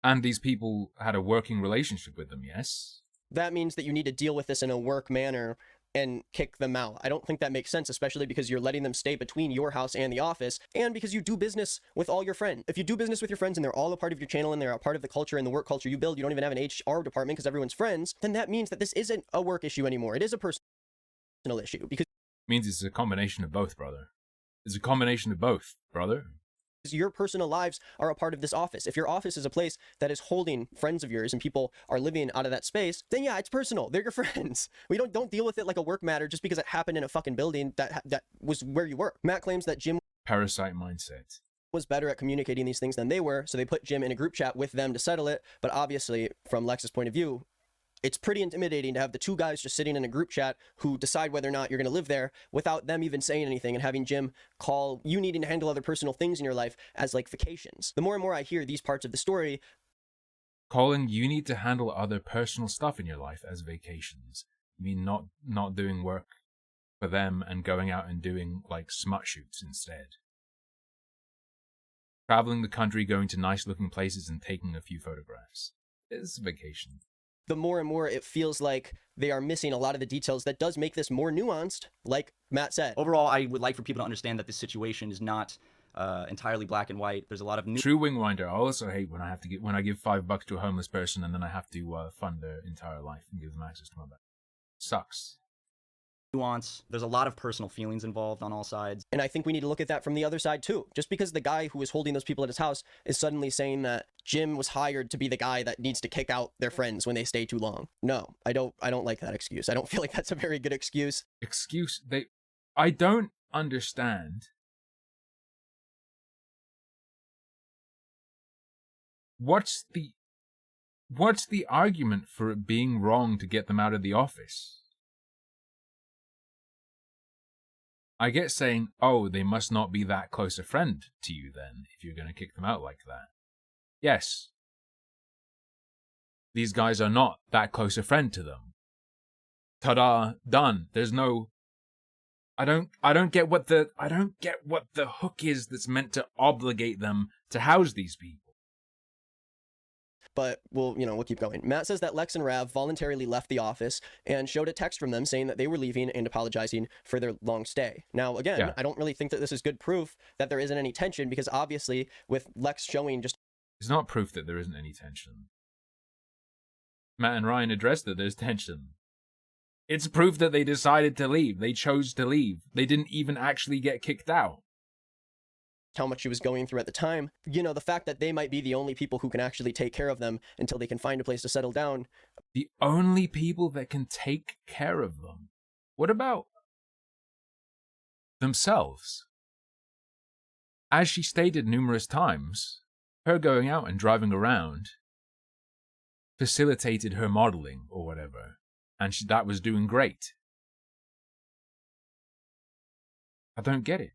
And these people had a working relationship with them, yes? That means that you need to deal with this in a work manner and kick them out. I don't think that makes sense, especially because you're letting them stay between your house and the office, and because you do business with all your friends. If you do business with your friends and they're all a part of your channel and they're a part of the culture and the work culture you build, you don't even have an HR department because everyone's friends, then that means that this isn't a work issue anymore. It is a personal issue. Because it means it's a combination of both, brother. It's a combination of both, brother. Your personal lives are a part of this office. If your office is a place that is holding friends of yours and people are living out of that space, then yeah, it's personal. They're your friends. We don't deal with it like a work matter just because it happened in a fucking building that was where you work. Matt claims that Jim parasite mindset was better at communicating these things than they were, so they put Jim in a group chat with them to settle it. But obviously, from Lex's point of view, it's pretty intimidating to have the two guys just sitting in a group chat who decide whether or not you're going to live there without them even saying anything, and having Jim call you needing to handle other personal things in your life as like vacations. The more and more I hear these parts of the story, calling you need to handle other personal stuff in your life as vacations. I mean, not doing work for them and going out and doing like smut shoots instead. Traveling the country, going to nice looking places and taking a few photographs. It's a vacation. The more and more it feels like they are missing a lot of the details that does make this more nuanced, like Matt said. Overall, I would like for people to understand that this situation is not entirely black and white. There's a lot of true wingwinder. I also hate when I give $5 to a homeless person and then I have to fund their entire life and give them access to my bed. Sucks. Nuance. There's a lot of personal feelings involved on all sides. And I think we need to look at that from the other side too. Just because the guy who was holding those people at his house is suddenly saying that Jim was hired to be the guy that needs to kick out their friends when they stay too long. No, I don't like that excuse. I don't feel like that's a very good excuse. I don't understand what's the argument for it being wrong to get them out of the office? I get saying, oh, they must not be that close a friend to you then, if you're going to kick them out like that. Yes. These guys are not that close a friend to them. Ta-da, done. There's no... I don't get what the hook is that's meant to obligate them to house these people. But we'll keep going. Matt says that Lex and Rav voluntarily left the office and showed a text from them saying that they were leaving and apologizing for their long stay. Now, again, I don't really think that this is good proof that there isn't any tension, because obviously with Lex showing just... It's not proof that there isn't any tension. Matt and Ryan addressed that there's tension. It's proof that they decided to leave. They chose to leave. They didn't even actually get kicked out. How much she was going through at the time. The fact that they might be the only people who can actually take care of them until they can find a place to settle down. The only people that can take care of them? What about themselves? As she stated numerous times, her going out and driving around facilitated her modeling or whatever, and that was doing great. I don't get it.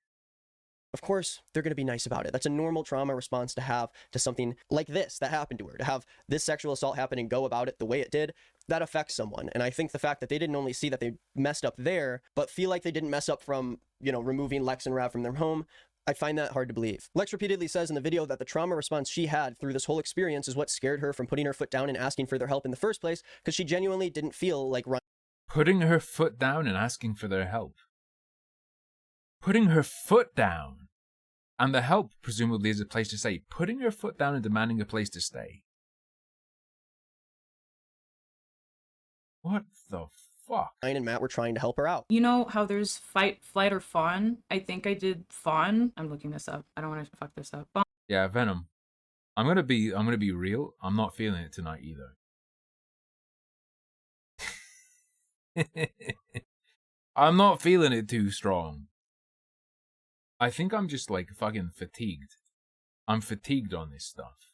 Of course, they're going to be nice about it. That's a normal trauma response to have to something like this that happened to her. To have this sexual assault happen and go about it the way it did, that affects someone. And I think the fact that they didn't only see that they messed up there, but feel like they didn't mess up from, removing Lex and Rav from their home, I find that hard to believe. Lex repeatedly says in the video that the trauma response she had through this whole experience is what scared her from putting her foot down and asking for their help in the first place, because she genuinely didn't feel like putting her foot down and asking for their help. Putting her foot down. And the help, presumably, is a place to stay. Putting her foot down and demanding a place to stay. What the fuck? Ryan and Matt were trying to help her out. You know how there's fight, flight, or fawn? I think I did fawn. I'm looking this up. I don't want to fuck this up. Yeah, Venom. I'm gonna be real. I'm not feeling it tonight either. I'm not feeling it too strong. I think I'm just fucking fatigued. I'm fatigued on this stuff.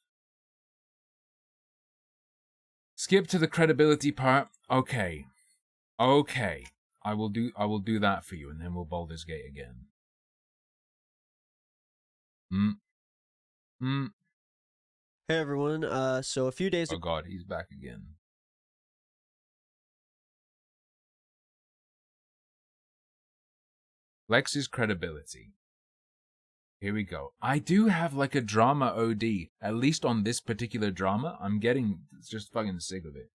Skip to the credibility part. Okay. I will do that for you, and then we'll Baldur's Gate again. Hey everyone. So a few days. Oh god, he's back again. Lex's credibility. Here we go. I do have a drama OD. At least on this particular drama, I'm getting just fucking sick of it.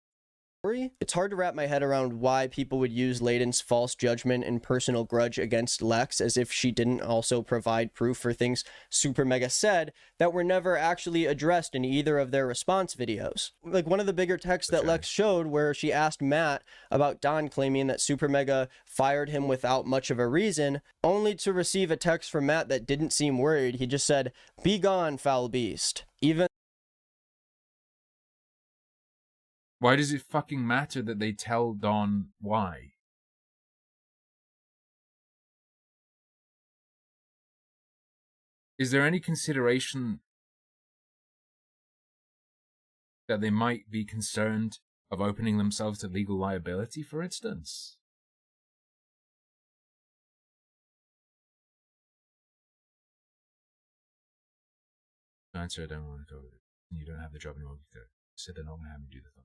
It's hard to wrap my head around why people would use Layden's false judgment and personal grudge against Lex as if she didn't also provide proof for things Super Mega said that were never actually addressed in either of their response videos. One of the bigger texts that Lex showed where she asked Matt about Don claiming that Super Mega fired him without much of a reason, only to receive a text from Matt that didn't seem worried. He just said, "Be gone, foul beast." Why does it fucking matter that they tell Don why? Is there any consideration that they might be concerned of opening themselves to legal liability, for instance? Answer, I don't want to go with it. You don't have the job anymore. Said they're not going to have me do the thing.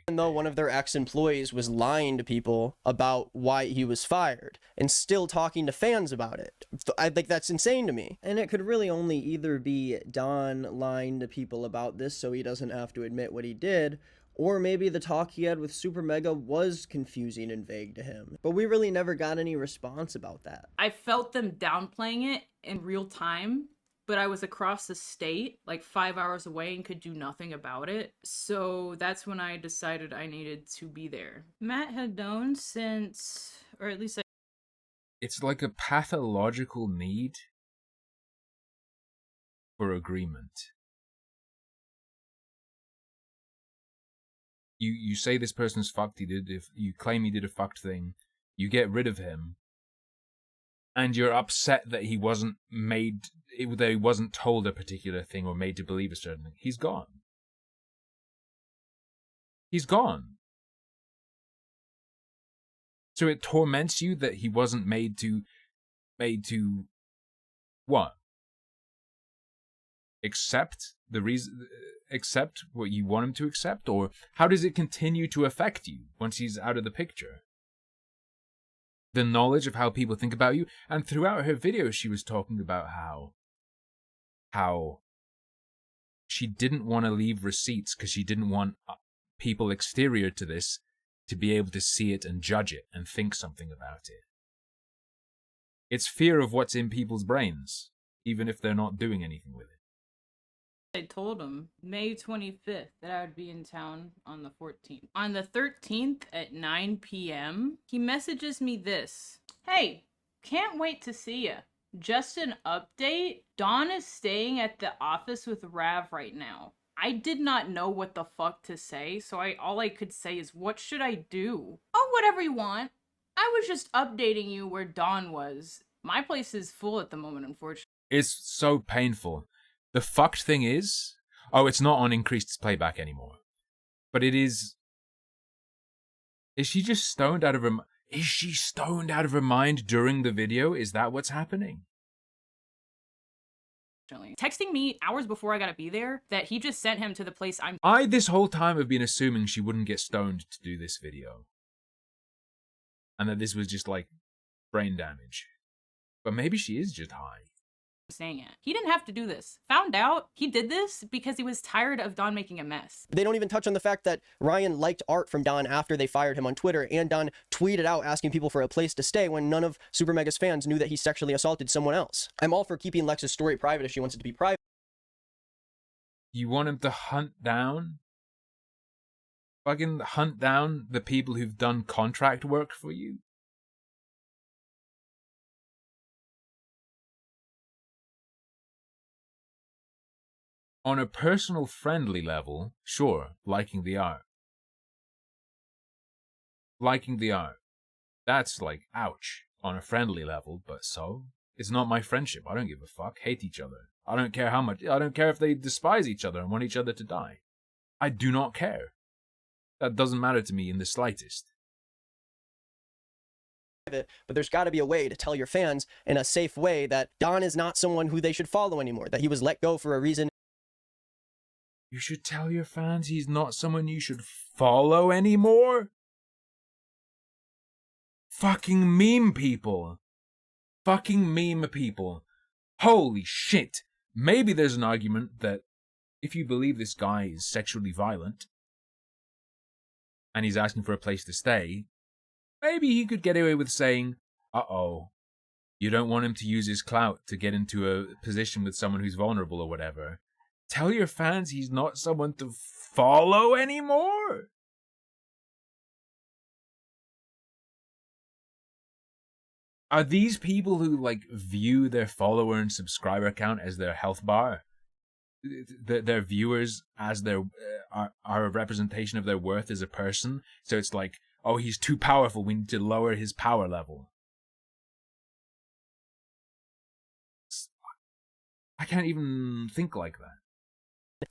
Even though one of their ex-employees was lying to people about why he was fired and still talking to fans about it. I think that's insane to me. And it could really only either be Don lying to people about this so he doesn't have to admit what he did, Or maybe the talk he had with Super Mega was confusing and vague to him. But we really never got any response about that. I felt them downplaying it in real time, but I was across the state, like 5 hours away, and could do nothing about it. So that's when I decided I needed to be there. Matt had known since, or at least it's like a pathological need for agreement. You say this person's fucked, if you claim he did a fucked thing, you get rid of him, and you're upset that he wasn't that he wasn't told a particular thing or made to believe a certain thing. He's gone. He's gone. So it torments you that he wasn't made to what? Accept what you want him to accept? Or how does it continue to affect you once he's out of the picture? The knowledge of how people think about you. And throughout her video, she was talking about how she didn't want to leave receipts because she didn't want people exterior to this to be able to see it and judge it and think something about it. It's fear of what's in people's brains, even if they're not doing anything with it. I told him May 25th that I would be in town on the 14th. On the 13th at 9 p.m., he messages me this. Hey, can't wait to see ya. Just an update. Dawn is staying at the office with Rav right now. I did not know what the fuck to say, so all I could say is, what should I do? Oh, whatever you want. I was just updating you where Dawn was. My place is full at the moment, unfortunately. It's so painful. The fucked thing is, it's not on increased playback anymore. But it is... Is she just stoned out of her... Is she stoned out of her mind during the video? Is that what's happening? Texting me hours before I gotta be there that he just sent him to the place I'm... I, this whole time, have been assuming she wouldn't get stoned to do this video. And that this was just, like, brain damage. But maybe she is just high. Saying it. He didn't have to do this. Found out he did this because he was tired of Dawn making a mess. They don't even touch on the fact that Ryan liked art from Dawn after they fired him on Twitter, and Dawn tweeted out asking people for a place to stay when none of Super Mega's fans knew that he sexually assaulted someone else. I'm all for keeping Lex's story private if she wants it to be private. You want him to hunt down? Fucking hunt down the people who've done contract work for you? On a personal friendly level, sure, liking the art. Liking the art. That's like, ouch, on a friendly level, but so? It's not my friendship. I don't give a fuck. Hate each other. I don't care how much. I don't care if they despise each other and want each other to die. I do not care. That doesn't matter to me in the slightest. But there's got to be a way to tell your fans in a safe way that Dawn is not someone who they should follow anymore, that he was let go for a reason. You should tell your fans he's not someone you should follow anymore? Fucking meme people. Fucking meme people. Holy shit. Maybe there's an argument that if you believe this guy is sexually violent and he's asking for a place to stay, maybe he could get away with saying, uh-oh, you don't want him to use his clout to get into a position with someone who's vulnerable or whatever. Tell your fans he's not someone to follow anymore. Are these people who, like, view their follower and subscriber count as their health bar? Their viewers as their are a representation of their worth as a person? So it's like, oh, he's too powerful, we need to lower his power level. I can't even think like that.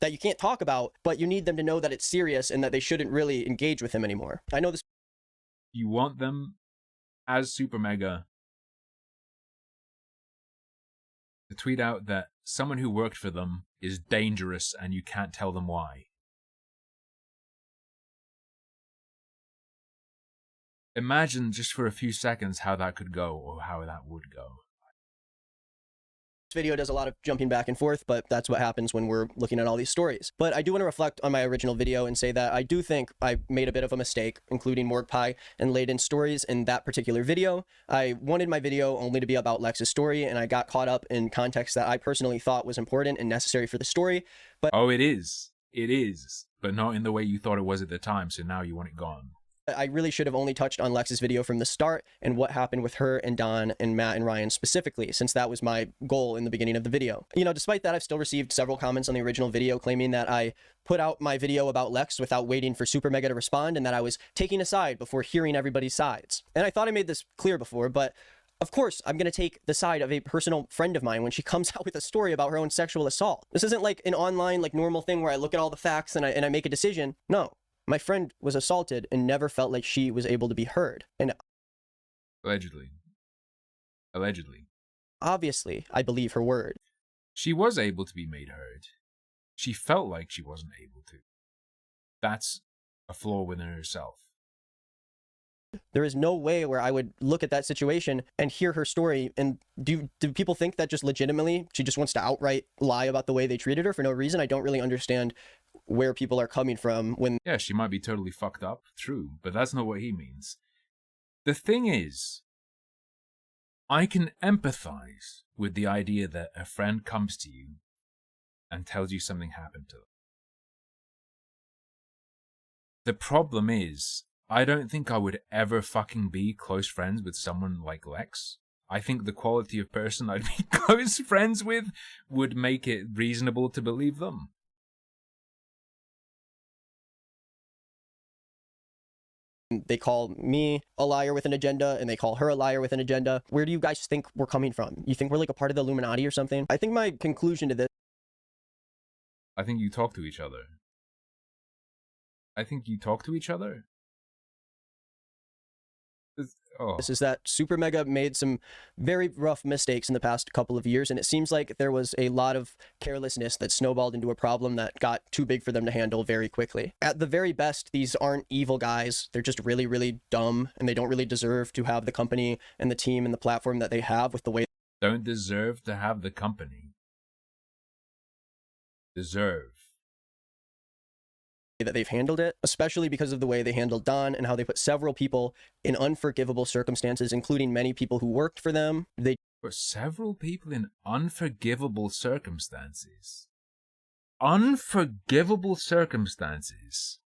That you can't talk about, but you need them to know that it's serious and that they shouldn't really engage with him anymore. I know this. You want them, as Super Mega, to tweet out that someone who worked for them is dangerous and you can't tell them why. Imagine just for a few seconds how that could go, or how that would go. video does a lot of jumping back and forth, but that's what happens when we're looking at all these stories. But I do want to reflect on my original video and say that I do think I made a bit of a mistake, including Morg Pie and Layden's stories in that particular video. I wanted my video only to be about Lex's story, and I got caught up in context that I personally thought was important and necessary for the story. But oh, it is, but not in the way you thought it was at the time, so now you want it gone. I really should have only touched on Lex's video from the start and what happened with her and Don and Matt and Ryan specifically, since that was my goal in the beginning of the video. You know, despite that, I've still received several comments on the original video claiming that I put out my video about Lex without waiting for Super Mega to respond and that I was taking a side before hearing everybody's sides. And I thought I made this clear before, but of course, I'm going to take the side of a personal friend of mine when she comes out with a story about her own sexual assault. This isn't like an online, like normal thing where I look at all the facts and I make a decision. No. My friend was assaulted and never felt like she was able to be heard. And Allegedly. Obviously, I believe her word. She was able to be made heard. She felt like she wasn't able to. That's a flaw within herself. There is no way where I would look at that situation and hear her story. And do people think that just legitimately she just wants to outright lie about the way they treated her for no reason? I don't really understand where people are coming from when... Yeah, she might be totally fucked up, true, but that's not what he means. The thing is, I can empathize with the idea that a friend comes to you and tells you something happened to them. The problem is, I don't think I would ever fucking be close friends with someone like Lex. I think the quality of person I'd be close friends with would make it reasonable to believe them. They call me a liar with an agenda, and they call her a liar with an agenda. Where do you guys think we're coming from? You think we're like a part of the Illuminati or something? I think my conclusion to this... I think you talk to each other. This is that Super Mega made some very rough mistakes in the past couple of years, and it seems like there was a lot of carelessness that snowballed into a problem that got too big for them to handle very quickly. At the very best, these aren't evil guys. They're just really, really dumb, and they don't really deserve to have the company and the team and the platform that they have with the way... Don't deserve to have the company. Deserve. That they've handled it, especially because of the way they handled Don and how they put several people in unforgivable circumstances, including many people who worked for them. They put several people in unforgivable circumstances. Unforgivable circumstances.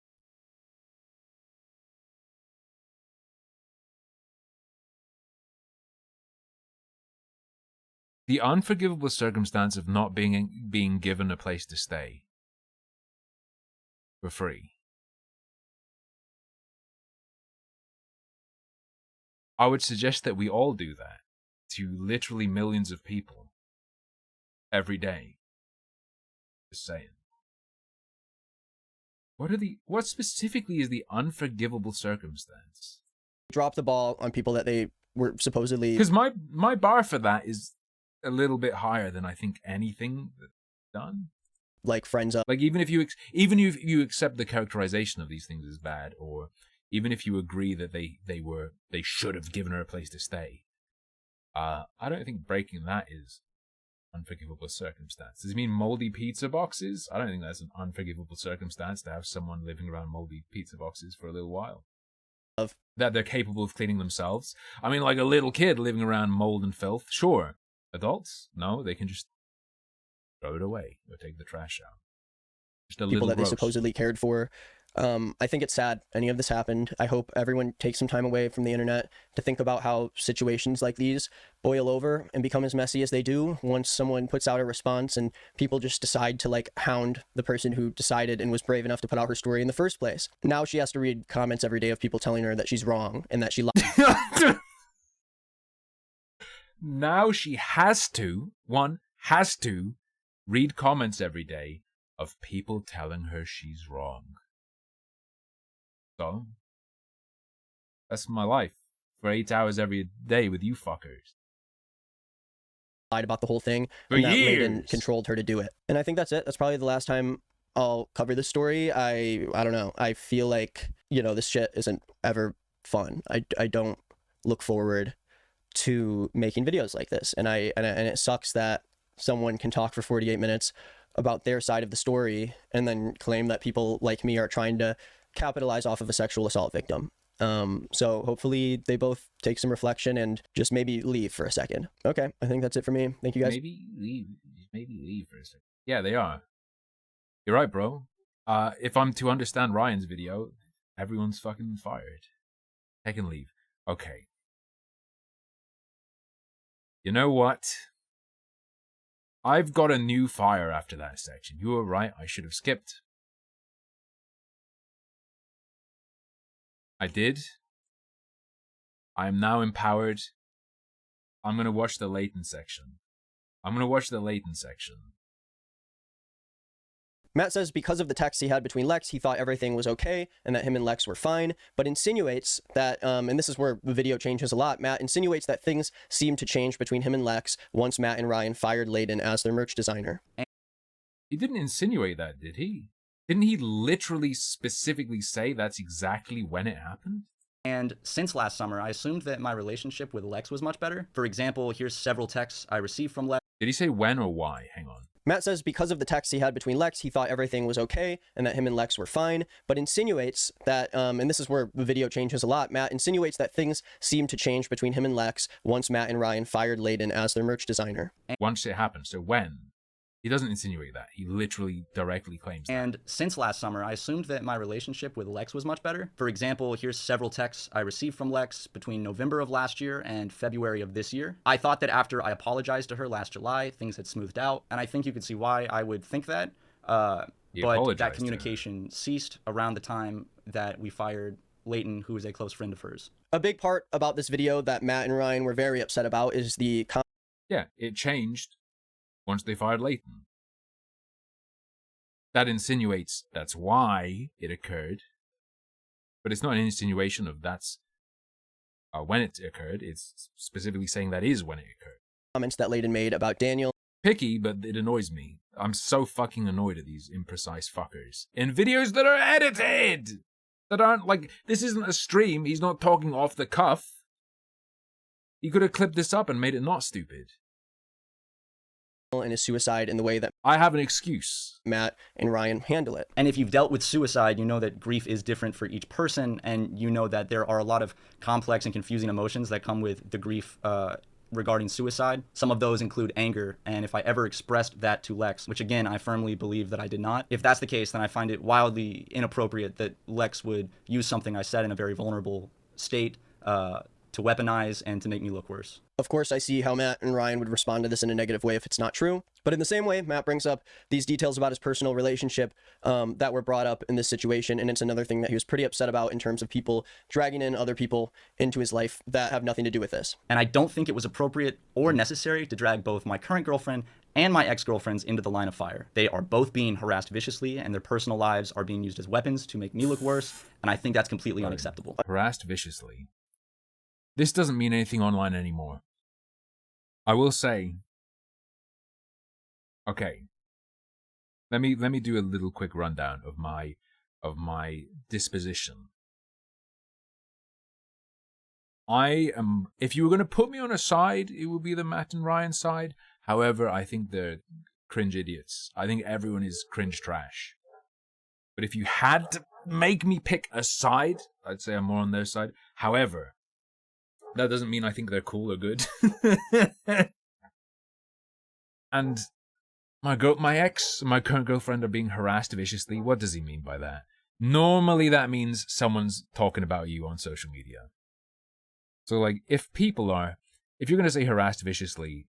The unforgivable circumstance of not being given a place to stay. For free. I would suggest that we all do that to literally millions of people every day. Just saying. What specifically is the unforgivable circumstance? Drop the ball on people that they were supposedly... Because my bar for that is a little bit higher than I think anything that's done. Like friends up. Like even if you accept the characterization of these things as bad, or even if you agree that they should have given her a place to stay, I don't think breaking that is unforgivable circumstance. Does it mean moldy pizza boxes? I don't think that's an unforgivable circumstance to have someone living around moldy pizza boxes for a little while. That they're capable of cleaning themselves. I mean, like a little kid living around mold and filth. Sure. Adults? No, they can just throw it away or take the trash out. Just a people that gross. They supposedly cared for. I think it's sad any of this happened. I hope everyone takes some time away from the internet to think about how situations like these boil over and become as messy as they do once someone puts out a response and people just decide to like hound the person who decided and was brave enough to put out her story in the first place. Now she has to read comments every day of people telling her that she's wrong and that she lied. Now she has to read comments every day of people telling her she's wrong. So, that's my life for 8 hours every day with you fuckers. Lied about the whole thing, for and that years. Layden controlled her to do it. And I think that's it. That's probably the last time I'll cover this story. I don't know. I feel like, you know, this shit isn't ever fun. I don't look forward to making videos like this, and it sucks that someone can talk for 48 minutes about their side of the story and then claim that people like me are trying to capitalize off of a sexual assault victim. So hopefully they both take some reflection and just maybe leave for a second. Okay, I think that's it for me. Thank you guys. Maybe leave for a second. Yeah, they are. You're right, bro. If I'm to understand Ryan's video, everyone's fucking fired. Take and leave. Okay. You know what? I've got a new fire after that section. You were right, I should have skipped. I did. I am now empowered. I'm going to watch the Leighton section. Matt says because of the text he had between Lex, he thought everything was okay and that him and Lex were fine, but insinuates that, and this is where the video changes a lot, Matt insinuates that things seemed to change between him and Lex once Matt and Ryan fired Leighton as their merch designer. He didn't insinuate that, did he? Didn't he literally specifically say that's exactly when it happened? And since last summer, I assumed that my relationship with Lex was much better. For example, here's several texts I received from Lex. Did he say when or why? Hang on. Matt says because of the text he had between Lex, he thought everything was okay and that him and Lex were fine, but insinuates that, and this is where the video changes a lot, Matt insinuates that things seemed to change between him and Lex once Matt and Ryan fired Leighton as their merch designer. Once it happened, so when? He doesn't insinuate that. He literally directly claims that. And since last summer, I assumed that my relationship with Lex was much better. For example, here's several texts I received from Lex between November of last year and February of this year. I thought that after I apologized to her last July, things had smoothed out, and I think you could see why I would think that. But that communication ceased around the time that we fired Leighton, who is a close friend of hers. A big part about this video that Matt and Ryan were very upset about is the... Yeah, it changed once they fired Leighton. That insinuates that's why it occurred, but it's not an insinuation of that's when it occurred. It's specifically saying that is when it occurred. Comments that Leighton made about Daniel. Picky, but it annoys me. I'm so fucking annoyed at these imprecise fuckers. In videos that are edited! That aren't like, this isn't a stream, he's not talking off the cuff. He could have clipped this up and made it not stupid. And his suicide in the way that I have an excuse. Matt and Ryan handle it. And if you've dealt with suicide, you know that grief is different for each person, and you know that there are a lot of complex and confusing emotions that come with the grief regarding suicide. Some of those include anger, and if I ever expressed that to Lex, which again I firmly believe that I did not, if that's the case, then I find it wildly inappropriate that Lex would use something I said in a very vulnerable state to weaponize and to make me look worse. Of course, I see how Matt and Ryan would respond to this in a negative way if it's not true. But in the same way, Matt brings up these details about his personal relationship that were brought up in this situation. And it's another thing that he was pretty upset about in terms of people dragging in other people into his life that have nothing to do with this. And I don't think it was appropriate or necessary to drag both my current girlfriend and my ex-girlfriends into the line of fire. They are both being harassed viciously, and their personal lives are being used as weapons to make me look worse. And I think that's completely unacceptable. Harassed viciously. This doesn't mean anything online anymore. I will say, okay, let me do a little quick rundown of my disposition. If you were going to put me on a side, it would be the Matt and Ryan side. However, I think they're cringe idiots. I think everyone is cringe trash. But if you had to make me pick a side, I'd say I'm more on their side. However, that doesn't mean I think they're cool or good. And my current girlfriend are being harassed viciously. What does he mean by that? Normally that means someone's talking about you on social media. So like, if you're going to say harassed viciously,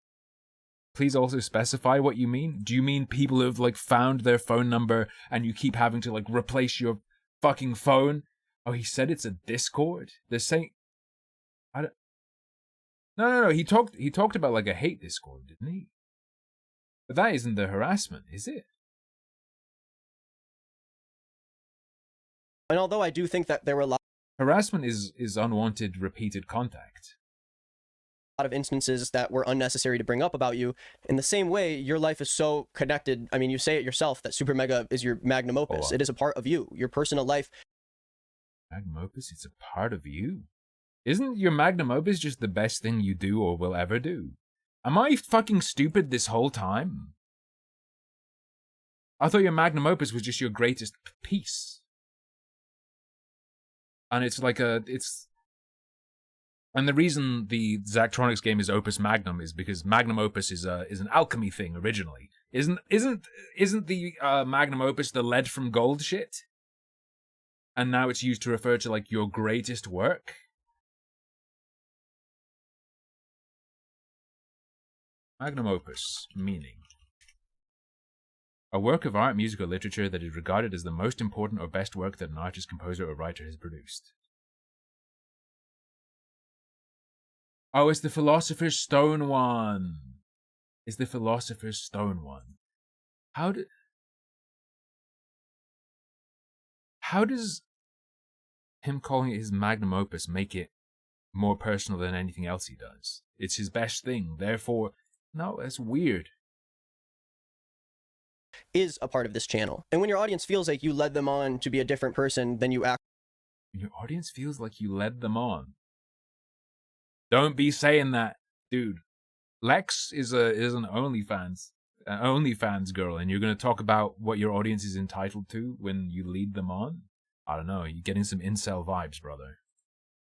please also specify what you mean. Do you mean people have like found their phone number and you keep having to like replace your fucking phone? Oh, he said it's a Discord? They're saying... No. He talked about like a hate Discord, didn't he? But that isn't the harassment, is it? And although I do think that there were a lot... Harassment is unwanted, repeated contact. A lot of instances that were unnecessary to bring up about you. In the same way, your life is so connected. I mean, you say it yourself that Super Mega is your magnum opus. It is a part of you. Your personal life... Magnum opus? It's a part of you? Isn't your magnum opus just the best thing you do or will ever do? Am I fucking stupid this whole time? I thought your magnum opus was just your greatest piece. And it's like and the reason the Zachtronics game is Opus Magnum is because magnum opus is an alchemy thing originally. Isn't the magnum opus the lead from gold shit? And now it's used to refer to like your greatest work? Magnum opus, meaning a work of art, music, or literature that is regarded as the most important or best work that an artist, composer, or writer has produced. Oh, it's the Philosopher's Stone one. It's the Philosopher's Stone one. How does him calling it his magnum opus make it more personal than anything else he does? It's his best thing, therefore, no, that's weird. Is a part of this channel. And when your audience feels like you led them on to be a different person than you act. When your audience feels like you led them on. Don't be saying that, dude. Lex is an OnlyFans girl, and you're gonna talk about what your audience is entitled to when you lead them on? I don't know, you're getting some incel vibes, brother.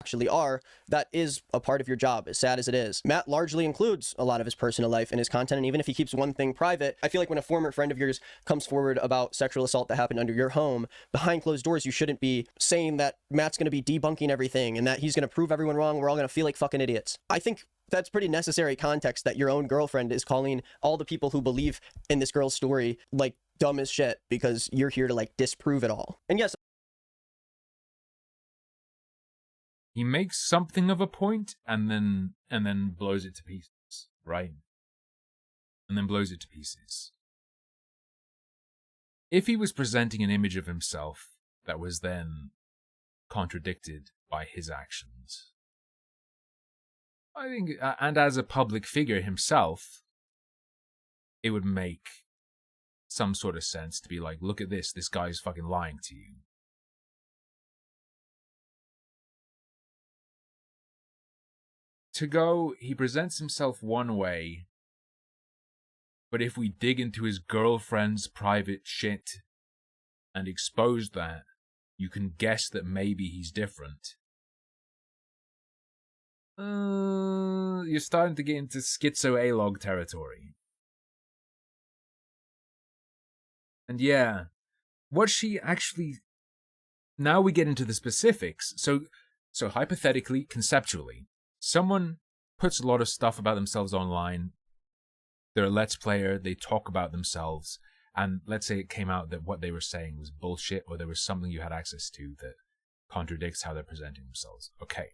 Actually are, that is a part of your job, as sad as it is. Matt largely includes a lot of his personal life in his content, and even if he keeps one thing private, I feel like when a former friend of yours comes forward about sexual assault that happened under your home, behind closed doors, you shouldn't be saying that Matt's going to be debunking everything and that he's going to prove everyone wrong, we're all going to feel like fucking idiots. I think that's pretty necessary context that your own girlfriend is calling all the people who believe in this girl's story like dumb as shit because you're here to like disprove it all. And yes, he makes something of a point and then blows it to pieces, right? And then blows it to pieces. If he was presenting an image of himself that was then contradicted by his actions, I think, and as a public figure himself, it would make some sort of sense to be like, look at this guy's fucking lying to you. To go, he presents himself one way, but if we dig into his girlfriend's private shit and expose that, you can guess that maybe he's different. You're starting to get into schizo-A-log territory. And yeah, what she actually... Now we get into the specifics. So hypothetically, conceptually, someone puts a lot of stuff about themselves online. They're a Let's Player, they talk about themselves, and let's say it came out that what they were saying was bullshit, or there was something you had access to that contradicts how they're presenting themselves. Okay.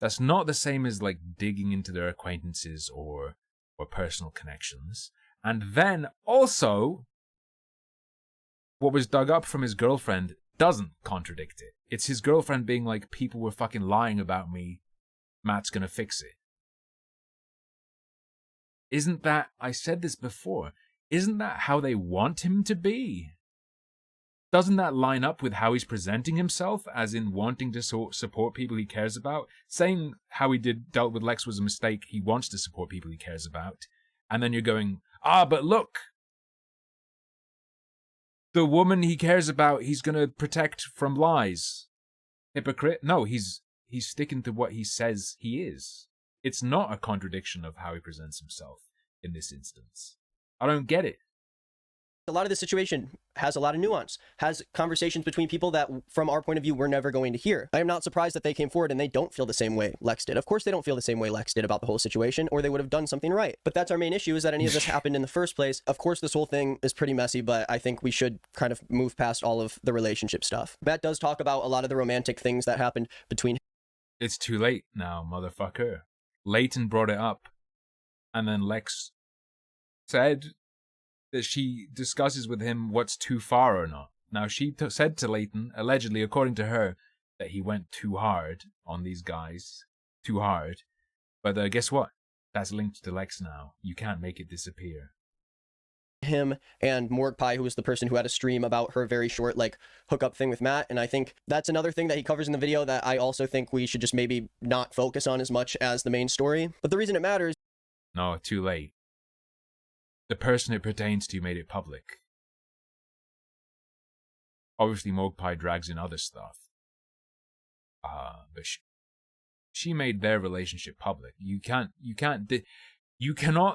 That's not the same as like digging into their acquaintances or personal connections. And then also, what was dug up from his girlfriend doesn't contradict it. It's his girlfriend being like, people were fucking lying about me, Matt's gonna fix it. Isn't that, I said this before, isn't that how they want him to be? Doesn't that line up with how he's presenting himself, as in wanting to support people he cares about? Saying how he dealt with Lex was a mistake, he wants to support people he cares about. And then you're going, but look, the woman he cares about, he's going to protect from lies. Hypocrite? No, he's sticking to what he says he is. It's not a contradiction of how he presents himself in this instance. I don't get it. A lot of the situation has a lot of nuance, has conversations between people that, from our point of view, we're never going to hear. I am not surprised that they came forward and they don't feel the same way Lex did. Of course they don't feel the same way Lex did about the whole situation, or they would have done something right. But that's our main issue, is that any of this happened in the first place. Of course, this whole thing is pretty messy, but I think we should kind of move past all of the relationship stuff. Matt does talk about a lot of the romantic things that happened between... It's too late now, motherfucker. Leighton brought it up, and then Lex said that she discusses with him what's too far or not. Now, she said to Leighton, allegedly, according to her, that he went too hard on these guys. Too hard. But guess what? That's linked to Lex now. You can't make it disappear. him and Morgpie, who was the person who had a stream about her very short like hookup thing with Matt. And I think that's another thing that he covers in the video that I also think we should just maybe not focus on as much as the main story. But the reason it matters... No, too late. The person it pertains to made it public. Obviously Morgpie drags in other stuff. But she made their relationship public. You cannot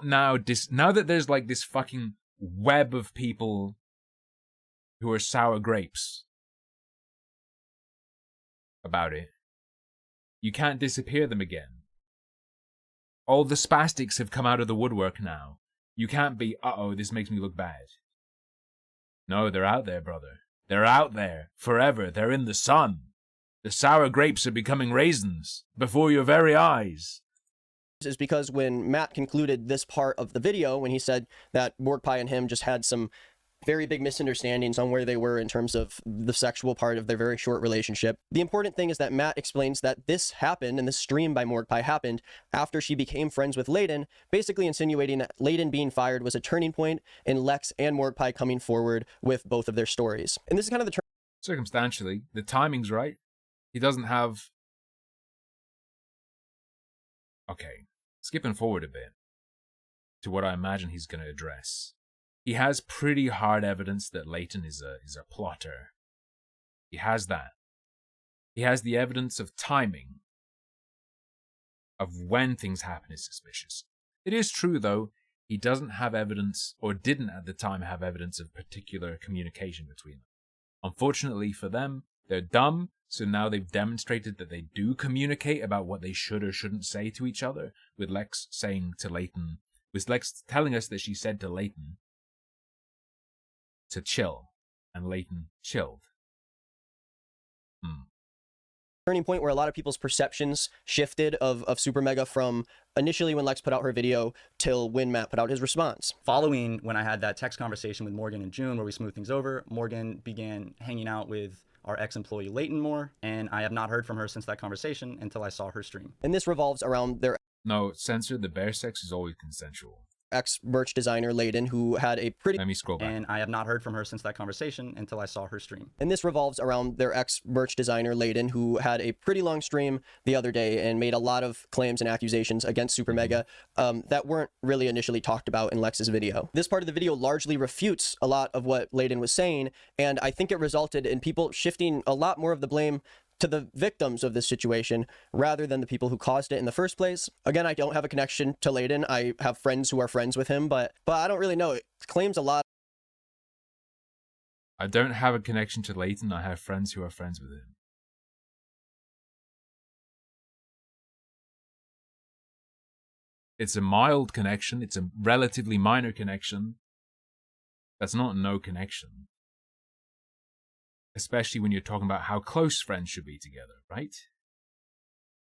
now now that there's like this fucking web of people who are sour grapes about it, you can't disappear them again. All the spastics have come out of the woodwork now. You can't be, uh-oh, this makes me look bad. No, they're out there, brother. They're out there forever. They're in the sun. The sour grapes are becoming raisins before your very eyes. Is because when Matt concluded this part of the video, when he said that Morgpie and him just had some very big misunderstandings on where they were in terms of the sexual part of their very short relationship, the important thing is that Matt explains that this happened, and this stream by Morgpie happened after she became friends with Layden, basically insinuating that Layden being fired was a turning point in Lex and Morgpie coming forward with both of their stories. And this is kind of the circumstantially, the timing's right. He doesn't have... Okay, skipping forward a bit to what I imagine he's going to address. He has pretty hard evidence that Layton is a plotter. He has that. He has the evidence of timing, of when things happen is suspicious. It is true, though, he doesn't have evidence, or didn't at the time have evidence of particular communication between them. Unfortunately for them, they're dumb, so now they've demonstrated that they do communicate about what they should or shouldn't say to each other, with Lex saying to Layton, with Lex telling us that she said to Layton to chill, and Layton chilled. Turning point where a lot of people's perceptions shifted of Super Mega from initially when Lex put out her video till when Matt put out his response. Following when I had that text conversation with Morgan in June where we smoothed things over, Morgan began hanging out with our ex-employee Layton more, and I have not heard from her since that conversation until I saw her stream. And this revolves around their... No, censor, the bear sex is always consensual. Ex-merch designer Layden, who had a pretty... Let me scroll back. And I have not heard from her since that conversation until I saw her stream. And this revolves around their ex-merch designer Layden, who had a pretty long stream the other day and made a lot of claims and accusations against Super Mega that weren't really initially talked about in Lex's video. This part of the video largely refutes a lot of what Layden was saying, and I think it resulted in people shifting a lot more of the blame to the victims of this situation rather than the people who caused it in the first place. Again, I don't have a connection to Layden. I have friends who are friends with him, but I don't really know. It claims a lot. I don't have a connection to Layton. I have friends who are friends with him. It's a mild connection. It's a relatively minor connection. That's not no connection. Especially when you're talking about how close friends should be together, right?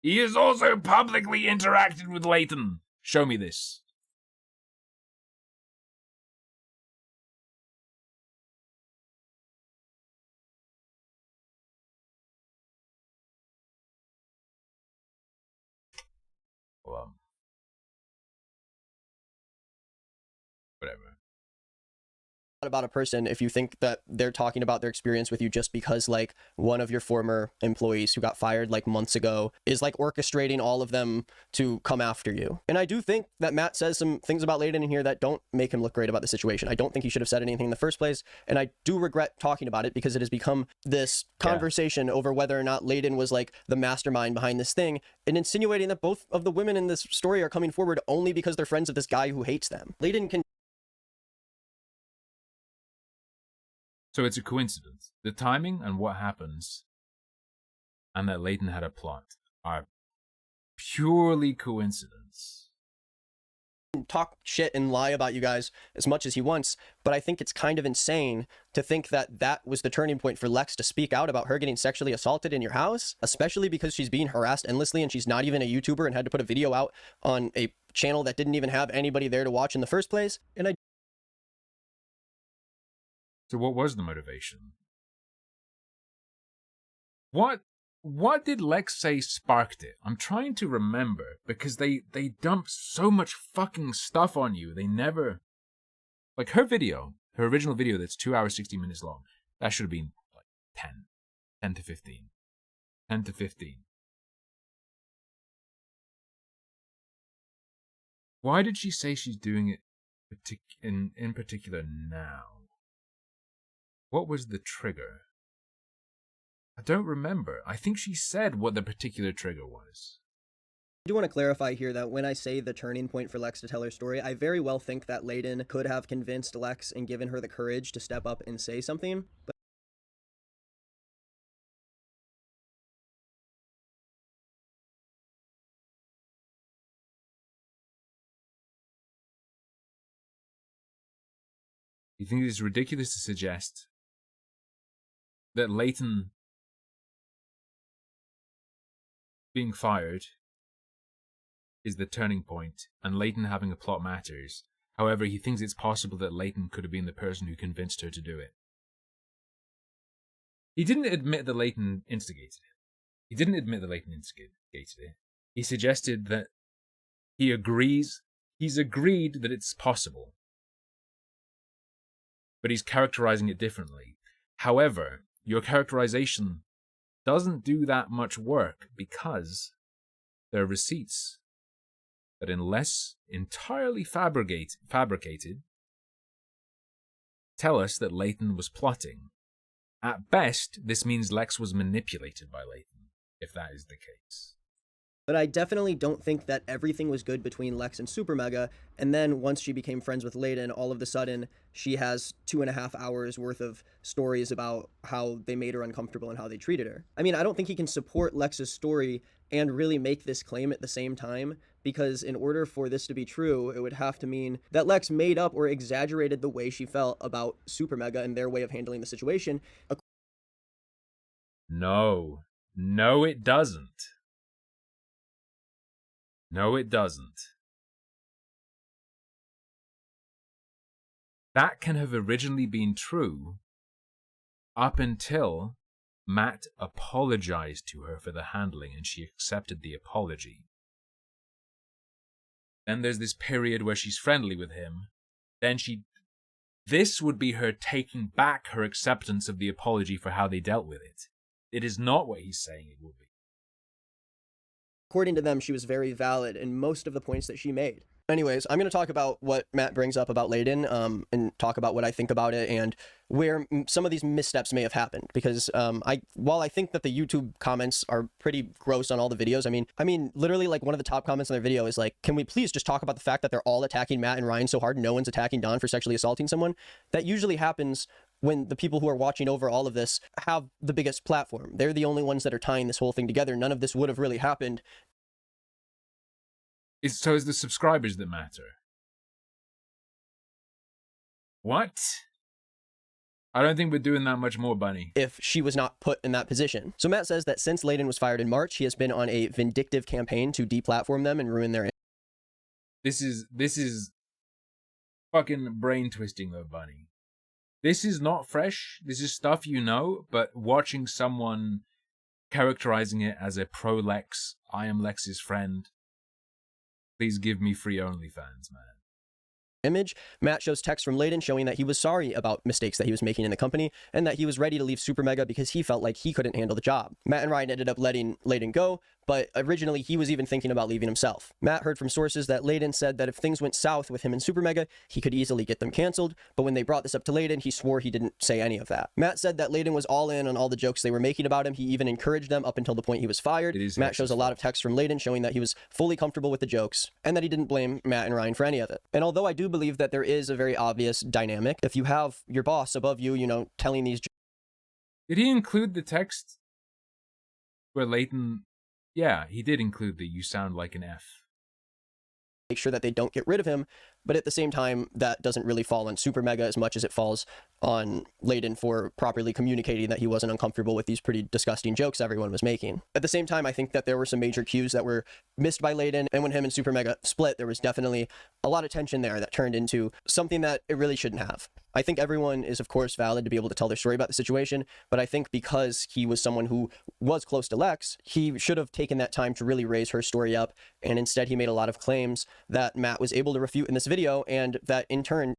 He has also publicly interacted with Layton. Show me this. Well, whatever. About a person if you think that they're talking about their experience with you just because like one of your former employees who got fired like months ago is like orchestrating all of them to come after you. And I do think that Matt says some things about Layden in here that don't make him look great about the situation. I don't think he should have said anything in the first place, and I do regret talking about it because it has become this conversation over whether or not Layden was like the mastermind behind this thing, and insinuating that both of the women in this story are coming forward only because they're friends of this guy who hates them. Layden can... So it's a coincidence. The timing and what happens, and that Layton had a plot, are purely coincidence. Talk shit and lie about you guys as much as he wants, but I think it's kind of insane to think that that was the turning point for Lex to speak out about her getting sexually assaulted in your house, especially because she's being harassed endlessly and she's not even a YouTuber and had to put a video out on a channel that didn't even have anybody there to watch in the first place. And So what was the motivation? What did Lex say sparked it? I'm trying to remember, because they dump so much fucking stuff on you. They never... Like her original video that's 2 hours, 60 minutes long, that should have been like 10 to 15. 10 to 15. Why did she say she's doing it in particular now? What was the trigger? I don't remember. I think she said what the particular trigger was. I do want to clarify here that when I say the turning point for Lex to tell her story, I very well think that Layden could have convinced Lex and given her the courage to step up and say something. But you think it's ridiculous to suggest that Layton being fired is the turning point, and Layton having a plot matters. However, he thinks it's possible that Layton could have been the person who convinced her to do it. He didn't admit that Layton instigated it. He suggested that he's agreed that it's possible, but he's characterizing it differently. However, your characterization doesn't do that much work because there are receipts that, unless entirely fabricated, tell us that Layton was plotting. At best, this means Lex was manipulated by Layton, if that is the case. But I definitely don't think that everything was good between Lex and Super Mega, and then once she became friends with Layden, all of a sudden, she has 2.5 hours worth of stories about how they made her uncomfortable and how they treated her. I mean, I don't think he can support Lex's story and really make this claim at the same time, because in order for this to be true, it would have to mean that Lex made up or exaggerated the way she felt about Super Mega and their way of handling the situation. No, it doesn't. No, it doesn't. That can have originally been true up until Matt apologized to her for the handling and she accepted the apology. Then there's this period where she's friendly with him. This would be her taking back her acceptance of the apology for how they dealt with it. It is not what he's saying it would be. According to them, she was very valid in most of the points that she made. Anyways, I'm going to talk about what Matt brings up about Layden, and talk about what I think about it and where some of these missteps may have happened. Because while I think that the YouTube comments are pretty gross on all the videos, I mean, literally, like, one of the top comments on their video is like, can we please just talk about the fact that they're all attacking Matt and Ryan so hard, no one's attacking Don for sexually assaulting someone? That usually happens when the people who are watching over all of this have the biggest platform. They're the only ones that are tying this whole thing together. None of this would have really happened. So it's the subscribers that matter. What? I don't think we're doing that much more, Bunny. If she was not put in that position. So Matt says that since Layden was fired in March, he has been on a vindictive campaign to deplatform them and ruin their... This is fucking brain twisting though, Bunny. This is not fresh. This is stuff you know, but watching someone characterizing it as a pro-Lex, I am Lex's friend, please give me free OnlyFans, man. Image, Matt shows text from Layden showing that he was sorry about mistakes that he was making in the company and that he was ready to leave Super Mega because he felt like he couldn't handle the job. Matt and Ryan ended up letting Layden go, but originally he was even thinking about leaving himself. Matt heard from sources that Layden said that if things went south with him and Super Mega, he could easily get them canceled, but when they brought this up to Layden, he swore he didn't say any of that. Matt said that Layden was all in on all the jokes they were making about him. He even encouraged them up until the point he was fired. Matt shows a lot of text from Layden showing that he was fully comfortable with the jokes and that he didn't blame Matt and Ryan for any of it. And although I do believe that there is a very obvious dynamic, if you have your boss above you, you know, telling these... Did he include the text where Layton... Yeah, he did include the "you sound like an F." Make sure that they don't get rid of him, but at the same time, that doesn't really fall on Super Mega as much as it falls on Layden for properly communicating that he wasn't uncomfortable with these pretty disgusting jokes everyone was making. At the same time, I think that there were some major cues that were missed by Layden, and when him and Super Mega split, there was definitely a lot of tension there that turned into something that it really shouldn't have. I think everyone is, of course, valid to be able to tell their story about the situation, but I think because he was someone who was close to Lex, he should have taken that time to really raise her story up, and instead he made a lot of claims that Matt was able to refute in this video, and that in turn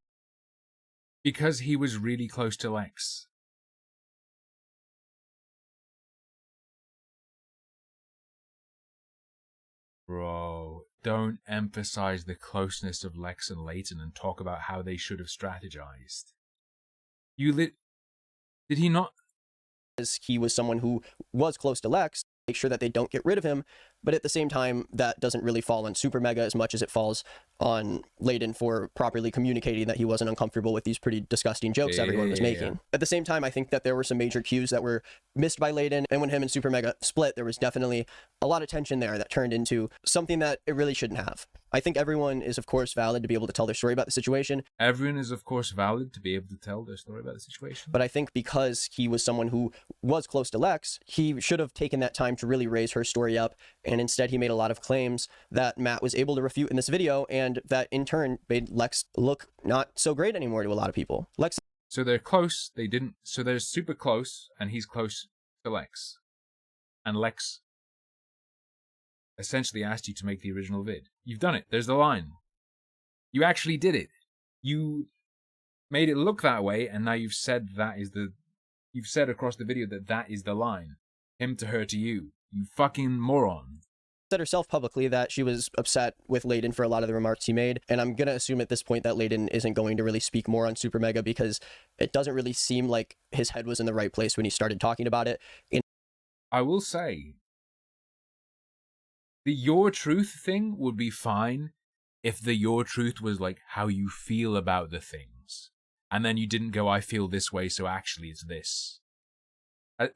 Because he was really close to Lex. Bro, don't emphasize the closeness of Lex and Layton and talk about how they should have strategized. Did he not? He was someone who was close to Lex, make sure that they don't get rid of him, but at the same time, that doesn't really fall on Super Mega as much as it falls on Layton for properly communicating that he wasn't uncomfortable with these pretty disgusting jokes everyone was making. At the same time, I think that there were some major cues that were missed by Layton, and when him and Super Mega split, there was definitely a lot of tension there that turned into something that it really shouldn't have. I think everyone is, of course, valid to be able to tell their story about the situation. Everyone is, of course, valid to be able to tell their story about the situation. But I think because he was someone who was close to Lex, he should have taken that time to really raise her story up, and instead he made a lot of claims that Matt was able to refute in this video, and that in turn made Lex look not so great anymore to a lot of people. Lex. So they're close, so they're super close, and he's close to Lex. And Lex essentially asked you to make the original vid. You've done it. There's the line. You actually did it. You made it look that way, and now you've said you've said across the video that is the line. Him to her to you. You fucking moron. Said herself publicly that she was upset with Layton for a lot of the remarks he made, and I'm gonna assume at this point that Layton isn't going to really speak more on Super Mega because it doesn't really seem like his head was in the right place when he started talking about it. I will say, the your truth thing would be fine if the your truth was like how you feel about the things, and then you didn't go, I feel this way, so actually it's this.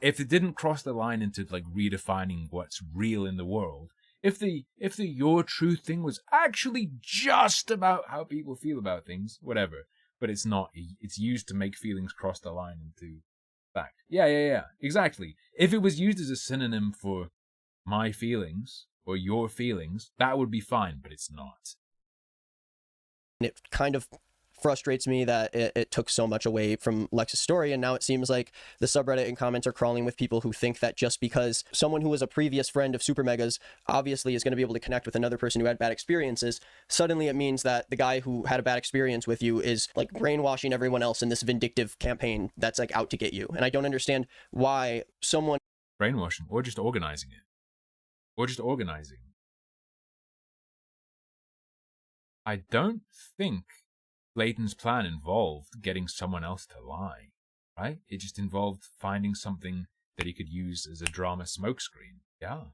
If it didn't cross the line into like redefining what's real in the world, if the your truth thing was actually just about how people feel about things, whatever, but it's not. It's used to make feelings cross the line into fact. Yeah, exactly. If it was used as a synonym for my feelings or your feelings, that would be fine, but it's not. It kind of frustrates me that it took so much away from Lex's story, and now it seems like the subreddit and comments are crawling with people who think that just because someone who was a previous friend of Super Mega's obviously is going to be able to connect with another person who had bad experiences, suddenly it means that the guy who had a bad experience with you is like brainwashing everyone else in this vindictive campaign that's like out to get you. And I don't understand why someone brainwashing or just organizing it. I don't think Layton's plan involved getting someone else to lie, right? It just involved finding something that he could use as a drama smokescreen. Yeah.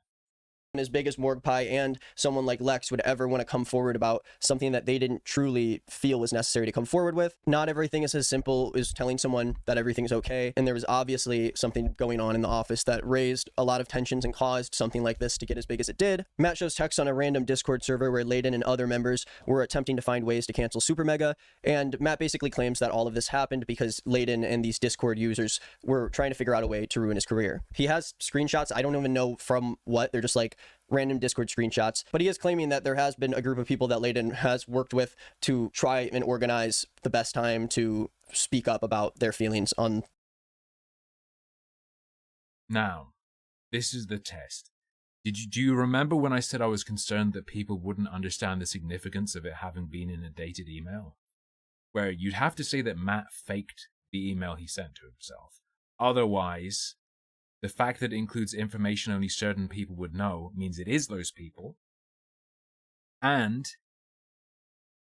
as big as Morgpie and someone like Lex would ever want to come forward about something that they didn't truly feel was necessary to come forward with. Not everything is as simple as telling someone that everything's okay, and there was obviously something going on in the office that raised a lot of tensions and caused something like this to get as big as it did. Matt shows text on a random Discord server where Layton and other members were attempting to find ways to cancel Super Mega, and Matt basically claims that all of this happened because Layton and these Discord users were trying to figure out a way to ruin his career. He has screenshots, I don't even know from what, they're just like random Discord screenshots, but he is claiming that there has been a group of people that Layton has worked with to try and organize the best time to speak up about their feelings on. Now, this is the test. Do you remember when I said I was concerned that people wouldn't understand the significance of it having been in a dated email? Where you'd have to say that Matt faked the email he sent to himself. Otherwise, the fact that it includes information only certain people would know means it is those people. And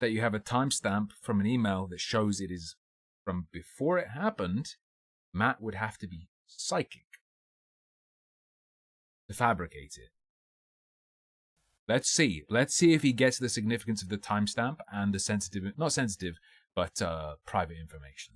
that you have a timestamp from an email that shows it is from before it happened. Matt would have to be psychic to fabricate it. Let's see if he gets the significance of the timestamp and the not sensitive, but private information.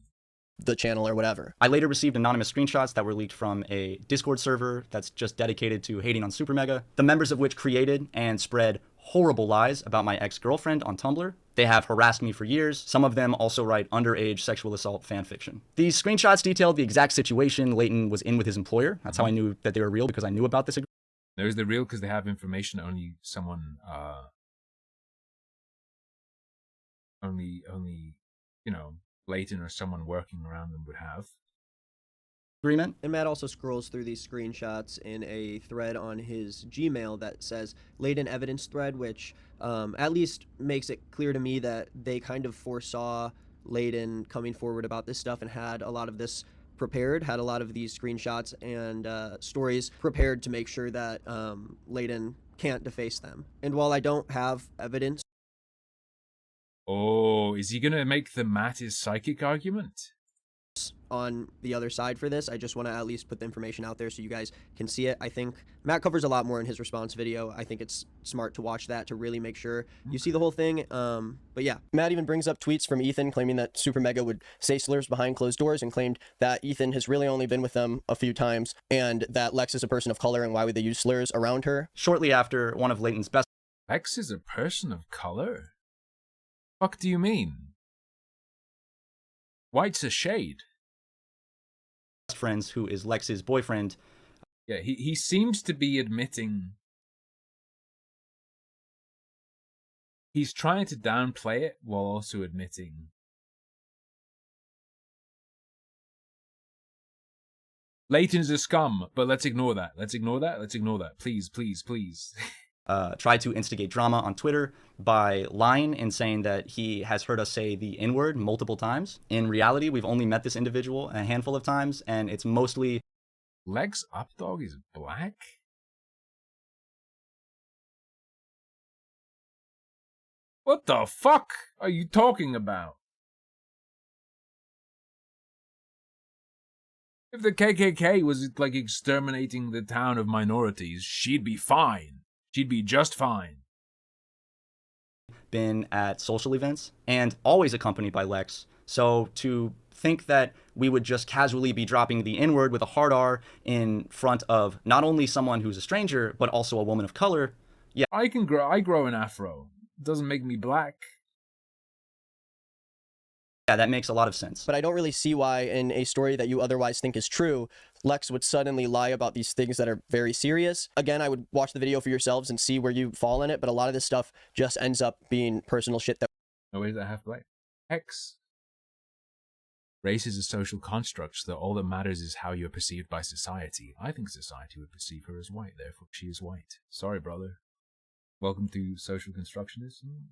The channel or whatever. I later received anonymous screenshots that were leaked from a Discord server that's just dedicated to hating on Super Mega, the members of which created and spread horrible lies about my ex-girlfriend on Tumblr. They have harassed me for years. Some of them also write underage sexual assault fanfiction. These screenshots detailed the exact situation Layton was in with his employer. That's how I knew that they were real, because I knew about this. There's the real because they have information only someone, only, you know, Layton or someone working around them would have. Agreement. And Matt also scrolls through these screenshots in a thread on his Gmail that says Layton evidence thread, which at least makes it clear to me that they kind of foresaw Layden coming forward about this stuff and had a lot of this prepared, had a lot of these screenshots and stories prepared to make sure that Layden can't deface them. And while I don't have evidence... Oh, is he gonna make the Matt is psychic argument? On the other side for this, I just want to at least put the information out there so you guys can see it. I think Matt covers a lot more in his response video. I think it's smart to watch that to really make sure you see the whole thing. But yeah, Matt even brings up tweets from Ethan claiming that Super Mega would say slurs behind closed doors, and claimed that Ethan has really only been with them a few times and that Lex is a person of color, and why would they use slurs around her? Shortly after, one of Layton's best... Lex is a person of color? Fuck do you mean? White's a shade. Friends, who is Lex's boyfriend. Yeah, he seems to be admitting... He's trying to downplay it while also admitting... Layton's a scum, but let's ignore that. Let's ignore that. Please, please, please. Tried to instigate drama on Twitter by lying and saying that he has heard us say the N-word multiple times. In reality, we've only met this individual a handful of times, and it's mostly... Lex Updog is black? What the fuck are you talking about? If the KKK was like exterminating the town of minorities, she'd be fine. She'd be just fine. Been at social events and always accompanied by Lex. So to think that we would just casually be dropping the N-word with a hard R in front of not only someone who's a stranger, but also a woman of color. Yeah. I grow an afro. It doesn't make me black. Yeah, that makes a lot of sense. But I don't really see why in a story that you otherwise think is true, Lex would suddenly lie about these things that are very serious. Again, I would watch the video for yourselves and see where you fall in it, but a lot of this stuff just ends up being personal shit that... No ways that half black. X. Race is a social construct, so that all that matters is how you're perceived by society. I think society would perceive her as white, therefore she is white. Sorry, brother. Welcome to social constructionism.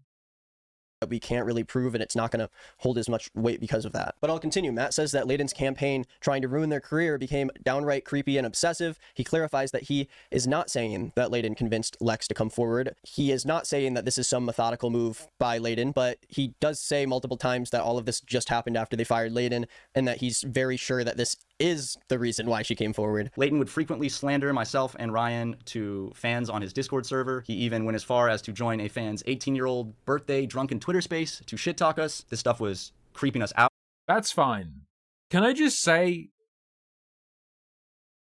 We can't really prove, and it's not going to hold as much weight because of that. But I'll continue. Matt says that Layden's campaign trying to ruin their career became downright creepy and obsessive. He clarifies that he is not saying that Layden convinced Lex to come forward. He is not saying that this is some methodical move by Layden, but he does say multiple times that all of this just happened after they fired Layden, and that he's very sure that this is the reason why she came forward. Layden would frequently slander myself and Ryan to fans on his Discord server. He even went as far as to join a fan's 18-year-old birthday drunken Twitter space to shit talk us. This stuff was creeping us out. That's fine. Can I just say,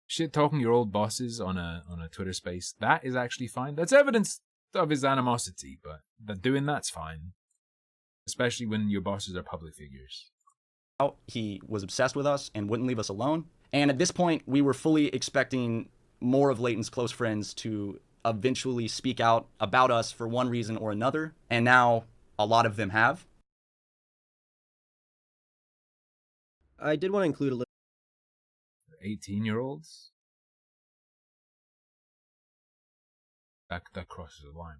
shit talking your old bosses on a Twitter space, that is actually fine. That's evidence of his animosity, but doing that's fine. Especially when your bosses are public figures. He was obsessed with us and wouldn't leave us alone. And at this point, we were fully expecting more of Layton's close friends to eventually speak out about us for one reason or another. And now a lot of them have. I did want to include a little... 18-year-olds? That crosses the line.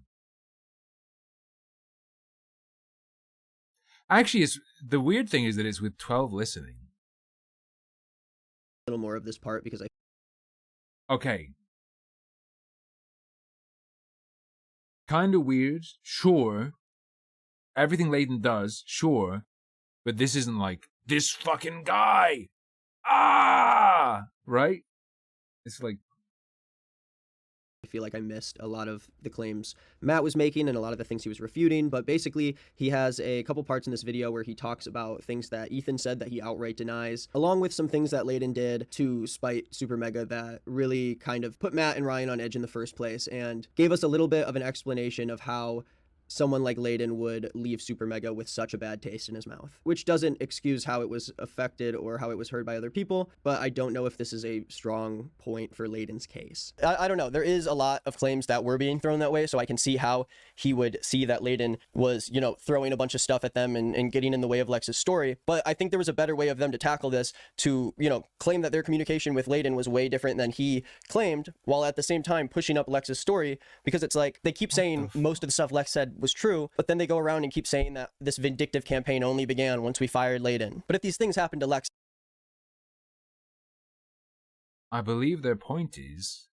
Actually, the weird thing is that it's with 12 listening. A little more of this part because I... Okay. Kind of weird, sure. Everything Layden does, sure. But this isn't like, this fucking guy! Ah! Right? It's like... I feel like I missed a lot of the claims Matt was making and a lot of the things he was refuting, but basically he has a couple parts in this video where he talks about things that Ethan said that he outright denies, along with some things that Layden did to spite Super Mega that really kind of put Matt and Ryan on edge in the first place, and gave us a little bit of an explanation of how someone like Layden would leave Super Mega with such a bad taste in his mouth, which doesn't excuse how it was affected or how it was heard by other people, but I don't know if this is a strong point for Layden's case. I don't know. There is a lot of claims that were being thrown that way, so I can see how he would see that Layden was, you know, throwing a bunch of stuff at them and getting in the way of Lex's story, but I think there was a better way of them to tackle this, to, you know, claim that their communication with Layden was way different than he claimed, while at the same time pushing up Lex's story, because it's like, they keep saying most of the stuff Lex said was true, but then they go around and keep saying that this vindictive campaign only began once we fired Layden. But if these things happened to Lex... I believe their point is,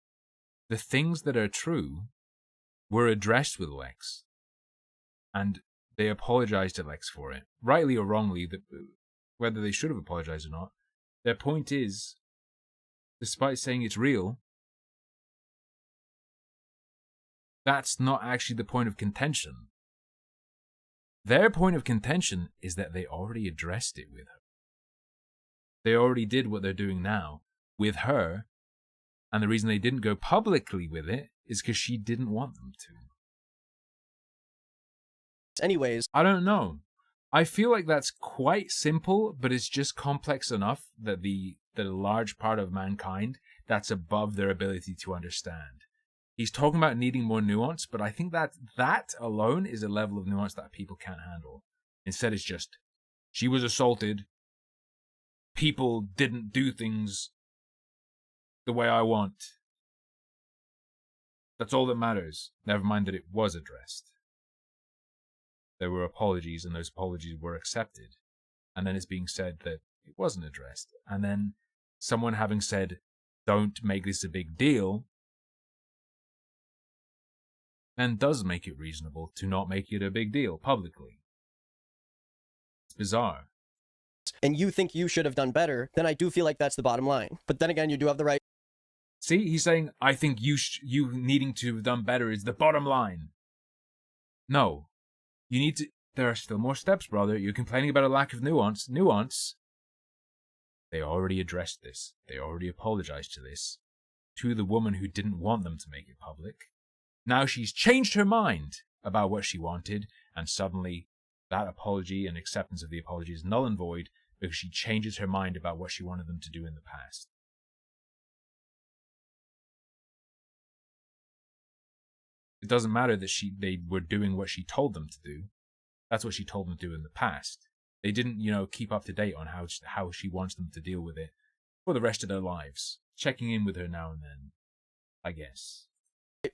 the things that are true were addressed with Lex, and they apologized to Lex for it. Rightly or wrongly, whether they should have apologized or not, their point is, despite saying it's real, that's not actually the point of contention. Their point of contention is that they already addressed it with her. They already did what they're doing now with her, and the reason they didn't go publicly with it is because she didn't want them to. Anyways, I don't know. I feel like that's quite simple, but it's just complex enough that a large part of mankind that's above their ability to understand. He's talking about needing more nuance, but I think that alone is a level of nuance that people can't handle. Instead, it's just, she was assaulted, people didn't do things the way I want. That's all that matters. Never mind that it was addressed. There were apologies, and those apologies were accepted. And then it's being said that it wasn't addressed. And then someone having said, don't make this a big deal, then does make it reasonable to not make it a big deal publicly. It's bizarre. And you think you should have done better, then I do feel like that's the bottom line. But then again, you do have the right... See, he's saying, I think you needing to have done better is the bottom line. No. You need to... There are still more steps, brother. You're complaining about a lack of nuance. Nuance? They already addressed this. They already apologized to this. To the woman who didn't want them to make it public. Now she's changed her mind about what she wanted, and suddenly that apology and acceptance of the apology is null and void because she changes her mind about what she wanted them to do in the past. It doesn't matter that they were doing what she told them to do. That's what she told them to do in the past. They didn't, keep up to date on how she wants them to deal with it for the rest of their lives. Checking in with her now and then, I guess.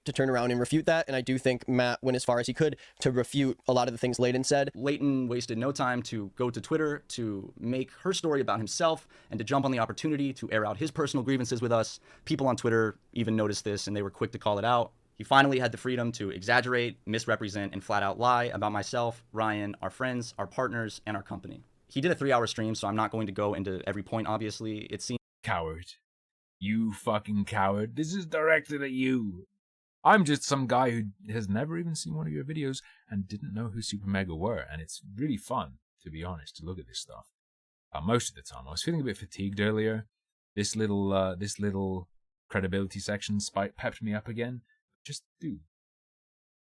To turn around and refute that, and I do think Matt went as far as he could to refute a lot of the things Layden said. Layton wasted no time to go to Twitter to make her story about himself and to jump on the opportunity to air out his personal grievances with us. People on Twitter even noticed this and they were quick to call it out. He finally had the freedom to exaggerate, misrepresent, and flat out lie about myself, Ryan, our friends, our partners, and our company. He did a 3-hour stream, so I'm not going to go into every point, obviously. It seems... Coward. You fucking coward. This is directed at you. I'm just some guy who has never even seen one of your videos and didn't know who Super Mega were, and it's really fun, to be honest, to look at this stuff. Most of the time. I was feeling a bit fatigued earlier. This little credibility section pepped me up again. Just, dude,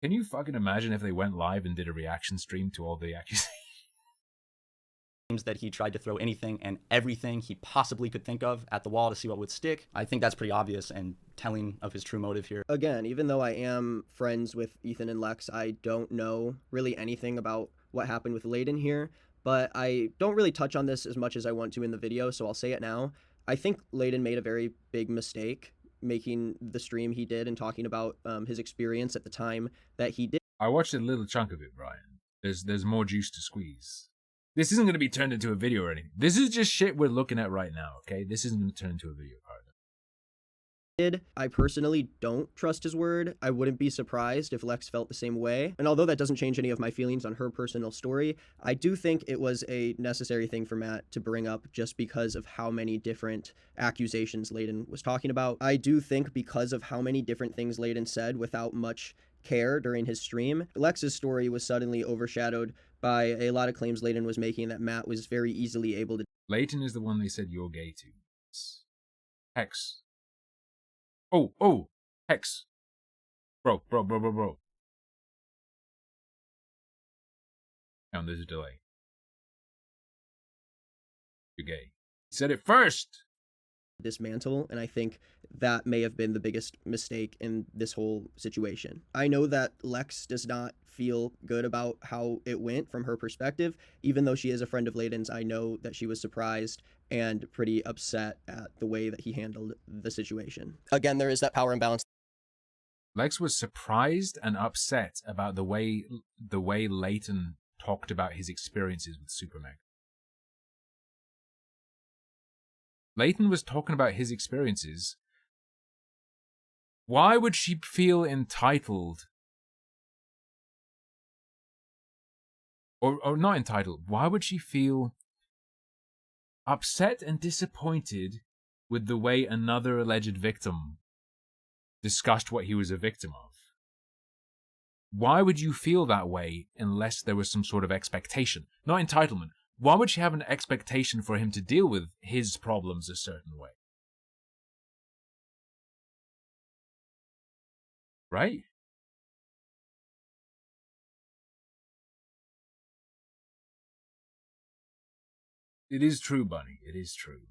can you fucking imagine if they went live and did a reaction stream to all the accusations? That he tried to throw anything and everything he possibly could think of at the wall to see what would stick. I think that's pretty obvious and telling of his true motive here. Again, even though I am friends with Ethan and Lex, I don't know really anything about what happened with Layden here, but I don't really touch on this as much as I want to in the video, so I'll say it now. I think Layden made a very big mistake making the stream he did and talking about his experience at the time that he did. I watched a little chunk of it, Brian. There's more juice to squeeze. This isn't going to be turned into a video or anything. This is just shit we're looking at right now, okay? This isn't going to turn into a video part. I personally don't trust his word. I wouldn't be surprised if Lex felt the same way. And although that doesn't change any of my feelings on her personal story, I do think it was a necessary thing for Matt to bring up just because of how many different accusations Layden was talking about. I do think because of how many different things Layden said without much care during his stream, Lex's story was suddenly overshadowed by a lot of claims Layden was making that Matt was very easily able to... Layton is the one they said you're gay to. Hex. Oh, Hex. Bro. And there's a delay. You're gay. He said it first! Dismantle, and I think that may have been the biggest mistake in this whole situation. I know that Lex does not feel good about how it went from her perspective. Even though she is a friend of Layden's, I know that she was surprised and pretty upset at the way that he handled the situation. Again, there is that power imbalance. Lex was surprised and upset about the way Layton talked about his experiences with Super Mega. Layton was talking about his experiences. Why would she feel entitled? Or not entitled. Why would she feel upset and disappointed with the way another alleged victim discussed what he was a victim of? Why would you feel that way unless there was some sort of expectation? Not entitlement. Why would she have an expectation for him to deal with his problems a certain way? Right? It is true, Bunny. It is true.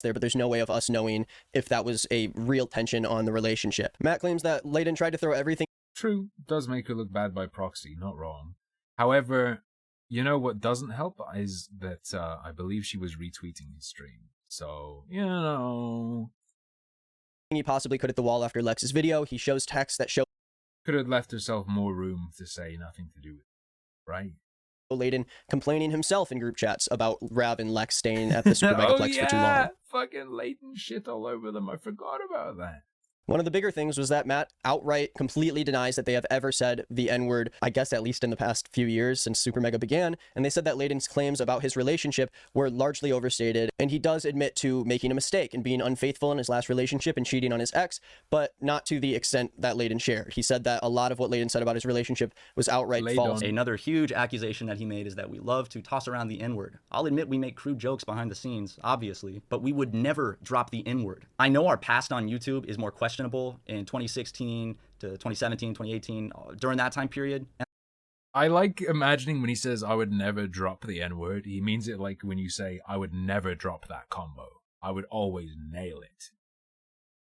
There, but there's no way of us knowing if that was a real tension on the relationship. Matt claims that Layton tried to throw everything. True, does make her look bad by proxy, not wrong. However, you know what doesn't help is that I believe she was retweeting his stream. So, you know. He possibly could at the wall after Lex's video. He shows text that show. Could have left herself more room to say nothing to do with it, right? Layton complaining himself in group chats about Rav and Lex staying at the Super Megaplex for too long. Fucking Layton shit all over them. I forgot about that. One of the bigger things was that Matt outright completely denies that they have ever said the N-word, I guess at least in the past few years since Super Mega began, and they said that Layton's claims about his relationship were largely overstated, and he does admit to making a mistake and being unfaithful in his last relationship and cheating on his ex, but not to the extent that Layton shared. He said that a lot of what Layton said about his relationship was outright false. Another huge accusation that he made is that we love to toss around the N-word. I'll admit we make crude jokes behind the scenes, obviously, but we would never drop the N-word. I know our past on YouTube is more questionable in 2016 to 2017, 2018, during that time period. I like imagining when he says, I would never drop the N-word, he means it like when you say, I would never drop that combo. I would always nail it.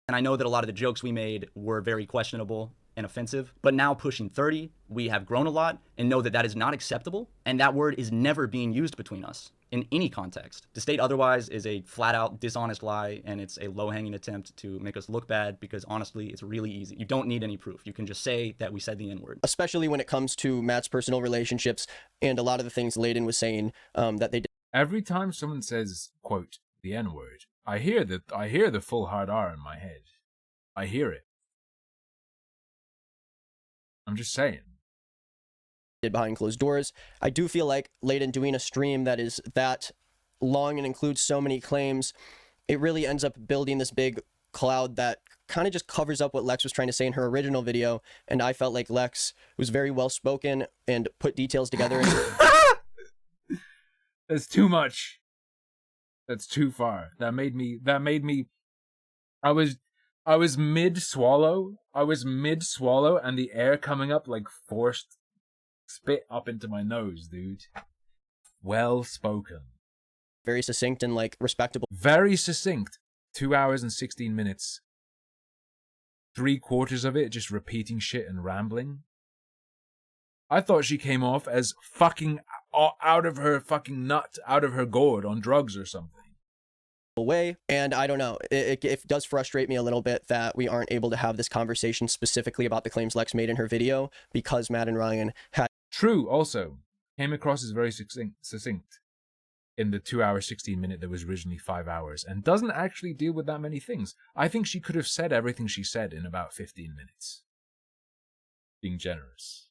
And I know that a lot of the jokes we made were very questionable and offensive, but now pushing 30, we have grown a lot and know that that is not acceptable, and that word is never being used between us in any context. To state otherwise is a flat-out dishonest lie, and it's a low-hanging attempt to make us look bad because honestly, it's really easy. You don't need any proof. You can just say that we said the N-word. Especially when it comes to Matt's personal relationships and a lot of the things Layton was saying that they did. Every time someone says, quote, the N-word, I hear the full hard R in my head. I hear it. I'm just saying. Behind closed doors. I do feel like Layton doing a stream that is that long and includes so many claims, it really ends up building this big cloud that kind of just covers up what Lex was trying to say in her original video, and I felt like Lex was very well spoken and put details together. That's too much. That's too far. That made me I was mid swallow and the air coming up like forced spit up into my nose, dude. Well spoken. Very succinct and like respectable. Very succinct. 2 hours and 16 minutes. 3/4 of it just repeating shit and rambling. I thought she came off as fucking out of her fucking nut, out of her gourd on drugs or something. Way, and I don't know, it does frustrate me a little bit that we aren't able to have this conversation specifically about the claims Lex made in her video because Matt and Ryan had. True, also came across as very succinct in the 2 hour 16 minute that was originally 5 hours and doesn't actually deal with that many things. I think she could have said everything she said in about 15 minutes. Being generous.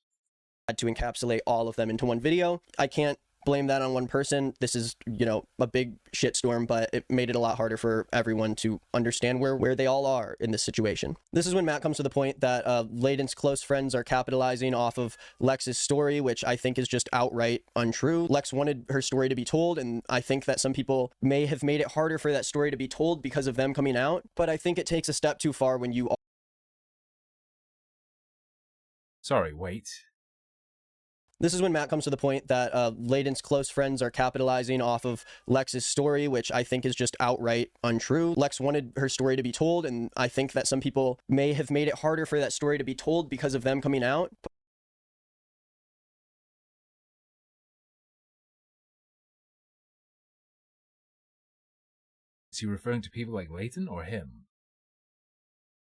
Had to encapsulate all of them into one video. I can't blame that on one person. This is, you know, a big shitstorm, but it made it a lot harder for everyone to understand where they all are in this situation. This is when Matt comes to the point that Layton's close friends are capitalizing off of Lex's story, which I think is just outright untrue. Lex wanted her story to be told, and I think that some people may have made it harder for that story to be told because of them coming out, but I think it takes a step too far when you... Sorry, wait. This is when Matt comes to the point that Layton's close friends are capitalizing off of Lex's story, which I think is just outright untrue. Lex wanted her story to be told, and I think that some people may have made it harder for that story to be told because of them coming out. Is he referring to people like Layton or him?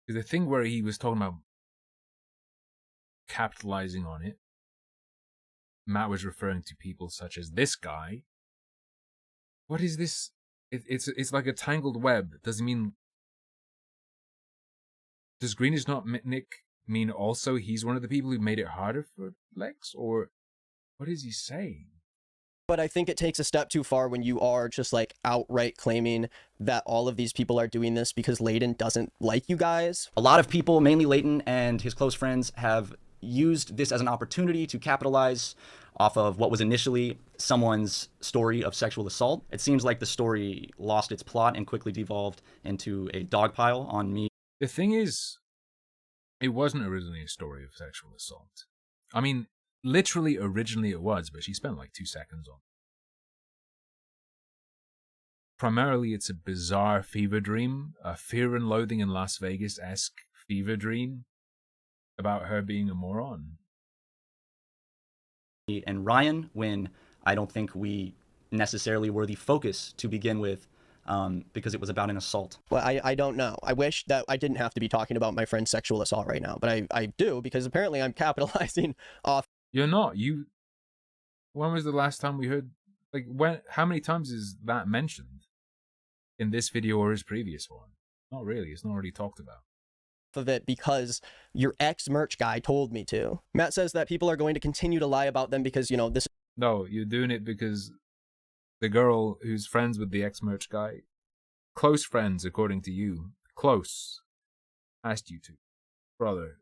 The thing where he was talking about capitalizing on it. Matt was referring to people such as this guy. What is this? It's like a tangled web. Does Greenish not Nick mean also he's one of the people who made it harder for Lex? Or what is he saying? But I think it takes a step too far when you are just like outright claiming that all of these people are doing this because Layton doesn't like you guys. A lot of people, mainly Layton and his close friends, have used this as an opportunity to capitalize off of what was initially someone's story of sexual assault. It seems like the story lost its plot and quickly devolved into a dogpile on me. The thing is, it wasn't originally a story of sexual assault. I mean, literally originally it was, but she spent like 2 seconds on it. Primarily, it's a bizarre fever dream, a Fear and Loathing in Las Vegas-esque fever dream about her being a moron. And Ryan, when I don't think we necessarily were the focus to begin with, because it was about an assault. Well, I don't know. I wish that I didn't have to be talking about my friend's sexual assault right now, but I do, because apparently I'm capitalizing off. You're not. When was the last time we heard, like, how many times is that mentioned in this video or his previous one? Not really. It's not really talked about. Of it because your ex-merch guy told me to. Matt says that people are going to continue to lie about them because, you know, this. No, you're doing it because the girl who's friends with the ex-merch guy, close friends according to you, close, asked you to. Brother.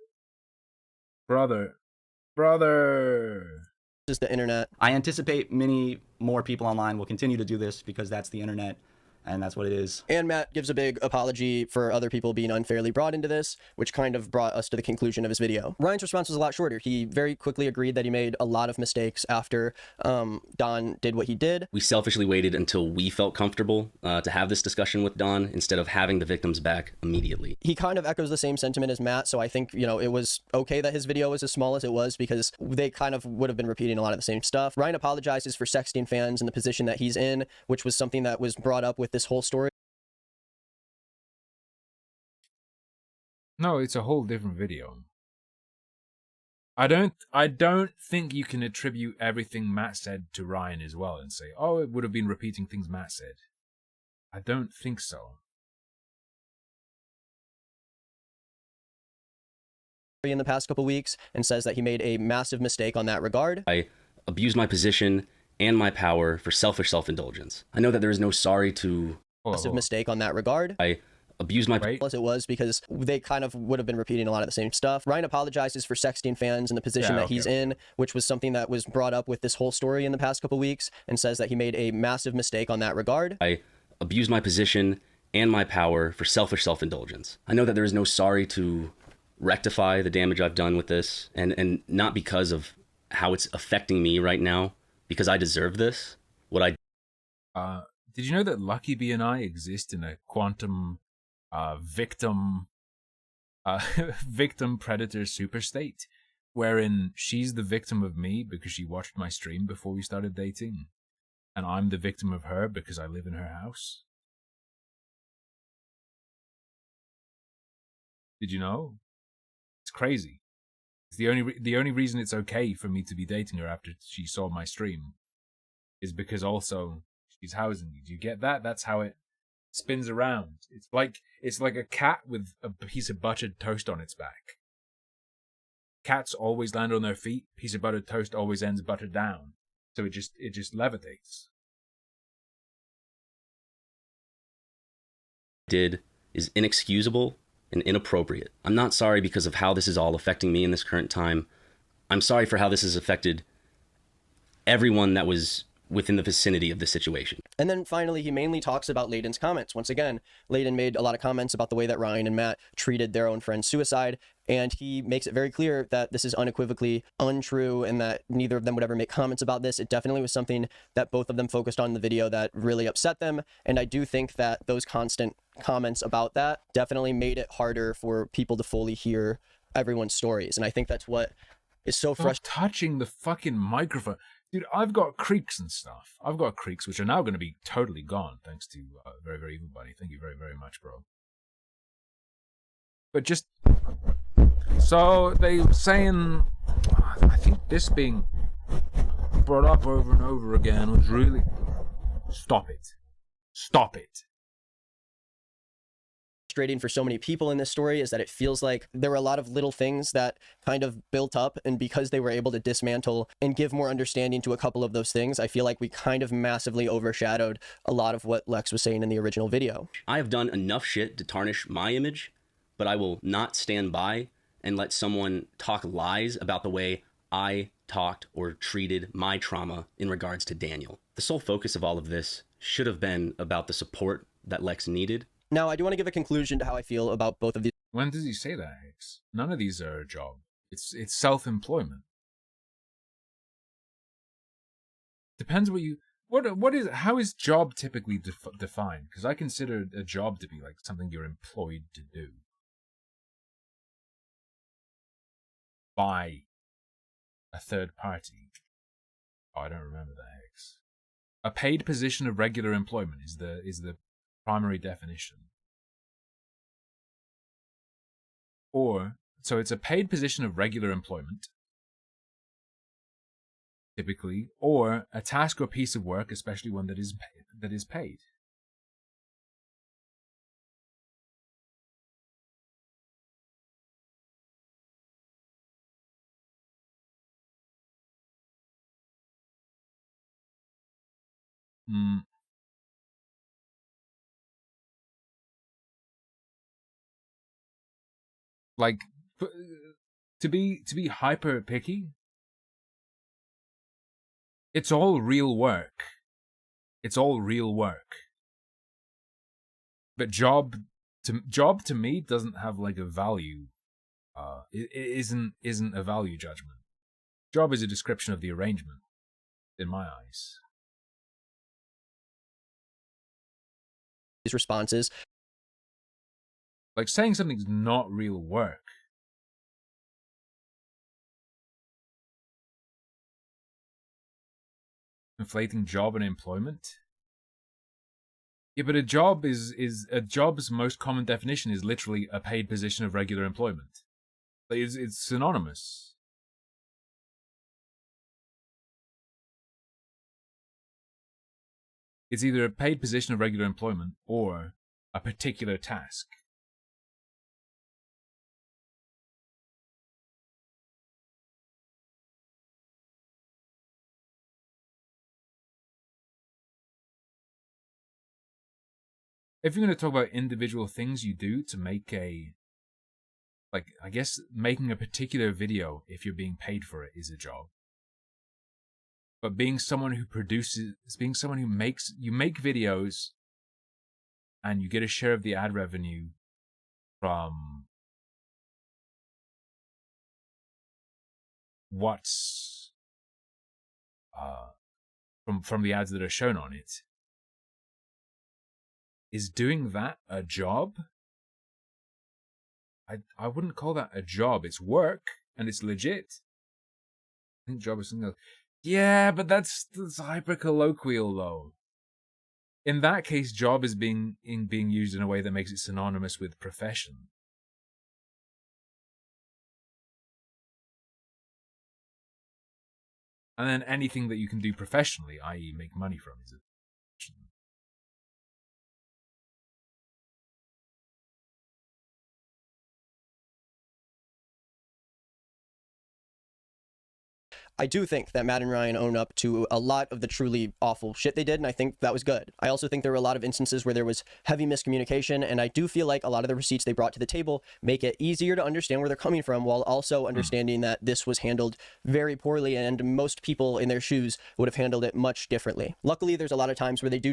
This is the internet. I anticipate many more people online will continue to do this because that's the internet. And that's what it is. And Matt gives a big apology for other people being unfairly brought into this, which kind of brought us to the conclusion of his video. Ryan's response was a lot shorter. He very quickly agreed that he made a lot of mistakes after Don did what he did. We selfishly waited until we felt comfortable to have this discussion with Don instead of having the victims back immediately. He kind of echoes the same sentiment as Matt, so I think, you know, it was okay that his video was as small as it was because they kind of would have been repeating a lot of the same stuff. Ryan apologizes for sexting fans in the position that he's in, which was something that was brought up with this whole story. No, it's a whole different video. I don't think you can attribute everything Matt said to Ryan as well and say, oh, it would have been repeating things Matt said. I don't think so. In the past couple weeks and says that he made a massive mistake on that regard. I abused my position and my power for selfish self-indulgence. I know that there is no sorry to... Massive mistake on that regard. I abused my... As it was because they kind of would have been repeating a lot of the same stuff. Ryan apologizes for sexting fans in the position that he's in, which was something that was brought up with this whole story in the past couple weeks, and says that he made a massive mistake on that regard. I abused my position and my power for selfish self-indulgence. I know that there is no sorry to rectify the damage I've done with this, and not because of how it's affecting me right now, because I deserve this. What I... Did you know that Lucky Bee and I exist in a quantum victim predator super state, wherein she's the victim of me because she watched my stream before we started dating, and I'm the victim of her because I live in her house? Did you know? It's crazy. It's the only reason it's okay for me to be dating her after she saw my stream is because also she's housing me. Do you get that? That's how it spins around. It's like a cat with a piece of buttered toast on its back. Cats always land on their feet. Piece of buttered toast always ends buttered down. So it just levitates. Did is inexcusable and inappropriate. I'm not sorry because of how this is all affecting me in this current time. I'm sorry for how this has affected everyone that was within the vicinity of the situation. And then finally, he mainly talks about Layton's comments. Once again, Layton made a lot of comments about the way that Ryan and Matt treated their own friend's suicide, and he makes it very clear that this is unequivocally untrue and that neither of them would ever make comments about this. It definitely was something that both of them focused on in the video that really upset them, and I do think that those constant comments about that definitely made it harder for people to fully hear everyone's stories, and I think that's what is so frustrating. Touching the fucking microphone. Dude, I've got creaks and stuff. I've got creaks, which are now going to be totally gone, thanks to Very, Very Evil Bunny. Thank you very, very much, bro. But just So they were saying, I think this being brought up over and over again was really... Stop it. Stop it. Frustrating for so many people in this story is that it feels like there were a lot of little things that kind of built up, and because they were able to dismantle and give more understanding to a couple of those things, I feel like we kind of massively overshadowed a lot of what Lex was saying in the original video. I have done enough shit to tarnish my image, but I will not stand by and let someone talk lies about the way I talked or treated my trauma in regards to Daniel. The sole focus of all of this should have been about the support that Lex needed. Now, I do want to give a conclusion to how I feel about both of these. When does he say that, Hicks? None of these are a job. It's self-employment. Depends what you... How is job typically defined? Because I consider a job to be like something you're employed to do. By a third party. Oh, I don't remember that, Hicks. A paid position of regular employment is the primary definition. Or, so it's a paid position of regular employment, typically, or a task or piece of work, especially one that is paid. Like, to be hyper picky, it's all real work. It's all real work. But job to me doesn't have like a value. It isn't a value judgment. Job is a description of the arrangement, in my eyes. These responses. Like saying something's not real work. Inflating job and employment. Yeah, but a job's most common definition is literally a paid position of regular employment. Like it's synonymous. It's either a paid position of regular employment or a particular task. If you're going to talk about individual things you do to make I guess making a particular video, if you're being paid for it, is a job. But being someone who you make videos and you get a share of the ad revenue from what's from the ads that are shown on it. Is doing that a job? I wouldn't call that a job. It's work, and it's legit. I think job is something else. Yeah, but that's hyper colloquial though. In that case, job is being used in a way that makes it synonymous with profession. And then anything that you can do professionally, i.e. make money from, is a profession. I do think that Matt and Ryan own up to a lot of the truly awful shit they did, and I think that was good. I also think there were a lot of instances where there was heavy miscommunication, and I do feel like a lot of the receipts they brought to the table make it easier to understand where they're coming from, while also understanding that this was handled very poorly, and most people in their shoes would have handled it much differently. Luckily, there's a lot of times where they do...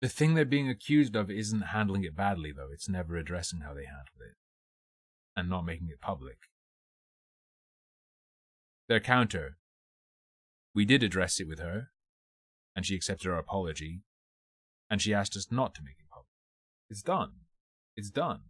The thing they're being accused of isn't handling it badly, though. It's never addressing how they handled it. And not making it public. Their counter. We did address it with her, and she accepted our apology, and she asked us not to make it public. It's done. It's done.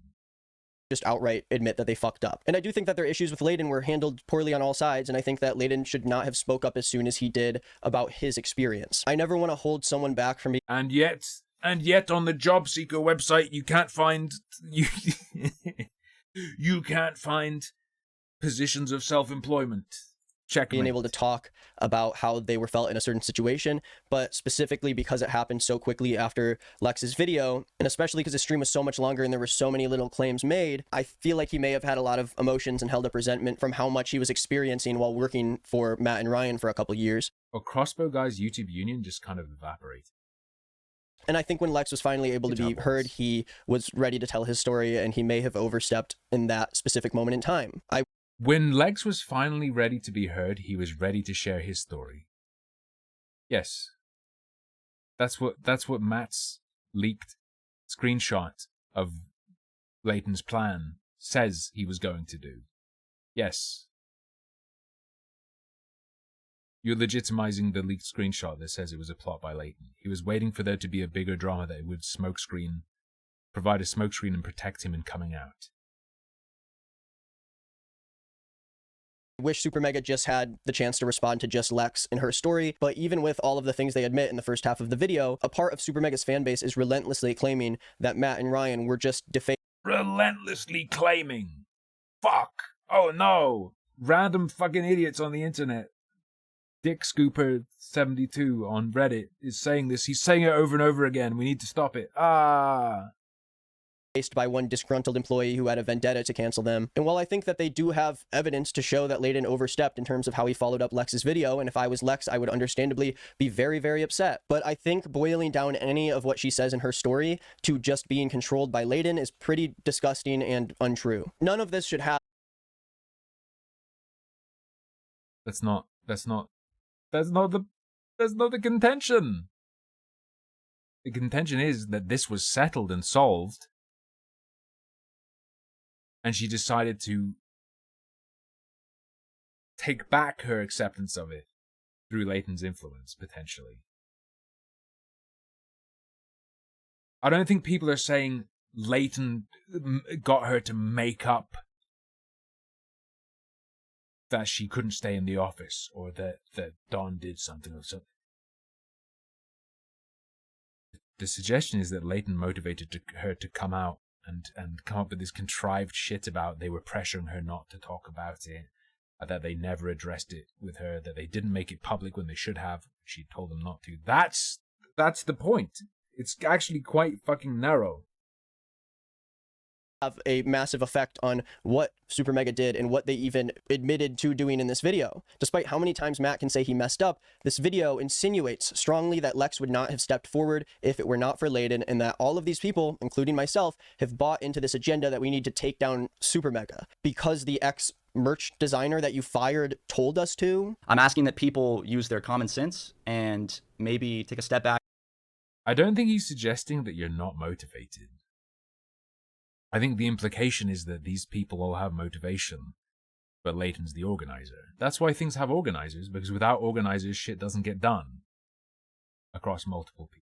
Just outright admit that they fucked up. And I do think that their issues with Layden were handled poorly on all sides, and I think that Layden should not have spoke up as soon as he did about his experience. I never want to hold someone back from being... And yet on the job seeker website, you can't find... You can't find positions of self-employment. Checkmate. Being able to talk about how they were felt in a certain situation, but specifically because it happened so quickly after Lex's video, and especially because the stream was so much longer and there were so many little claims made, I feel like he may have had a lot of emotions and held up resentment from how much he was experiencing while working for Matt and Ryan for a couple years. Well, Crossbow Guy's YouTube union just kind of evaporated. And I think when Lex was finally able to be heard, he was ready to tell his story, and he may have overstepped in that specific moment in time. When Lex was finally ready to be heard, he was ready to share his story. Yes. That's what Matt's leaked screenshot of Layton's plan says he was going to do. Yes. You're legitimizing the leaked screenshot that says it was a plot by Layton. He was waiting for there to be a bigger drama that would provide a smokescreen and protect him in coming out. I wish Super Mega just had the chance to respond to just Lex in her story, but even with all of the things they admit in the first half of the video, a part of Super Mega's fan base is relentlessly claiming that Matt and Ryan were just defaced. Relentlessly claiming. Fuck. Oh no. Random fucking idiots on the internet. Dick Scooper 72 on Reddit is saying this. He's saying it over and over again. We need to stop it. Based by one disgruntled employee who had a vendetta to cancel them. And while I think that they do have evidence to show that Layton overstepped in terms of how he followed up Lex's video, and if I was Lex, I would understandably be very, very upset. But I think boiling down any of what she says in her story to just being controlled by Layton is pretty disgusting and untrue. None of this should happen. That's not the contention. The contention is that this was settled and solved, and she decided to take back her acceptance of it through Layton's influence, potentially. I don't think people are saying Layton got her to make up that she couldn't stay in the office, or that Dawn did something or something. The suggestion is that Layton motivated her to come out and come up with this contrived shit about they were pressuring her not to talk about it, that they never addressed it with her, that they didn't make it public when they should have. She told them not to. That's the point. It's actually quite fucking narrow. Have a massive effect on what Super Mega did and what they even admitted to doing in this video. Despite how many times Matt can say he messed up, this video insinuates strongly that Lex would not have stepped forward if it were not for Layton, and that all of these people, including myself, have bought into this agenda that we need to take down Super Mega because the merch designer that you fired told us to. I'm asking that people use their common sense and maybe take a step back. I don't think he's suggesting that you're not motivated. I think the implication is that these people all have motivation, but Layton's the organizer. That's why things have organizers, because without organizers, shit doesn't get done across multiple people.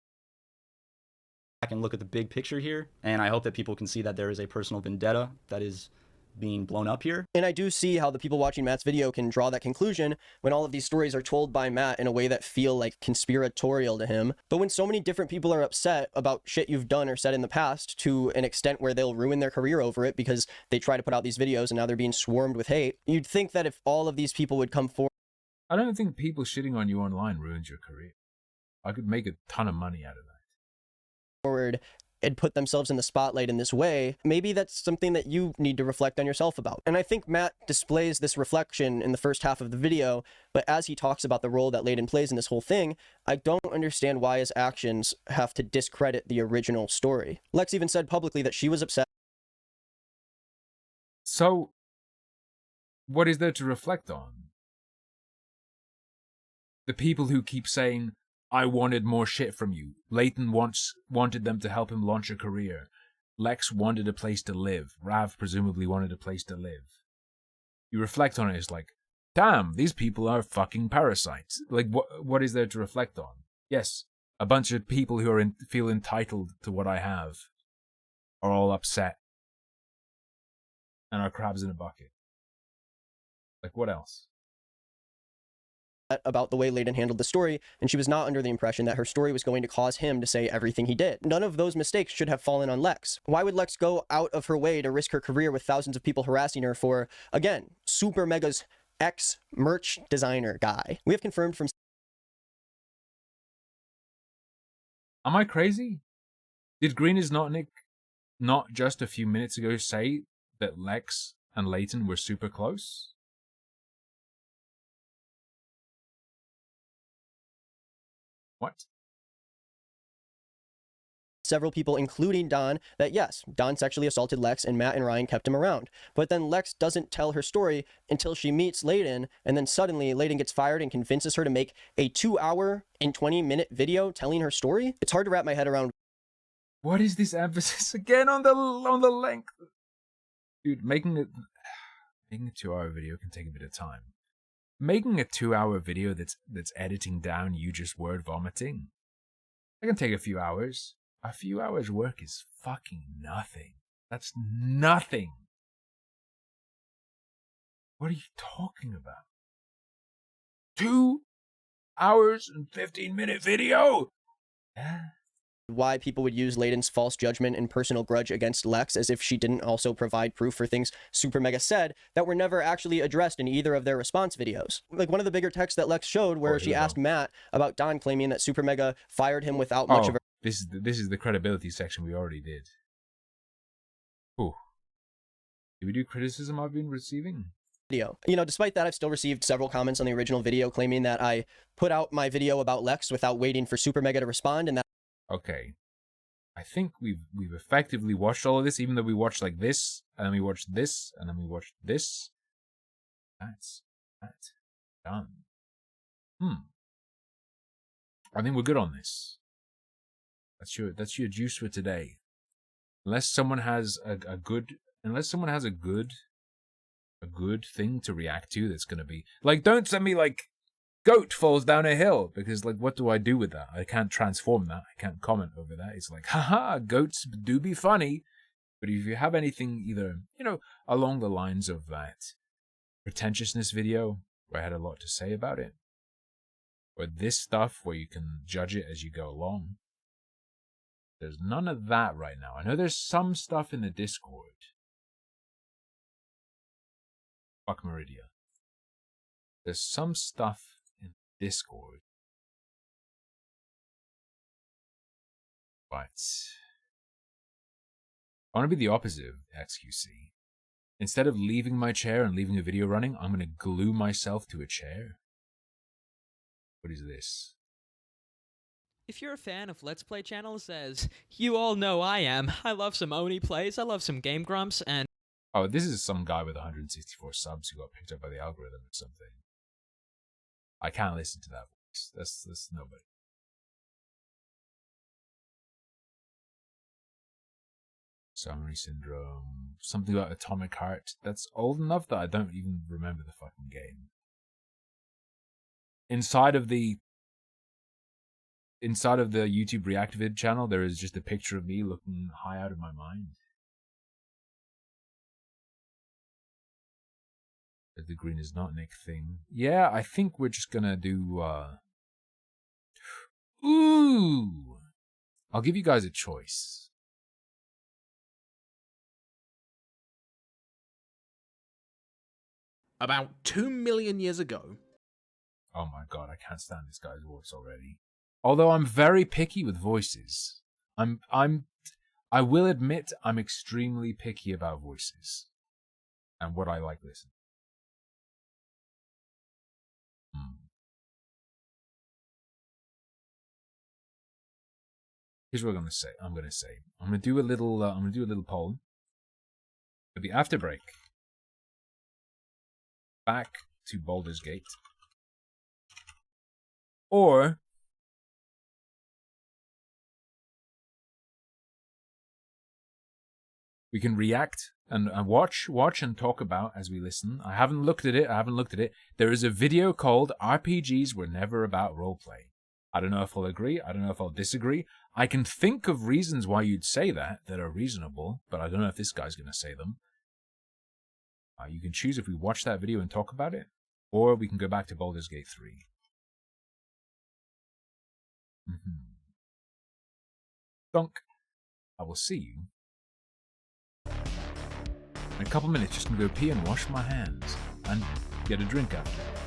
I can look at the big picture here, and I hope that people can see that there is a personal vendetta that is being blown up here. And I do see how the people watching Matt's video can draw that conclusion when all of these stories are told by Matt in a way that feel like conspiratorial to him. But when so many different people are upset about shit you've done or said in the past to an extent where they'll ruin their career over it because they try to put out these videos and now they're being swarmed with hate, you'd think that if all of these people would come forward. I don't think people shitting on you online ruins your career. I could make a ton of money out of that. Forward and put themselves in the spotlight in this way, maybe that's something that you need to reflect on yourself about. And I think Matt displays this reflection in the first half of the video, but as he talks about the role that Layton plays in this whole thing, I don't understand why his actions have to discredit the original story. Lex even said publicly that she was upset. So, what is there to reflect on? The people who keep saying, I wanted more shit from you. Layton wanted them to help him launch a career. Lex wanted a place to live. Rav presumably wanted a place to live. You reflect on it, it's like, damn, these people are fucking parasites. Like, what is there to reflect on? Yes, a bunch of people who feel entitled to what I have are all upset and are crabs in a bucket. Like, what else? about the way Layden handled the story, and she was not under the impression that her story was going to cause him to say everything he did. None of those mistakes should have fallen on Lex. Why would Lex go out of her way to risk her career with thousands of people harassing her for, again, Super Mega's ex-merch designer guy? We have confirmed from... Am I crazy? Did Green is not Nick not just a few minutes ago say that Lex and Layton were super close? What? Several people, including Don, that yes, Don sexually assaulted Lex and Matt and Ryan kept him around. But then Lex doesn't tell her story until she meets Layden, and then suddenly Layden gets fired and convinces her to make a 2-hour and 20-minute video telling her story. It's hard to wrap my head around. What is this emphasis again on the length? Dude, making a 2-hour video can take a bit of time. Making a 2-hour video that's editing down you just word vomiting, that can take a few hours. A few hours work is fucking nothing. That's nothing. What are you talking about? 2 hours and 15-minute video? Why people would use Layden's false judgment and personal grudge against Lex as if she didn't also provide proof for things Super Mega said that were never actually addressed in either of their response videos. Like one of the bigger texts that Lex showed where she asked Matt about Don claiming that Super Mega fired him without much of a... This is the credibility section we already did. Ooh. Did we do criticism I've been receiving? Video. You know, despite that, I've still received several comments on the original video claiming that I put out my video about Lex without waiting for Super Mega to respond, and that... Okay. I think we've effectively watched all of this, even though we watched like this, and then we watched this, and then we watched this. That's done. I think we're good on this. That's your juice for today. Unless someone has a good thing to react to that's gonna be like, don't send me like goat falls down a hill, because like what do I do with that? I can't transform that. I can't comment over that. It's like, haha, goats do be funny. But if you have anything either, along the lines of that pretentiousness video where I had a lot to say about it, or this stuff where you can judge it as you go along, there's none of that right now. I know there's some stuff in the Discord. Fuck Meridia. There's some stuff in Discord. But I want to be the opposite of XQC. Instead of leaving my chair and leaving a video running, I'm going to glue myself to a chair. What is this? If you're a fan of Let's Play channels, as you all know I am, I love some Oni plays, I love some Game Grumps, and... Oh, this is some guy with 164 subs who got picked up by the algorithm or something. I can't listen to that voice. That's nobody. Summary Syndrome. Something about Atomic Heart. That's old enough that I don't even remember the fucking game. Inside of the YouTube Reactivid channel, there is just a picture of me looking high out of my mind. The green is not Nick thing. Yeah, I think we're just gonna do, Ooh! I'll give you guys a choice. About 2 million years ago. Oh my god, I can't stand this guy's voice already. Although I'm very picky with voices. I will admit I'm extremely picky about voices. And what I like listening. Here's what I'm gonna say. I'm gonna do a little poll. It'll be after break. Back to Baldur's Gate. Or we can react and watch and talk about as we listen. I haven't looked at it. There is a video called RPGs Were Never About Roleplay. I don't know if I'll agree. I don't know if I'll disagree. I can think of reasons why you'd say that are reasonable, but I don't know if this guy's going to say them. You can choose if we watch that video and talk about it, or we can go back to Baldur's Gate 3. Donk. I will see you in a couple minutes. Just gonna go pee and wash my hands and get a drink afterwards.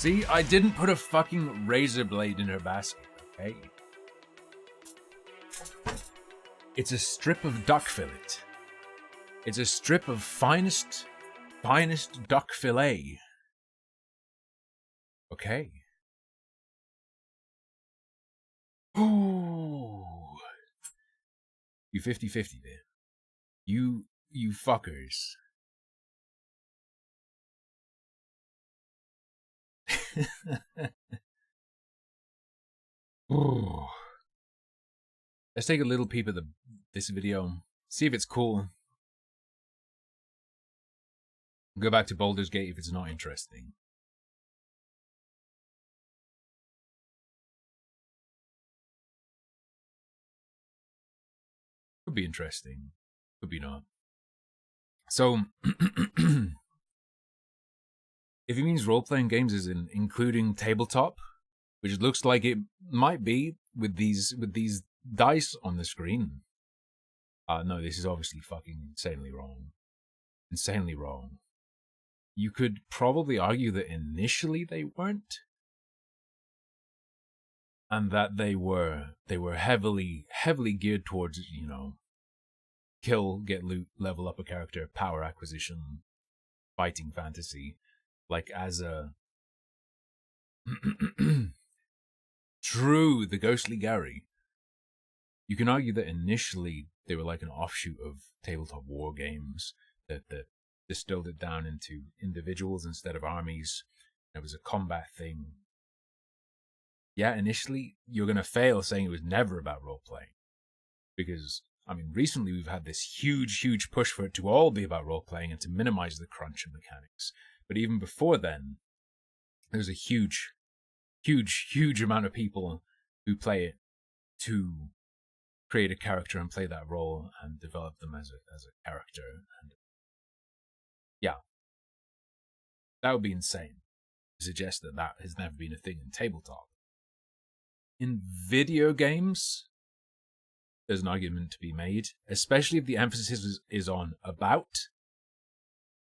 See, I didn't put a fucking razor blade in her basket, okay? It's a strip of duck fillet. It's a strip of finest duck fillet. Okay. Ooh. You 50-50 there. You fuckers. Ooh. Let's take a little peep at this video. See if it's cool. Go back to Baldur's Gate if it's not interesting. Could be interesting. Could be not. So, if it means role-playing games is including tabletop, which looks like it might be with these dice on the screen. No, this is obviously fucking insanely wrong. Insanely wrong. You could probably argue that initially they weren't, and that they were heavily geared towards, you know, kill, get loot, level up a character, power acquisition, fighting fantasy, like as a true the Ghostly Gary. You can argue that initially they were like an offshoot of tabletop war games that distilled it down into individuals instead of armies. It was a combat thing. Yeah, initially you're going to fail saying it was never about role-playing. Because, I mean, recently we've had this huge push for it to all be about role-playing and to minimize the crunch and mechanics. But even before then, there's a huge amount of people who play it to create a character and play that role and develop them as a character. And yeah, that would be insane to suggest that has never been a thing in tabletop. In video games, there's an argument to be made, especially if the emphasis is on about.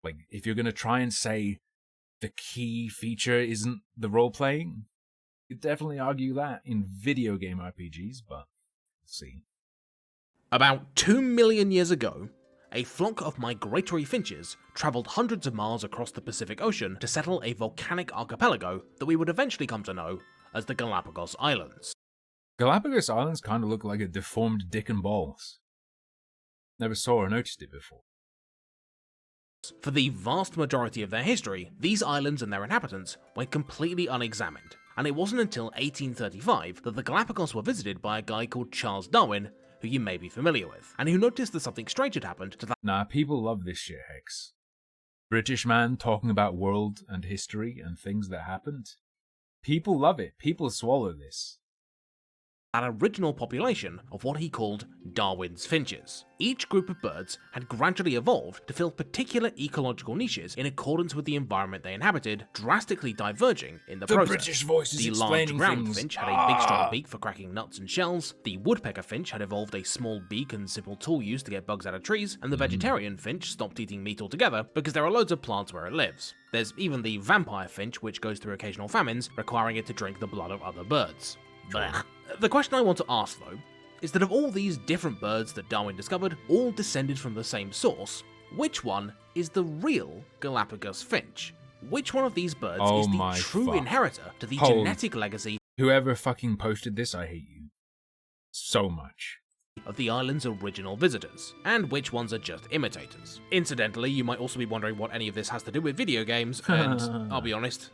Like, if you're going to try and say the key feature isn't the role-playing, you could definitely argue that in video game RPGs, but we'll see. About 2 million years ago, a flock of migratory finches travelled hundreds of miles across the Pacific Ocean to settle a volcanic archipelago that we would eventually come to know as the Galapagos Islands. Galapagos Islands kind of look like a deformed dick and balls. Never saw or noticed it before. For the vast majority of their history, these islands and their inhabitants went completely unexamined, and it wasn't until 1835 that the Galapagos were visited by a guy called Charles Darwin, who you may be familiar with, and who noticed that something strange had happened to that. Nah, people love this shit, Hex. British man talking about world and history and things that happened. People love it. People swallow this. An original population of what he called Darwin's finches. Each group of birds had gradually evolved to fill particular ecological niches in accordance with the environment they inhabited, drastically diverging in the process. British voice is the large explaining ground things. finch had a big strong beak for cracking nuts and shells, the woodpecker finch had evolved a small beak and simple tool used to get bugs out of trees, and the vegetarian finch stopped eating meat altogether because there are loads of plants where it lives. There's even the vampire finch, which goes through occasional famines, requiring it to drink the blood of other birds. Blech. The question I want to ask, though, is that of all these different birds that Darwin discovered, all descended from the same source, which one is the real Galapagos finch? Which one of these birds is the true inheritor to the genetic legacy Whoever fucking posted this, I hate you so much. Of the island's original visitors, and which ones are just imitators? Incidentally, you might also be wondering what any of this has to do with video games, and I'll be honest,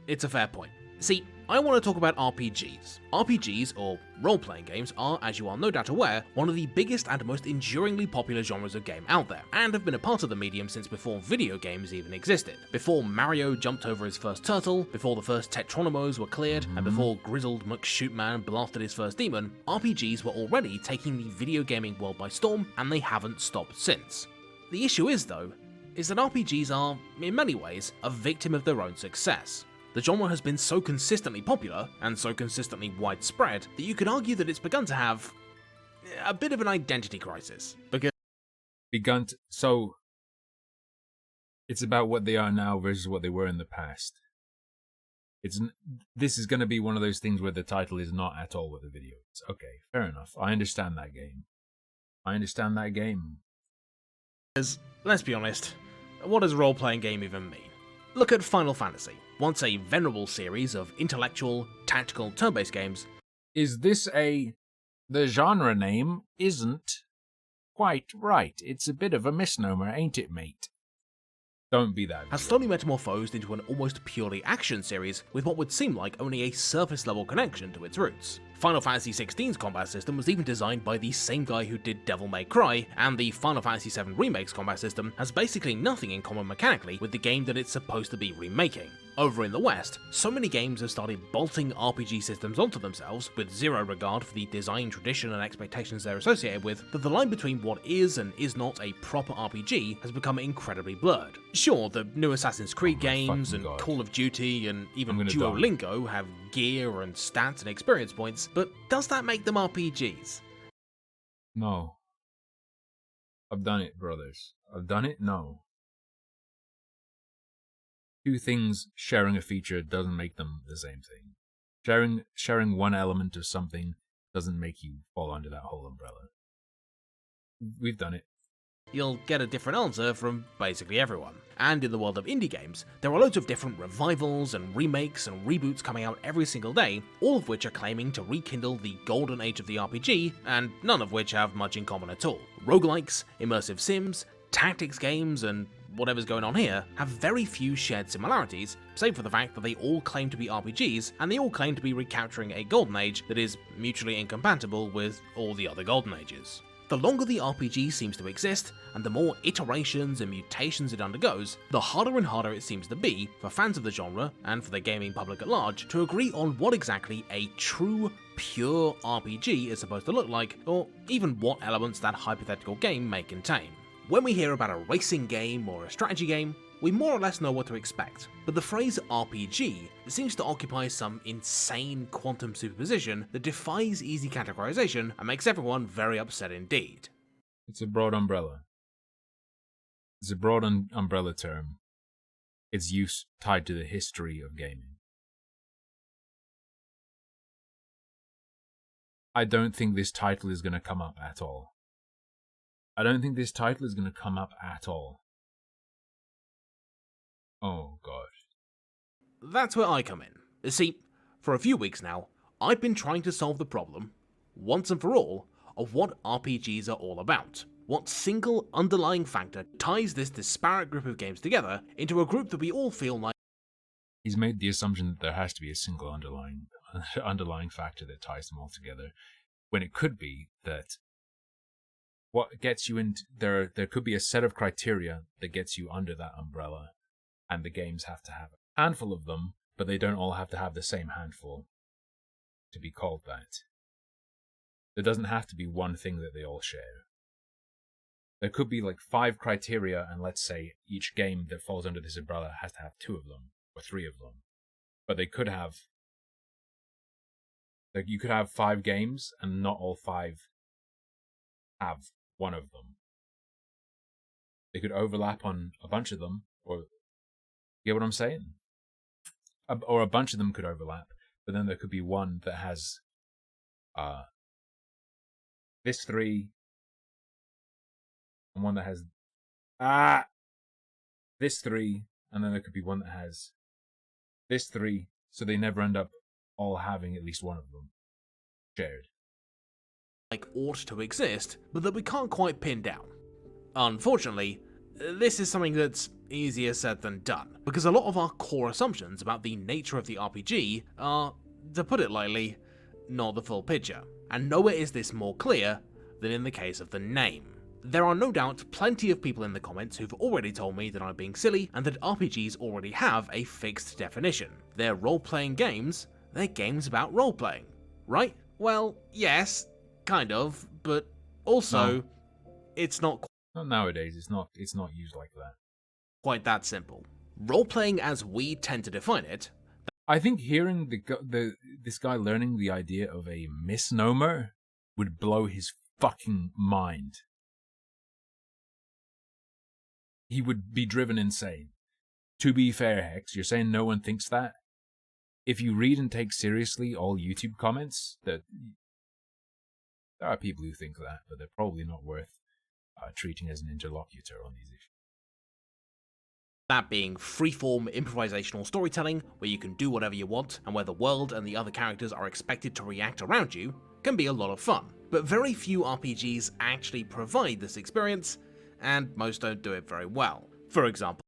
it's a fair point. See, I want to talk about RPGs. RPGs, or role-playing games, are, as you are no doubt aware, one of the biggest and most enduringly popular genres of game out there, and have been a part of the medium since before video games even existed. Before Mario jumped over his first turtle, before the first Tetronimos were cleared, and before Grizzled McShootman blasted his first demon, RPGs were already taking the video gaming world by storm, and they haven't stopped since. The issue is, though, is that RPGs are, in many ways, a victim of their own success. The genre has been so consistently popular, and so consistently widespread, that you could argue that it's begun to have a bit of an identity crisis. So, it's about what they are now versus what they were in the past. This is going to be one of those things where the title is not at all what the video is. Okay, fair enough. I understand that game. Let's be honest, what does role-playing game even mean? Look at Final Fantasy, once a venerable series of intellectual, tactical, turn-based games. Is this the genre name isn't quite right. It's a bit of a misnomer, ain't it, mate? Don't be that. Has slowly metamorphosed into an almost purely action series with what would seem like only a surface-level connection to its roots. Final Fantasy XVI's combat system was even designed by the same guy who did Devil May Cry, and the Final Fantasy VII Remake's combat system has basically nothing in common mechanically with the game that it's supposed to be remaking. Over in the West, so many games have started bolting RPG systems onto themselves with zero regard for the design tradition and expectations they're associated with, that the line between what is and is not a proper RPG has become incredibly blurred. Sure, the new Assassin's Creed games and Call of Duty and even Duolingo have gear and stats and experience points, but does that make them RPGs? No. I've done it, brothers. I've done it? No. Two things sharing a feature doesn't make them the same thing. Sharing one element of something doesn't make you fall under that whole umbrella. We've done it. You'll get a different answer from basically everyone. And in the world of indie games, there are loads of different revivals and remakes and reboots coming out every single day, all of which are claiming to rekindle the golden age of the RPG, and none of which have much in common at all. Roguelikes, immersive sims, tactics games, and whatever's going on here have very few shared similarities, save for the fact that they all claim to be RPGs, and they all claim to be recapturing a golden age that is mutually incompatible with all the other golden ages. The longer the RPG seems to exist, and the more iterations and mutations it undergoes, the harder and harder it seems to be for fans of the genre, and for the gaming public at large, to agree on what exactly a true, pure RPG is supposed to look like, or even what elements that hypothetical game may contain. When we hear about a racing game or a strategy game, we more or less know what to expect, but the phrase RPG seems to occupy some insane quantum superposition that defies easy categorization and makes everyone very upset indeed. It's a broad umbrella. It's a broad umbrella term. Its use tied to the history of gaming. I don't think this title is going to come up at all. Oh, God. That's where I come in. See, for a few weeks now, I've been trying to solve the problem, once and for all, of what RPGs are all about. What single underlying factor ties this disparate group of games together into a group that we all feel like... He's made the assumption that there has to be a single underlying factor that ties them all together, when it could be that what gets you into... There could be a set of criteria that gets you under that umbrella, and the games have to have a handful of them, but they don't all have to have the same handful to be called that. There doesn't have to be one thing that they all share. There could be like 5 criteria, and let's say each game that falls under this umbrella has to have 2 of them, or 3 of them. But they could have... Like, you could have 5 games, and not all 5 have one of them. They could overlap on a bunch of them, or... You get what I'm saying? Or a bunch of them could overlap, but then there could be one that has this 3, and one that has this 3, and then there could be one that has this 3, so they never end up all having at least one of them shared. Like ought to exist, but that we can't quite pin down. Unfortunately, this is something that's easier said than done, because a lot of our core assumptions about the nature of the RPG are, to put it lightly, not the full picture. And nowhere is this more clear than in the case of the name. There are no doubt plenty of people in the comments who've already told me that I'm being silly and that RPGs already have a fixed definition. They're role-playing games, they're games about role-playing, right? Well, yes, kind of, but also, it's not... Not nowadays, it's not used like that. Quite that simple. Role-playing as we tend to define it... I think hearing this guy learning the idea of a misnomer would blow his fucking mind. He would be driven insane. To be fair, Hex, you're saying no one thinks that? if you read and take seriously all YouTube comments, that there are people who think that, but they're probably not worth treating as an interlocutor on these issues. That being freeform improvisational storytelling, where you can do whatever you want, and where the world and the other characters are expected to react around you, can be a lot of fun. But very few RPGs actually provide this experience, and most don't do it very well. For example,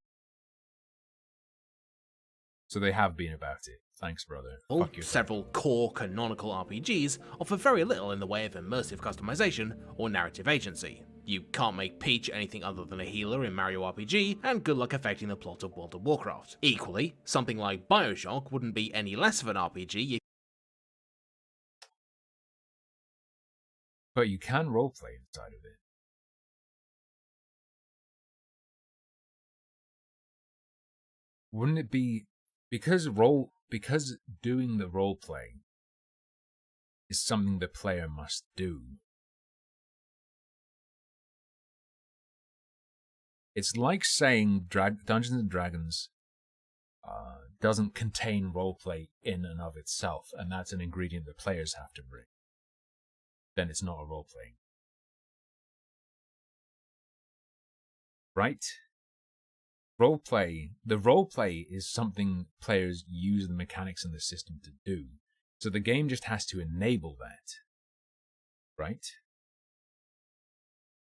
so they have been about it. Thanks, brother. Several core canonical RPGs offer very little in the way of immersive customization or narrative agency. You can't make Peach anything other than a healer in Mario RPG, and good luck affecting the plot of World of Warcraft. Equally, something like Bioshock wouldn't be any less of an RPG if... But you can roleplay inside of it. Wouldn't it be... Because doing the roleplay is something the player must do. It's like saying Dungeons and Dragons doesn't contain roleplay in and of itself, and that's an ingredient that players have to bring. Then it's not a roleplay. Right? The roleplay is something players use the mechanics in the system to do. So the game just has to enable that. Right?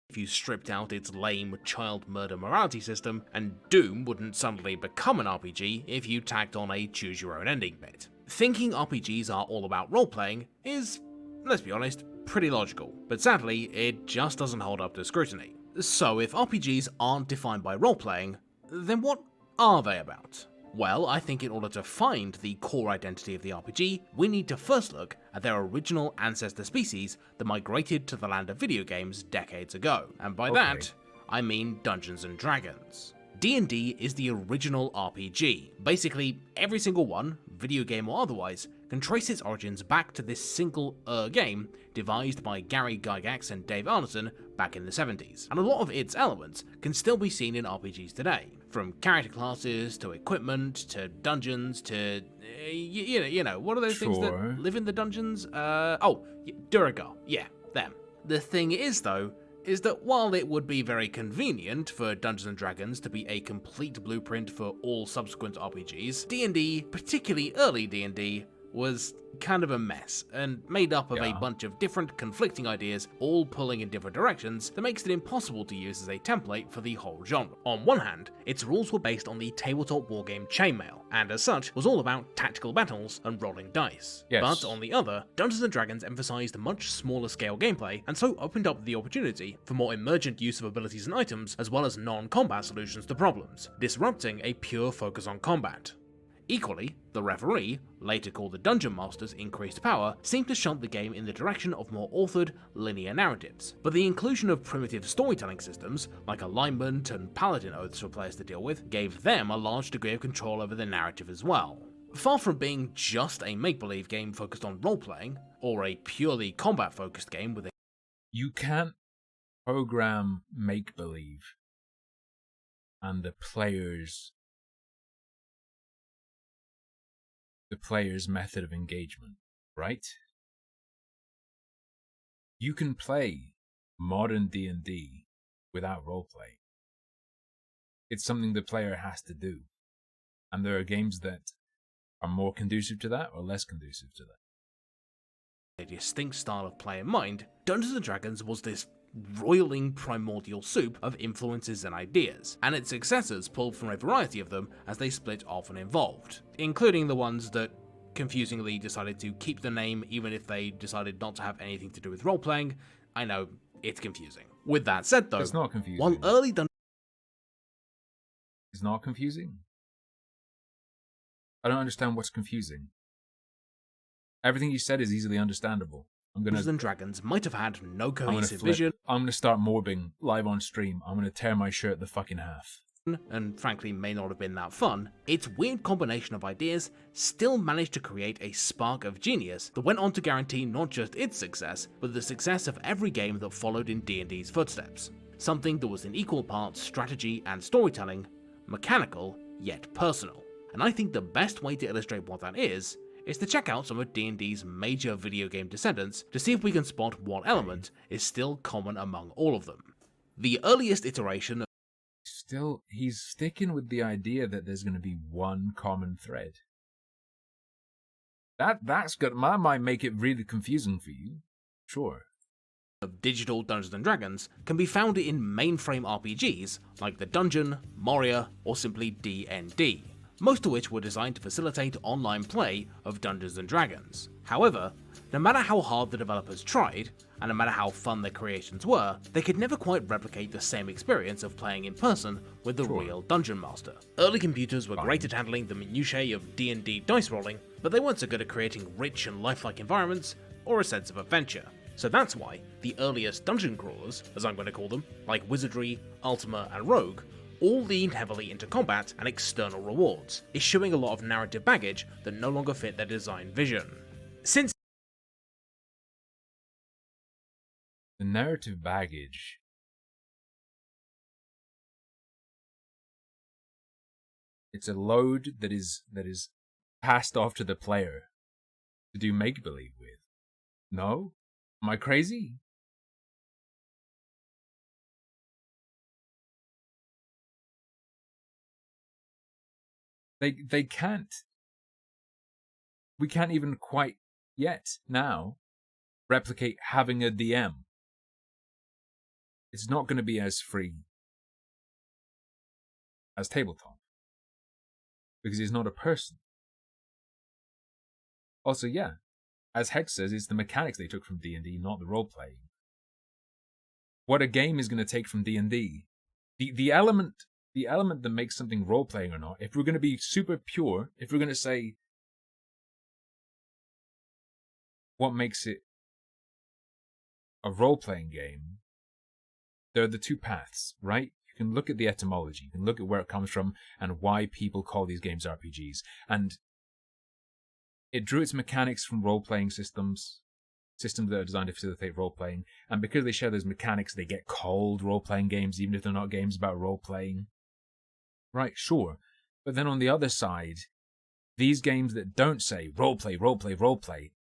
If you stripped out its lame child murder morality system, and Doom wouldn't suddenly become an RPG if you tacked on a choose your own ending bit. Thinking RPGs are all about roleplaying is, let's be honest, pretty logical, but sadly it just doesn't hold up to scrutiny. So if RPGs aren't defined by roleplaying, then what are they about? Well, I think in order to find the core identity of the RPG, we need to first look at their original ancestor species that migrated to the land of video games decades ago. And by that, I mean Dungeons and Dragons. D&D is the original RPG. Basically, every single one, video game or otherwise, can trace its origins back to this single game devised by Gary Gygax and Dave Arneson back in the 70s. And a lot of its elements can still be seen in RPGs today. From character classes, to equipment, to dungeons, to, you know, what are those things that live in the dungeons? Duragar. Yeah, them. The thing is, though, is that while it would be very convenient for Dungeons & Dragons to be a complete blueprint for all subsequent RPGs, D&D, particularly early D&D, was kind of a mess, and made up of a bunch of different conflicting ideas, all pulling in different directions, that makes it impossible to use as a template for the whole genre. On one hand, its rules were based on the tabletop wargame Chainmail, and as such was all about tactical battles and rolling dice. Yes. But on the other, Dungeons & Dragons emphasized much smaller scale gameplay, and so opened up the opportunity for more emergent use of abilities and items, as well as non-combat solutions to problems, disrupting a pure focus on combat. Equally, the referee, later called the Dungeon Master's increased power, seemed to shunt the game in the direction of more authored, linear narratives. But the inclusion of primitive storytelling systems, like alignment and paladin oaths for players to deal with, gave them a large degree of control over the narrative as well. Far from being just a make-believe game focused on role-playing, or a purely combat-focused game with a... You can't program make-believe and the player's method of engagement, right? You can play modern D&D without roleplay. It's something the player has to do. And there are games that are more conducive to that or less conducive to that. A distinct style of play in mind, Dungeons & Dragons was this roiling primordial soup of influences and ideas, and its successors pulled from a variety of them as they split off and evolved, including the ones that confusingly decided to keep the name even if they decided not to have anything to do with role-playing. I know, it's confusing. With that said though, it's not confusing. While early It's not confusing? I don't understand what's confusing. Everything you said is easily understandable. Dungeons and Dragons might have had no cohesive vision. I'm gonna start morbing live on stream. I'm gonna tear my shirt the fucking half. And frankly may not have been that fun, its weird combination of ideas still managed to create a spark of genius that went on to guarantee not just its success, but the success of every game that followed in D&D's footsteps. Something that was in equal parts strategy and storytelling, mechanical yet personal. and I think the best way to illustrate what that is to check out some of D&D's major video game descendants to see if we can spot what element is still common among all of them. The earliest iteration of Still, he's sticking with the idea that there's going to be one common thread. That's good. That might make it really confusing for you. Sure. Of digital Dungeons & Dragons can be found in mainframe RPGs like The Dungeon, Moria, or simply D&D, most of which were designed to facilitate online play of Dungeons & Dragons. However, no matter how hard the developers tried, and no matter how fun their creations were, they could never quite replicate the same experience of playing in person with the real Dungeon Master. Early computers were great at handling the minutiae of D&D dice rolling, but they weren't so good at creating rich and lifelike environments or a sense of adventure. So that's why the earliest dungeon crawlers, as I'm going to call them, like Wizardry, Ultima, and Rogue, all leaned heavily into combat and external rewards, eschewing a lot of narrative baggage that no longer fit their design vision. Since the narrative baggage it's a load that is passed off to the player to do make-believe with. No? Am I crazy? They can't. We can't even quite yet now replicate having a DM. It's not going to be as free as tabletop because he's not a person. Also, yeah, as Hex says, it's the mechanics they took from D&D, not the role playing. What a game is going to take from D&D, the element that makes something role playing or not. If we're going to be super pure, if we're going to say what makes it a role playing game, there are the two paths, right? You can look at the etymology, you can look at where it comes from and why people call these games RPGs. And it drew its mechanics from role-playing systems that are designed to facilitate role-playing. And because they share those mechanics, they get called role-playing games, even if they're not games about role-playing. Right, sure. But then on the other side, these games that don't say role-play, role-play, role-play,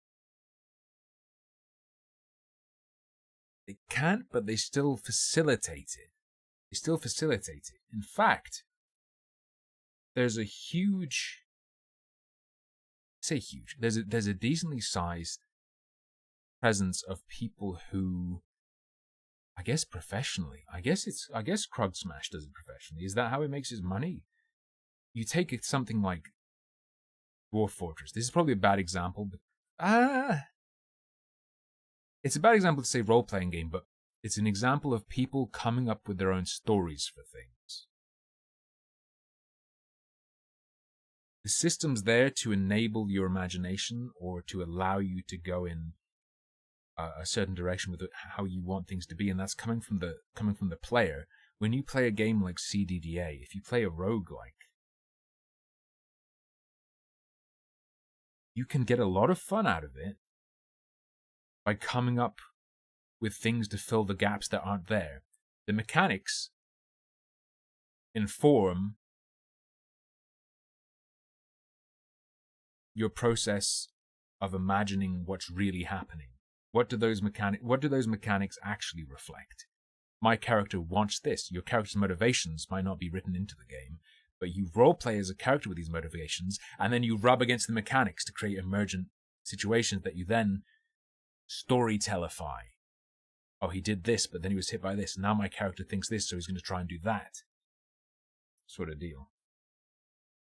they can't, but they still facilitate it. They still facilitate it. In fact, there's a huge... There's a decently sized presence of people who, I guess professionally, I guess Krug Smash does it professionally. Is that how he makes his money? You take something like Dwarf Fortress. This is probably a bad example, but it's a bad example to say role-playing game, but it's an example of people coming up with their own stories for things. The system's there to enable your imagination or to allow you to go in a certain direction with how you want things to be, and that's coming from the player. When you play a game like CDDA, if you play a roguelike, you can get a lot of fun out of it by coming up with things to fill the gaps that aren't there. The mechanics inform your process of imagining what's really happening. What do those mechanics actually reflect? My character wants this. Your character's motivations might not be written into the game, but you roleplay as a character with these motivations, and then you rub against the mechanics to create emergent situations that you then storytellify. Oh, he did this, but then he was hit by this. Now my character thinks this, so he's going to try and do that. Sort of deal.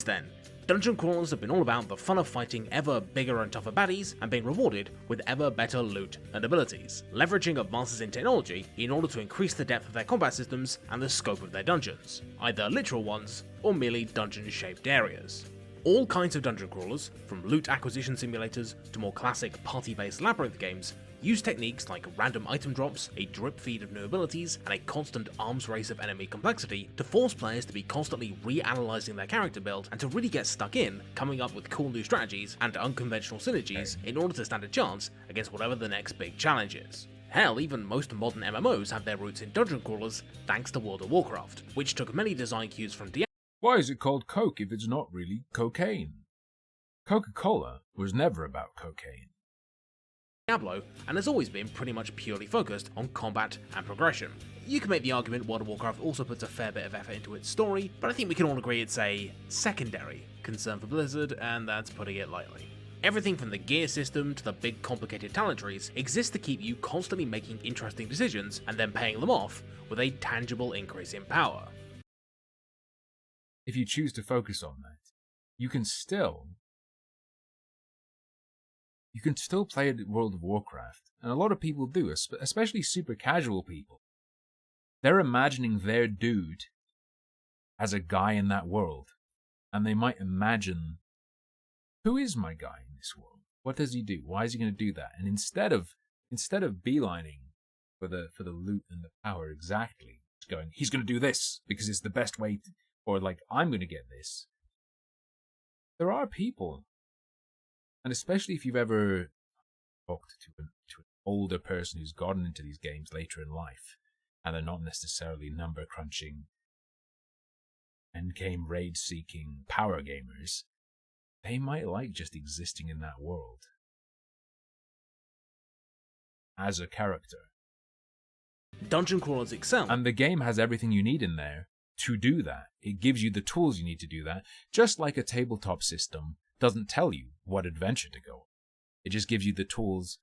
Then, dungeon crawlers have been all about the fun of fighting ever bigger and tougher baddies and being rewarded with ever better loot and abilities, leveraging advances in technology in order to increase the depth of their combat systems and the scope of their dungeons, either literal ones or merely dungeon-shaped areas. All kinds of dungeon crawlers, from loot acquisition simulators to more classic party-based labyrinth games, use techniques like random item drops, a drip feed of new abilities, and a constant arms race of enemy complexity to force players to be constantly reanalyzing their character build and to really get stuck in, coming up with cool new strategies and unconventional synergies in order to stand a chance against whatever the next big challenge is. Hell, even most modern MMOs have their roots in dungeon crawlers thanks to World of Warcraft, which took many design cues from Why is it called Coke if it's not really cocaine? Coca-Cola was never about cocaine. Diablo, and has always been pretty much purely focused on combat and progression. You can make the argument World of Warcraft also puts a fair bit of effort into its story, but I think we can all agree it's a secondary concern for Blizzard, and that's putting it lightly. Everything from the gear system to the big complicated talent trees exists to keep you constantly making interesting decisions and then paying them off with a tangible increase in power. If you choose to focus on that, you can still play World of Warcraft, and a lot of people do, especially super casual people. They're imagining their dude as a guy in that world, and they might imagine, who is my guy in this world? What does he do? Why is he going to do that? And instead of beelining for the loot and the power exactly, going, he's going to do this because it's the best way, or like, I'm going to get this. There are people, and especially if you've ever talked to an older person who's gotten into these games later in life, and they're not necessarily number crunching, endgame raid seeking power gamers, they might like just existing in that world as a character. Dungeon crawlers excel. And the game has everything you need in there to do that. It gives you the tools you need to do that, just like a tabletop system doesn't tell you what adventure to go on. It just gives you the tools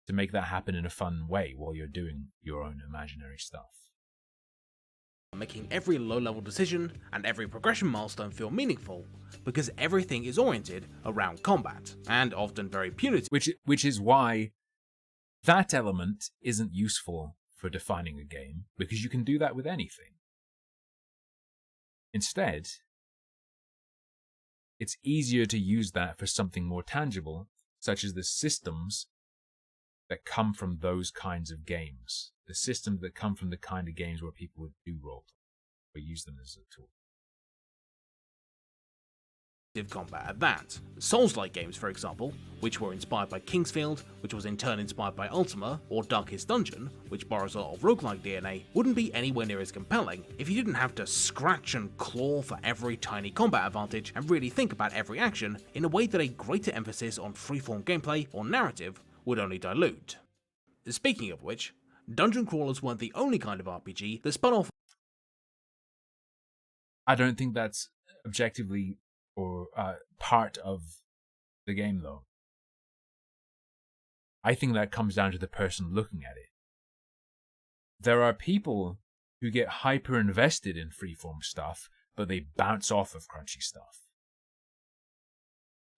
to make that happen in a fun way while you're doing your own imaginary stuff. Making every low-level decision and every progression milestone feel meaningful, because everything is oriented around combat, and often very punitive. Which is why that element isn't useful for defining a game, because you can do that with anything. Instead, it's easier to use that for something more tangible, such as the systems that come from those kinds of games. The systems that come from the kind of games where people would do roll or use them as a tool. Combat at that. Souls-like games, for example, which were inspired by Kingsfield, which was in turn inspired by Ultima, or Darkest Dungeon, which borrows a lot of roguelike DNA, wouldn't be anywhere near as compelling if you didn't have to scratch and claw for every tiny combat advantage and really think about every action in a way that a greater emphasis on freeform gameplay or narrative would only dilute. Speaking of which, dungeon crawlers weren't the only kind of RPG that spun off. I don't think that's objectively or part of the game, though. I think that comes down to the person looking at it. There are people who get hyper invested in freeform stuff, but they bounce off of crunchy stuff.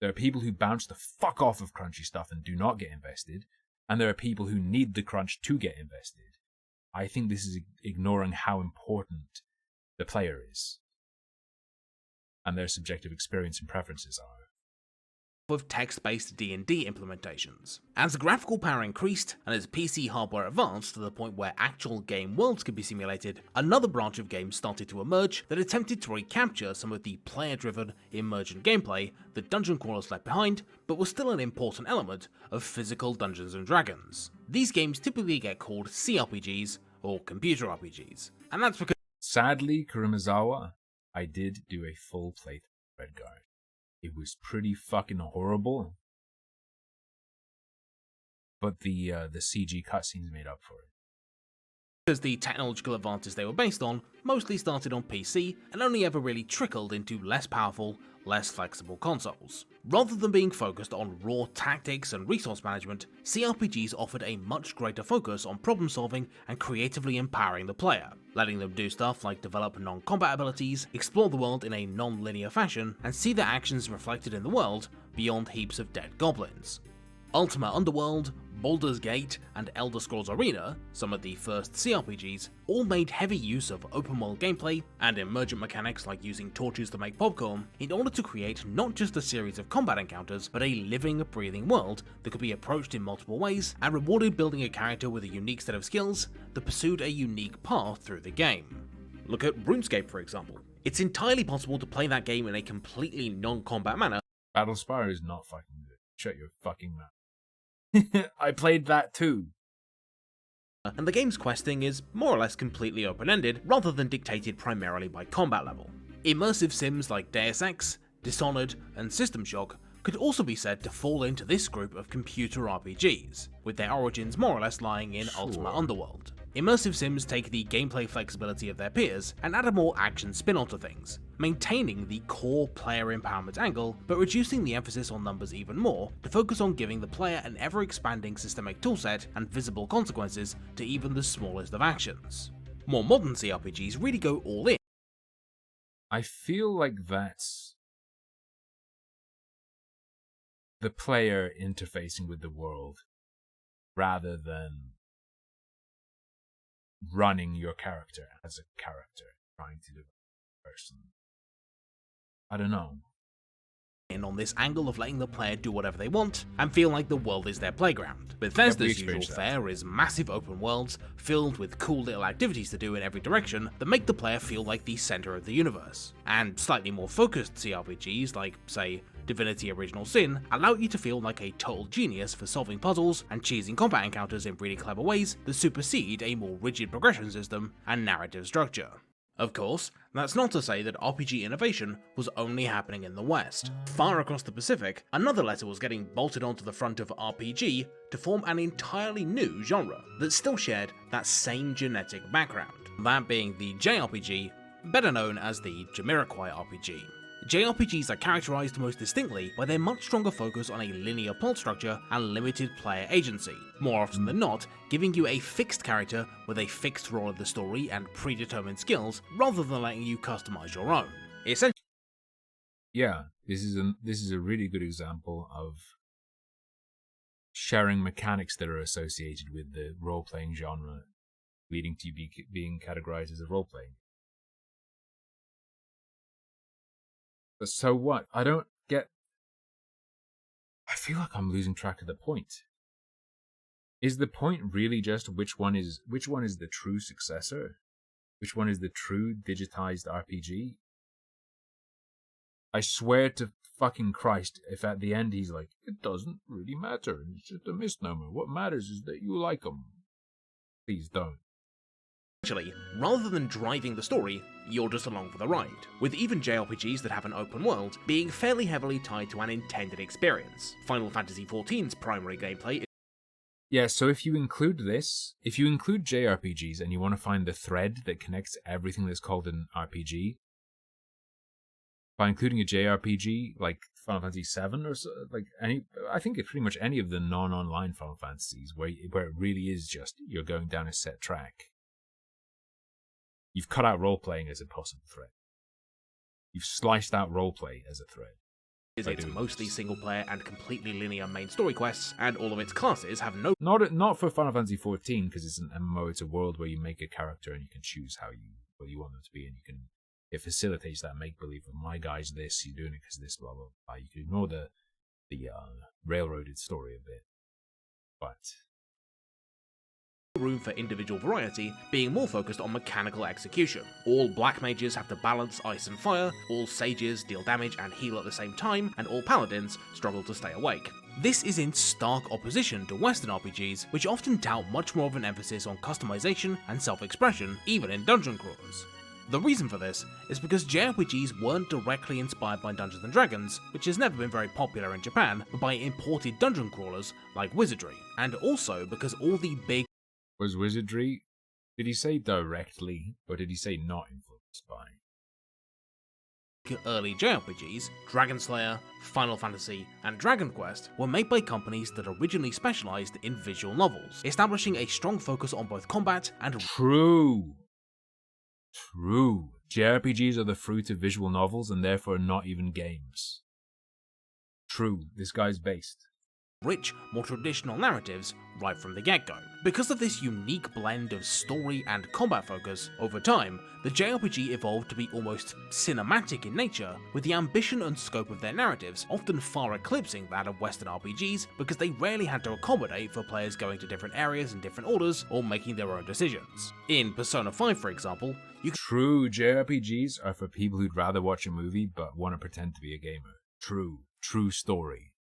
There are people who bounce the fuck off of crunchy stuff and do not get invested, and there are people who need the crunch to get invested. I think this is ignoring how important the player is, and their subjective experience and preferences are. Of text-based D&D implementations. As the graphical power increased, and as PC hardware advanced to the point where actual game worlds could be simulated, another branch of games started to emerge that attempted to recapture some of the player-driven, emergent gameplay that dungeon crawlers left behind, but was still an important element of physical Dungeons & Dragons. These games typically get called CRPGs, or computer RPGs, and that's because... Sadly, Kurumizawa, I did do a full playthrough of Redguard. It was pretty fucking horrible, but the CG cutscenes made up for it. Because the technological advances they were based on mostly started on PC and only ever really trickled into less powerful, less flexible consoles. Rather than being focused on raw tactics and resource management, CRPGs offered a much greater focus on problem solving and creatively empowering the player, letting them do stuff like develop non-combat abilities, explore the world in a non-linear fashion, and see their actions reflected in the world beyond heaps of dead goblins. Ultima Underworld, Baldur's Gate, and Elder Scrolls Arena, some of the first CRPGs, all made heavy use of open-world gameplay and emergent mechanics like using torches to make popcorn in order to create not just a series of combat encounters, but a living, breathing world that could be approached in multiple ways and rewarded building a character with a unique set of skills that pursued a unique path through the game. Look at RuneScape, for example. It's entirely possible to play that game in a completely non-combat manner. Battlespire is not fucking good. Shut your fucking mouth. I played that too. And the game's questing is more or less completely open-ended, rather than dictated primarily by combat level. Immersive sims like Deus Ex, Dishonored, and System Shock could also be said to fall into this group of computer RPGs, with their origins more or less lying in Ultima Underworld. Immersive sims take the gameplay flexibility of their peers and add a more action spin onto things, maintaining the core player empowerment angle, but reducing the emphasis on numbers even more to focus on giving the player an ever-expanding systemic toolset and visible consequences to even the smallest of actions. More modern CRPGs really go all in. I feel like that's the player interfacing with the world rather than running your character as a character, trying to do a person. I don't know. In on this angle of letting the player do whatever they want and feel like the world is their playground. Bethesda's usual fare is massive open worlds filled with cool little activities to do in every direction that make the player feel like the center of the universe. And slightly more focused CRPGs like, say, Divinity Original Sin allow you to feel like a total genius for solving puzzles and cheesing combat encounters in really clever ways that supersede a more rigid progression system and narrative structure. Of course, that's not to say that RPG innovation was only happening in the West. Far across the Pacific, another letter was getting bolted onto the front of RPG to form an entirely new genre that still shared that same genetic background, that being the JRPG, better known as the Jamiroquai RPG. JRPGs are characterized most distinctly by their much stronger focus on a linear plot structure and limited player agency, more often than not giving you a fixed character with a fixed role in the story and predetermined skills rather than letting you customize your own. Essentially, yeah, this is a really good example of sharing mechanics that are associated with the role-playing genre, leading to being categorized as a role-playing. But so what? I don't get... I feel like I'm losing track of the point. Is the point really just which one is the true successor? Which one is the true digitized RPG? I swear to fucking Christ, if at the end he's like, it doesn't really matter, it's just a misnomer. What matters is that you like them. Please don't. rather than driving the story, you're just along for the ride, with even JRPGs that have an open world being fairly heavily tied to an intended experience. Final Fantasy XIV's primary gameplay is... Yeah, so if you include JRPGs and you want to find the thread that connects everything that's called an RPG, by including a JRPG like Final Fantasy VII or so, I think it's pretty much any of the non-online Final Fantasies where it really is just you're going down a set track. You've cut out role-playing as a possible thread. You've sliced out roleplay as a thread. It's mostly single-player and completely linear main story quests, and all of its classes have no... Not for Final Fantasy XIV, because it's an MMO. It's a world where you make a character and you can choose what you want them to be, and it facilitates that make-believe of my guy's this, you're doing it because this, blah, blah, blah. You can ignore the railroaded story a bit, but... room for individual variety, being more focused on mechanical execution. All black mages have to balance ice and fire, all sages deal damage and heal at the same time, and all paladins struggle to stay awake. This is in stark opposition to Western RPGs, which often tout much more of an emphasis on customization and self-expression, even in dungeon crawlers. The reason for this is because JRPGs weren't directly inspired by Dungeons & Dragons, which has never been very popular in Japan, but by imported dungeon crawlers like Wizardry, and also because all the big... Was Wizardry, did he say directly, or did he say not influenced by? Early JRPGs, Dragon Slayer, Final Fantasy, and Dragon Quest were made by companies that originally specialized in visual novels, establishing a strong focus on both combat and... True. JRPGs are the fruit of visual novels and therefore not even games. True, this guy's based. Rich, more traditional narratives right from the get-go. Because of this unique blend of story and combat focus, over time, the JRPG evolved to be almost cinematic in nature, with the ambition and scope of their narratives often far eclipsing that of Western RPGs because they rarely had to accommodate for players going to different areas in different orders or making their own decisions. In Persona 5, for example, True, JRPGs are for people who'd rather watch a movie but want to pretend to be a gamer. True story.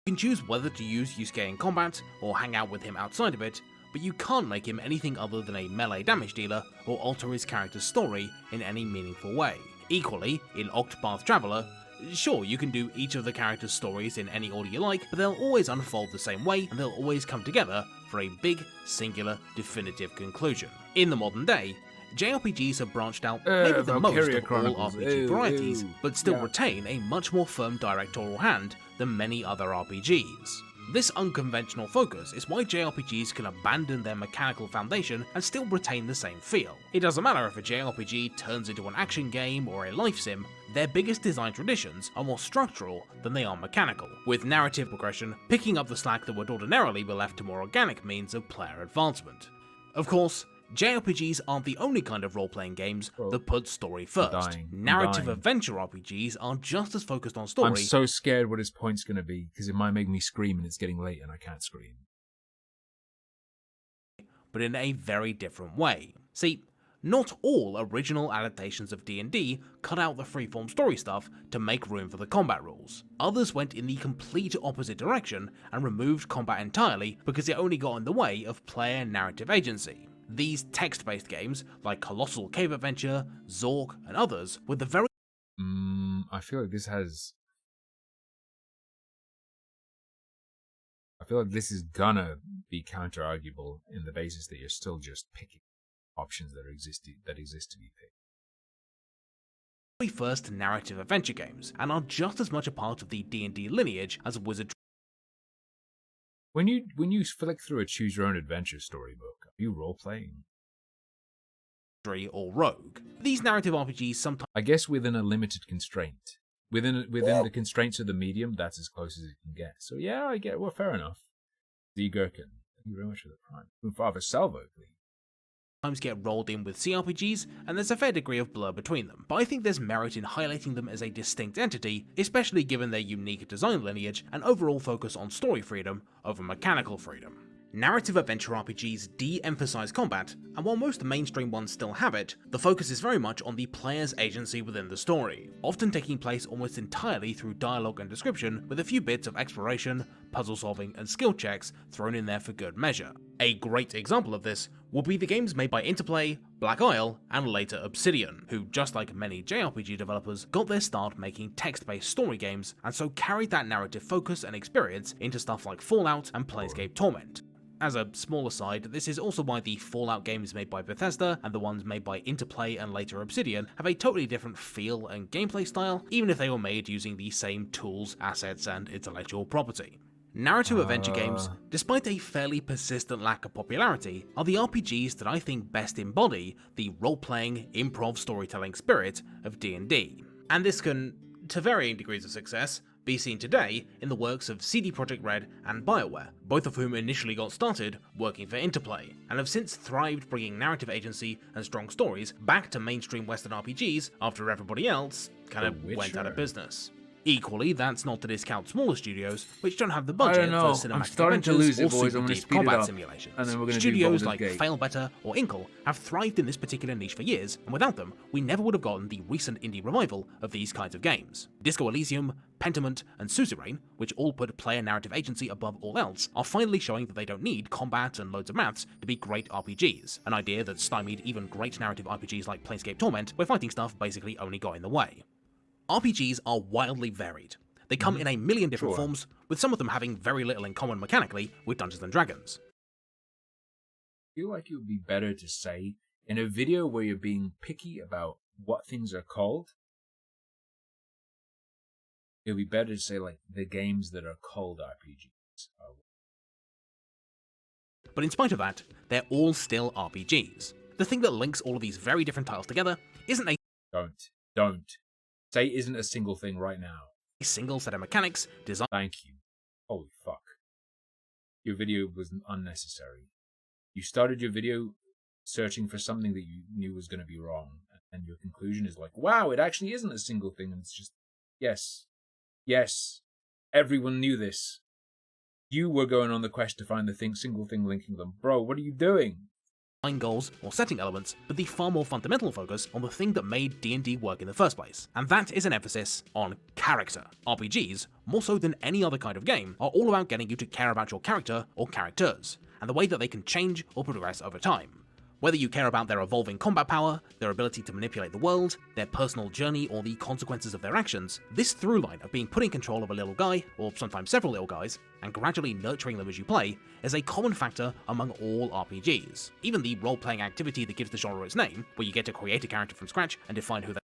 You can choose whether to use Yusuke in combat, or hang out with him outside of it, but you can't make him anything other than a melee damage dealer, or alter his character's story in any meaningful way. Equally, in Octopath Traveler, sure, you can do each of the characters' stories in any order you like, but they'll always unfold the same way, and they'll always come together for a big, singular, definitive conclusion. In the modern day, JRPGs have branched out maybe the most of all RPG varieties, but still retain a much more firm directorial hand than many other RPGs. This unconventional focus is why JRPGs can abandon their mechanical foundation and still retain the same feel. It doesn't matter if a JRPG turns into an action game or a life sim, their biggest design traditions are more structural than they are mechanical, with narrative progression picking up the slack that would ordinarily be left to more organic means of player advancement. Of course, JRPGs aren't the only kind of role-playing games that put story first. Narrative adventure RPGs are just as focused on story. I'm so scared what his point's going to be, because it might make me scream and it's getting late and I can't scream. But in a very different way. See, not all original adaptations of D&D cut out the freeform story stuff to make room for the combat rules. Others went in the complete opposite direction and removed combat entirely because it only got in the way of player narrative agency. These text-based games, like Colossal Cave Adventure, Zork, and others, were the very... I feel like this has... I feel like this is gonna be counter-arguable in the basis that you're still just picking options that exist to be picked. Very first narrative adventure games, and are just as much a part of the D&D lineage as Wizardry. When you flick through a choose your own adventure storybook, are you role playing? Or Rogue. These narrative RPGs sometimes, I guess, within a limited constraint. Within the constraints of the medium, that's as close as it can get. So yeah, I get. Well, fair enough. The Gherkin. Thank you very much for the prime. And Father Salvo, please. Get rolled in with CRPGs, and there's a fair degree of blur between them, but I think there's merit in highlighting them as a distinct entity, especially given their unique design lineage and overall focus on story freedom over mechanical freedom. Narrative adventure RPGs de-emphasize combat, and while most mainstream ones still have it, the focus is very much on the player's agency within the story, often taking place almost entirely through dialogue and description, with a few bits of exploration, puzzle solving, and skill checks thrown in there for good measure. A great example of this will be the games made by Interplay, Black Isle, and later Obsidian, who, just like many JRPG developers, got their start making text-based story games, and so carried that narrative focus and experience into stuff like Fallout and Planescape Torment. As a small aside, this is also why the Fallout games made by Bethesda and the ones made by Interplay and later Obsidian have a totally different feel and gameplay style, even if they were made using the same tools, assets, and intellectual property. Narrative adventure games, despite a fairly persistent lack of popularity, are the RPGs that I think best embody the role-playing, improv storytelling spirit of D&D. And this can, to varying degrees of success, be seen today in the works of CD Projekt Red and BioWare, both of whom initially got started working for Interplay, and have since thrived bringing narrative agency and strong stories back to mainstream Western RPGs after everybody else kind of went out of business. Equally, that's not to discount smaller studios which don't have the budget for cinematic adventures or super deep combat simulations. Studios like Fail Better or Inkle have thrived in this particular niche for years, and without them, we never would have gotten the recent indie revival of these kinds of games. Disco Elysium, Pentiment, and Suzerain, which all put player narrative agency above all else, are finally showing that they don't need combat and loads of maths to be great RPGs, an idea that stymied even great narrative RPGs like Planescape Torment, where fighting stuff basically only got in the way. RPGs are wildly varied. They come in a million different forms, with some of them having very little in common mechanically with Dungeons & Dragons. I feel like it would be better to say, in a video where you're being picky about what things are called, it would be better to say, like, the games that are called RPGs are... But in spite of that, they're all still RPGs. The thing that links all of these very different titles together isn't a... Don't. Say isn't a single thing right now. A single set of mechanics, design... Thank you. Holy fuck. Your video was unnecessary. You started your video searching for something that you knew was going to be wrong, and your conclusion is like, wow, it actually isn't a single thing, and it's just, yes, everyone knew this. You were going on the quest to find the single thing linking them. Bro, what are you doing? Goals or setting elements, but the far more fundamental focus on the thing that made D&D work in the first place, and that is an emphasis on character. RPGs, more so than any other kind of game, are all about getting you to care about your character or characters, and the way that they can change or progress over time. Whether you care about their evolving combat power, their ability to manipulate the world, their personal journey, or the consequences of their actions, this through line of being put in control of a little guy, or sometimes several little guys, and gradually nurturing them as you play, is a common factor among all RPGs. Even the role-playing activity that gives the genre its name, where you get to create a character from scratch and define who they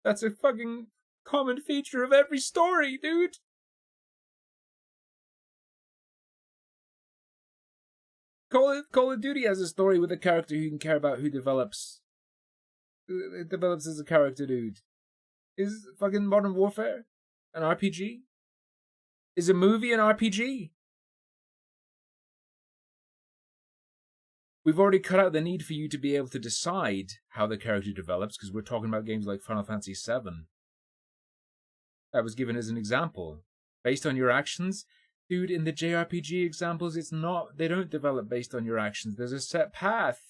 That's a fucking common feature of every story, dude! Call of Duty has a story with a character who you can care about who develops. It develops as a character, dude. Is fucking Modern Warfare an RPG? Is a movie an RPG? We've already cut out the need for you to be able to decide how the character develops, because we're talking about games like Final Fantasy VII. That was given as an example. Based on your actions? Dude, in the JRPG examples, it's not. They don't develop based on your actions. There's a set path.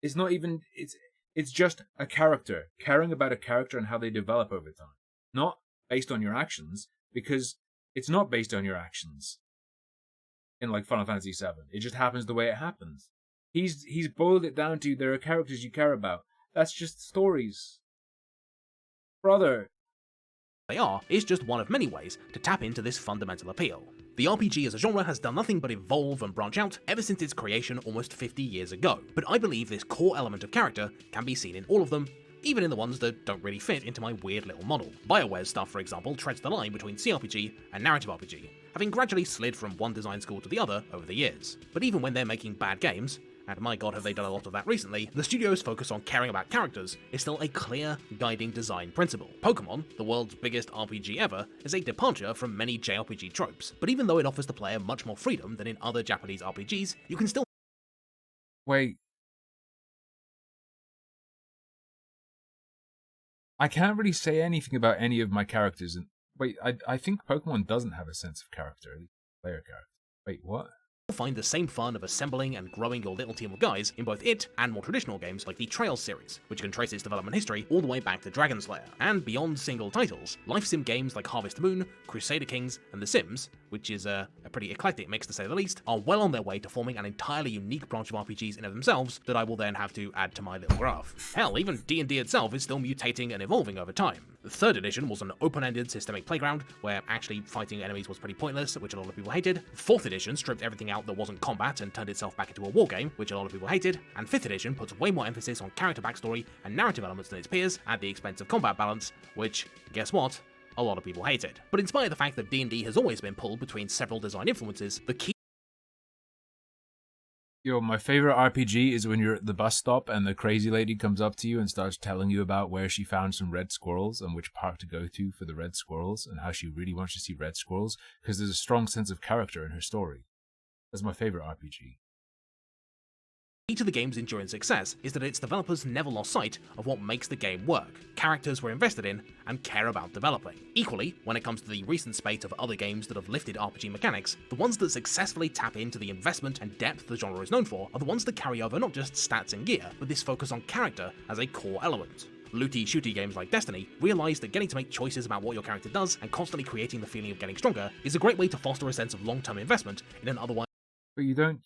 It's not even. It's just a character. Caring about a character and how they develop over time. Not based on your actions, because it's not based on your actions. In like Final Fantasy VII. It just happens the way it happens. He's boiled it down to there are characters you care about. That's just stories. Brother. They are is just one of many ways to tap into this fundamental appeal. The RPG as a genre has done nothing but evolve and branch out ever since its creation almost 50 years ago, but I believe this core element of character can be seen in all of them, even in the ones that don't really fit into my weird little model. BioWare's stuff, for example, treads the line between CRPG and narrative RPG, having gradually slid from one design school to the other over the years. But even when they're making bad games, and my god have they done a lot of that recently, the studio's focus on caring about characters is still a clear, guiding design principle. Pokemon, the world's biggest RPG ever, is a departure from many JRPG tropes, but even though it offers the player much more freedom than in other Japanese RPGs, you can still— Wait. I can't really say anything about any of my characters, and wait, I think Pokemon doesn't have a sense of character, player character. Wait, what? Find the same fun of assembling and growing your little team of guys in both it and more traditional games like the Trails series, which can trace its development history all the way back to Dragon Slayer. And beyond single titles, life sim games like Harvest Moon, Crusader Kings, and The Sims, which is a pretty eclectic mix to say the least, are well on their way to forming an entirely unique branch of RPGs in of themselves that I will then have to add to my little graph. Hell, even D&D itself is still mutating and evolving over time. The 3rd edition was an open-ended systemic playground, where actually fighting enemies was pretty pointless, which a lot of people hated. 4th edition stripped everything out that wasn't combat and turned itself back into a wargame, which a lot of people hated. And 5th edition puts way more emphasis on character backstory and narrative elements than its peers, at the expense of combat balance, which, guess what? A lot of people hated. But in spite of the fact that D&D has always been pulled between several design influences, the key— Yo, my favorite RPG is when you're at the bus stop and the crazy lady comes up to you and starts telling you about where she found some red squirrels and which park to go to for the red squirrels and how she really wants to see red squirrels because there's a strong sense of character in her story. That's my favorite RPG. key to the game's enduring success is that its developers never lost sight of what makes the game work, characters we're invested in, and care about developing. Equally, when it comes to the recent spate of other games that have lifted RPG mechanics, the ones that successfully tap into the investment and depth the genre is known for are the ones that carry over not just stats and gear, but this focus on character as a core element. Looty-shooty games like Destiny realize that getting to make choices about what your character does and constantly creating the feeling of getting stronger is a great way to foster a sense of long-term investment in an otherwise— But you don't—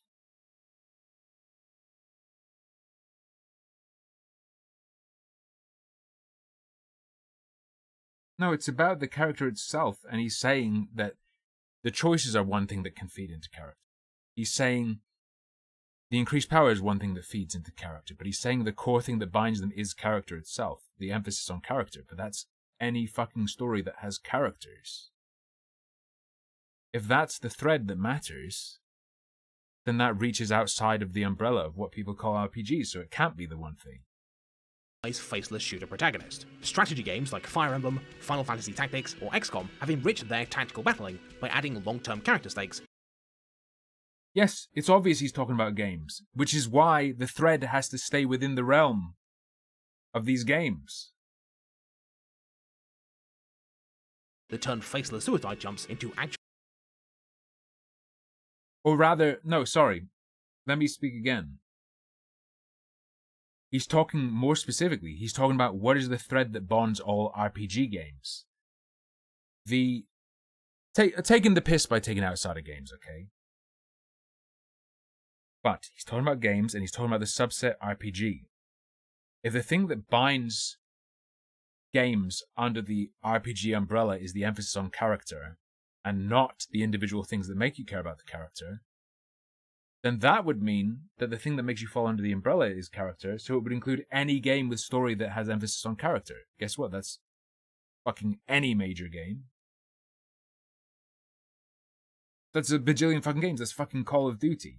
No, it's about the character itself, and he's saying that the choices are one thing that can feed into character. He's saying the increased power is one thing that feeds into character, but he's saying the core thing that binds them is character itself, the emphasis on character, but that's any fucking story that has characters. If that's the thread that matters, then that reaches outside of the umbrella of what people call RPGs, so it can't be the one thing. Faceless shooter protagonist. Strategy games like Fire Emblem, Final Fantasy Tactics, or XCOM have enriched their tactical battling by adding long-term character stakes. Yes, it's obvious he's talking about games, which is why the thread has to stay within the realm of these games. That turn faceless suicide jumps into actual— Or rather, no, sorry. Let me speak again. He's talking more specifically. He's talking about what is the thread that bonds all RPG games. taking the piss by taking outside of games, okay? But he's talking about games, and he's talking about the subset RPG. If the thing that binds games under the RPG umbrella is the emphasis on character, and not the individual things that make you care about the character, then that would mean that the thing that makes you fall under the umbrella is character, so it would include any game with story that has emphasis on character. Guess what? That's fucking any major game. That's a bajillion fucking games. That's fucking Call of Duty.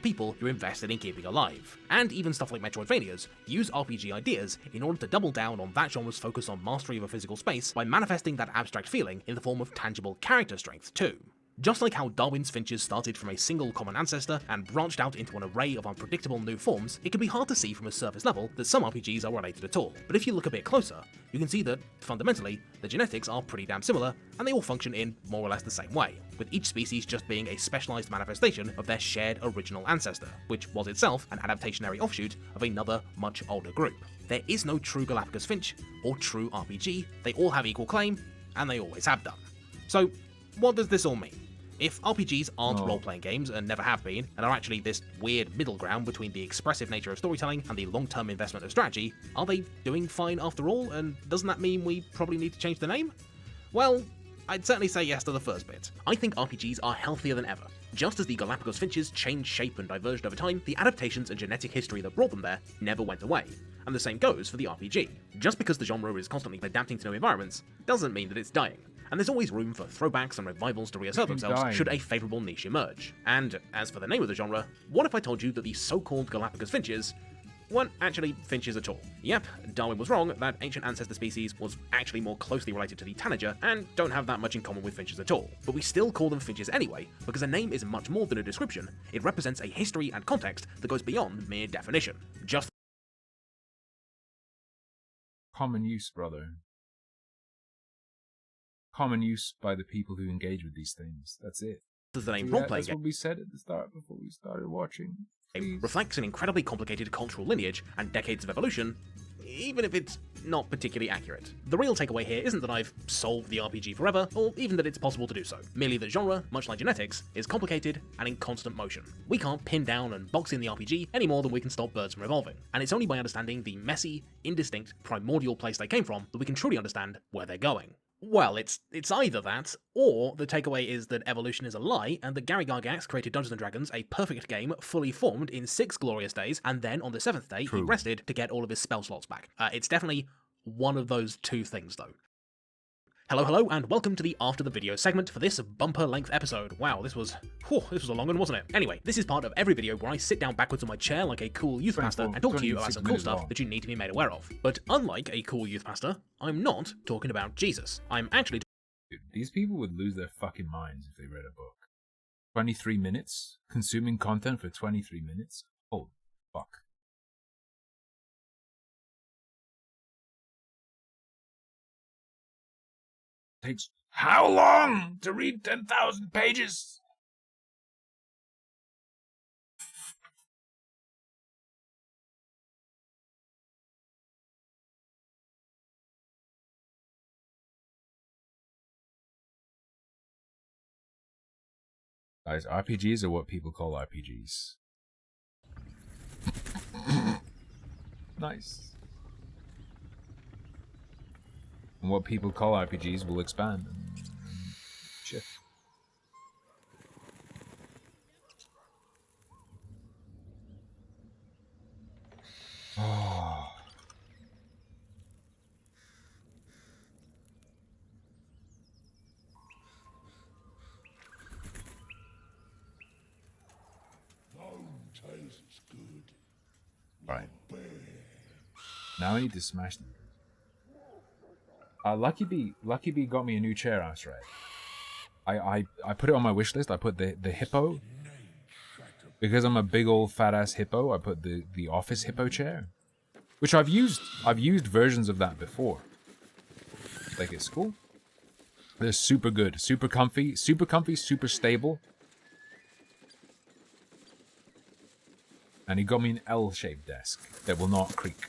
People you're invested in keeping alive. And even stuff like Metroidvanias use RPG ideas in order to double down on that genre's focus on mastery of a physical space by manifesting that abstract feeling in the form of tangible character strength too. Just like how Darwin's finches started from a single common ancestor and branched out into an array of unpredictable new forms, it can be hard to see from a surface level that some RPGs are related at all. But if you look a bit closer, you can see that, fundamentally, the genetics are pretty damn similar, and they all function in more or less the same way, with each species just being a specialized manifestation of their shared original ancestor, which was itself an adaptationary offshoot of another, much older group. There is no true Galapagos finch, or true RPG, they all have equal claim, and they always have done. So, what does this all mean? If RPGs aren't role-playing games, and never have been, and are actually this weird middle ground between the expressive nature of storytelling and the long-term investment of strategy, are they doing fine after all, and doesn't that mean we probably need to change the name? Well, I'd certainly say yes to the first bit. I think RPGs are healthier than ever. Just as the Galapagos finches changed shape and diverged over time, the adaptations and genetic history that brought them there never went away. And the same goes for the RPG. Just because the genre is constantly adapting to new environments, doesn't mean that it's dying. And there's always room for throwbacks and revivals to reassert themselves should a favourable niche emerge. And as for the name of the genre, what if I told you that the so-called Galapagos finches weren't actually finches at all? Yep, Darwin was wrong, that ancient ancestor species was actually more closely related to the tanager and don't have that much in common with finches at all. But we still call them finches anyway, because a name is much more than a description, it represents a history and context that goes beyond mere definition. Just common use, brother. Common use by the people who engage with these things. That's it. As the name role-playing That's what we said at the start before we started watching. It reflects an incredibly complicated cultural lineage and decades of evolution, even if it's not particularly accurate. The real takeaway here isn't that I've solved the RPG forever, or even that it's possible to do so. Merely that genre, much like genetics, is complicated and in constant motion. We can't pin down and box in the RPG any more than we can stop birds from evolving. And it's only by understanding the messy, indistinct, primordial place they came from that we can truly understand where they're going. Well, it's either that, or the takeaway is that evolution is a lie, and that Gary Gygax created Dungeons & Dragons, a perfect game, fully formed in 6 glorious days, and then on the 7th day, he rested to get all of his spell slots back. It's definitely one of those two things, though. Hello, and welcome to the After the Video segment for this bumper-length episode. Wow, this was a long one, wasn't it? Anyway, this is part of every video where I sit down backwards on my chair like a cool youth pastor and talk to you about some cool stuff that you need to be made aware of. But unlike a cool youth pastor, I'm not talking about Jesus. I'm actually... Dude, these people would lose their fucking minds if they read a book. 23 minutes? Consuming content for 23 minutes? Holy fuck. Takes how long to read 10,000 pages? Guys, RPGs are what people call RPGs. Nice. And what people call RPGs will expand and shift. Oh. Right. Now I need to smash them. Lucky Bee got me a new chair, that's right. I put it on my wish list. I put the hippo. Because I'm a big old fat ass hippo, I put the office hippo chair. Which I've used versions of that before. Like, it's cool. They're super good, super comfy, super stable. And he got me an L-shaped desk that will not creak.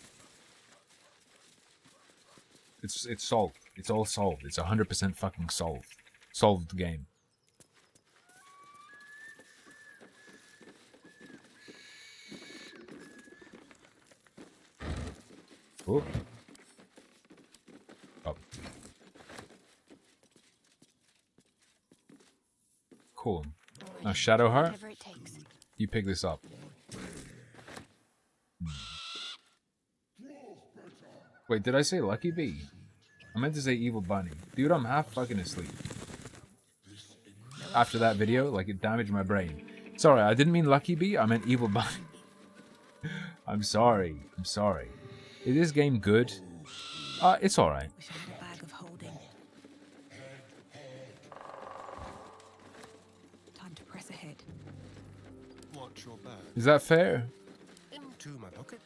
It's solid. It's all solved. It's 100% fucking solved. Solved game. Oh. Oh. Cool. Now Shadowheart, you pick this up. Wait, did I say Lucky Bee? I meant to say Evil Bunny. Dude, I'm half fucking asleep. After that video, like, it damaged my brain. Sorry, I didn't mean Lucky Bee, I meant Evil Bunny. I'm sorry. I'm sorry. Is this game good? It's alright. Time to press ahead. What's your bag? Is that fair? Into my pocket.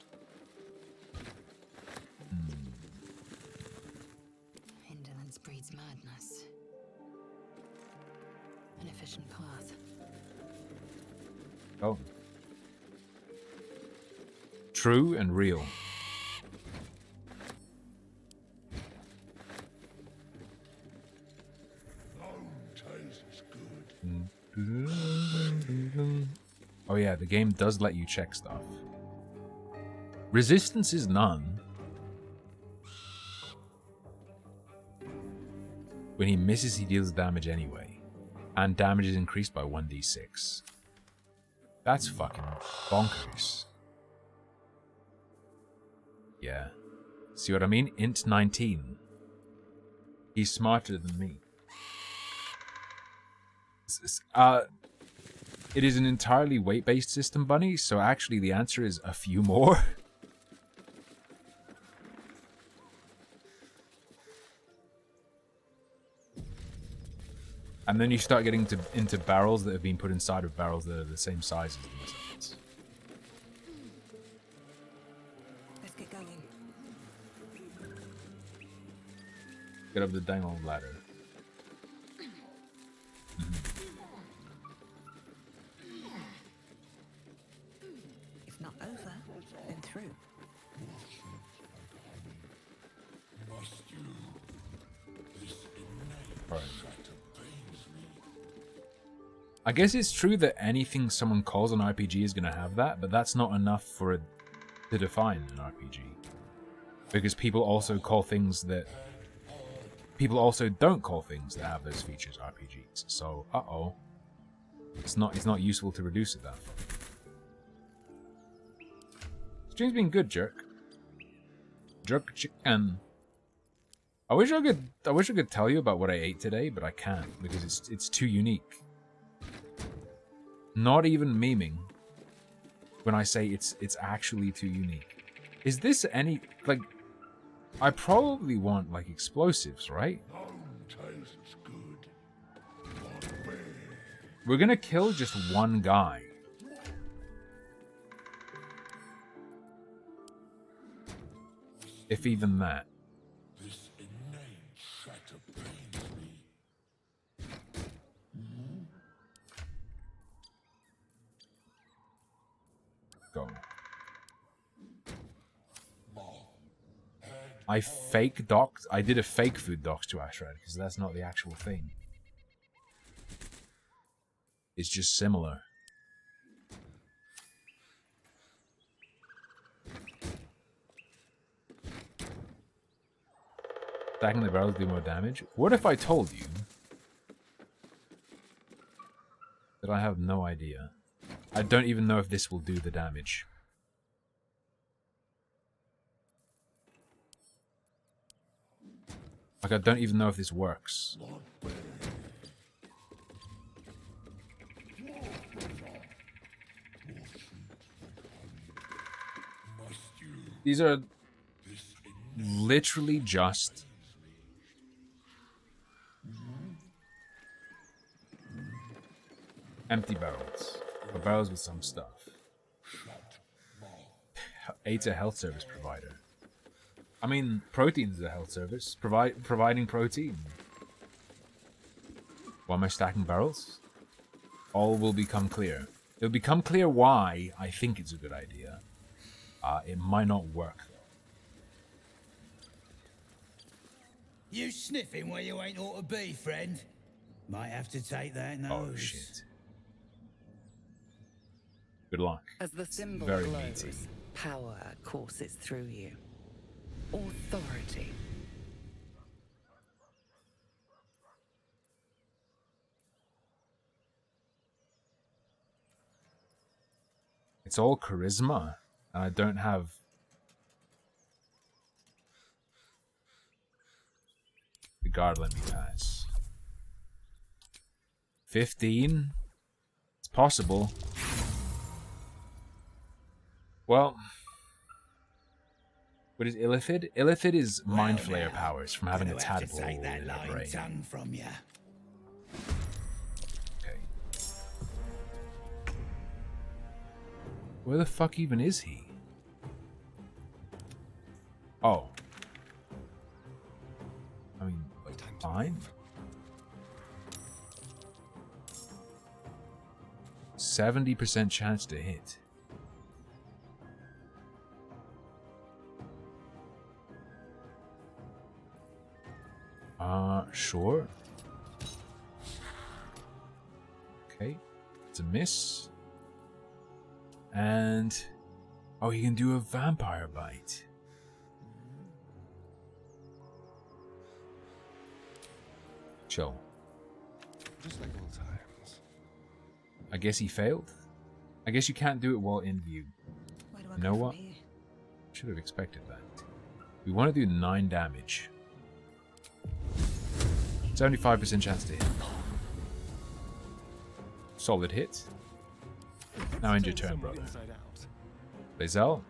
Indolence breeds madness. An efficient path. Oh. True and real. Oh yeah, the game does let you check stuff. Resistance is none. When he misses, he deals damage anyway. And damage is increased by 1d6. That's fucking bonkers. Yeah. See what I mean? Int 19. He's smarter than me. It is an entirely weight-based system, Bunny, so actually the answer is a few more. And then you start getting into barrels that have been put inside of barrels that are the same size as themselves. Let's get going. Get up the dang old ladder. If not over, then through. Right. I guess it's true that anything someone calls an RPG is going to have that, but that's not enough for it to define an RPG. Because people also call things that... People also don't call things that have those features RPGs. So, uh-oh. It's not useful to reduce it that far. Stream's been good, jerk. Jerk chicken. I wish I could tell you about what I ate today, but I can't because it's too unique. Not even memeing when I say it's actually too unique. Is this any like I probably want like explosives, right? We're gonna kill just one guy. If even that. Go. I did a fake food docs to Ashred because that's not the actual thing. It's just similar. Stacking the barrels do more damage? What if I told you that I have no idea? I don't even know if this will do the damage. Like, I don't even know if this works. These are literally just empty barrels. Or barrels with some stuff. Eight's a health service provider. I mean, protein is a health service. Providing protein. Why am I stacking barrels? All will become clear. It'll become clear why I think it's a good idea. It might not work, though. You sniffing where you ain't ought to be, friend? Might have to take that nose. Oh shit. Good luck. As the symbol Very glows, meaty. power courses through you. Authority. It's all charisma, and I don't have... The guard let me pass. 15? It's possible. Well... What is Illithid? Illithid is Mind Flayer powers from having a tadpole in her brain. Tongue from you. Okay. Where the fuck even is he? Oh. I mean, like, fine. 70% chance to hit. Sure. Okay. It's a miss. And... Oh, he can do a vampire bite. Chill. Just like old times. I guess he failed. I guess you can't do it while in view. You know what? Should have expected that. We want to do 9 damage. 75% chance to hit. Solid hit. Now end your turn, brother. Lae'zel,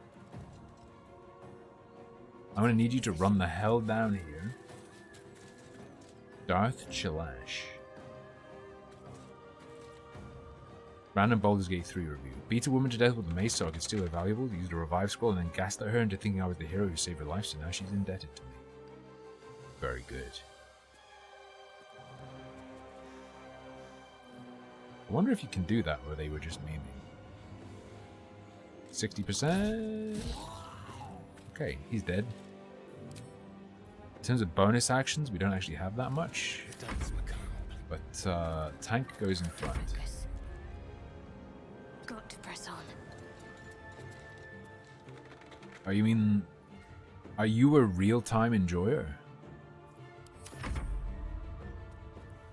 I'm gonna need you to run the hell down here. Darth Chilash. Random Baldur's Gate 3 review. Beat a woman to death with a mace so I could steal her valuables, used a revive scroll, and then gaslit her into thinking I was the hero who saved her life, so now she's indebted to me. Very good. I wonder if you can do that, or they were just memeing. 60%. Okay, he's dead. In terms of bonus actions, we don't actually have that much. But tank goes in front. Got to press on. Oh, you mean... Are you a real-time enjoyer?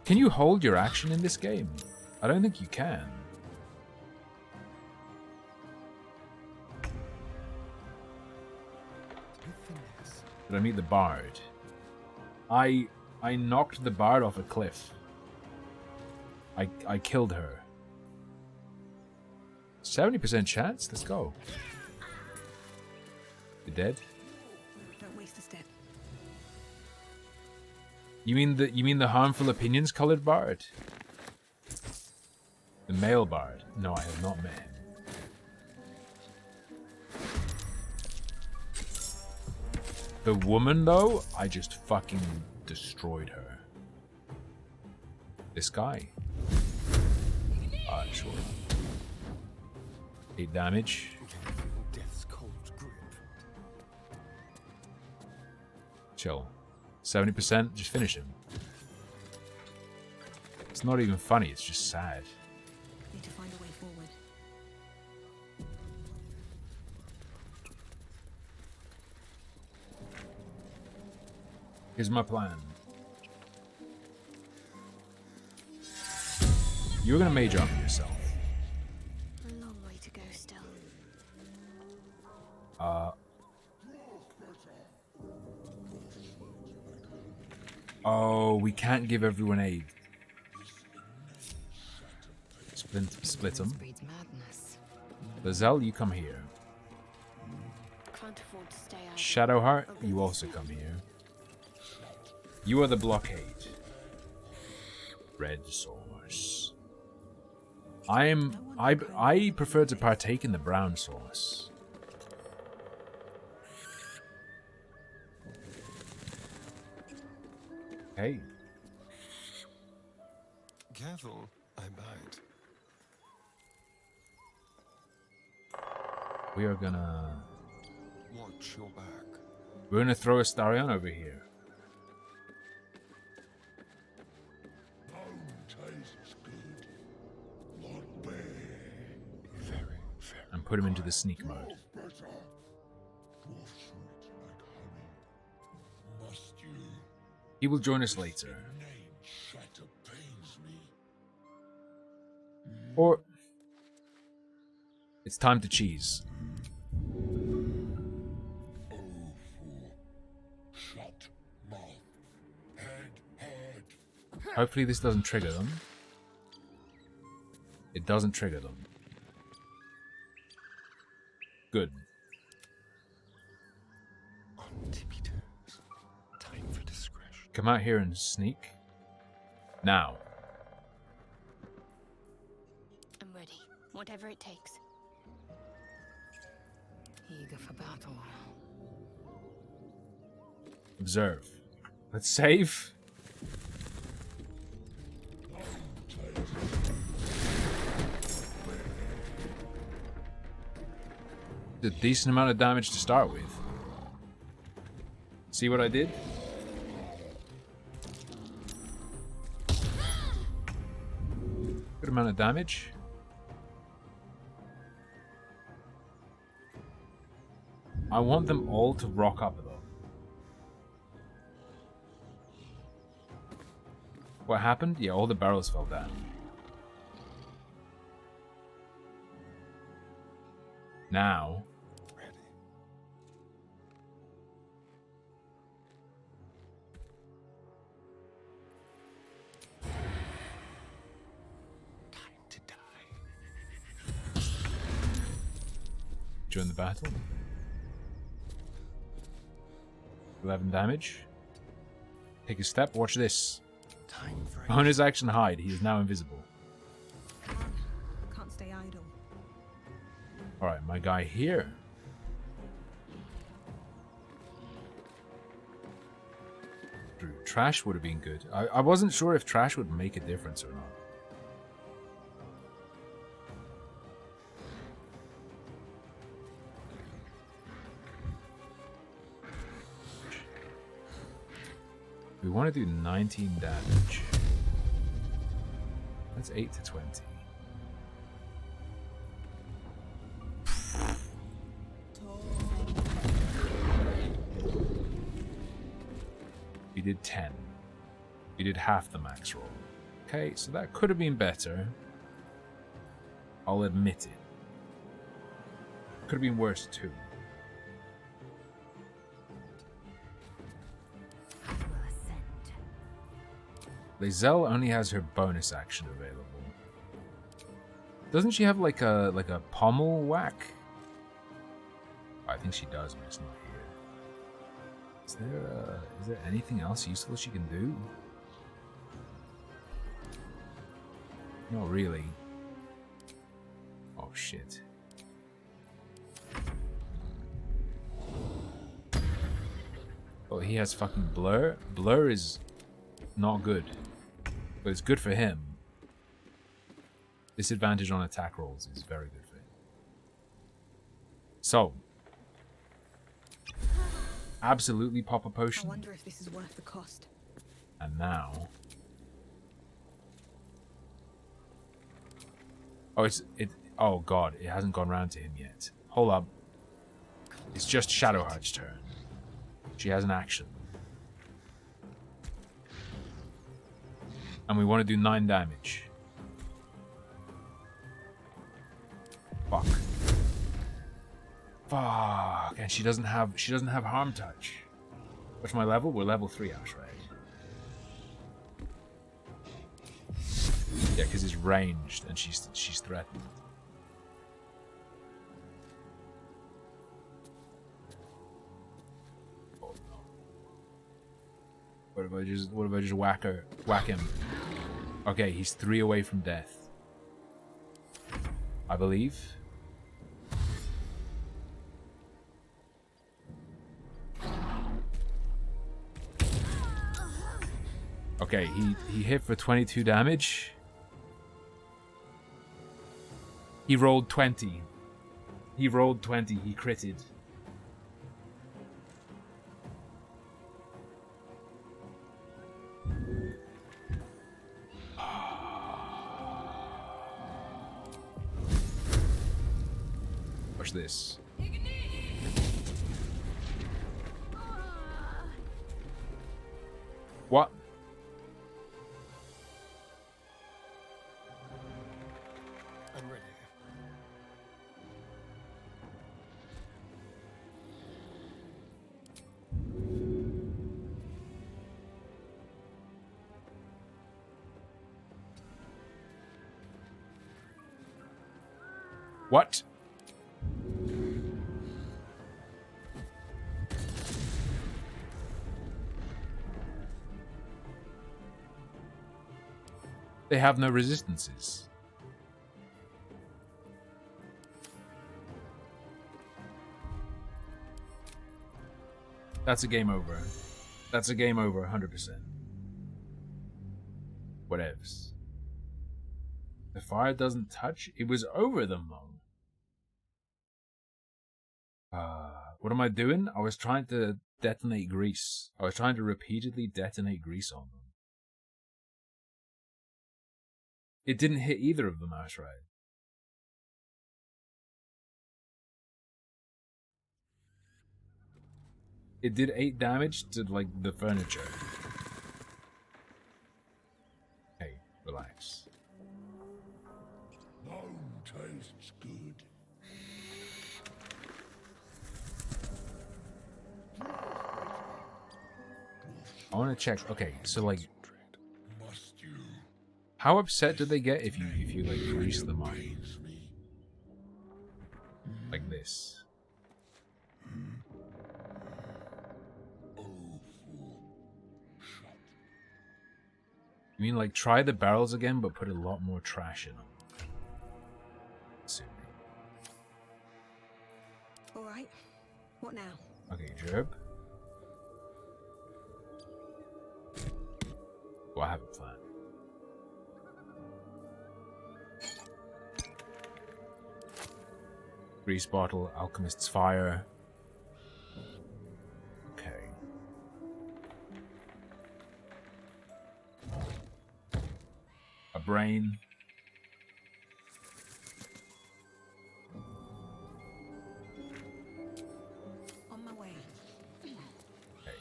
Can you hold your action in this game? I don't think you can. Did I meet the bard? I knocked the bard off a cliff. I killed her. 70% chance? Let's go. You dead? Don't waste a step. You mean the harmful opinions colored bard? The male bard? No, I have not met him. The woman, though, I just fucking destroyed her. This guy. Sure. 8 damage. Death's cold grip. Chill. 70%, just finish him. It's not even funny, it's just sad. Need to find a way forward. Here's my plan. You're gonna mage armor yourself. A long way to go still. Oh, we can't give everyone aid. Split them. Lae'zel, you come here. Can't afford to stay out. Shadowheart, you also come here. You are the blockade. Red sauce. I prefer to partake in the brown sauce. Hey. Careful, I bite. We are gonna... Watch your back. We're gonna throw Astarion over here. put him into the sneak mode. He will join us later. Or it's time to cheese. Hopefully this doesn't trigger them. It doesn't trigger them. Good. On tippy toes. Time for discretion. Come out here and sneak. Now. I'm ready. Whatever it takes. Eager for battle. Observe. Let's save. A decent amount of damage to start with. See what I did? Good amount of damage. I want them all to rock up though. What happened? Yeah, all the barrels fell down. Now. Join the battle. 11 damage. Take a step. Watch this. On his action hide, he is now invisible. Can't stay idle. Alright, my guy here. Trash would have been good. I wasn't sure if trash would make a difference or not. We want to do 19 damage. That's 8 to 20. We did 10. We did half the max roll. Okay, so that could have been better. I'll admit it. Could have been worse too. Lizelle only has her bonus action available. Doesn't she have like a pommel whack? I think she does, but it's not here. Is there anything else useful she can do? Not really. Oh shit. Oh, he has fucking blur. Blur is not good. But it's good for him. Disadvantage on attack rolls is very good for him. So, absolutely pop a potion. I wonder if this is worth the cost. And now, oh god, it hasn't gone round to him yet. Hold up. It's just Shadowheart's turn. She has an action. And we want to do 9 damage. Fuck. Fuck. And she doesn't have harm touch. What's my level? We're level 3 outright. Yeah, because it's ranged and she's threatened. Oh no. What if I just whack him? Okay, he's 3 away from death. I believe. Okay, he hit for 22 damage. He rolled 20. He rolled 20. He critted. Watch this. What? I'm ready. What? They have no resistances. That's a game over. That's a game over 100%. Whatevs. The fire doesn't touch? It was over them though. What am I doing? I was trying to detonate grease. I was trying to repeatedly detonate grease on them. It didn't hit either of them outright. It did 8 damage to, like, the furniture. Hey, relax. Bone tastes good. I want to check. Okay, so like, how upset do they get if you like grease them up? Like this. You mean like try the barrels again, but put a lot more trash in them? All right. What now? Okay, Jerb. Well, I have a plan. Grease bottle, alchemist's fire. Okay. A brain. On my way. Okay.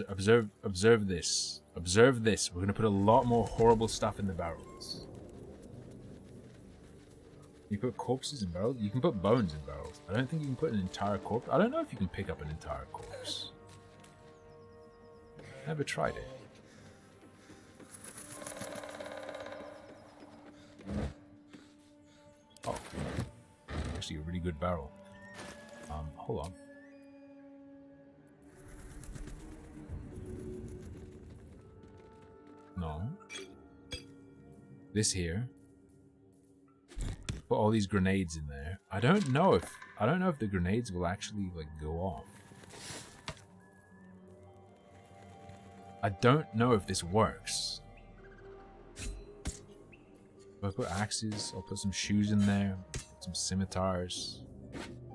Observe this. Observe this. We're gonna put a lot more horrible stuff in the barrels. You put corpses in barrels? You can put bones in barrels. I don't think you can put an entire corpse. I don't know if you can pick up an entire corpse. Never tried it. Oh. Actually a really good barrel. Hold on. No. This here. Put all these grenades in there. I don't know if the grenades will actually like go off. I don't know if this works. If I put axes, I'll put some shoes in there, put some scimitars.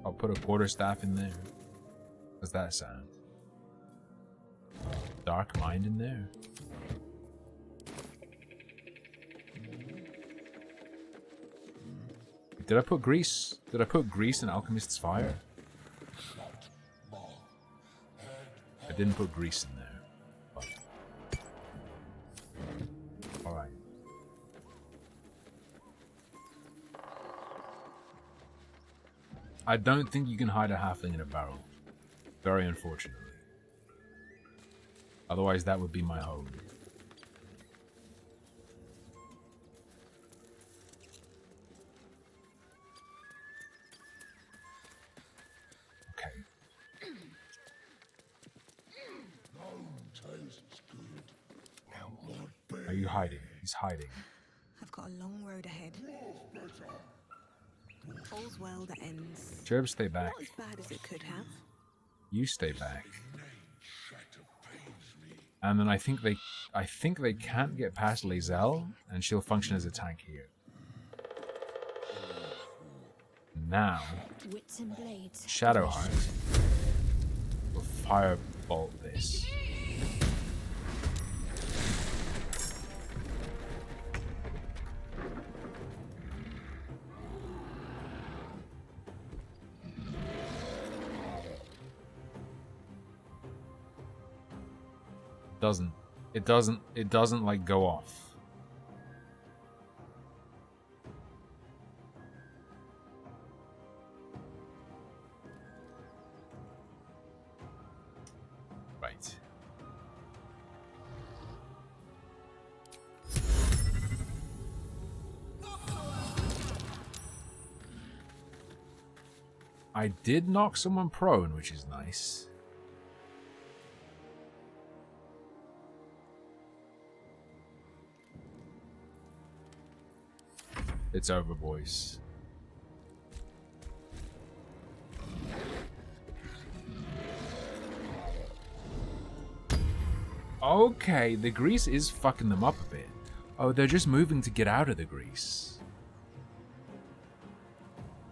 I'll put a quarterstaff in there. How's that sound? Dark mind in there. Did I put grease? Did I put grease in Alchemist's fire? I didn't put grease in there. Alright. I don't think you can hide a halfling in a barrel. Very unfortunately. Otherwise that would be my home. Are you hiding? He's hiding. I've got a long road ahead. All's well that ends. Jerb, stay back. Not as bad as it could have. You stay back. And then I think they can't get past Lae'zel, and she'll function as a tank here. Now, Wits and blades. Shadowheart will firebolt this. doesn't like go off. Right. I did knock someone prone, which is nice. It's over, boys. Okay, the grease is fucking them up a bit. Oh, they're just moving to get out of the grease.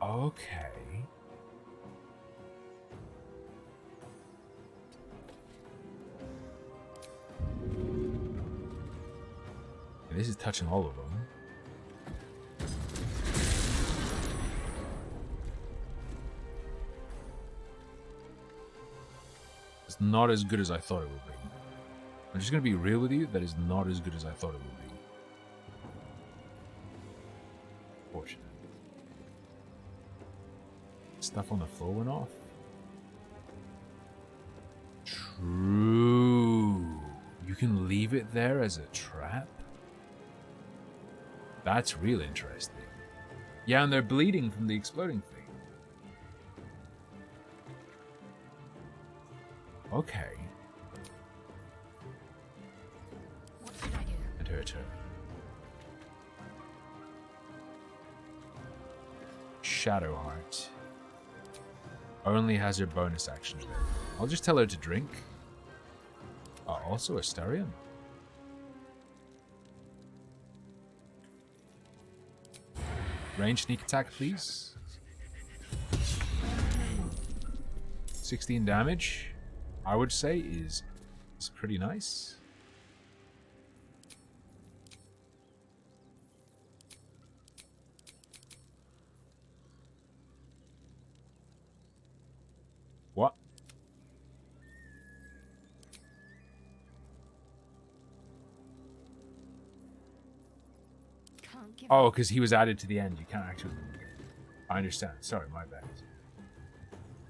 Okay. This is touching all of them. It's not as good as I thought it would be. I'm just gonna be real with you, that is not as good as I thought it would be. Fortunate. Stuff on the floor went off. True. You can leave it there as a trap? That's real interesting. Yeah, and they're bleeding from the exploding thing. Okay. What should I do? And her turn. Shadowheart. Only has her bonus action left. I'll just tell her to drink. Also Astarion. Range sneak attack, please. 16 damage, I would say, is pretty nice. What? Oh, because he was added to the end. You can't actually... I understand. Sorry, my bad.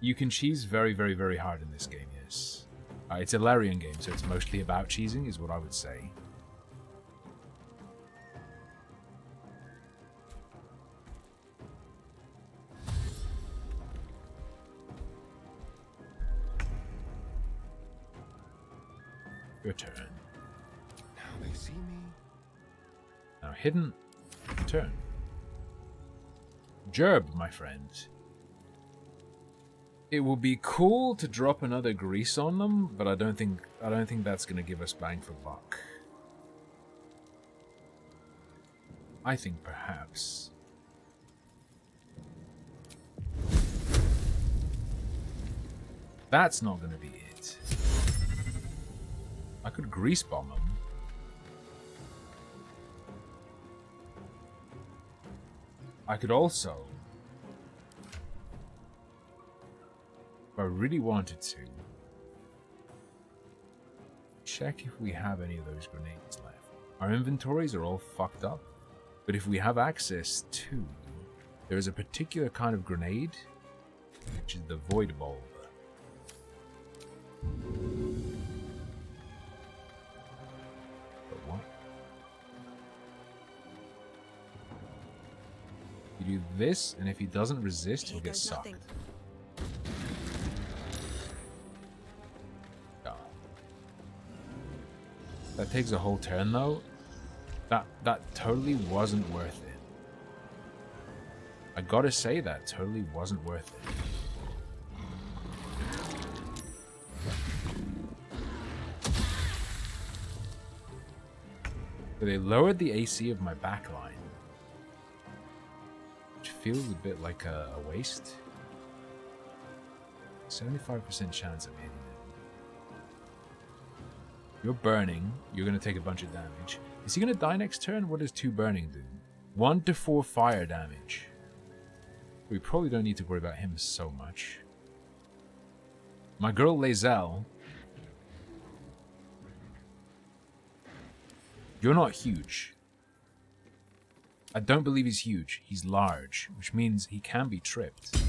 You can cheese very, very, very hard in this game, yes. It's a Larian game, so it's mostly about cheesing, is what I would say. Your turn. Now they see me. Now hidden. Turn. Gerb, my friend. It will be cool to drop another grease on them, but I don't think that's gonna give us bang for buck. I think perhaps. That's not gonna be it. I could grease bomb them. I could also, if I really wanted to, check if we have any of those grenades left. Our inventories are all fucked up, but if we have access to, there is a particular kind of grenade, which is the Void Bulb. But what? You do this, and if he doesn't resist, he'll get sucked. That takes a whole turn, though. That totally wasn't worth it. I gotta say, that totally wasn't worth it. But they lowered the AC of my backline, which feels a bit like a waste. 75% chance of hitting it. You're burning. You're going to take a bunch of damage. Is he going to die next turn? What does 2 burning do? 1 to 4 fire damage. We probably don't need to worry about him so much. My girl Lae'zel You're not huge. I don't believe he's huge. He's large, which means he can be tripped.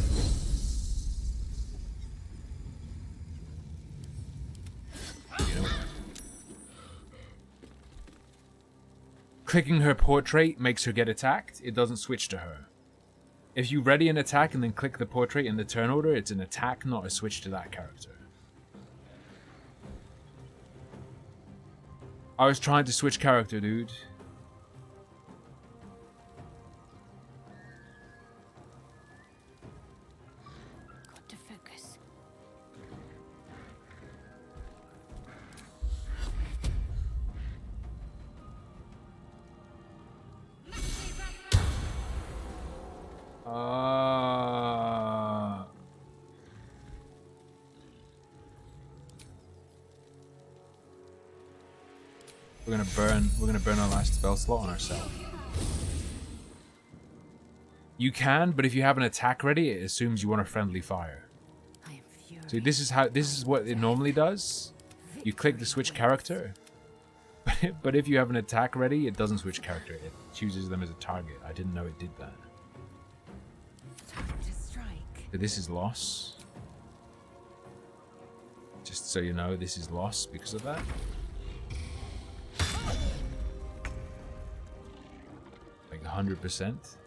You know, clicking her portrait makes her get attacked. It doesn't switch to her. If you ready an attack and then click the portrait in the turn order, it's an attack, not a switch to that character. I was trying to switch character, dude. Got to focus. We're gonna burn our last spell slot on ourselves. You can, but if you have an attack ready, it assumes you want a friendly fire. So this is what it normally does. You click the switch character. But if you have an attack ready, it doesn't switch character. It chooses them as a target. I didn't know it did that. So this is loss. Just so you know, this is loss because of that. Like 100%.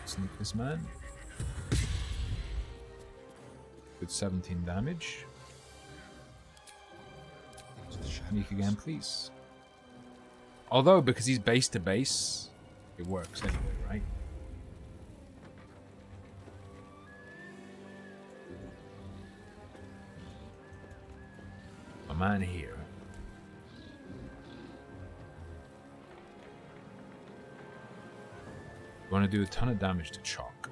Sneak this man. With 17 damage. Sneak again, please. Although, because he's base to base, it works anyway, right? A man here. You want to do a ton of damage to Chalk.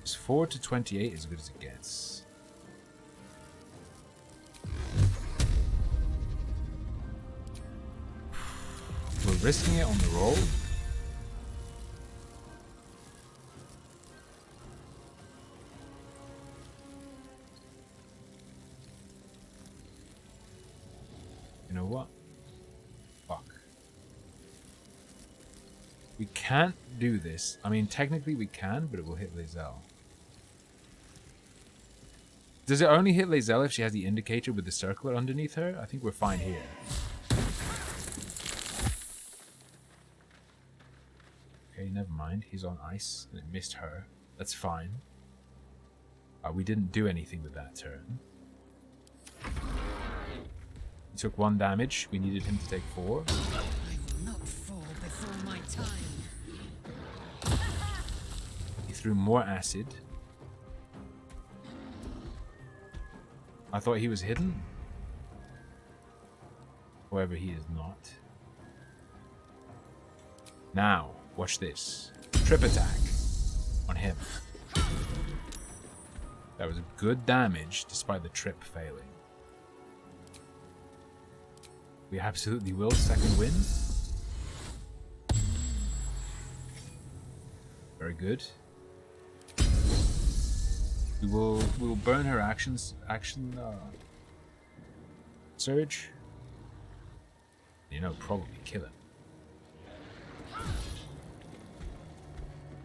It's 4 to 28 as good as it gets. We're risking it on the roll. You know what? Fuck. We can't do this. I mean, technically we can, but it will hit Lae'zel. Does it only hit Lae'zel if she has the indicator with the circlet underneath her? I think we're fine here. Okay, never mind. He's on ice, and it missed her. That's fine. We didn't do anything with that turn. He took 1 damage. We needed him to take 4. I will not fall before my time. He threw more acid. I thought he was hidden. However, he is not. Now, watch this. Trip attack on him. That was good damage despite the trip failing. We absolutely will. Second wind. Very good. We'll burn her action surge. You know, probably kill him.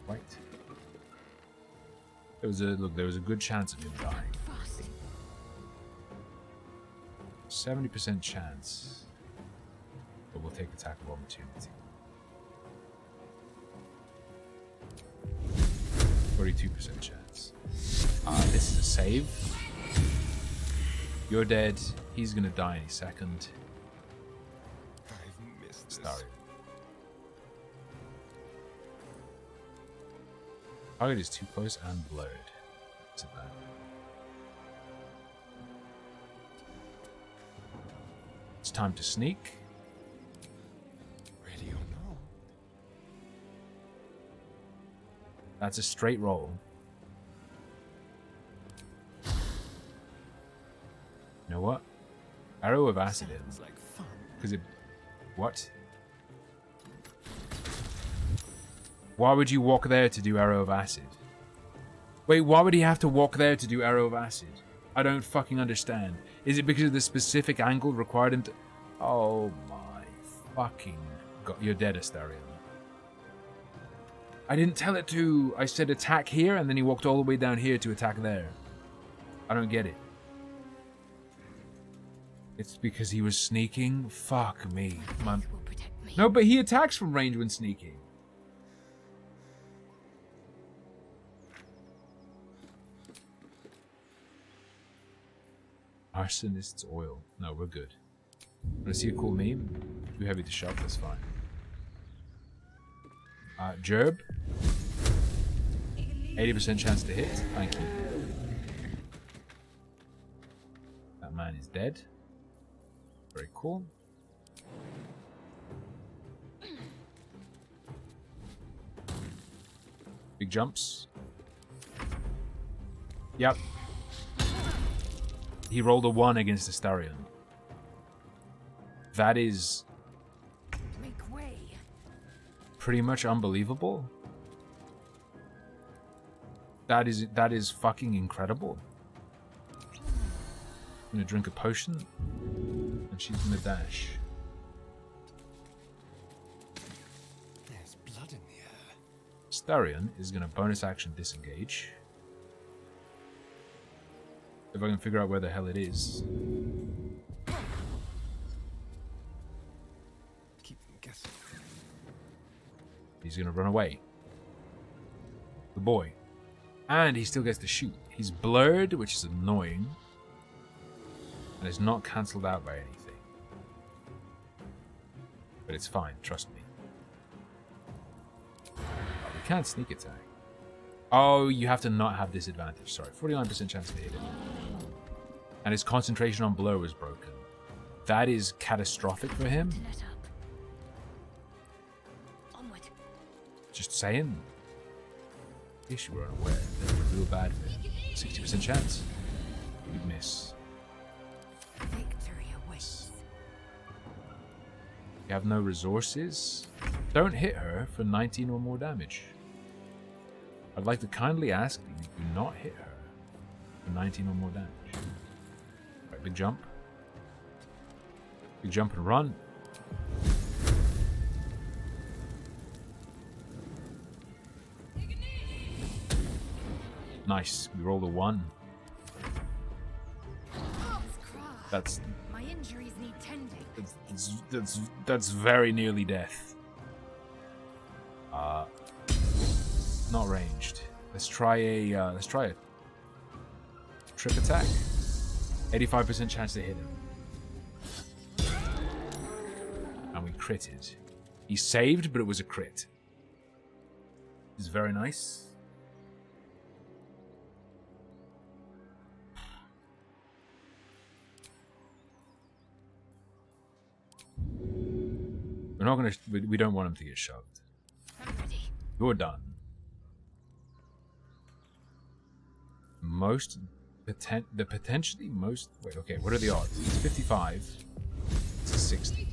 Right. There was a good chance of him dying. 70% chance. But we'll take attack of opportunity. 42% chance. This is a save. You're dead. He's gonna die any second. I've missed this. Starry. Target is too close and blurred. Isn't that? It's time to sneak. Ready or no? That's a straight roll. You know what? Arrow of acid in. Like fun. Because it... What? Why would you walk there to do arrow of acid? Wait, why would he have to walk there to do Arrow of Acid? I don't fucking understand. Is it because of the specific angle required him to... Oh my fucking god. You're dead, Astarion. I didn't tell it to... I said attack here, and then he walked all the way down here to attack there. I don't get it. It's because he was sneaking? Fuck me, man. No, but he attacks from range when sneaking. Arsonist's oil. No, we're good. Wanna see a cool meme? Too heavy to shove, that's fine. Gerb. 80% chance to hit. Thank you. That man is dead. Very cool. Big jumps. Yep. He rolled a 1 against Astarion. That is pretty much unbelievable. That is fucking incredible. I'm gonna drink a potion, and she's gonna dash. There's blood in the air. Astarion is gonna bonus action disengage. If I can figure out where the hell it is. Keep them guessing. He's gonna run away. The boy. And he still gets to shoot. He's blurred, which is annoying. And it's not cancelled out by anything. But it's fine, trust me. Oh, we can't sneak attack. Oh, you have to not have disadvantage. Sorry, 49% chance to hit him. And his concentration on blur was broken. That is catastrophic for him. Just saying. In case you were unaware, that would feel bad for him. 60% chance. You'd miss. Victory awaits. You have no resources? Don't hit her for 19 or more damage. I'd like to kindly ask that you do not hit her for 19 or more damage. Right, big jump. Big jump and run. Nice. We rolled a 1. That's My injuries need tending. that's very nearly death. Not ranged. Let's try a trip attack. 85% chance to hit him. And we critted. He saved, but it was a crit. This is very nice. We're not gonna. We don't want him to get shoved. You're done. The potentially most. Wait, okay. What are the odds? It's 55. It's a 60.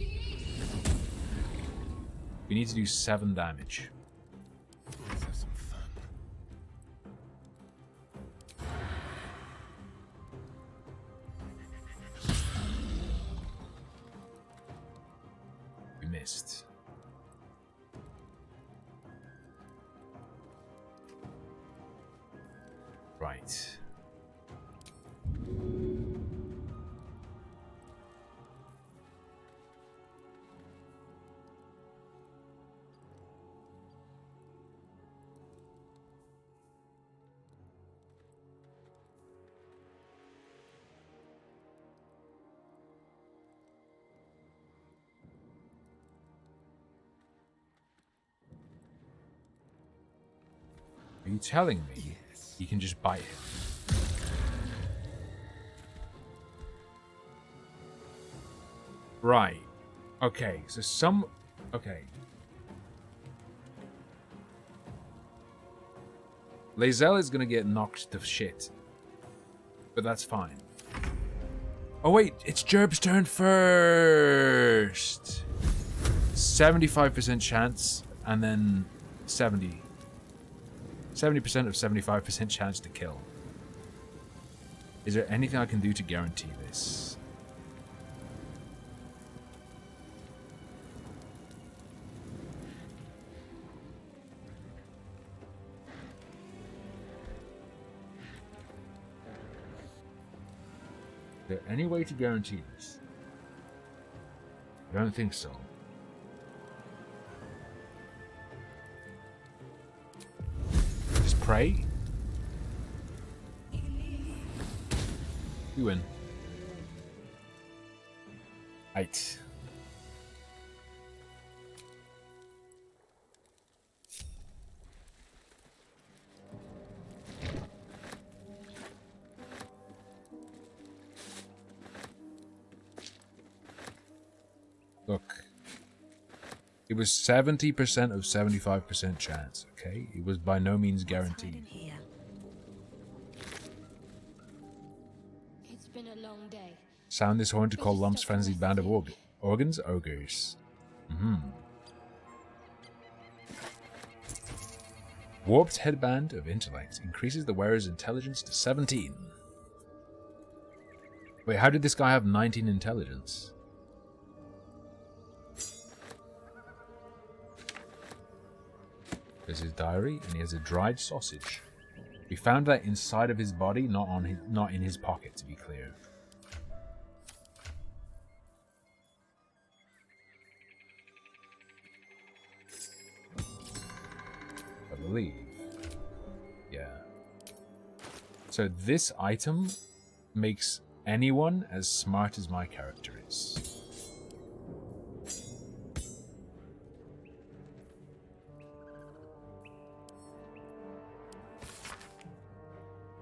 We need to do 7 damage. Let's have some fun. We missed. Right. Are you telling me he can just bite him? Right. Okay, so okay. Lae'zel is gonna get knocked to shit. But that's fine. Oh wait, it's Gerb's turn first! 75% chance, and then 70. 70% of 75% chance to kill. Is there anything I can do to guarantee this? Is there any way to guarantee this? I don't think so. Just pray? You win. 8. Look. It was 70% of 75% chance, okay? It was by no means guaranteed. It's been a long day. Sound this horn to call Lump's frenzied band of organs? Ogres. Warped headband of intellect increases the wearer's intelligence to 17. Wait, how did this guy have 19 intelligence? There's his diary, and he has a dried sausage. We found that inside of his body, not in his pocket, to be clear. I believe. Yeah. So this item makes anyone as smart as my character is.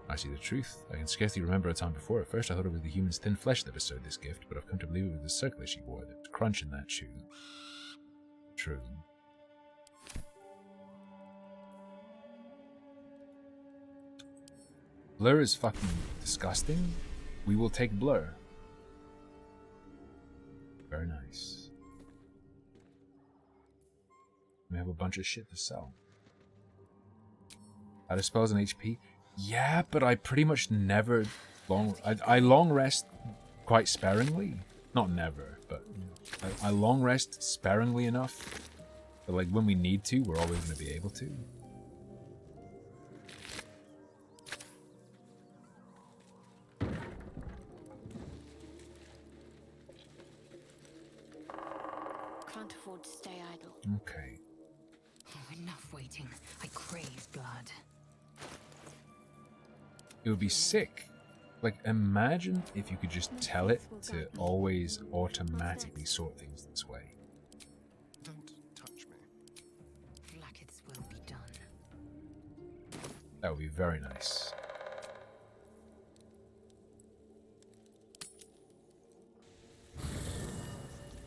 I see the truth. I can scarcely remember a time before. At first I thought it was the human's thin flesh that bestowed this gift, but I've come to believe it was the circlet she wore, the crunch in that shoe. True. Blur is fucking disgusting. We will take Blur. Very nice. We have a bunch of shit to sell. How to spells and HP? Yeah, but I pretty much never I long rest quite sparingly. Not never, but I long rest sparingly enough that like when we need to, we're always going to be able to. Can't afford to stay idle. Okay. Oh, enough waiting. I crave blood. It would be sick. Like, imagine if you could just tell it to always automatically sort things this way. Don't touch me. Blackets will be done. That would be very nice.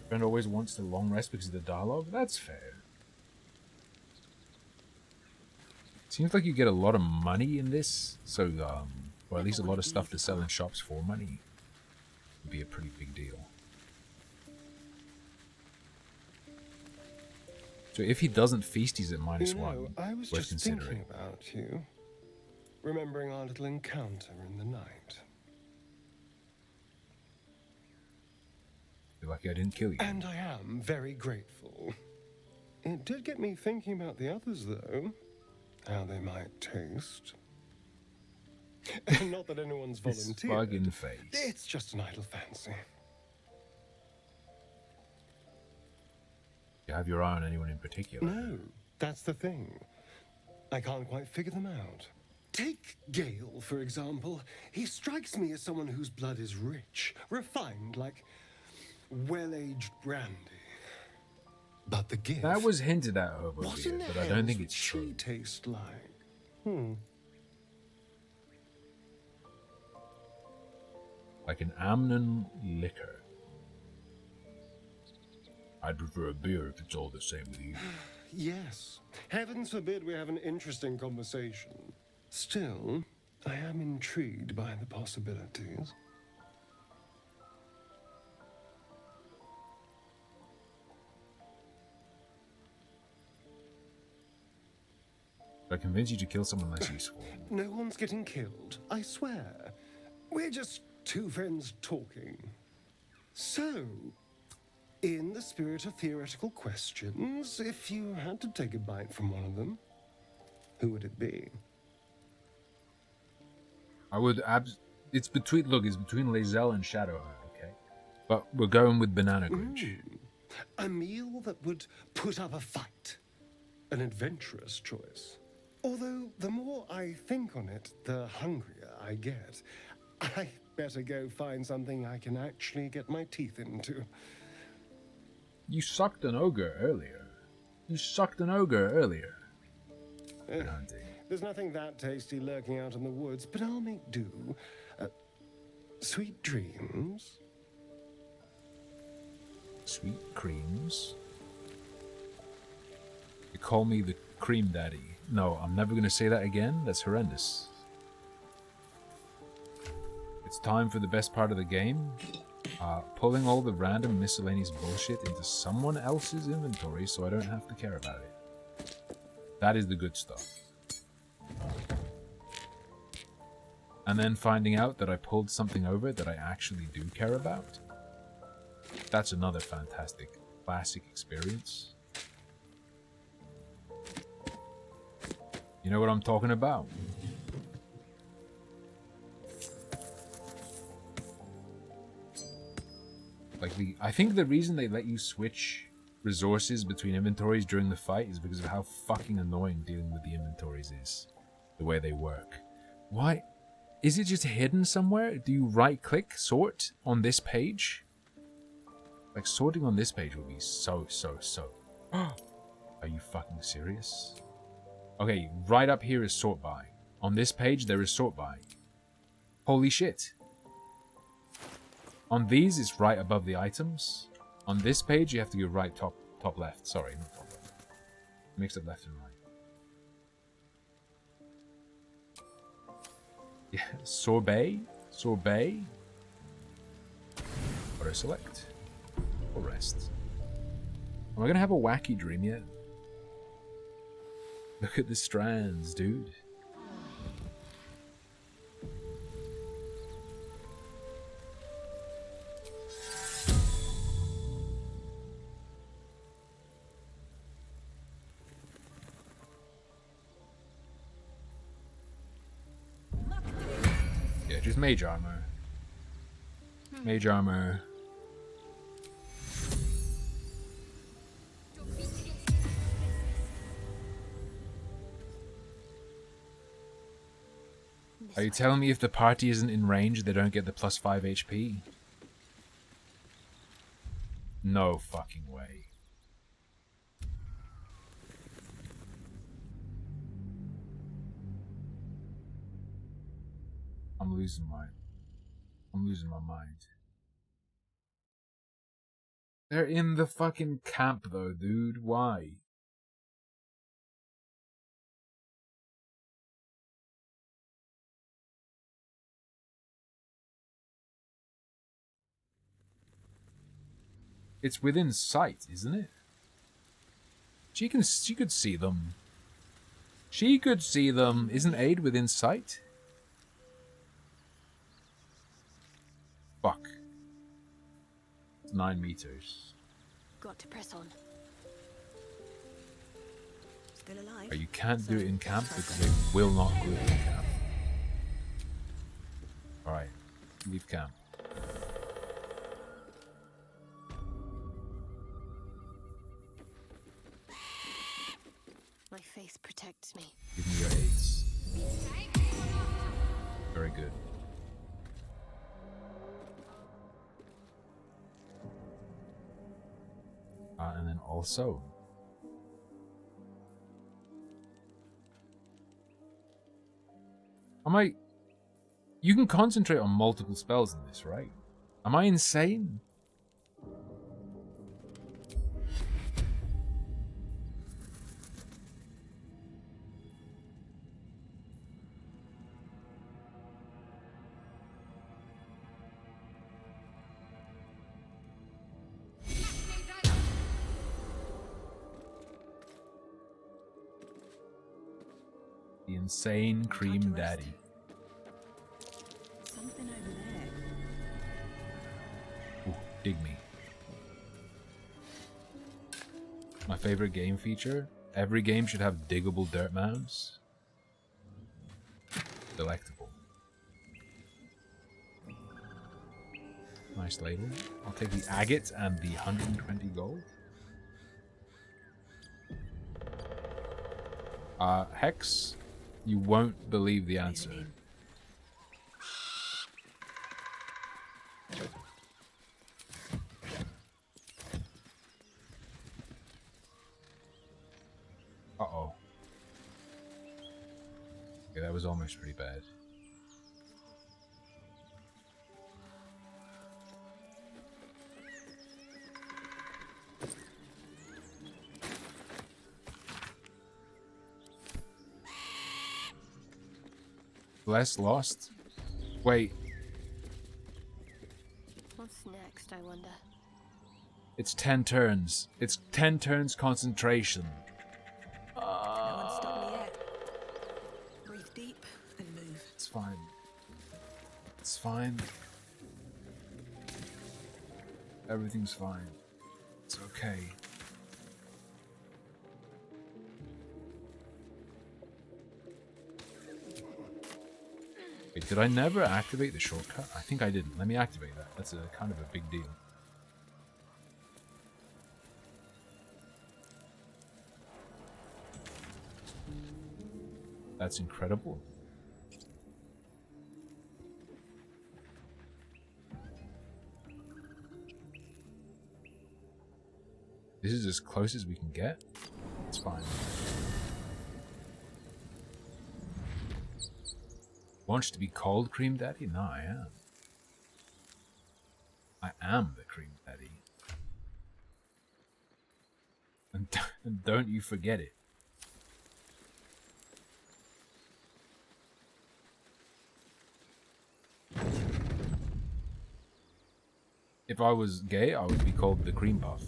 Friend always wants the long rest because of the dialogue? That's fair. Seems like you get a lot of money in this, so, or at least a lot of stuff to sell in shops for money. Would be a pretty big deal. So if he doesn't feast, he's at -1. I was worth just thinking about you. Remembering our little encounter in the night. Feel like I didn't kill you. And I am very grateful. It did get me thinking about the others, though. How they might taste. Not that anyone's volunteered. Fucking face. It's just an idle fancy. You have your eye on anyone in particular? No, that's the thing. I can't quite figure them out. Take Gale, for example. He strikes me as someone whose blood is rich, refined, like well-aged brandy. But the gift... That was hinted at over here, but I don't think it's true. She taste like? Like an Amnon liquor. I'd prefer a beer if it's all the same with you. Yes. Heavens forbid we have an interesting conversation. Still, I am intrigued by the possibilities. I convince you to kill someone less useful. No one's getting killed, I swear. We're just two friends talking. So, in the spirit of theoretical questions, if you had to take a bite from one of them, who would it be? I would it's between Lae'zel and Shadowheart, okay? But we're going with Banana Grinch. A meal that would put up a fight. An adventurous choice. Although, the more I think on it, the hungrier I get. I better go find something I can actually get my teeth into. You sucked an ogre earlier. There's nothing that tasty lurking out in the woods, but I'll make do. Sweet dreams. Sweet creams. You call me the cream daddy. No, I'm never gonna say that again. That's horrendous. It's time for the best part of the game. Pulling all the random miscellaneous bullshit into someone else's inventory so I don't have to care about it. That is the good stuff. And then finding out that I pulled something over that I actually do care about. That's another fantastic, classic experience. You know what I'm talking about? I think the reason they let you switch resources between inventories during the fight is because of how fucking annoying dealing with the inventories is. The way they work. Why? Is it just hidden somewhere? Do you right-click, sort, on this page? Like, sorting on this page would be so. Are you fucking serious? Okay, right up here is sort by. On this page, there is sort by. Holy shit. On these, it's right above the items. On this page, you have to go right top left. Sorry, not top left. Mix up left and right. Yeah, sorbet. Auto select. Or rest. Am I gonna have a wacky dream yet? Look at the strands, dude. Yeah, just mage armor. Mage armor. Are you telling me if the party isn't in range, they don't get the +5 HP? No fucking way. I'm losing my mind. They're in the fucking camp though, dude. Why? It's within sight, isn't it? She could see them. She could see them. Isn't aid within sight? Fuck. It's 9 meters. Got to press on. Still alive. But you can't do it in camp because they will not do it in camp. Alright. Leave camp. My faith protects me. Give me your aids. Very good. And then also... You can concentrate on multiple spells in this, right? Am I insane? insane cream daddy. Something over there. Ooh, dig me. My favorite game feature? Every game should have diggable dirt mounds. Delectable. Nice label. I'll take the agate and the 120 gold. Hex, you won't believe the answer. Uh-oh. Okay, that was almost pretty bad. Less lost? Wait. What's next, I wonder? It's 10 turns. It's 10 turns concentration. No one stopped me yet. Breathe deep and move. It's fine. It's fine. Everything's fine. It's okay. Wait, did I never activate the shortcut? I think I didn't. Let me activate that. That's a kind of a big deal. That's incredible. This is as close as we can get. It's fine. Wants to be called Cream Daddy? No, I am. I am the Cream Daddy. And don't you forget it. If I was gay, I would be called the Cream Puff.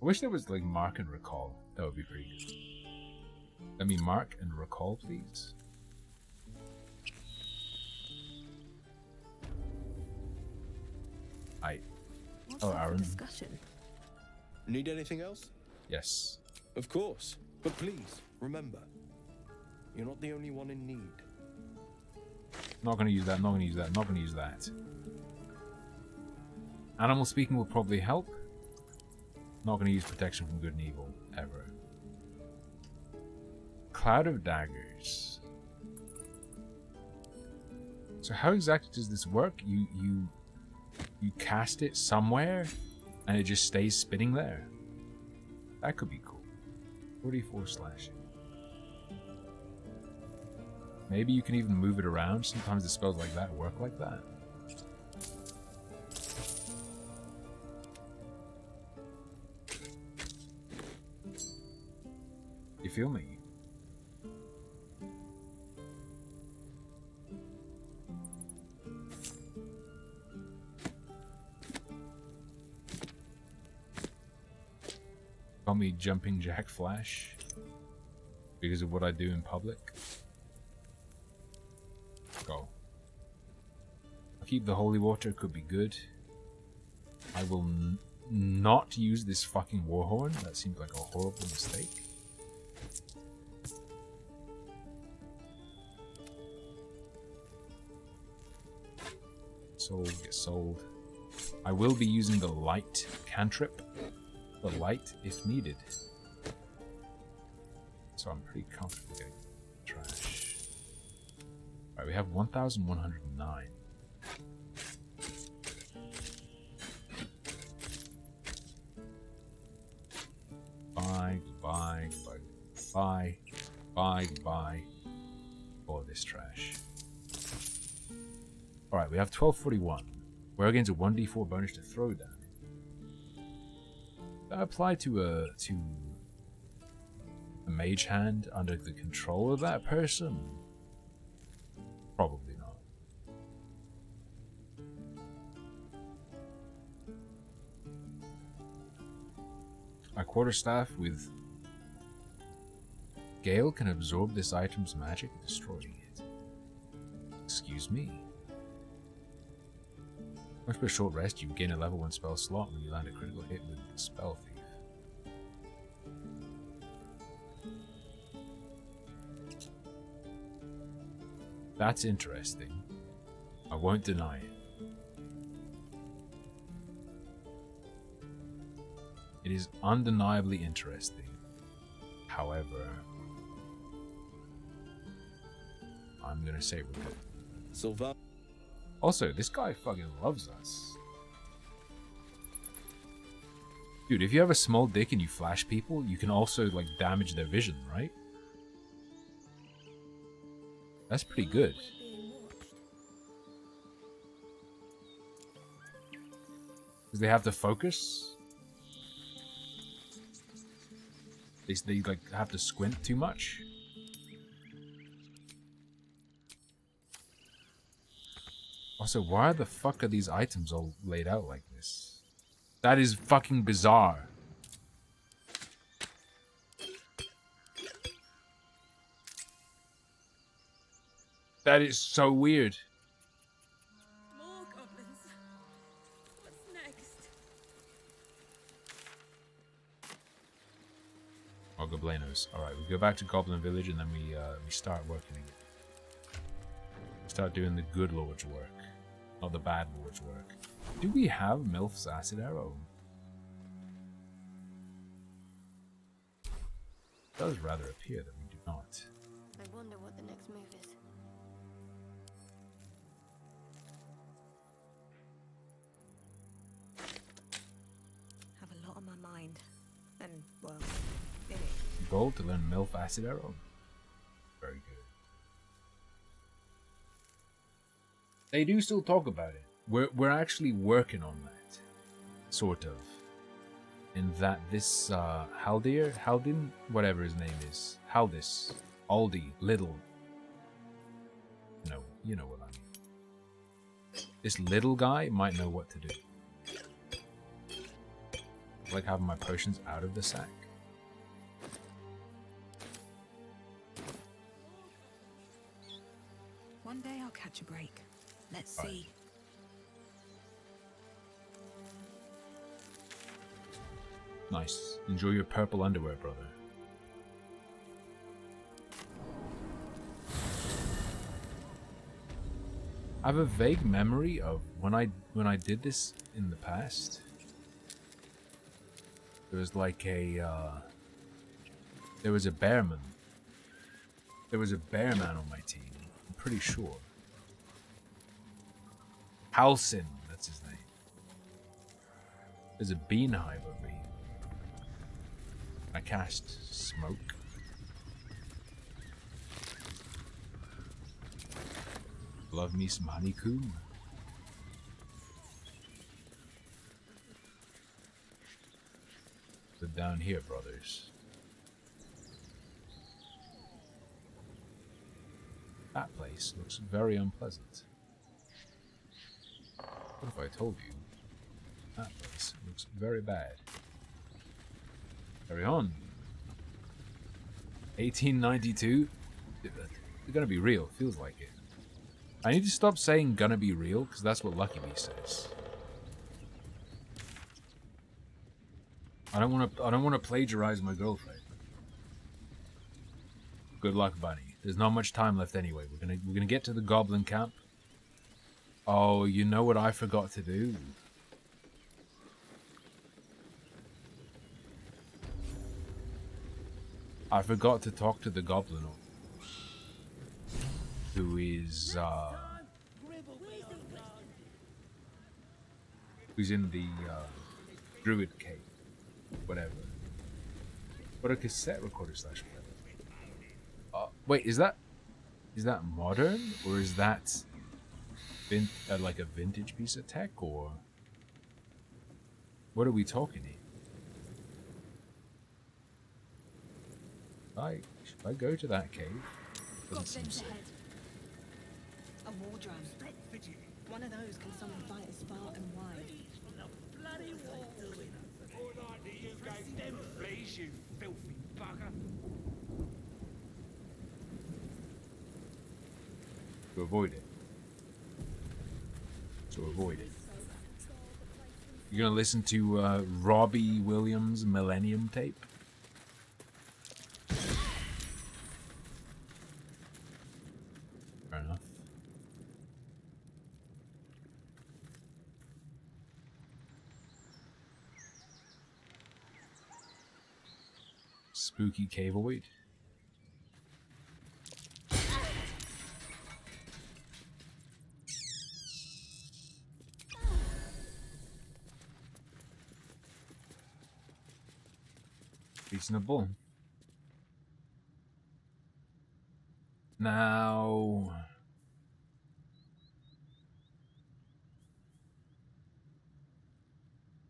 I wish there was like mark and recall. That would be pretty good. Let me mark and recall, please. Oh, Aaron. Discussion. Need anything else? Yes. Of course. But please, remember, you're not the only one in need. Not gonna use that, not gonna use that, not gonna use that. Animal speaking will probably help. Not gonna use protection from good and evil, ever. Cloud of daggers. So how exactly does this work? You cast it somewhere and it just stays spinning there. That could be cool. 44 slashing. Maybe you can even move it around. Sometimes the spells like that work like that. You feel me? Call me Jumping Jack Flash because of what I do in public. Go. I'll keep the holy water, could be good. I will not use this fucking warhorn. That seems like a horrible mistake. Sold, get sold. I will be using the light cantrip. The light if needed. So I'm pretty comfortable getting trash. Alright, we have 1,109. Goodbye, goodbye, goodbye, goodbye, goodbye. All this trash. Alright, we have 1241. We're against a 1d4 bonus to throw down. That apply to a mage hand under the control of that person? Probably not. My quarterstaff with Gale can absorb this item's magic, destroying it. Excuse me. After a short rest, you gain a level 1 spell slot when you land a critical hit with Spell Thief. That's interesting. I won't deny it. It is undeniably interesting. However, I'm gonna say we're good. Also, this guy fucking loves us. Dude, if you have a small dick and you flash people, you can also, like, damage their vision, right? That's pretty good. Because they have to focus. They like, have to squint too much. Also, why the fuck are these items all laid out like this? That is fucking bizarre. That is so weird. More goblins. What's next? Oh, Goblenos. Alright, we go back to Goblin Village and then we start working again. Start doing the good Lord's work. Not the bad Lord's work. Do we have Milf's Acid Arrow? It does rather appear that we do not. I wonder what the next move is. Have a lot on my mind. And, well, in it. Gold to learn Milf Acid Arrow? Very good. They do still talk about it. We're actually working on that. Sort of. In that this Haldin, whatever his name is, Haldis, Aldi, Little. No, you know what I mean. This little guy might know what to do. I like having my potions out of the sack. One day I'll catch a break. Let's Right. see. Nice. Enjoy your purple underwear, brother. I have a vague memory of when I did this in the past. There was like a there was a bearman. There was a bearman on my team. I'm pretty sure. Halsin, that's his name. There's a beehive of me. I cast smoke. Love me some honeycomb. So down here, brothers. That place looks very unpleasant. What if I told you? That place looks very bad. Carry on. 1892? They're gonna be real, feels like it. I need to stop saying gonna be real, because that's what Lucky Bee says. I don't wanna plagiarize my girlfriend. Good luck, Bunny. There's not much time left anyway. We're gonna get to the goblin camp. Oh, you know what I forgot to do? I forgot to talk to the goblin who is who's in the druid cave, whatever. What a cassette recorder slash player. Wait, is that modern or is that like a vintage piece of tech, or what are we talking here? Should I go to that cave? Doesn't seem safe. A war drum. One of those can summon fighters far and wide. fortnightly you gave them fleas, you filthy bugger. To avoid it. To avoid it. You're gonna listen to Robbie Williams' Millennium tape? Fair enough. Spooky Caveoid. Reasonable. Now...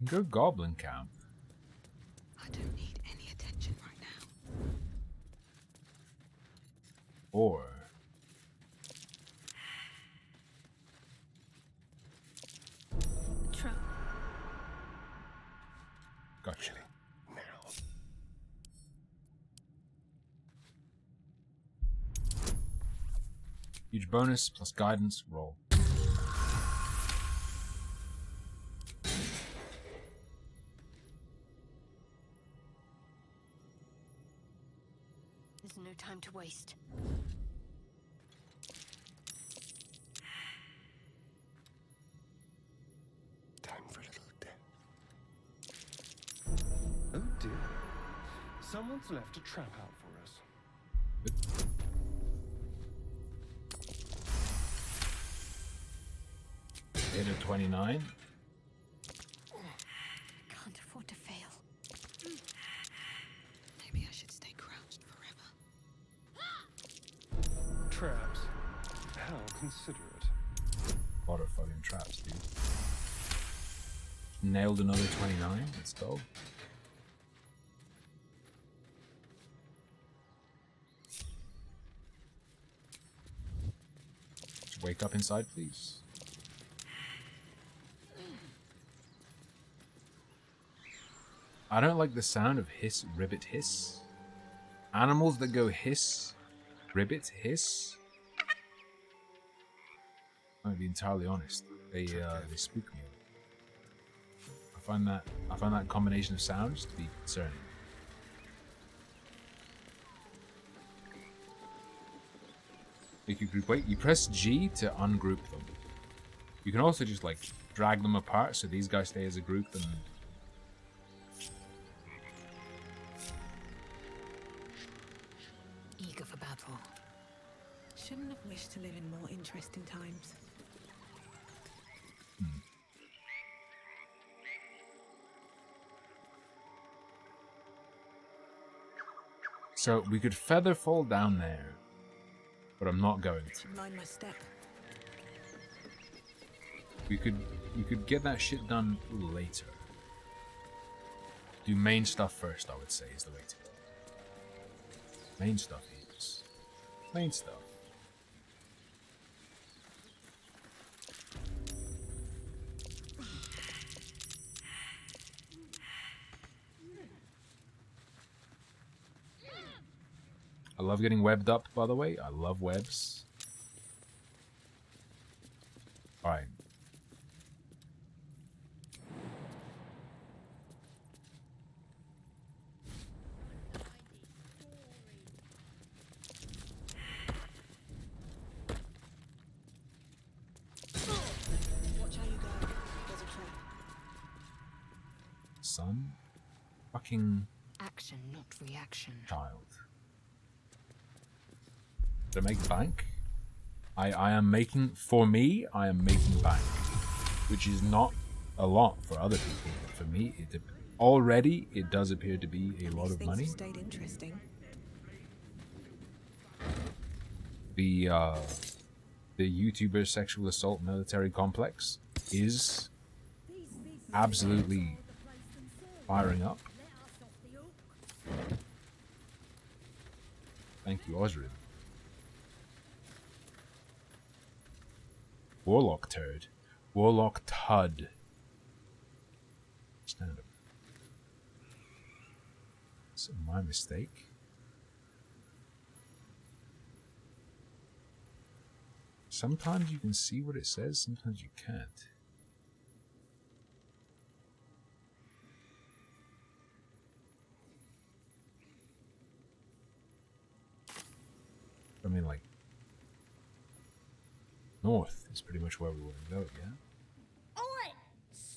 go Goblin Camp. I don't need any attention right now. Or... Trump. gotcha. Huge bonus plus guidance roll. There's no time to waste. Time for a little death. Oh dear. Someone's left a trap out for us. Hit a 29. Can't afford to fail. Maybe I should stay crouched forever. Traps. How considerate. A lot of fucking traps, dude. Nailed another 29. Let's go. Just wake up inside, please. I don't like the sound of hiss, ribbit, hiss. Animals that go hiss, ribbit, hiss. I'm gonna be entirely honest. They spook me. I find that combination of sounds to be concerning. Make your group wait. You press G to ungroup them. You can also just like drag them apart so these guys stay as a group and Eager for battle. Shouldn't have wished to live in more interesting times. So we could feather fall down there, but I'm not going to. Mind my step. We could get that shit done later. Do main stuff first, I would say, is the way to go. Main stuff is main stuff. I love getting webbed up, by the way. I love webs. Alright. Watch how you go. There's a trap. Son? Fucking Action, not reaction. child. To make bank? I am making, for me, I am making bank. Which is not a lot for other people. But for me, already it does appear to be a lot of money. Stayed interesting. The YouTuber sexual assault military complex is absolutely firing up. Thank you, Osrid. Warlock turd. Warlock tud. Stand up. Is it my mistake? Sometimes you can see what it says, sometimes you can't. I mean, like, north is pretty much where we want to go, yeah?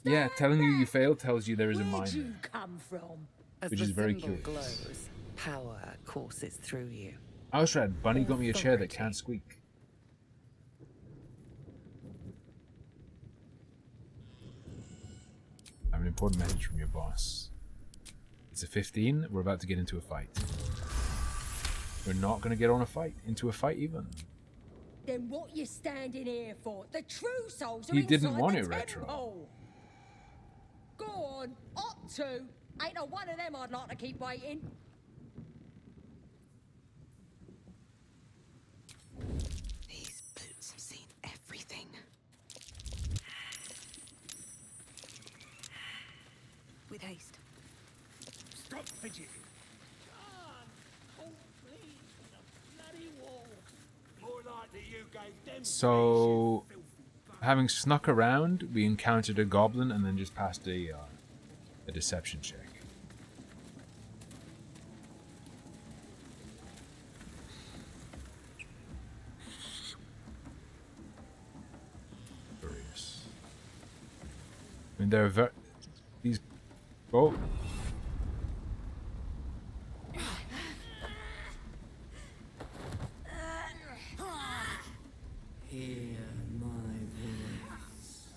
Yeah, telling you failed tells you there is a mine there. Come from? Which is very curious. Glows, power courses through you. I was right, Bunny got me a chair that can't squeak. I have an important message from your boss. It's a 15, we're about to get into a fight. We're not going to get into a fight even. Then what you standing here for? The true souls are He didn't inside want the it retro. temple. Go on, up to. Ain't no one of them I'd like to keep waiting. These boots have seen everything. With haste. Stop fidgeting. Oh, please, the bloody walls. More likely you gave them. So, having snuck around, we encountered a goblin and then just passed a deception check. Curious. I mean, there are these. Oh. Hear my voice.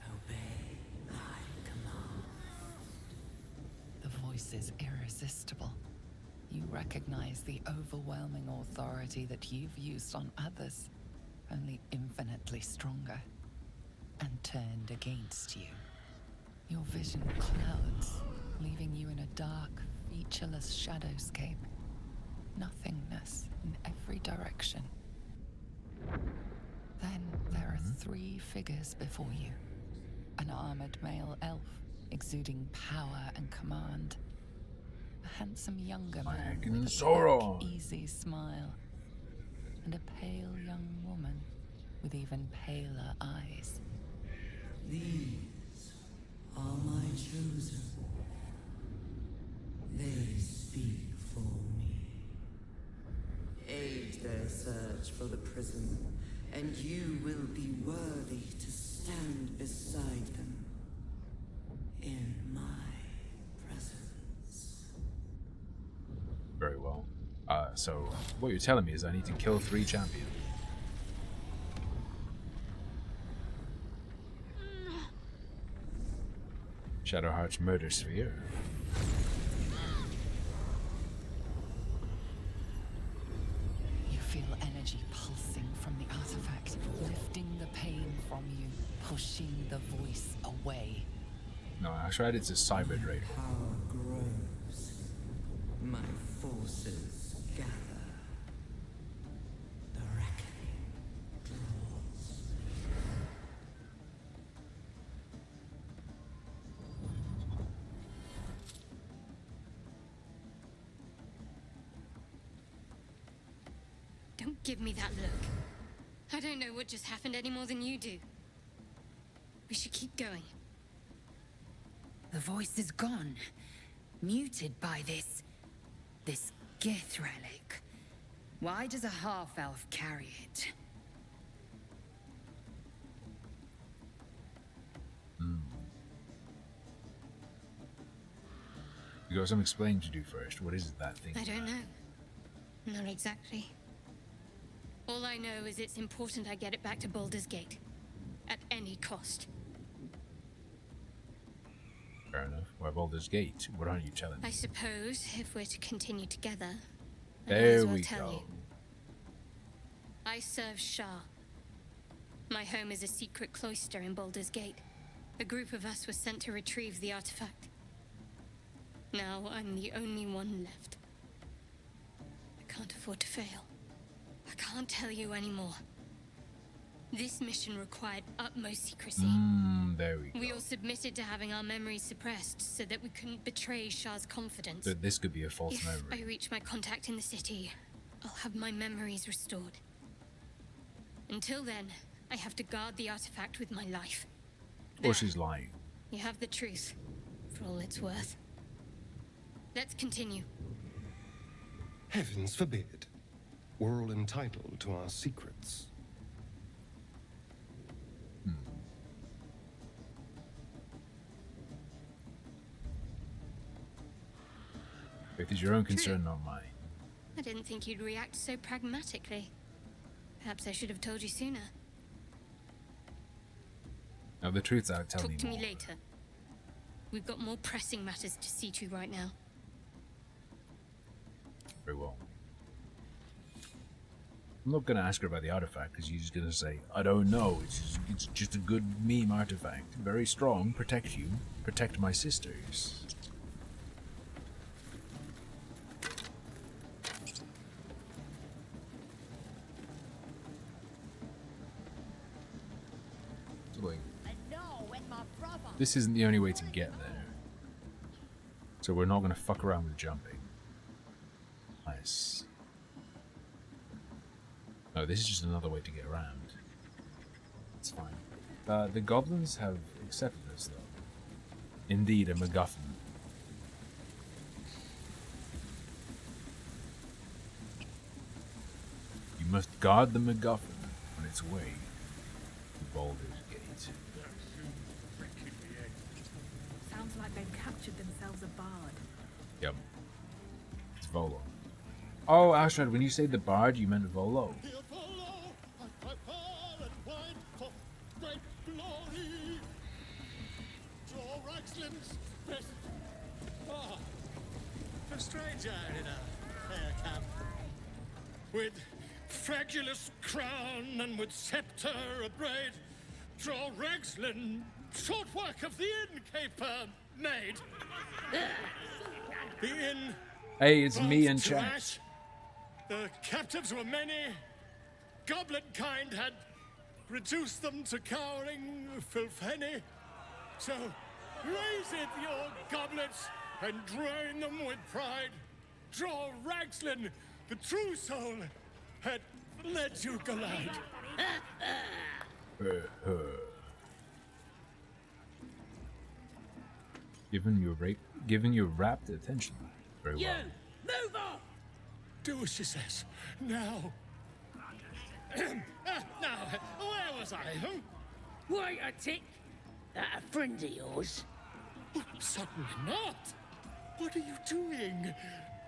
Obey my command. The voice is irresistible. You recognize the overwhelming authority that you've used on others, only infinitely stronger, and turned against you. Your vision clouds, leaving you in a dark, featureless shadowscape. Nothingness in every direction. Then there are three figures before you. An armored male elf, exuding power and command. A handsome younger man with a Sauron. quick, easy smile. And a pale young woman with even paler eyes. These are my chosen. They speak for me. Aid their search for the prison, and you will be worthy to stand beside them in my presence. Very well. So, what you're telling me is I need to kill 3 champions. Shadowheart's murder sphere. You feel energy pulsing from the artifact, lifting the pain from you, pushing the voice away. No, I tried it's a cyber drader. Power grows. My forces gather. The reckoning draws. Don't give me that look. I don't know what just happened any more than you do. We should keep going. The voice is gone. Muted by this Gith relic. Why does a half-elf carry it? You got some explaining to do first. What is that thing? I don't know. Not exactly. All I know is it's important I get it back to Baldur's Gate. At any cost. Fair enough. Why Baldur's Gate? What aren't you telling me? I suppose if we're to continue together, I There might as well we tell go. you. I serve Shah. My home is a secret cloister in Baldur's Gate. A group of us was sent to retrieve the artifact. Now I'm the only one left. I can't afford to fail. I can't tell you anymore. This mission required utmost secrecy. There we go. We all submitted to having our memories suppressed so that we couldn't betray Shah's confidence. So this could be a false If memory. I reach my contact in the city, I'll have my memories restored. Until then, I have to guard the artifact with my life. Or she's lying. You have the truth, for all it's worth. Let's continue. Heavens forbid. We're all entitled to our secrets. It is your own concern, not mine. I didn't think you'd react so pragmatically. Perhaps I should have told you sooner. Now the truth's out, tell me Talk to more. me later. We've got more pressing matters to see to right now. Very well. I'm not gonna ask her about the artifact because she's just gonna say, I don't know, it's just a good meme artifact. Very strong, protect you, protect my sisters. So like, this isn't the only way to get there. So we're not gonna fuck around with jumping. Nice. No, this is just another way to get around. It's fine. The goblins have accepted us, though. Indeed, a MacGuffin. You must guard the MacGuffin on its way to Baldur's Gate. Sounds like they've captured themselves a bard. Yep. It's Volo. Oh, Ashad, when you say the bard, you meant Volo. A stranger in a fair camp, with fragulous crown and with scepter abraid, draw Ragslin, short work of the innkeeper made. The inn. Hey, it's me brought and to chat. ash. The captives were many. Goblin kind had reduced them to cowering filthenny. So raise it, your goblets, and drain them with pride. Draw Ragslin, the true soul, had led you glide. Given your rapt attention. Very well. Move off! Do as she says. Now. Now, where was I? Wait a tick. That a friend of yours? Oh, certainly not. What are you doing?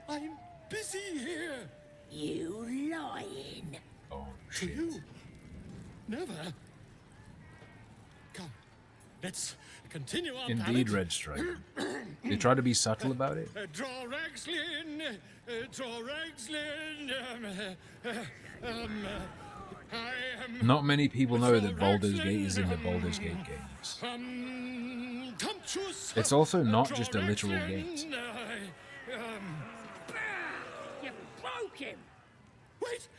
I'm busy here. You lying. Oh, to you? Never. Come, let's continue our Indeed, ballad. Red Stripe. They try to be subtle about it. Draw Ragslin, draw Ragslin. I am. Not many people know that Baldur's Gate is in the Baldur's Gate games. It's also not just a literal gate. You broke him. Wait.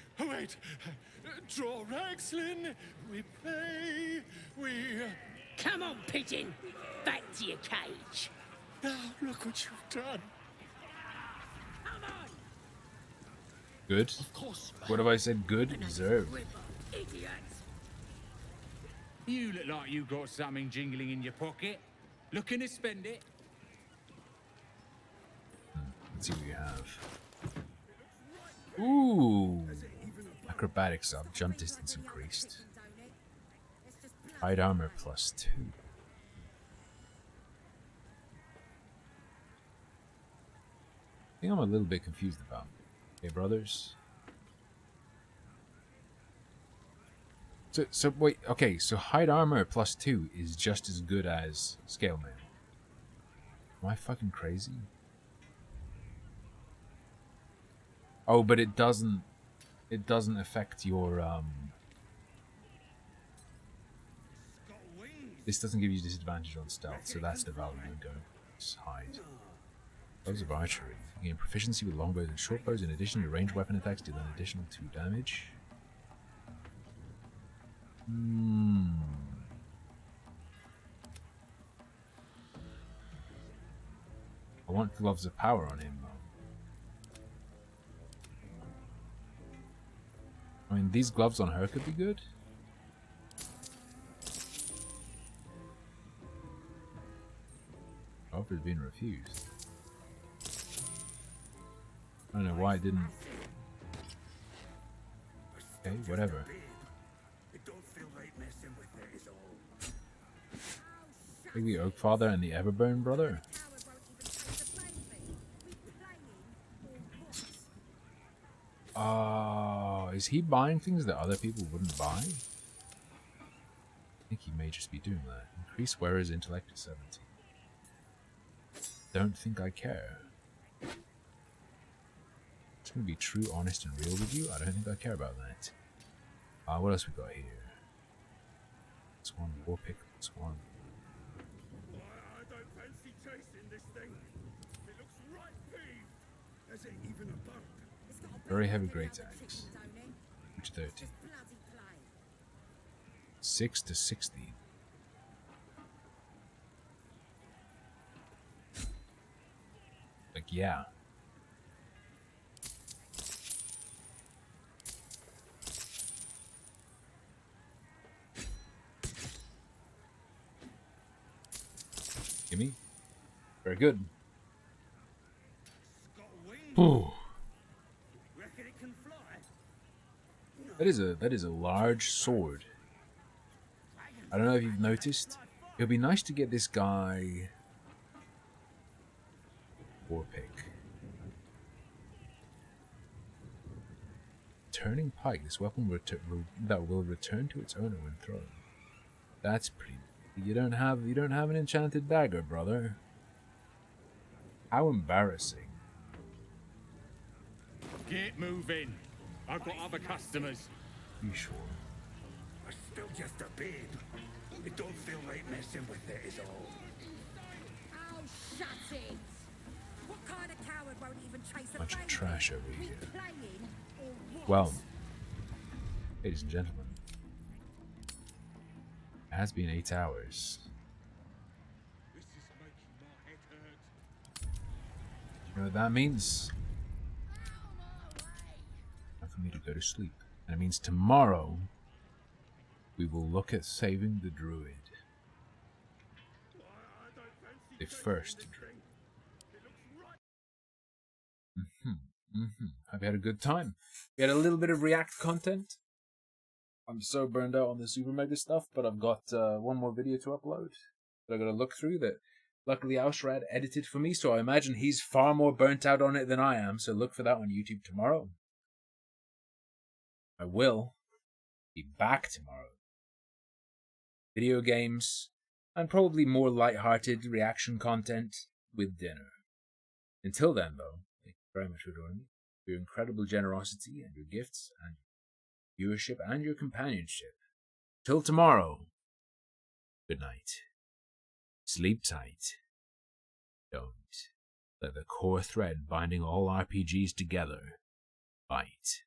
Draw Ragslin. We play. We. Come on, pigeon. Back to your cage. Now look what you've done. Good. What have I said? Good? Deserved. You look like you got something jingling in your pocket. Looking to spend it? Let's see what we have. Ooh. Acrobatics up. Jump distance increased. Hide armor +2. I think I'm a little bit confused about. Hey, brothers. So wait, okay, so hide armor +2 is just as good as scale mail. Am I fucking crazy? Oh, but it doesn't affect your this doesn't give you disadvantage on stealth, so that's the value you go. Just hide. Bows of archery. You gain proficiency with longbows and shortbows. In addition, your ranged weapon attacks deal an additional 2 damage. I want gloves of power on him, though. I mean, these gloves on her could be good. Offer's been refused. I don't know why it didn't. Okay, whatever. Like the Oak Father and the Everburn brother? Is he buying things that other people wouldn't buy? I think he may just be doing that. Increase wearer's intellect to 17. Don't think I care. Just gonna be true, honest, and real with you. I don't think I care about that. What else we got here? This one, war pick, this one. I don't fancy chasing this thing. It looks right peeved. Is it even a bug? Very heavy great axe. Which 13. 6 to 16. Like, yeah. Gimme. Very good. Ooh. That is a large sword. I don't know if you've noticed. It would be nice to get this guy war pick. Turning pike. This weapon that will return to its owner when thrown. That's pretty. You don't have an enchanted dagger, brother. How embarrassing. Get moving. I've got other customers. You sure? I'm still just a babe. It don't feel right messing with it is all. Oh, shut it! What kind of coward won't even chase a Bunch of baby? trash over here. Playing or what? Well, ladies and gentlemen, it has been 8 hours. This is making my head hurt. You know what that means? Time for me to go to sleep. And it means tomorrow we will look at saving the druid. The first druid. Have you had a good time? We had a little bit of React content. I'm so burned out on the Super Mega stuff, but I've got one more video to upload that I've got to look through that luckily Ausrad edited for me, so I imagine he's far more burnt out on it than I am, so look for that on YouTube tomorrow. I will be back tomorrow. Video games, and probably more light-hearted reaction content with dinner. Until then, though, thank you very much for joining me, for your incredible generosity and your gifts and viewership and your companionship. Till tomorrow, good night. Sleep tight. Don't let the core thread binding all RPGs together bite.